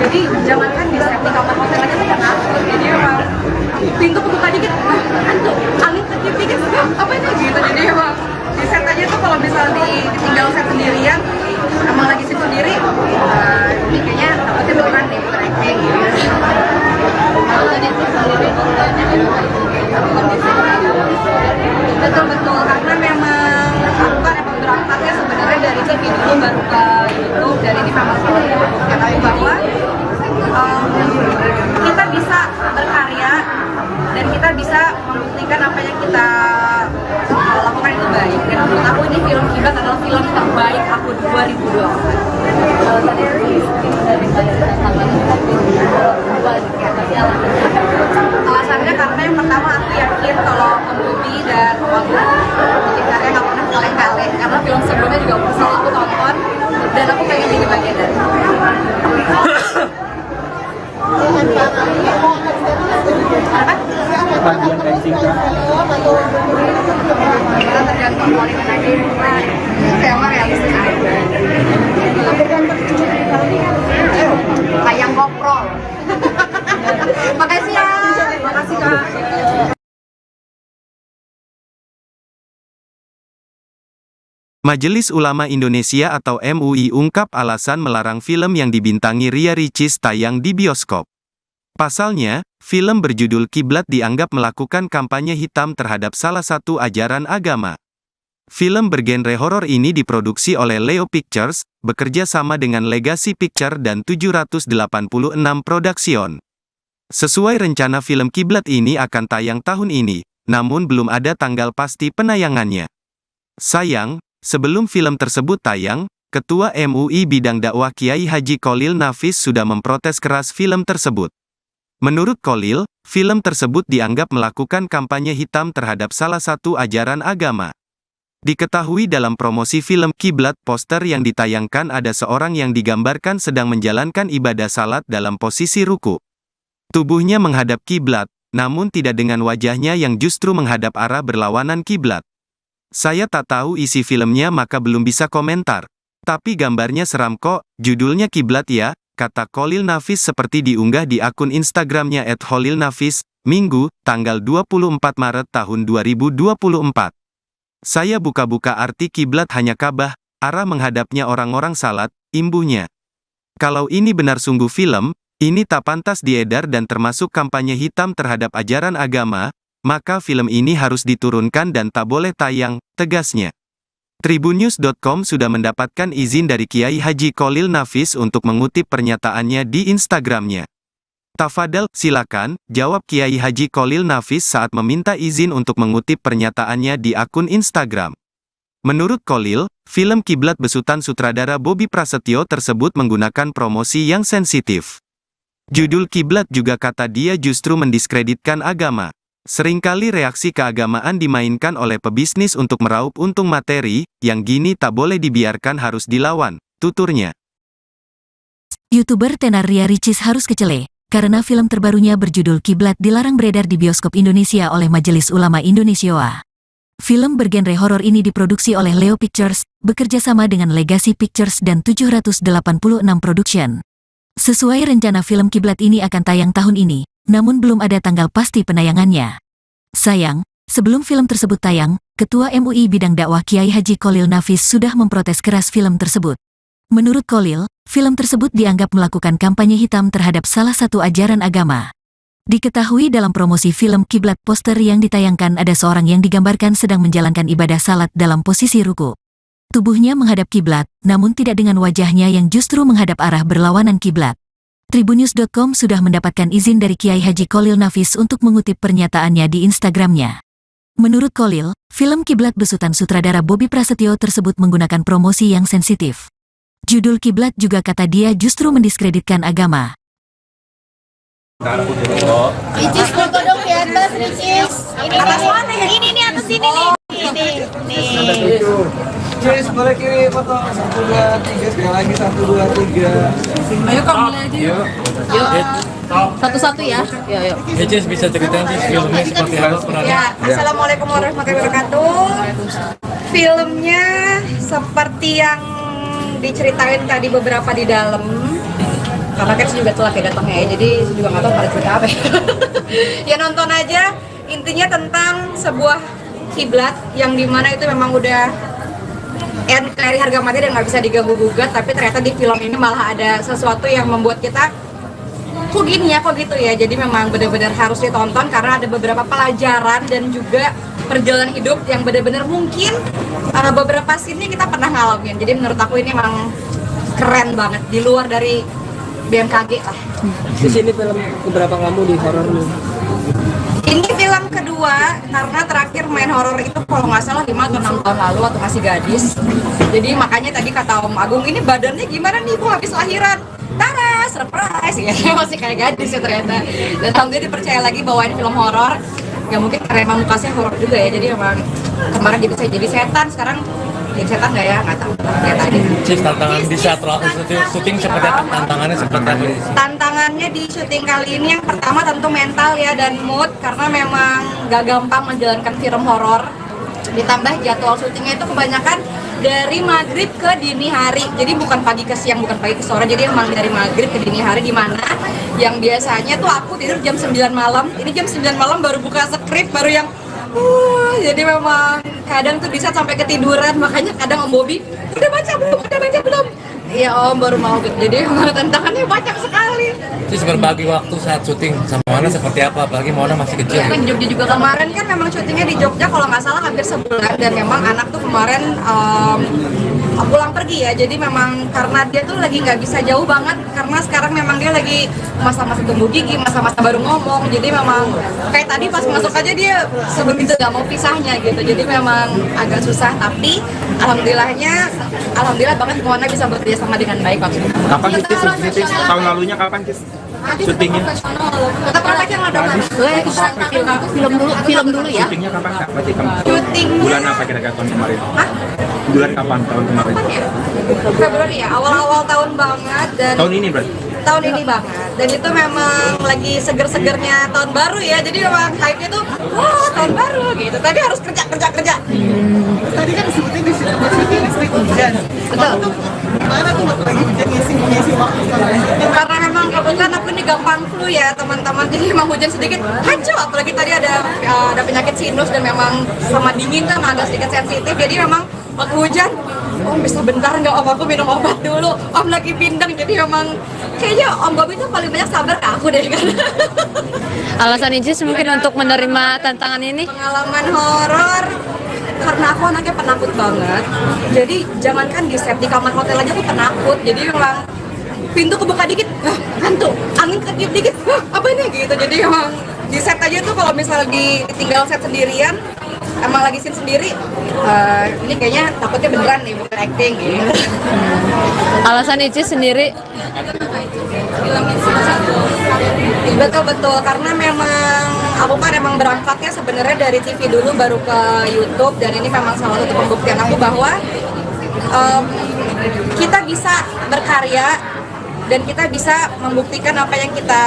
jadi jangankan di set di kamar hotel aja tuh penakut, jadi memang pintu kebuka dikit, hantu, angin kecil dikit, apa itu gitu, jadi emang di set aja tuh kalau misal ditinggal set sendirian, emang lagi sit sendiri, ini kayaknya takutnya beneran nih bukan acting gitu. Betul, karena memang aku kan emang berangkatnya sebenarnya dari TV dulu baru ke YouTube, dan ini memang ketahui bahwa kita bisa berkarya dan kita bisa membuktikan apa yang kita lakukan itu baik. Dan menurut aku ini film Kiblat adalah film terbaik aku 2020. Alasannya karena yang pertama aku yakin kalau Om Bobi dan Om Agung bikin karya nggak pernah kaleng-kaleng, karena film sebelumnya juga selalu aku tonton dan aku pengen jadi bagian dari itu. Bagian acting. kita tergantung kualitas aja cuma tema realistis aja. Kayak GoPro. Makasih ya. Makasih Kak. Majelis Ulama Indonesia atau MUI ungkap alasan melarang film yang dibintangi Ria Ricis tayang di bioskop. Pasalnya, film berjudul Kiblat dianggap melakukan kampanye hitam terhadap salah satu ajaran agama. Film bergenre horor ini diproduksi oleh Leo Pictures, bekerja sama dengan Legacy Picture dan 786 Production. Sesuai rencana film Kiblat ini akan tayang tahun ini, namun belum ada tanggal pasti penayangannya. Sayang, sebelum film tersebut tayang, Ketua MUI Bidang Dakwah Kiai Haji Kholil Nafis sudah memprotes keras film tersebut. Menurut Kholil, film tersebut dianggap melakukan kampanye hitam terhadap salah satu ajaran agama. Diketahui dalam promosi film Kiblat, poster yang ditayangkan ada seorang yang digambarkan sedang menjalankan ibadah salat dalam posisi ruku. Tubuhnya menghadap kiblat, namun tidak dengan wajahnya yang justru menghadap arah berlawanan kiblat. Saya tak tahu isi filmnya maka belum bisa komentar. Tapi gambarnya seram kok, judulnya Kiblat ya, kata Kholil Nafis seperti diunggah di akun Instagramnya @kholilnafis, Minggu, tanggal 24 Maret tahun 2024. Saya buka-buka arti kiblat hanya Ka'bah, arah menghadapnya orang-orang salat, imbuhnya. Kalau ini benar sungguh film, ini tak pantas diedar dan termasuk kampanye hitam terhadap ajaran agama, maka film ini harus diturunkan dan tak boleh tayang, tegasnya. Tribunnews.com sudah mendapatkan izin dari Kiai Haji Kholil Nafis untuk mengutip pernyataannya di Instagramnya. Tafadhal, silakan, jawab Kiai Haji Kholil Nafis saat meminta izin untuk mengutip pernyataannya di akun Instagram. Menurut Kholil, film Kiblat besutan sutradara Bobby Prasetyo tersebut menggunakan promosi yang sensitif. Judul Kiblat juga kata dia justru mendiskreditkan agama. Seringkali reaksi keagamaan dimainkan oleh pebisnis untuk meraup untung materi, yang gini tak boleh dibiarkan harus dilawan, tuturnya. YouTuber tenar Ria Ricis harus kecele, karena film terbarunya berjudul Kiblat dilarang beredar di bioskop Indonesia oleh Majelis Ulama Indonesia. Film bergenre horor ini diproduksi oleh Leo Pictures, bekerja sama dengan Legacy Pictures dan 786 Production. Sesuai rencana film Kiblat ini akan tayang tahun ini, namun belum ada tanggal pasti penayangannya. Sayang, sebelum film tersebut tayang, Ketua MUI Bidang Dakwah Kiai Haji Kholil Nafis sudah memprotes keras film tersebut. Menurut Kholil, film tersebut dianggap melakukan kampanye hitam terhadap salah satu ajaran agama. Diketahui dalam promosi film Kiblat, poster yang ditayangkan ada seorang yang digambarkan sedang menjalankan ibadah salat dalam posisi ruku. Tubuhnya menghadap kiblat, namun tidak dengan wajahnya yang justru menghadap arah berlawanan kiblat. Tribunnews.com sudah mendapatkan izin dari Kiai Haji Kholil Nafis untuk mengutip pernyataannya di Instagramnya. Menurut Kholil, film Kiblat besutan sutradara Bobby Prasetyo tersebut menggunakan promosi yang sensitif. Judul Kiblat juga kata dia justru mendiskreditkan agama. Ricis foto dong di atas, Ricis. Ini nih atas sini nih. Ini. Ricis boleh kirim foto 1, 2, 3 sekali lagi 1, 2, 3. Ayo Kak, mulai aja yuk. Yuk. Satu-satu ya. Yuk. Ricis bisa ceritain sih filmnya seperti apa perannya? Ya, Assalamualaikum warahmatullahi wabarakatuh. Filmnya seperti yang diceritain tadi beberapa di dalam. Karena kan saya juga telat ya datangnya ya, jadi saya juga nggak tahu pada cerita apa ya. Ya nonton aja, intinya tentang sebuah kiblat yang dimana itu memang udah dari harga mati dan nggak bisa diganggu-gugat, tapi ternyata di film ini malah ada sesuatu yang membuat kita kok gini ya, kok gitu ya. Jadi memang benar-benar harus ditonton karena ada beberapa pelajaran dan juga perjalanan hidup yang benar-benar mungkin beberapa scene kita pernah ngalamin. Jadi menurut aku ini memang keren banget, di luar dari BMKG lah. Di sini film keberapa kamu di horor nih? Ini film kedua, karena terakhir main horor itu kalau nggak salah 5 atau 6 tahun lalu waktu masih gadis. Jadi makanya tadi kata Om Agung, ini badannya gimana nih Bu habis lahiran? Tara, surprise ya, masih kayak gadis ya ternyata. Dan alhamdulillah dipercaya lagi bawain film horor. Ya mungkin karena emang mukanya horor juga ya, jadi emang kemarin bisa jadi setan, sekarang jadi setan nggak ya? Nggak tahu. Lihat aja. Cis, tantangan di saat syuting seperti apa? Tantangannya seperti apa? Tantangannya di syuting kali ini yang pertama tentu mental ya dan mood, karena memang gak gampang menjalankan film horor. Ditambah jadwal syutingnya itu kebanyakan dari maghrib ke dini hari. Jadi bukan pagi ke siang, bukan pagi ke sore. Jadi emang dari maghrib ke dini hari, di mana yang biasanya tuh aku tidur jam 9 malam. Ini jam 9 malam baru buka skrip, baru yang jadi memang kadang tuh bisa sampai ketiduran. Makanya kadang Om Bobi, udah baca belum? Iya Om, baru mau gitu. Jadi memang tantangannya banyak sekali. Terus berbagi waktu saat syuting sama Mona seperti apa? Apalagi Mona masih kecil. Iya kan Jogja juga kemarin kan memang syutingnya di Jogja kalau nggak salah hampir sebulan, dan memang anak tuh kemarin pulang pergi ya. Jadi memang karena dia tuh lagi nggak bisa jauh banget, karena sekarang memang dia lagi masa-masa tumbuh gigi, masa-masa baru ngomong. Jadi memang kayak tadi pas masuk aja dia sebegitu nggak mau pisahnya gitu. Jadi memang agak susah, tapi alhamdulillah banget Mona bisa bekerja sama dengan baik waktu itu. Kapan Cis syuting? Tahun lalunya kapan Cis? Syutingnya? Tetap profesional dong. Film dulu ya. Syutingnya kapan Kak? Berarti kamu Syuting bulan apa kira-kira tahun kemarin? Hah? Bulan kapan tahun kemarin? Februari ya, awal-awal tahun banget. Dan Tahun ini berarti? tahun ini banget, dan itu memang lagi seger-segernya tahun baru ya, jadi memang hype-nya tuh wah tahun baru gitu, tapi harus kerja. Tadi kan syuting di situ sering hujan. Betul. Gimana tuh waktu lagi hujan ngisi waktu sekarang? Karena memang kebetulan aku ini gampang flu ya teman-teman, jadi memang hujan sedikit hancur, apalagi tadi ada penyakit sinus dan memang sama dingin kan agak sedikit sensitif, jadi memang waktu hujan Om bisa bentar nggak Om, aku minum obat dulu, Om lagi bindeng. Jadi memang kayaknya Om Bobi itu paling banyak sabar ke aku deh kan. Alasan Icis mungkin untuk menerima tantangan ini? Pengalaman horor karena aku anaknya penakut banget. Jadi jangankan di set, di kamar hotel aja tuh penakut. Jadi memang pintu kebuka dikit, hantu, angin ketiup dikit, apa ini gitu. Jadi memang di set aja tuh kalau misalnya ditinggal set sendirian, emang lagi scene sendiri, ini kayaknya takutnya beneran nih, bukan acting gitu. Alasan Icis sendiri? Betul, karena memang aku kan emang berangkatnya sebenarnya dari TV dulu baru ke YouTube, dan ini memang salah satu pembuktian aku bahwa kita bisa berkarya dan kita bisa membuktikan apa yang kita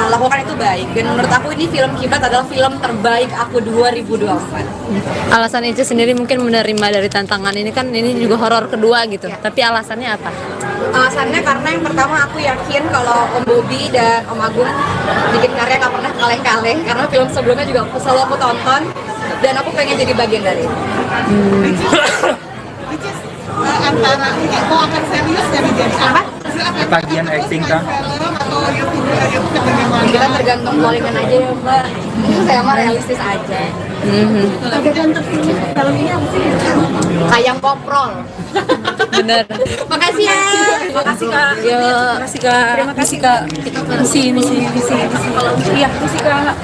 lakukan itu baik. Dan menurut aku ini film Kiblat adalah film terbaik aku 2024. Alasan Icis sendiri mungkin menerima dari tantangan ini, kan ini juga horor kedua gitu. Tapi alasannya apa? Alasannya karena yang pertama aku yakin kalau Om Bobi dan Om Agung bikin karya gak pernah kaleng-kaleng, karena film sebelumnya juga selalu aku tonton dan aku pengen jadi bagian dari itu. Antara ini mau akan serius jadi apa? Ketagihan acting Kak? Atau YouTube bagaimana? Kita tergantung callingan aja ya Mbak. Saya mah realistis aja. Kalau ini apa sih? Kayang koprol. Bener. Makasih ya. Makasih Kak. Makasih Kak. Terima kasih Kak. Misi. Iya, makasih Kak.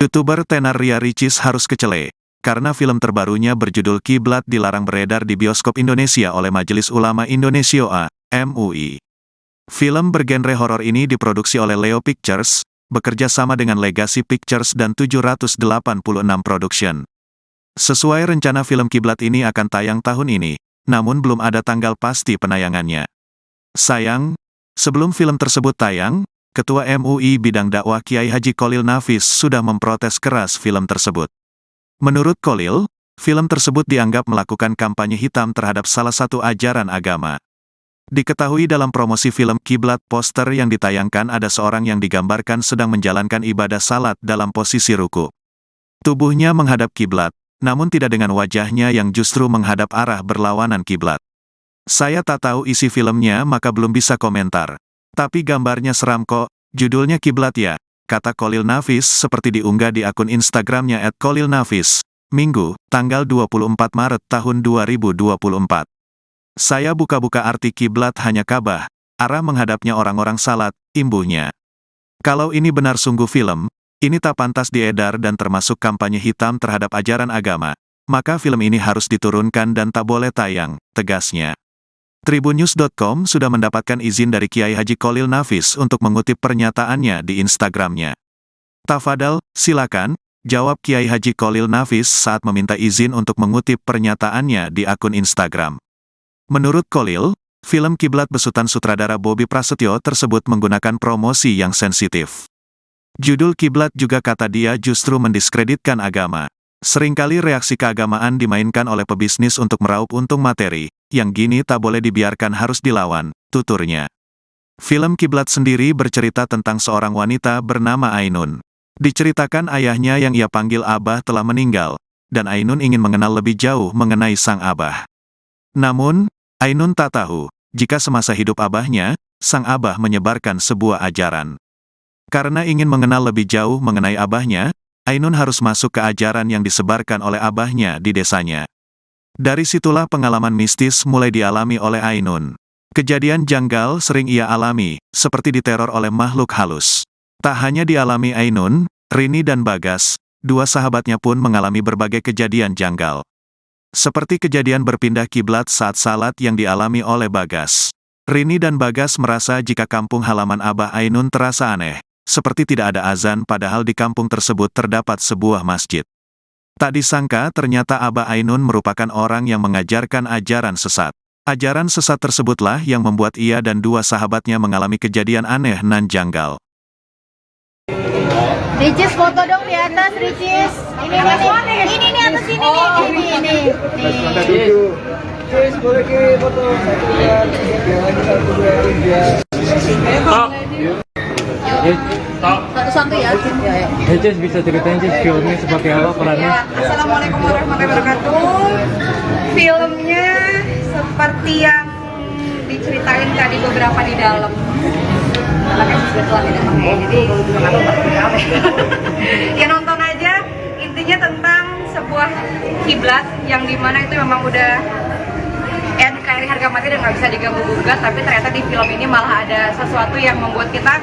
YouTuber tenar Ria Ricis harus kecele, karena film terbarunya berjudul Kiblat dilarang beredar di bioskop Indonesia oleh Majelis Ulama Indonesia (MUI). Film bergenre horor ini diproduksi oleh Leo Pictures, bekerja sama dengan Legacy Pictures dan 786 Production. Sesuai rencana film Kiblat ini akan tayang tahun ini, namun belum ada tanggal pasti penayangannya. Sayang, sebelum film tersebut tayang, Ketua MUI Bidang Dakwah Kiai Haji Kholil Nafis sudah memprotes keras film tersebut. Menurut Kholil, film tersebut dianggap melakukan kampanye hitam terhadap salah satu ajaran agama. Diketahui dalam promosi film Kiblat, poster yang ditayangkan ada seorang yang digambarkan sedang menjalankan ibadah salat dalam posisi ruku. Tubuhnya menghadap kiblat, namun tidak dengan wajahnya yang justru menghadap arah berlawanan kiblat. Saya tak tahu isi filmnya maka belum bisa komentar. Tapi gambarnya seram kok, judulnya Kiblat ya, kata Kholil Nafis seperti diunggah di akun Instagramnya @KholilNafis, Minggu, tanggal 24 Maret tahun 2024. Saya buka-buka arti kiblat hanya Ka'bah, arah menghadapnya orang-orang salat, imbuhnya. Kalau ini benar sungguh film, ini tak pantas diedar dan termasuk kampanye hitam terhadap ajaran agama, maka film ini harus diturunkan dan tak boleh tayang, tegasnya. Tribunnews.com sudah mendapatkan izin dari Kiai Haji Kholil Nafis untuk mengutip pernyataannya di Instagramnya. Tafadhal, silakan, Jawab Kiai Haji Kholil Nafis saat meminta izin untuk mengutip pernyataannya di akun Instagram. Menurut Kholil, film Kiblat besutan sutradara Bobby Prasetyo tersebut menggunakan promosi yang sensitif. Judul Kiblat juga kata dia justru mendiskreditkan agama. Seringkali reaksi keagamaan dimainkan oleh pebisnis untuk meraup untung materi, yang gini tak boleh dibiarkan harus dilawan, tuturnya. Film Kiblat sendiri bercerita tentang seorang wanita bernama Ainun. Diceritakan ayahnya yang ia panggil Abah telah meninggal, dan Ainun ingin mengenal lebih jauh mengenai sang Abah. Namun, Ainun tak tahu, jika semasa hidup Abahnya, sang Abah menyebarkan sebuah ajaran. Karena ingin mengenal lebih jauh mengenai Abahnya, Ainun harus masuk ke ajaran yang disebarkan oleh Abahnya di desanya. Dari situlah pengalaman mistis mulai dialami oleh Ainun. Kejadian janggal sering ia alami, seperti diteror oleh makhluk halus. Tak hanya dialami Ainun, Rini dan Bagas, dua sahabatnya pun mengalami berbagai kejadian janggal. Seperti kejadian berpindah kiblat saat salat yang dialami oleh Bagas. Rini dan Bagas merasa jika kampung halaman Abah Ainun terasa aneh, seperti tidak ada azan padahal di kampung tersebut terdapat sebuah masjid. Tak disangka ternyata Abah Ainun merupakan orang yang mengajarkan ajaran sesat. Ajaran sesat tersebutlah yang membuat ia dan dua sahabatnya mengalami kejadian aneh nan janggal. Ricis foto dong di atas, Ricis. Ini nih atas sini nih. Ricis, boleh kirim foto 1, 2, 3, lagi 1, 2, 3. Satu-satu ya. Cis bisa ceritain Cis filmnya seperti apa perannya? Ya, Assalamualaikum warahmatullahi wabarakatuh. Filmnya seperti yang diceritain tadi beberapa di dalam. Makanya kebetulan tidak pakai, jadi kenapa berapa? Ya nonton aja. Intinya tentang sebuah kiblat yang dimana itu memang udah NKRI harga mati dan nggak bisa diganggu gugat, tapi ternyata di film ini malah ada sesuatu yang membuat kita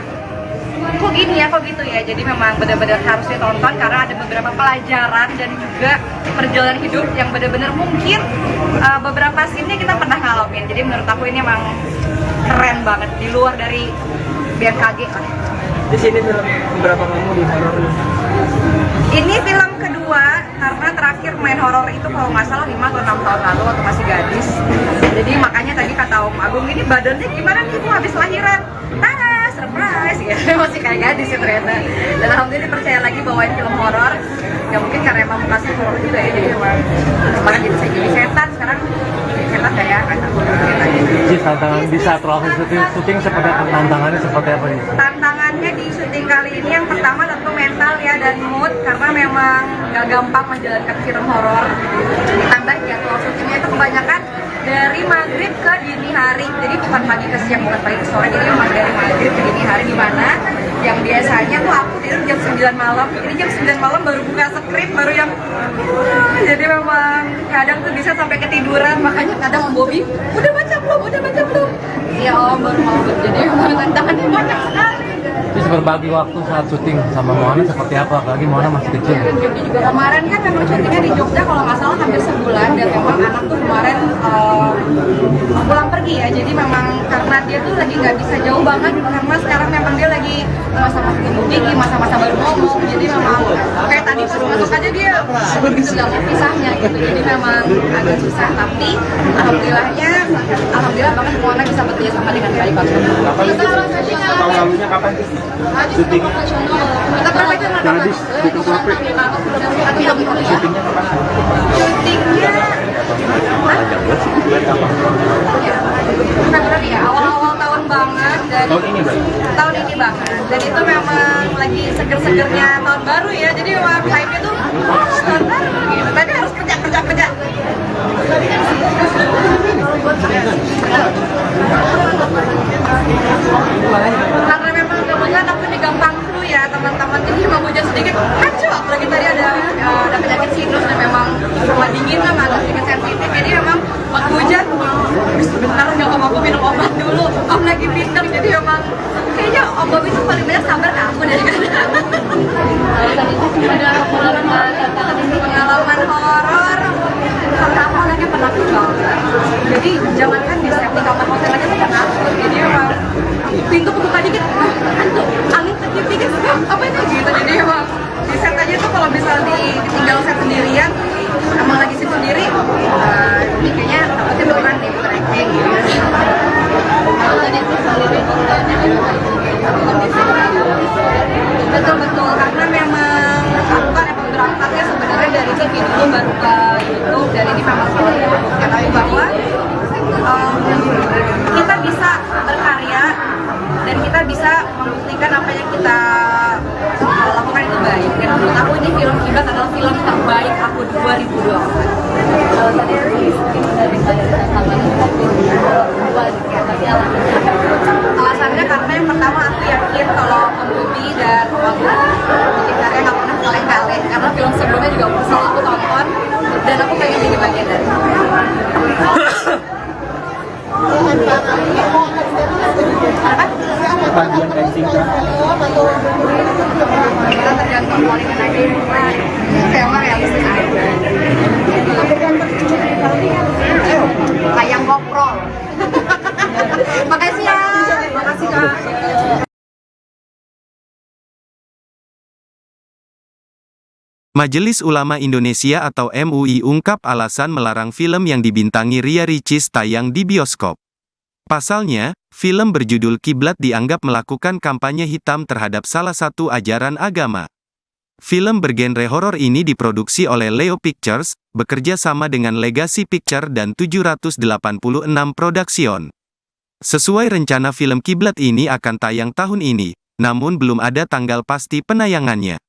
kok gini ya, kok gitu ya. Jadi memang benar-benar harus ditonton karena ada beberapa pelajaran dan juga perjalanan hidup yang benar-benar mungkin beberapa scene-nya kita pernah ngalamin. Jadi menurut aku ini memang keren banget, di luar dari BMKG lah. Di sini film berapa kamu di horor? Ini film kedua karena terakhir main horor itu kalau nggak salah 5 atau 6 tahun lalu waktu masih gadis. Jadi makanya tadi kata Om Agung, ini badannya gimana nih Bu habis lahiran? Tada, surprise ya. Masih kayak gadis ya ternyata. Dan alhamdulillah dipercaya lagi bawain film horor. Ya mungkin karena emang kasih horor juga ya, jadi emang kemarin jadi setan, sekarang setan gak ya? Cis, tantangan di saat proses syuting seperti tantangannya seperti apa nih? Tantangannya di syuting kali ini yang pertama tentu mental ya dan mood, karena memang gak gampang menjalankan film horor. Ditambah jadwal syutingnya itu kebanyakan dari maghrib ke dini hari, jadi bukan pagi ke siang, bukan pagi ke sore, jadi memang dari maghrib ke dini hari, di mana yang biasanya tuh aku tidur jam 9 malam, ini jam 9 malam baru buka skrip, baru yang jadi memang kadang tuh bisa sampai ketiduran. Makanya kadang Om Bobby, udah baca belum? Ya Om, baru mau, jadi memang tantangannya banyak sekali. Cis, berbagi waktu saat syuting sama Moana seperti apa? Apalagi Moana masih kecil. Kemarin kan memang syutingnya di Jogja kalau nggak salah hampir sebulan, dan memang anak tuh kemarin pulang pergi ya, jadi memang karena dia tuh lagi nggak bisa jauh banget, karena sekarang memang dia lagi masa-masa tumbuh gigi, masa-masa baru ngomong, jadi memang kayak tadi baru masuk aja dia begitu nggak mau pisahnya gitu, jadi memang agak susah, tapi alhamdulillah banget Moana bisa bekerja sama dengan baik. Tahun lalunya kapan sih? Syuting. Kita pernah aja nggak Jadi di Kukuape. Syutingnya kapan? syutingnya berarti ya awal-awal tahun banget, dan tahun ini banget, dan itu memang lagi seger-segernya tahun baru ya, jadi memang hype-nya tuh tahun baru gitu, tapi harus kerja. Karena memang kebetulan aku ini gampang flu ya teman-teman, jadi memang hujan sedikit kacau, apalagi tadi ada penyakit sinus dan memang sama dingin kan, agak sedikit sensitif, jadi memang waktu hujan sebentar nggak mampu minum obat dulu, Om lagi pinter, jadi memang kayaknya Om Bobby itu paling banyak sabar ke aku dari pengalaman horor. Karena aku anaknya penakut banget, jadi jangankan di set di kamar hotel aja tidak takut, jadi memang pintu kebuka dikit, hantu, angin kecil dikit, apa itu gitu, jadi memang di set aja tuh kalau bisa video baru ke YouTube dan ini memang selalu diketahui bahwa kita bisa berkarya dan kita bisa membuktikan apa yang kita lakukan itu baik. Dan menurut aku ini film Kiblat adalah film terbaik aku 2022. Alasannya karena yang pertama aku yakin kalau Bobby dan Wagu bikin karya nggak pernah kaleng-kaleng karena film sebelumnya juga selalu aku tonton dan aku pengen jadi bagian dari itu. Panggilan casting Kita tergantung polingan aja saya mah realistis aja kayak GoPro. Makasih ya. Makasih Kak. Majelis Ulama Indonesia atau MUI ungkap alasan melarang film yang dibintangi Ria Ricis tayang di bioskop. Pasalnya, film berjudul Kiblat dianggap melakukan kampanye hitam terhadap salah satu ajaran agama. Film bergenre horor ini diproduksi oleh Leo Pictures, bekerja sama dengan Legacy Picture dan 786 Production. Sesuai rencana film Kiblat ini akan tayang tahun ini, namun belum ada tanggal pasti penayangannya.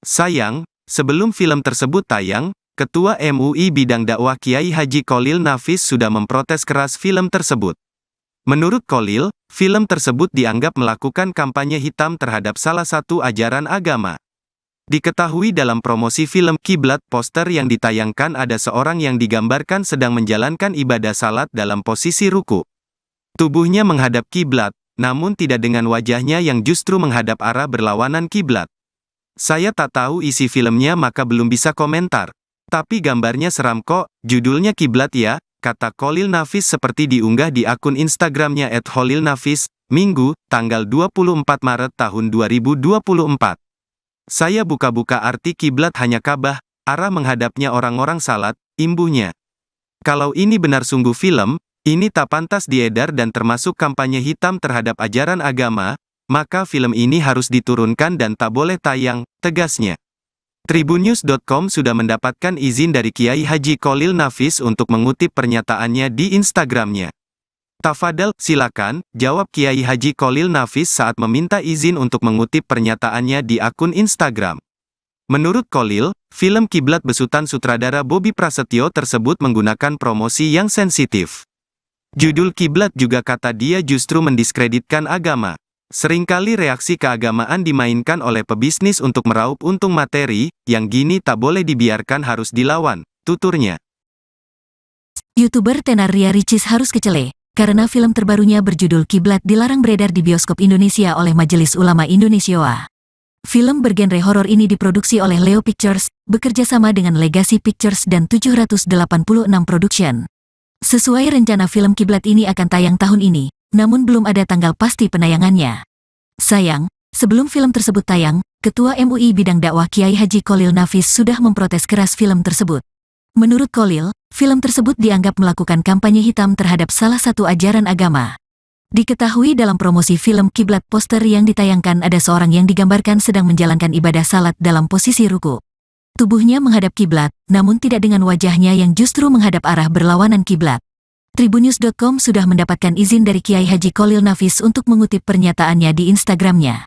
Sayang, sebelum film tersebut tayang, Ketua MUI Bidang Dakwah Kiai Haji Kholil Nafis sudah memprotes keras film tersebut. Menurut Kholil, film tersebut dianggap melakukan kampanye hitam terhadap salah satu ajaran agama. Diketahui dalam promosi film Kiblat, poster yang ditayangkan ada seorang yang digambarkan sedang menjalankan ibadah salat dalam posisi ruku. Tubuhnya menghadap kiblat, namun tidak dengan wajahnya yang justru menghadap arah berlawanan kiblat. Saya tak tahu isi filmnya maka belum bisa komentar. Tapi gambarnya seram kok, judulnya Kiblat ya, kata Kholil Nafis seperti diunggah di akun Instagramnya @kholilnafis, Minggu, tanggal 24 Maret tahun 2024. Saya buka-buka arti kiblat hanya Ka'bah, arah menghadapnya orang-orang salat, imbuhnya. Kalau ini benar sungguh film, ini tak pantas diedar dan termasuk kampanye hitam terhadap ajaran agama, maka film ini harus diturunkan dan tak boleh tayang, tegasnya. Tribunnews.com sudah mendapatkan izin dari Kiai Haji Kholil Nafis untuk mengutip pernyataannya di Instagramnya. Tafadhal, silakan, jawab Kiai Haji Kholil Nafis saat meminta izin untuk mengutip pernyataannya di akun Instagram. Menurut Kholil, film Kiblat besutan sutradara Bobby Prasetyo tersebut menggunakan promosi yang sensitif. Judul Kiblat juga kata dia justru mendiskreditkan agama. Seringkali reaksi keagamaan dimainkan oleh pebisnis untuk meraup untung materi, yang gini tak boleh dibiarkan harus dilawan, tuturnya. YouTuber tenar Ria Ricis harus kecele, karena film terbarunya berjudul Kiblat dilarang beredar di bioskop Indonesia oleh Majelis Ulama Indonesia. Film bergenre horor ini diproduksi oleh Leo Pictures, bekerja sama dengan Legacy Pictures dan 786 Production. Sesuai rencana film Kiblat ini akan tayang tahun ini, namun belum ada tanggal pasti penayangannya. Sayang, sebelum film tersebut tayang, Ketua MUI Bidang Dakwah Kiai Haji Kholil Nafis sudah memprotes keras film tersebut. Menurut Kholil, film tersebut dianggap melakukan kampanye hitam terhadap salah satu ajaran agama. Diketahui dalam promosi film Kiblat, poster yang ditayangkan ada seorang yang digambarkan sedang menjalankan ibadah salat dalam posisi ruku. Tubuhnya menghadap kiblat, namun tidak dengan wajahnya yang justru menghadap arah berlawanan kiblat. Tribunnews.com sudah mendapatkan izin dari Kiai Haji Kholil Nafis untuk mengutip pernyataannya di Instagramnya.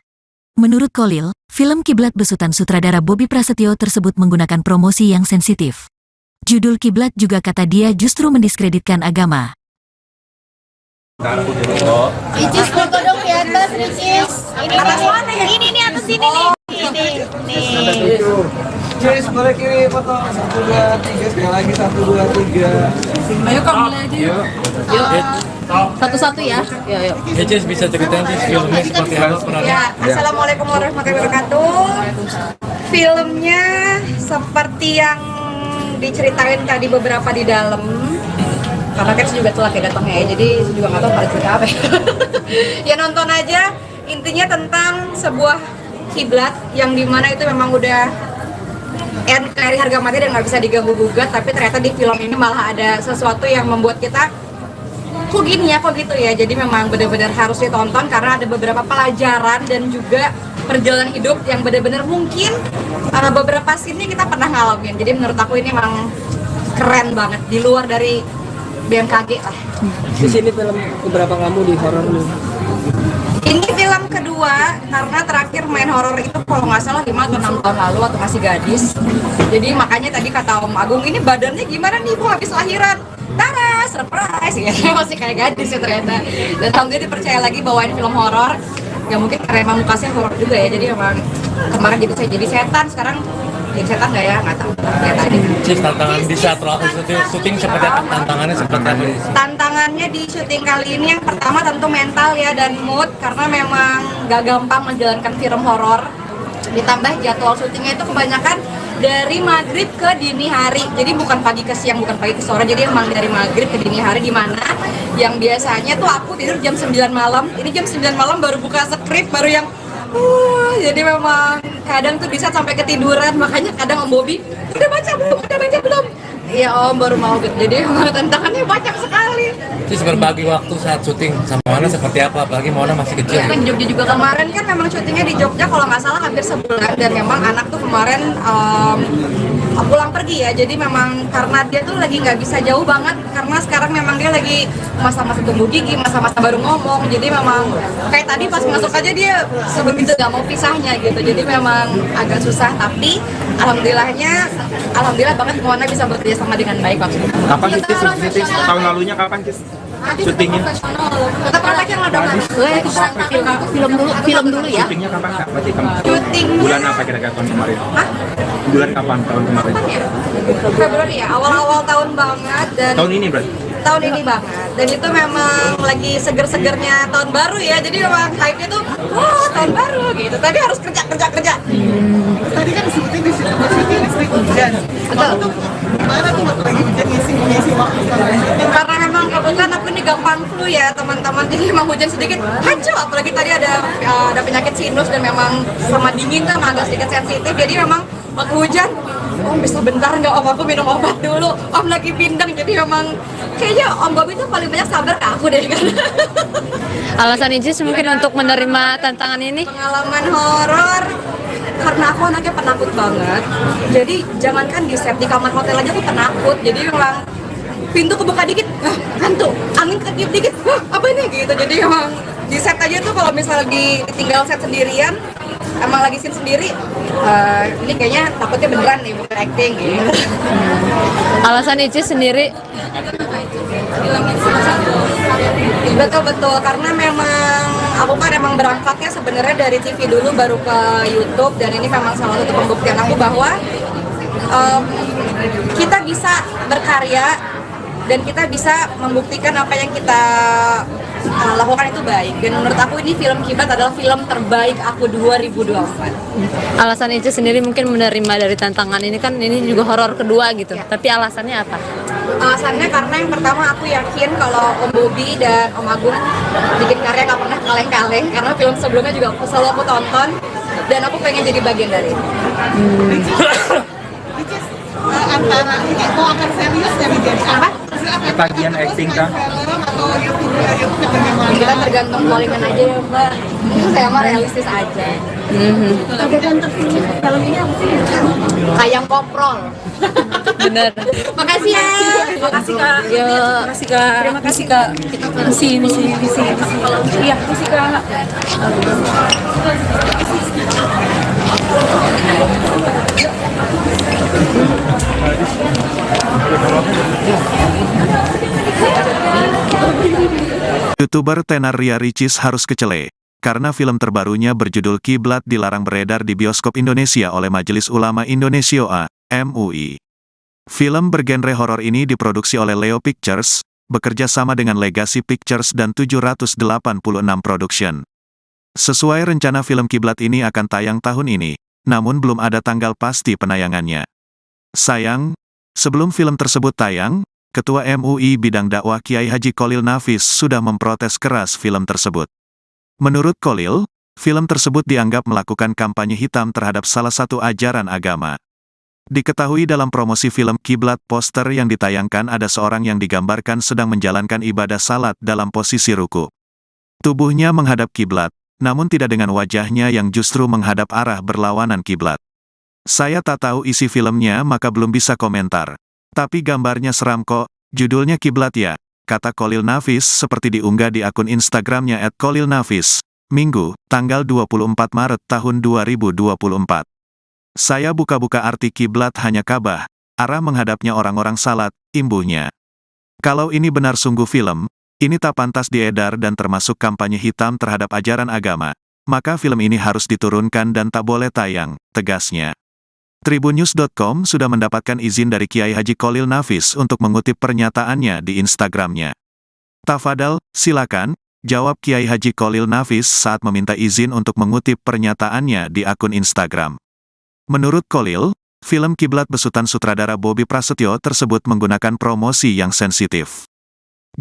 Menurut Kholil, film Kiblat besutan sutradara Bobby Prasetyo tersebut menggunakan promosi yang sensitif. Judul Kiblat juga kata dia justru mendiskreditkan agama. Ricis foto dong di atas, Ricis. Ini nih atas sini nih. Ini. Ricis boleh kiri foto 1, 2, 3 sekali lagi 1, 2, 3. Ayo Kak, mulai aja yuk. Yuk. Satu-satu ya. Yuk. Jess bisa ceritain sih filmnya seperti apa perannya? Ya, Assalamualaikum warahmatullahi wabarakatuh. Filmnya seperti yang diceritain tadi beberapa di dalam. Karena kan juga telah datangnya ya, jadi juga nggak tahu pada cerita apa ya. Ya nonton aja, intinya tentang sebuah kiblat yang dimana itu memang udah NKRI harga mati dan nggak bisa diganggu gugat, tapi ternyata di film ini malah ada sesuatu yang membuat kita kok gini ya, kok gitu ya. Jadi memang benar-benar harus ditonton karena ada beberapa pelajaran dan juga perjalanan hidup yang benar-benar mungkin beberapa scene kita pernah ngalamin. Jadi menurut aku ini emang keren banget, di luar dari BMKG lah. Di sini film keberapa kamu di horor lu? Ini film kedua, karena terakhir main horor itu kalau nggak salah 5 atau 6 tahun lalu waktu masih gadis. Jadi makanya tadi kata Om Agung, ini badannya gimana nih Bu habis lahiran? Tara, surprise gitu. Masih kayak gadis ya ternyata. Dan alhamdulillah dipercaya lagi bawain film horor. Ya mungkin karena emang mukanya horor juga ya, jadi emang kemarin jadi setan, sekarang jadi setan nggak ya? Nggak tahu. Lihat aja. Cis, tantangan di saat proses syuting seperti apa? Tantangannya seperti apa? Tantangannya di syuting kali ini yang pertama tentu mental ya dan mood, karena memang gak gampang menjalankan film horor. Ditambah jadwal syutingnya itu kebanyakan dari maghrib ke dini hari, jadi bukan pagi ke siang, bukan pagi ke sore, jadi emang dari maghrib ke dini hari, dimana yang biasanya tuh aku tidur jam 9 malam, ini jam 9 malam baru buka skrip, baru yang jadi memang kadang tuh bisa sampai ketiduran. Makanya kadang Om Bobi, udah baca belum? Iya Om, baru mau gitu. Jadi memang tantangannya banyak sekali. Cis, berbagi waktu saat syuting sama Mona seperti apa? Apalagi Mona masih kecil. Kan di Jogja juga kemarin kan memang syutingnya di Jogja kalau nggak salah hampir sebulan, dan memang anak tuh kemarin pulang pergi ya. Jadi memang karena dia tuh lagi nggak bisa jauh banget, karena sekarang memang dia lagi masa-masa tumbuh gigi, masa-masa baru ngomong. Jadi memang kayak tadi pas masuk aja dia sebegitu nggak mau pisahnya gitu. Jadi memang agak susah, tapi alhamdulillah banget Mona bisa bekerja sama dengan baik waktu itu. Kapan Cis? Tahun lalunya kapan Cis? Syutingnya? Kita praktek yang ada film dulu ya. Syutingnya kapan Kak? Berarti kamu Syuting bulan apa kira-kira tahun kemarin? Hah? Bulan kapan tahun kemarin? Februari ya, awal-awal tahun banget. Dan Tahun ini berarti? tahun ini banget, dan itu memang lagi seger-segernya tahun baru ya, jadi memang hype-nya tuh wah tahun baru gitu, tapi harus kerja. Tadi kan syuting di sini sering hujan. Betul. Gimana tuh lagi hujan ngisi waktu Karena memang kebetulan aku ini gampang flu ya teman-teman, jadi memang hujan sedikit hancur, apalagi tadi ada penyakit sinus dan memang sama dingin kan agak sedikit sensitif, jadi memang waktu hujan Om bisa bentar nggak Om, aku minum obat dulu, Om lagi bindeng. Jadi memang kayaknya Om Bobi itu paling banyak sabar ke aku deh kan. Alasan Icis mungkin untuk menerima tantangan ini? Pengalaman horor karena aku anaknya penakut banget, jadi jangankan di set, di kamar hotel aja tuh penakut. Jadi memang pintu kebuka dikit, hantu, angin ketiup dikit, apa ini gitu. Jadi memang di set aja tuh kalau misalnya ditinggal set sendirian, emang lagi scene sendiri, ini kayaknya takutnya beneran nih, bukan acting gitu. Alasan Icis sendiri? Betul, karena memang aku kan emang berangkatnya sebenarnya dari TV dulu baru ke YouTube, dan ini memang salah satu pembuktian aku bahwa kita bisa berkarya dan kita bisa membuktikan apa yang kita lakukan itu baik. Dan menurut aku ini film Kiblat adalah film terbaik aku 2024. Alasan Icis sendiri mungkin menerima dari tantangan ini, kan ini juga horor kedua gitu, tapi alasannya apa? Alasannya karena yang pertama aku yakin kalau Om Bobi dan Om Agung bikin karya nggak pernah kaleng-kaleng, karena film sebelumnya juga selalu aku tonton dan aku pengen jadi bagian dari itu. antara ini mau akan serius jadi apa? Bagian acting Kak? Film atau YouTube bagaimana? Kita tergantung callingan aja ya Mbak. Saya mah realistis aja. Tergantung film ini apa sih? Ayam koprol. Bener. Makasih ya. Terima kasih Kak. Terima kasih Kak. Misi. Iya, misi Kak. YouTuber tenar Ria Ricis harus kecele, karena film terbarunya berjudul Kiblat dilarang beredar di bioskop Indonesia oleh Majelis Ulama Indonesia (MUI). Film bergenre horor ini diproduksi oleh Leo Pictures, bekerja sama dengan Legacy Pictures dan 786 Production. Sesuai rencana film Kiblat ini akan tayang tahun ini, namun belum ada tanggal pasti penayangannya. Sayang, sebelum film tersebut tayang, Ketua MUI Bidang Dakwah Kiai Haji Kholil Nafis sudah memprotes keras film tersebut. Menurut Kholil, film tersebut dianggap melakukan kampanye hitam terhadap salah satu ajaran agama. Diketahui dalam promosi film Kiblat, poster yang ditayangkan ada seorang yang digambarkan sedang menjalankan ibadah salat dalam posisi ruku. Tubuhnya menghadap kiblat, namun tidak dengan wajahnya yang justru menghadap arah berlawanan kiblat. Saya tak tahu isi filmnya maka belum bisa komentar. Tapi gambarnya seram kok, judulnya Kiblat ya, kata Khalil Nafis seperti diunggah di akun Instagramnya @khalilnafis, Minggu, tanggal 24 Maret tahun 2024. Saya buka-buka arti kiblat hanya Ka'bah, arah menghadapnya orang-orang salat, imbuhnya. Kalau ini benar sungguh film, ini tak pantas diedar dan termasuk kampanye hitam terhadap ajaran agama, maka film ini harus diturunkan dan tak boleh tayang, tegasnya. Tribunnews.com sudah mendapatkan izin dari Kiai Haji Khalil Nafis untuk mengutip pernyataannya di Instagramnya. Tafadhal, silakan, jawab Kiai Haji Khalil Nafis saat meminta izin untuk mengutip pernyataannya di akun Instagram. Menurut Khalil, film Kiblat besutan sutradara Bobby Prasetyo tersebut menggunakan promosi yang sensitif.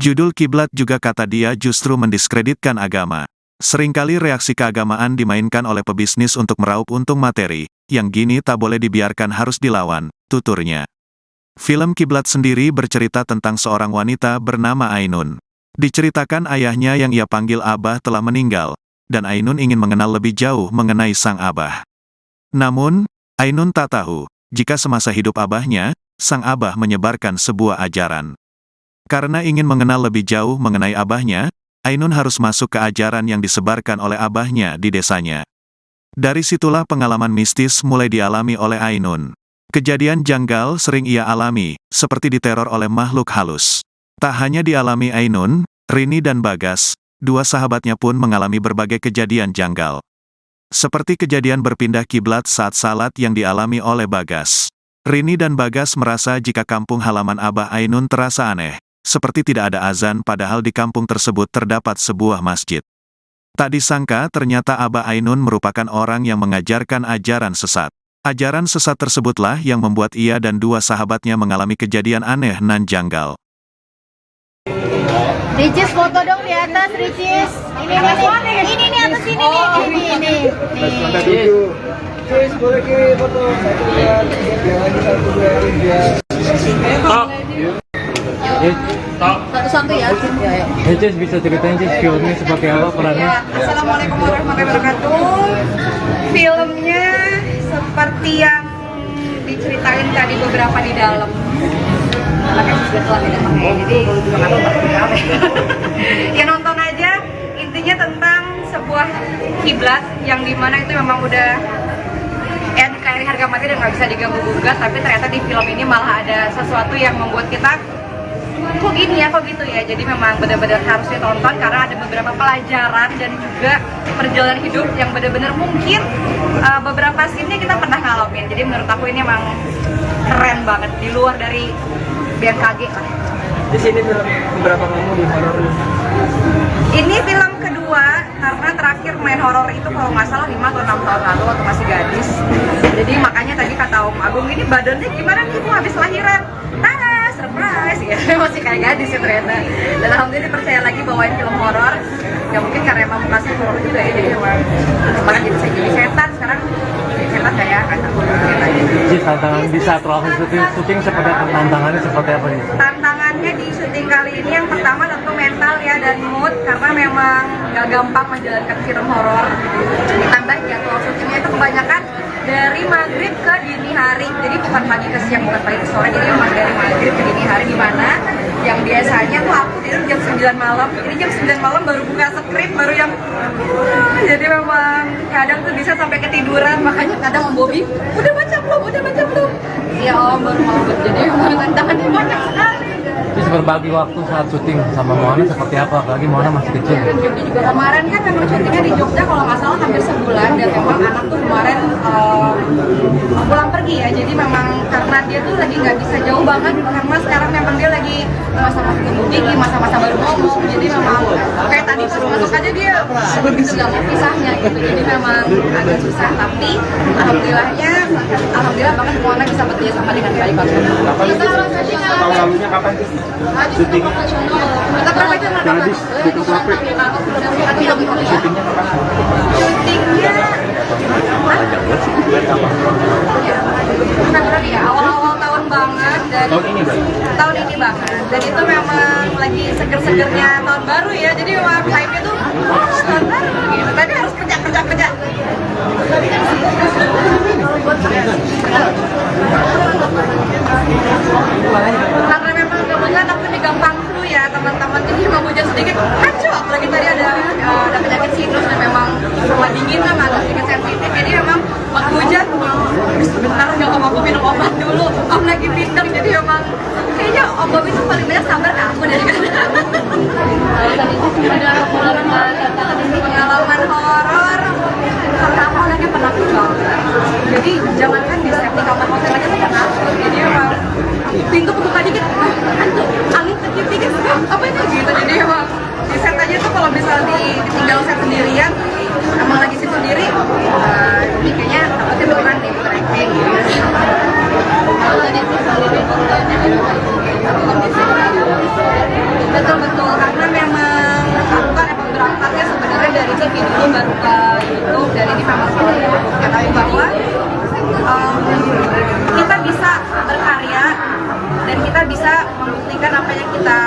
Judul Kiblat juga kata dia justru mendiskreditkan agama. Seringkali reaksi keagamaan dimainkan oleh pebisnis untuk meraup untung materi, yang gini tak boleh dibiarkan harus dilawan, tuturnya. Film Kiblat sendiri bercerita tentang seorang wanita bernama Ainun. Diceritakan ayahnya yang ia panggil Abah telah meninggal, dan Ainun ingin mengenal lebih jauh mengenai sang Abah. Namun, Ainun tak tahu, jika semasa hidup Abahnya, sang Abah menyebarkan sebuah ajaran. Karena ingin mengenal lebih jauh mengenai Abahnya, Ainun harus masuk ke ajaran yang disebarkan oleh Abahnya di desanya. Dari situlah pengalaman mistis mulai dialami oleh Ainun. Kejadian janggal sering ia alami, seperti diteror oleh makhluk halus. Tak hanya dialami Ainun, Rini dan Bagas, dua sahabatnya pun mengalami berbagai kejadian janggal. Seperti kejadian berpindah kiblat saat salat yang dialami oleh Bagas. Rini dan Bagas merasa jika kampung halaman Abah Ainun terasa aneh, seperti tidak ada azan padahal di kampung tersebut terdapat sebuah masjid. Tak disangka ternyata Abah Ainun merupakan orang yang mengajarkan ajaran sesat. Ajaran sesat tersebutlah yang membuat ia dan dua sahabatnya mengalami kejadian aneh nan janggal. Ricis foto dong di atas, Ricis. Ini nih atas sini nih. Ini. Ricis, boleh kirim foto 1, 2, 3, lagi 1, 2, 3. Satu-satu ya. Cis bisa ceritain Cis filmnya seperti apa perannya? Assalamualaikum warahmatullahi wabarakatuh. Filmnya seperti yang diceritain tadi beberapa di dalam. Makanya setelah tidak pakai, jadi juga nggak tahu seperti apa. Ya nonton aja. Intinya tentang sebuah kiblat yang dimana itu memang udah NKRI harga mati dan nggak bisa diganggu gugat. Tapi ternyata di film ini malah ada sesuatu yang membuat kita kok gini ya, kok gitu ya. Jadi memang benar-benar harus ditonton karena ada beberapa pelajaran dan juga perjalanan hidup yang benar-benar mungkin beberapa scene-nya kita pernah ngalamin. Jadi menurut aku ini emang keren banget di luar dari BMKG lah. Di sini film beberapa kamu di horor. Ini film kedua karena terakhir main horor itu kalau nggak salah 5 atau 6 tahun lalu waktu masih gadis. Jadi makanya tadi kata Om Agung, ini badannya gimana nih Bu habis lahiran? Surprise ya, masih kayak gadis ya ternyata. Dan alhamdulillah dipercaya lagi bawain film horor. Ya mungkin karena emang mukanya horor juga ya, jadi emang kemarin jadi setan, sekarang setan kayak kata Cis, tantangan di saat proses syuting seperti tantangannya seperti apa nih? Tantangannya di syuting kali ini yang pertama tentu mental ya dan mood, karena memang gak gampang menjalankan film horor. Ditambah jadwal syutingnya itu kebanyakan dari maghrib ke dini hari, jadi bukan pagi ke siang, bukan pagi ke sore, jadi memang dari maghrib ke dini hari, dimana yang biasanya tuh aku tidur jam 9 malam, ini jam 9 malam baru buka skrip, baru yang jadi memang kadang tuh bisa sampai ketiduran, makanya kadang Om Bobby, udah baca belum? Iya Om, baru mau, jadi memang tantangannya banyak sekali. Cis, berbagi waktu saat syuting sama Moana seperti apa? Apalagi Moana masih kecil. Kemarin kan memang syutingnya di Jogja kalau nggak salah hampir sebulan, dan memang anak tuh kemarin pulang pergi ya, jadi memang karena dia tuh lagi nggak bisa jauh banget karena sekarang memang dia lagi masa-masa tumbuh tinggi, masa-masa baru ngomong, jadi memang kayak tadi pas masuk aja dia begitu nggak mau pisahnya gitu, jadi memang agak susah, tapi alhamdulillah banget Moana bisa bekerja sama dengan baik. Tahun lalunya kapan sih? Syuting. Kita berapa jam Gadis, butuh capek. Syutingnya Februari ya, awal-awal tahun banget, dan tahun ini banget, dan itu memang lagi seger-segernya tahun baru ya, jadi memang hype-nya tuh gitu. Tapi harus kerja. Karena memang kebetulan aku di gampang flu ya teman-teman, jadi memang hujan sedikit kacau, apalagi tadi ada penyakit sinus dan memang sama dingin kan agak sedikit sensitif, jadi memang waktu hujan sebentar nggak apa-apa minum obat dulu, apalagi pinter, jadi memang kayaknya obat itu paling banyak sabar ke aku dari pengalaman horor karena aku anaknya penakut banget, jadi jangankan di setiap kamar hotel aja tuh penakut, jadi memang pintu kebuka dikit, angin kecil dikit, apa itu gitu, jadi emang di set aja tuh kalau misal ditinggal set sendirian, emang lagi situ sendiri, kayaknya takutnya beneran nih acting gitu. Betul, karena memang aku kan emang berangkatnya sebenarnya dari TV dulu baru ke YouTube, dan ini memang ketahui bahwa kita bisa berkarya dan kita bisa membuktikan apa yang kita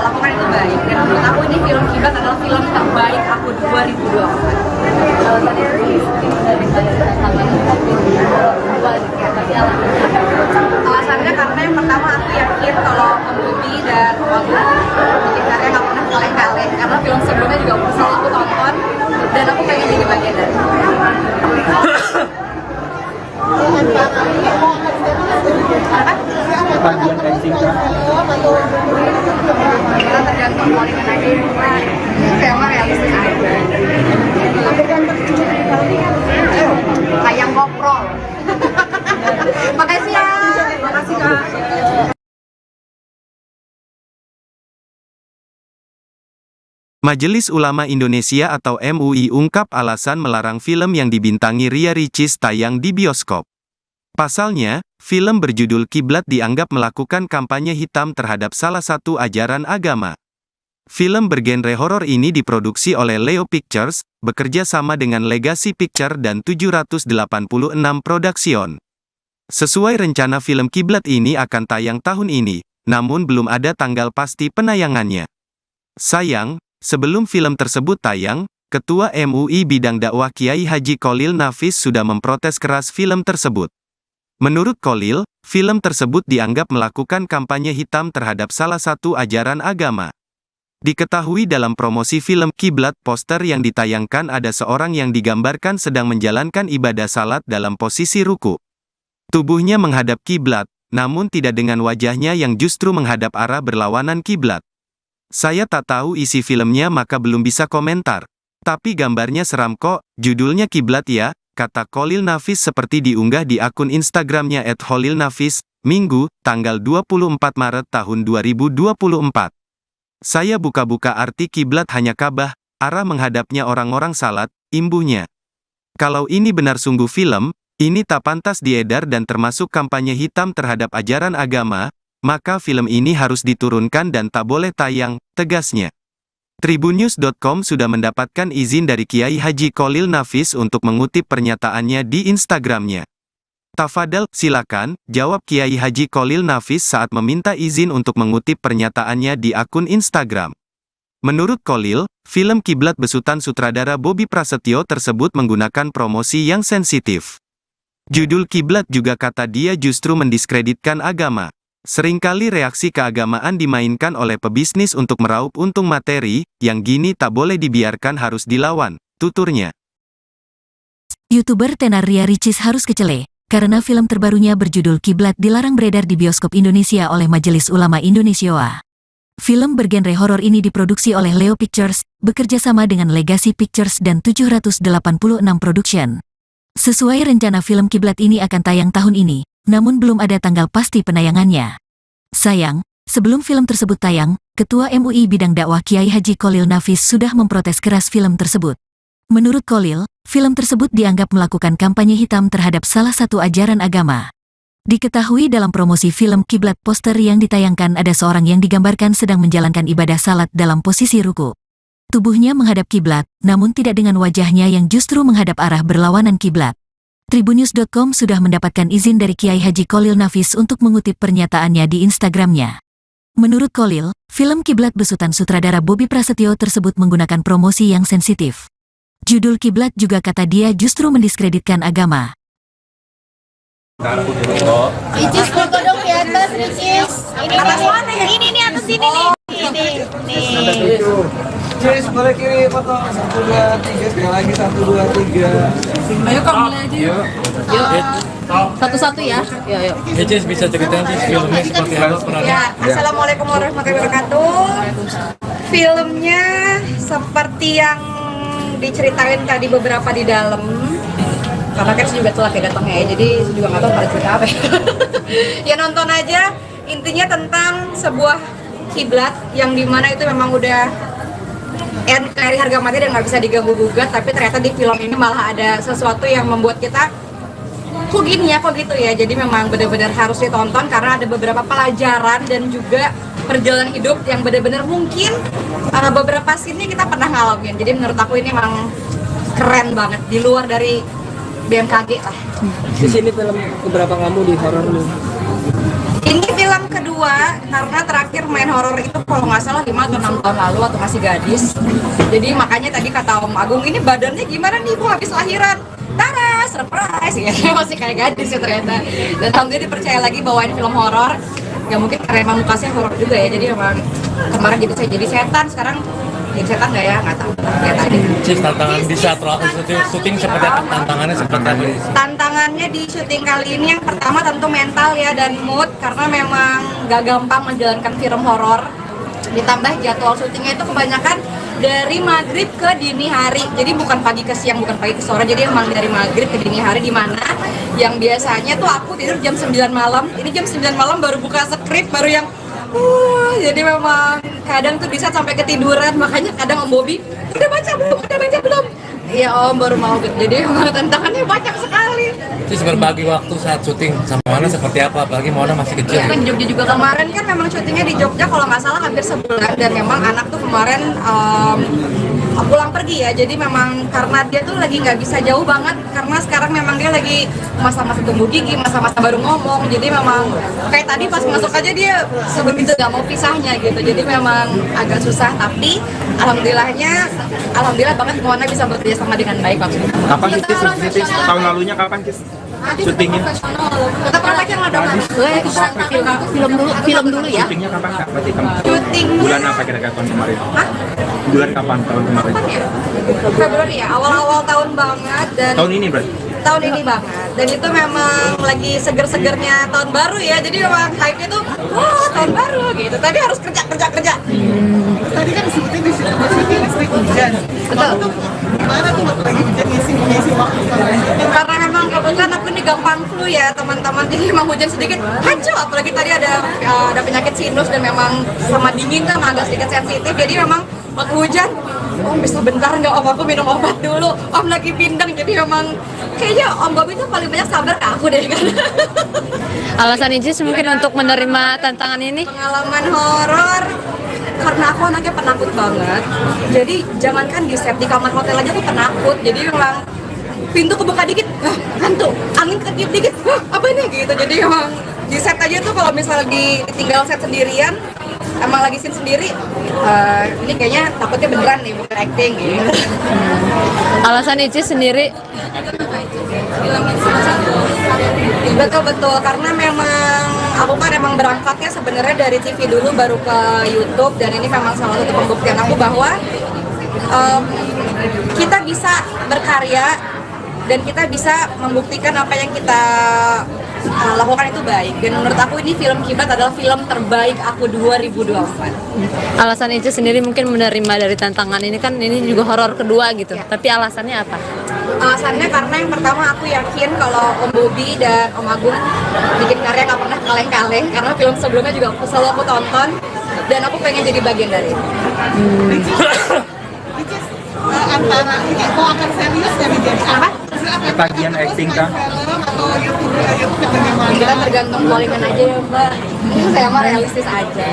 lakukan itu baik. Dan menurut aku ini film Kiblat adalah film terbaik aku 2020. Alasannya karena yang pertama aku yakin kalau Movie dan bikin karya nggak pernah kaleng-kaleng, karena film sebelumnya juga selalu aku tonton dan aku pengen jadi bagian dari itu. Bagian acting Kita tergantung kualitas aja, tema realistis aja. Kayak GoPro. Makasih ya. Makasih Kak. Majelis Ulama Indonesia atau MUI ungkap alasan melarang film yang dibintangi Ria Ricis tayang di bioskop. Pasalnya, film berjudul Kiblat dianggap melakukan kampanye hitam terhadap salah satu ajaran agama. Film bergenre horor ini diproduksi oleh Leo Pictures, bekerja sama dengan Legacy Picture dan 786 Production. Sesuai rencana film Kiblat ini akan tayang tahun ini, namun belum ada tanggal pasti penayangannya. Sayang, sebelum film tersebut tayang, Ketua MUI Bidang Dakwah Kiai Haji Kholil Nafis sudah memprotes keras film tersebut. Menurut Kholil, film tersebut dianggap melakukan kampanye hitam terhadap salah satu ajaran agama. Diketahui dalam promosi film Kiblat, poster yang ditayangkan ada seorang yang digambarkan sedang menjalankan ibadah salat dalam posisi ruku. Tubuhnya menghadap kiblat, namun tidak dengan wajahnya yang justru menghadap arah berlawanan kiblat. Saya tak tahu isi filmnya maka belum bisa komentar. Tapi gambarnya seram kok, judulnya Kiblat ya, kata Kholil Nafis seperti diunggah di akun Instagramnya @kholilnafis, Minggu, tanggal 24 Maret tahun 2024. Saya buka-buka arti kiblat hanya Ka'bah, arah menghadapnya orang-orang salat, imbuhnya. Kalau ini benar sungguh film, ini tak pantas diedar dan termasuk kampanye hitam terhadap ajaran agama, maka film ini harus diturunkan dan tak boleh tayang, tegasnya. Tribunnews.com sudah mendapatkan izin dari Kiai Haji Kholil Nafis untuk mengutip pernyataannya di Instagramnya. Tafadhal, silakan, jawab Kiai Haji Kholil Nafis saat meminta izin untuk mengutip pernyataannya di akun Instagram. Menurut Kholil, film Kiblat besutan sutradara Bobby Prasetyo tersebut menggunakan promosi yang sensitif. Judul Kiblat juga kata dia justru mendiskreditkan agama. Seringkali reaksi keagamaan dimainkan oleh pebisnis untuk meraup untung materi, yang gini tak boleh dibiarkan, harus dilawan, tuturnya. YouTuber tenar Ria Ricis harus kecele, karena film terbarunya berjudul Kiblat dilarang beredar di bioskop Indonesia oleh Majelis Ulama Indonesia. Film bergenre horor ini diproduksi oleh Leo Pictures, bekerja sama dengan Legacy Pictures dan 786 Production. Sesuai rencana film Kiblat ini akan tayang tahun ini, namun belum ada tanggal pasti penayangannya. Sayang, sebelum film tersebut tayang, Ketua MUI Bidang Dakwah Kiai Haji Kholil Nafis sudah memprotes keras film tersebut. Menurut Kholil, film tersebut dianggap melakukan kampanye hitam terhadap salah satu ajaran agama. Diketahui dalam promosi film Kiblat, poster yang ditayangkan ada seorang yang digambarkan sedang menjalankan ibadah salat dalam posisi ruku. Tubuhnya menghadap kiblat, namun tidak dengan wajahnya yang justru menghadap arah berlawanan kiblat. Tribunnews.com sudah mendapatkan izin dari Kiai Haji Kholil Nafis untuk mengutip pernyataannya di Instagramnya. Menurut Kholil, film Kiblat besutan sutradara Bobby Prasetyo tersebut menggunakan promosi yang sensitif. Judul Kiblat juga kata dia justru mendiskreditkan agama. Ricis foto dong di atas, Ricis. Ini nih atas sini nih. Ini. Ricis boleh kirim foto 1, 2, 3 sekali lagi 1, 2, 3. Ayo Kak, mulai aja yuk. Satu-satu ya. Yuk. Cis bisa ceritain sih filmnya seperti apa perannya? Ya, Assalamualaikum warahmatullahi wabarakatuh. Filmnya seperti yang diceritain tadi beberapa di dalam. Karena kan saya juga telat ya datangnya ya, jadi saya juga nggak tahu pada cerita apa ya. Ya nonton aja, intinya tentang sebuah kiblat yang dimana itu memang udah NKRI harga mati dan nggak bisa diganggu gugat, tapi ternyata di film ini malah ada sesuatu yang membuat kita kok gini ya, kok gitu ya. Jadi memang benar-benar harus ditonton karena ada beberapa pelajaran dan juga perjalanan hidup yang benar-benar mungkin beberapa scene kita pernah ngalamin. Jadi menurut aku ini memang keren banget, di luar dari BMKG lah. Di sini film keberapa kamu di horor lu? Ini film kedua, karena terakhir main horor itu kalau nggak salah 5 atau 6 tahun lalu atau masih gadis. Jadi makanya tadi kata Om Agung, ini badannya gimana nih Bu habis lahiran? Tara, surprise ya, masih kayak gadis ya ternyata. Dan alhamdulillah dipercaya lagi bawain film horor. Ya mungkin karena emang mukanya horor juga ya, jadi emang kemarin jadi saya jadi setan, sekarang jadi setan nggak ya, nggak tahu. Lihat aja. Cis, tantangan di saat syuting seperti apa? Tantangannya seperti apa? Tantangannya di syuting kali ini yang pertama tentu mental ya dan mood, karena memang gak gampang menjalankan film horor. Ditambah jadwal syutingnya itu kebanyakan dari maghrib ke dini hari, jadi bukan pagi ke siang, bukan pagi ke sore, jadi emang dari maghrib ke dini hari, di mana yang biasanya tuh aku tidur jam 9 malam, ini jam 9 malam baru buka skrip, baru yang jadi memang kadang tuh bisa sampai ketiduran, makanya kadang Om Bobby udah baca belum? Iya Om, baru mau gitu. Jadi memang tantangannya banyak sekali. Cis, berbagi waktu saat syuting sama Mona seperti apa? Apalagi Mona masih kecil. Iya kan Jogja juga kemarin kan memang syutingnya di Jogja kalau nggak salah hampir sebulan, dan memang anak tuh kemarin pulang pergi ya, jadi memang karena dia tuh lagi nggak bisa jauh banget, karena sekarang memang dia lagi masa-masa tumbuh gigi, masa-masa baru ngomong, jadi memang kayak tadi pas masuk aja dia sebegitu nggak mau pisahnya gitu, jadi memang agak susah, tapi alhamdulillah banget Mona bisa bekerja sama dengan baik waktu itu. Kapan sih Cis? Tahun lalunya kapan Cis? Syutingnya? Kita praktek lah dong. Film dulu ya. Syutingnya kapan Kak? Berarti kamu Syuting bulan apa kira-kira tahun kemarin? Hah? Bulan kapan tahun kemarin? Februari ya, awal-awal tahun banget, dan Tahun ini berarti? tahun ini banget, dan itu memang lagi seger-segernya tahun baru ya, jadi memang hype-nya tuh wah tahun baru gitu, tapi harus kerja. Tadi kan disebutnya di sini listrik hujan. Betul. Gimana tuh waktu lagi hujan ngisi waktu Karena memang kebetulan aku ini gampang flu ya teman-teman, jadi memang hujan sedikit hancur, apalagi tadi ada penyakit sinus dan memang sama dingin kan agak sedikit sensitif, jadi memang waktu hujan Om bisa bentar nggak Om, aku minum obat dulu, Om lagi bindeng, jadi memang kayaknya Om Bobby itu paling banyak sabar ke aku deh kan. Alasan Icis mungkin untuk menerima tantangan ini? Pengalaman horor karena aku anaknya penakut banget, jadi jangankan di set, di kamar hotel aja tuh penakut, jadi memang pintu kebuka dikit, hantu, angin ketiup dikit, apa ini gitu, jadi memang di set aja tuh kalau misalnya ditinggal set sendirian, emang lagi scene sendiri, ini kayaknya takutnya beneran nih, bukan acting gitu. Alasan Icis sendiri? Betul, karena memang aku kan emang berangkatnya sebenarnya dari TV dulu baru ke YouTube, dan ini memang salah satu pembuktian aku bahwa kita bisa berkarya dan kita bisa membuktikan apa yang kita lakukan itu baik, dan menurut aku ini film Kiblat adalah film terbaik aku 2024. Alasan Icis sendiri mungkin menerima dari tantangan ini, kan ini juga horor kedua gitu, tapi alasannya apa? Alasannya karena yang pertama aku yakin kalau Om Bobby dan Om Agung bikin karya nggak pernah kaleng-kaleng, karena film sebelumnya juga selalu aku tonton dan aku pengen jadi bagian dari itu. antara ini mau akan serius dari jadi apa? Ketagihan acting kah? Atau YouTube bagaimana? Kita tergantung callingan aja ya Mbak. Saya mah realistis aja.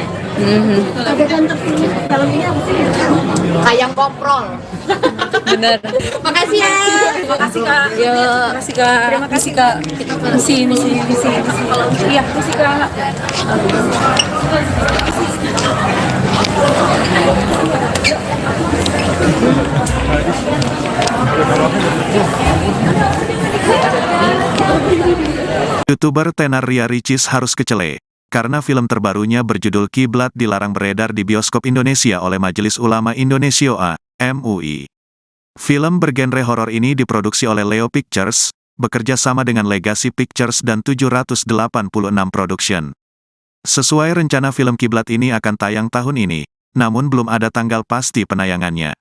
Adegan terpilih film ini apa sih? Ayam koprol. Bener. Makasih ya. Makasih Kak. Ya, makasih Kak. Terima kasih Kak. Misi. Iya, makasih Kak. YouTuber tenar Ria Ricis harus kecele, karena film terbarunya berjudul Kiblat dilarang beredar di bioskop Indonesia oleh Majelis Ulama Indonesia (MUI). Film bergenre horor ini diproduksi oleh Leo Pictures, bekerja sama dengan Legacy Pictures dan 786 Production. Sesuai rencana film Kiblat ini akan tayang tahun ini, namun belum ada tanggal pasti penayangannya.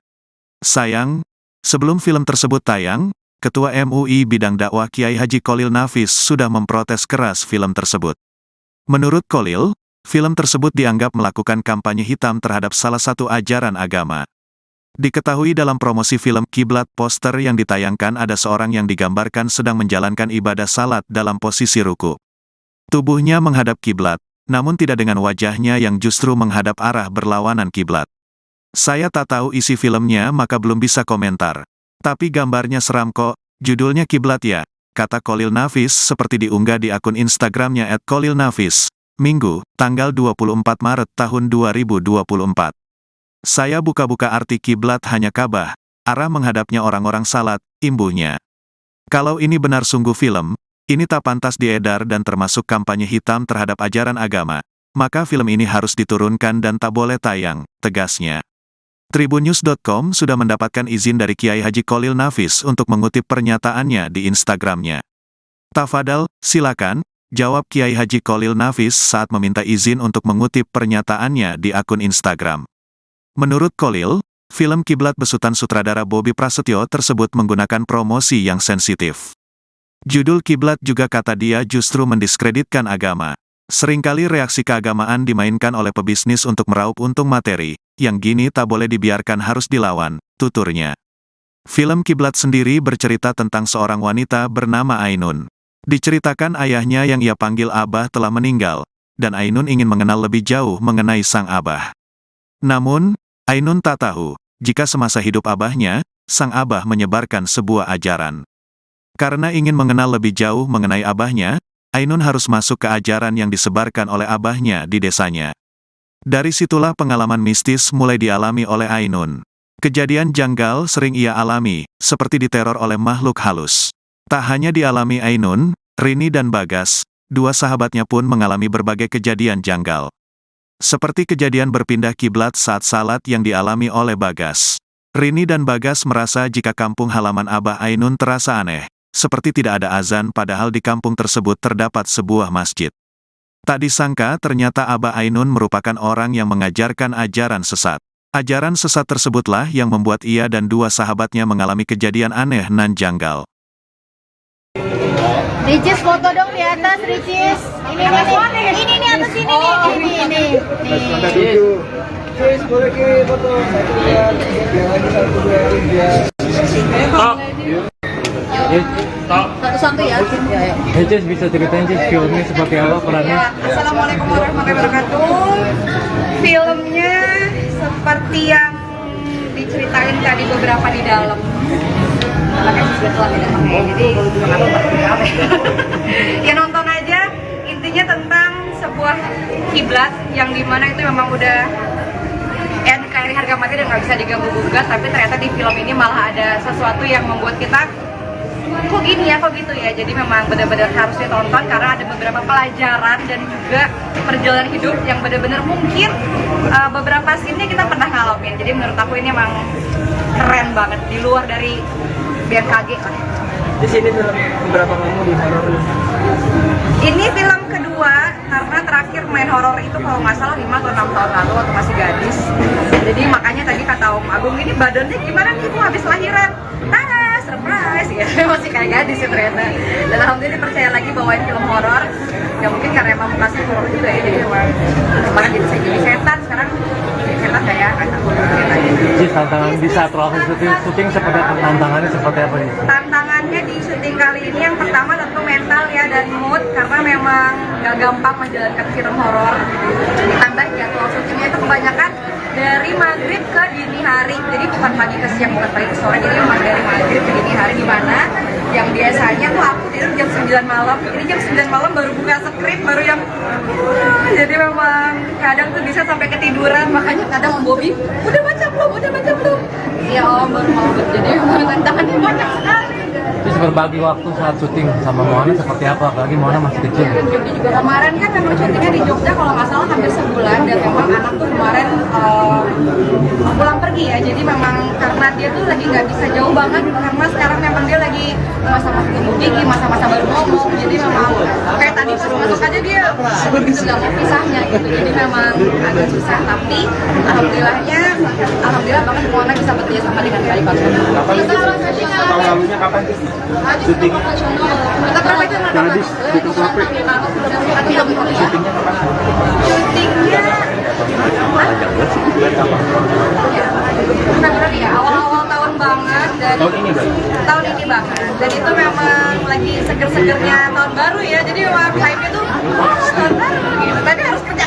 Sayang, sebelum film tersebut tayang, Ketua MUI Bidang Dakwah Kiai Haji Kholil Nafis sudah memprotes keras film tersebut. Menurut Kholil, film tersebut dianggap melakukan kampanye hitam terhadap salah satu ajaran agama. Diketahui dalam promosi film Kiblat, poster yang ditayangkan ada seorang yang digambarkan sedang menjalankan ibadah salat dalam posisi ruku. Tubuhnya menghadap kiblat, namun tidak dengan wajahnya yang justru menghadap arah berlawanan kiblat. Saya tak tahu isi filmnya maka belum bisa komentar. Tapi gambarnya seram kok, judulnya Kiblat ya, kata Kholil Nafis seperti diunggah di akun Instagramnya @KholilNafis, Minggu, tanggal 24 Maret tahun 2024. Saya buka-buka arti kiblat hanya Ka'bah, arah menghadapnya orang-orang salat, imbuhnya. Kalau ini benar sungguh film, ini tak pantas diedar dan termasuk kampanye hitam terhadap ajaran agama, maka film ini harus diturunkan dan tak boleh tayang, tegasnya. Tribunnews.com sudah mendapatkan izin dari Kiai Haji Kholil Nafis untuk mengutip pernyataannya di Instagramnya. Tafadhal, silakan, jawab Kiai Haji Kholil Nafis saat meminta izin untuk mengutip pernyataannya di akun Instagram. Menurut Kholil, film Kiblat besutan sutradara Bobby Prasetyo tersebut menggunakan promosi yang sensitif. Judul Kiblat juga kata dia justru mendiskreditkan agama. Seringkali reaksi keagamaan dimainkan oleh pebisnis untuk meraup untung materi, yang gini tak boleh dibiarkan harus dilawan, tuturnya. Film Kiblat sendiri bercerita tentang seorang wanita bernama Ainun. Diceritakan ayahnya yang ia panggil Abah telah meninggal, dan Ainun ingin mengenal lebih jauh mengenai sang Abah. Namun, Ainun tak tahu, jika semasa hidup Abahnya, sang Abah menyebarkan sebuah ajaran. Karena ingin mengenal lebih jauh mengenai Abahnya, Ainun harus masuk ke ajaran yang disebarkan oleh Abahnya di desanya. Dari situlah pengalaman mistis mulai dialami oleh Ainun. Kejadian janggal sering ia alami, seperti diteror oleh makhluk halus. Tak hanya dialami Ainun, Rini dan Bagas, dua sahabatnya pun mengalami berbagai kejadian janggal. Seperti kejadian berpindah kiblat saat salat yang dialami oleh Bagas. Rini dan Bagas merasa jika kampung halaman Abah Ainun terasa aneh, seperti tidak ada azan padahal di kampung tersebut terdapat sebuah masjid. Tak disangka ternyata Abah Ainun merupakan orang yang mengajarkan ajaran sesat. Ajaran sesat tersebutlah yang membuat ia dan dua sahabatnya mengalami kejadian aneh nan janggal. Ricis foto dong di atas, Ricis. Ini nih atas sini nih. Ricis, boleh kirim foto 1, 2, 3, lagi 1, 2, 3. Satu-satu ya. Cis bisa ceritain Cis filmnya seperti apa perannya? Ya, Assalamualaikum warahmatullahi wabarakatuh. Filmnya seperti yang diceritain tadi beberapa di dalam. Makanya kebetulan tidak pakai, jadi kenapa berapa? Ya nonton aja. Intinya tentang sebuah kiblat yang dimana itu memang udah NKRI harga mati dan nggak bisa diganggu gugat, tapi ternyata di film ini malah ada sesuatu yang membuat kita kok gini ya, kok gitu ya. Jadi memang benar-benar harus ditonton karena ada beberapa pelajaran dan juga perjalanan hidup yang benar-benar mungkin beberapa scene-nya kita pernah ngalamin. Jadi menurut aku ini emang keren banget, di luar dari BMKG lah. Di sini film beberapa kamu di horor. Ini film kedua karena terakhir main horor itu kalau nggak salah 5 atau 6 tahun lalu waktu masih gadis. Jadi makanya tadi kata Om Agung, ini badannya gimana nih Bu habis lahiran? Tada, surprise ya. Masih kayak gadis ya ternyata. Dan alhamdulillah dipercaya lagi bawain film horor. Ya mungkin karena emang kasih horor juga ya, jadi emang kemarin jadi setan, sekarang setan kayak Cis, tantangan di saat proses syuting seperti tantangannya seperti apa nih? tantangannya di syuting kali ini yang pertama tentu mental ya dan mood, karena memang gak gampang menjalankan film horor. Ditambah jadwal syutingnya itu kebanyakan dari maghrib ke dini hari, jadi bukan pagi ke siang, bukan pagi ke sore, jadi memang dari maghrib ke dini hari, di mana yang biasanya tuh aku tidur jam 9 malam, ini jam 9 malam baru buka skrip, baru yang Jadi memang kadang tuh bisa sampai ketiduran, makanya kadang Om Bobi udah baca belum? Ya Om baru mau jadi memang tantangannya banyak sekali. Terus berbagi waktu saat syuting sama Moana seperti apa? Apalagi Moana masih kecil. Kemarin kan memang syutingnya di Jogja kalau nggak salah hampir sebulan, dan memang anak tuh kemarin pulang pergi ya. Jadi memang karena dia tuh lagi nggak bisa jauh banget, karena sekarang memang dia lagi masa-masa tumbuh gigi, masa-masa baru ngomong. Jadi memang kayak tadi pas masuk aja dia begitu nggak mau pisahnya gitu. Jadi memang agak susah, tapi alhamdulillah banget Moana bisa bekerja sama dengan baik. Tahun lalunya kapan sih? Syuting. Kita pernah itu Jadi di Kosovo. Syutingnya kapan? syutingnya Februari ya, awal-awal tahun banget, dan tahun ini banget, dan itu memang lagi seger-segernya tahun baru ya, jadi memang hype-nya tuh tahun baru gitu, tadi harus kerja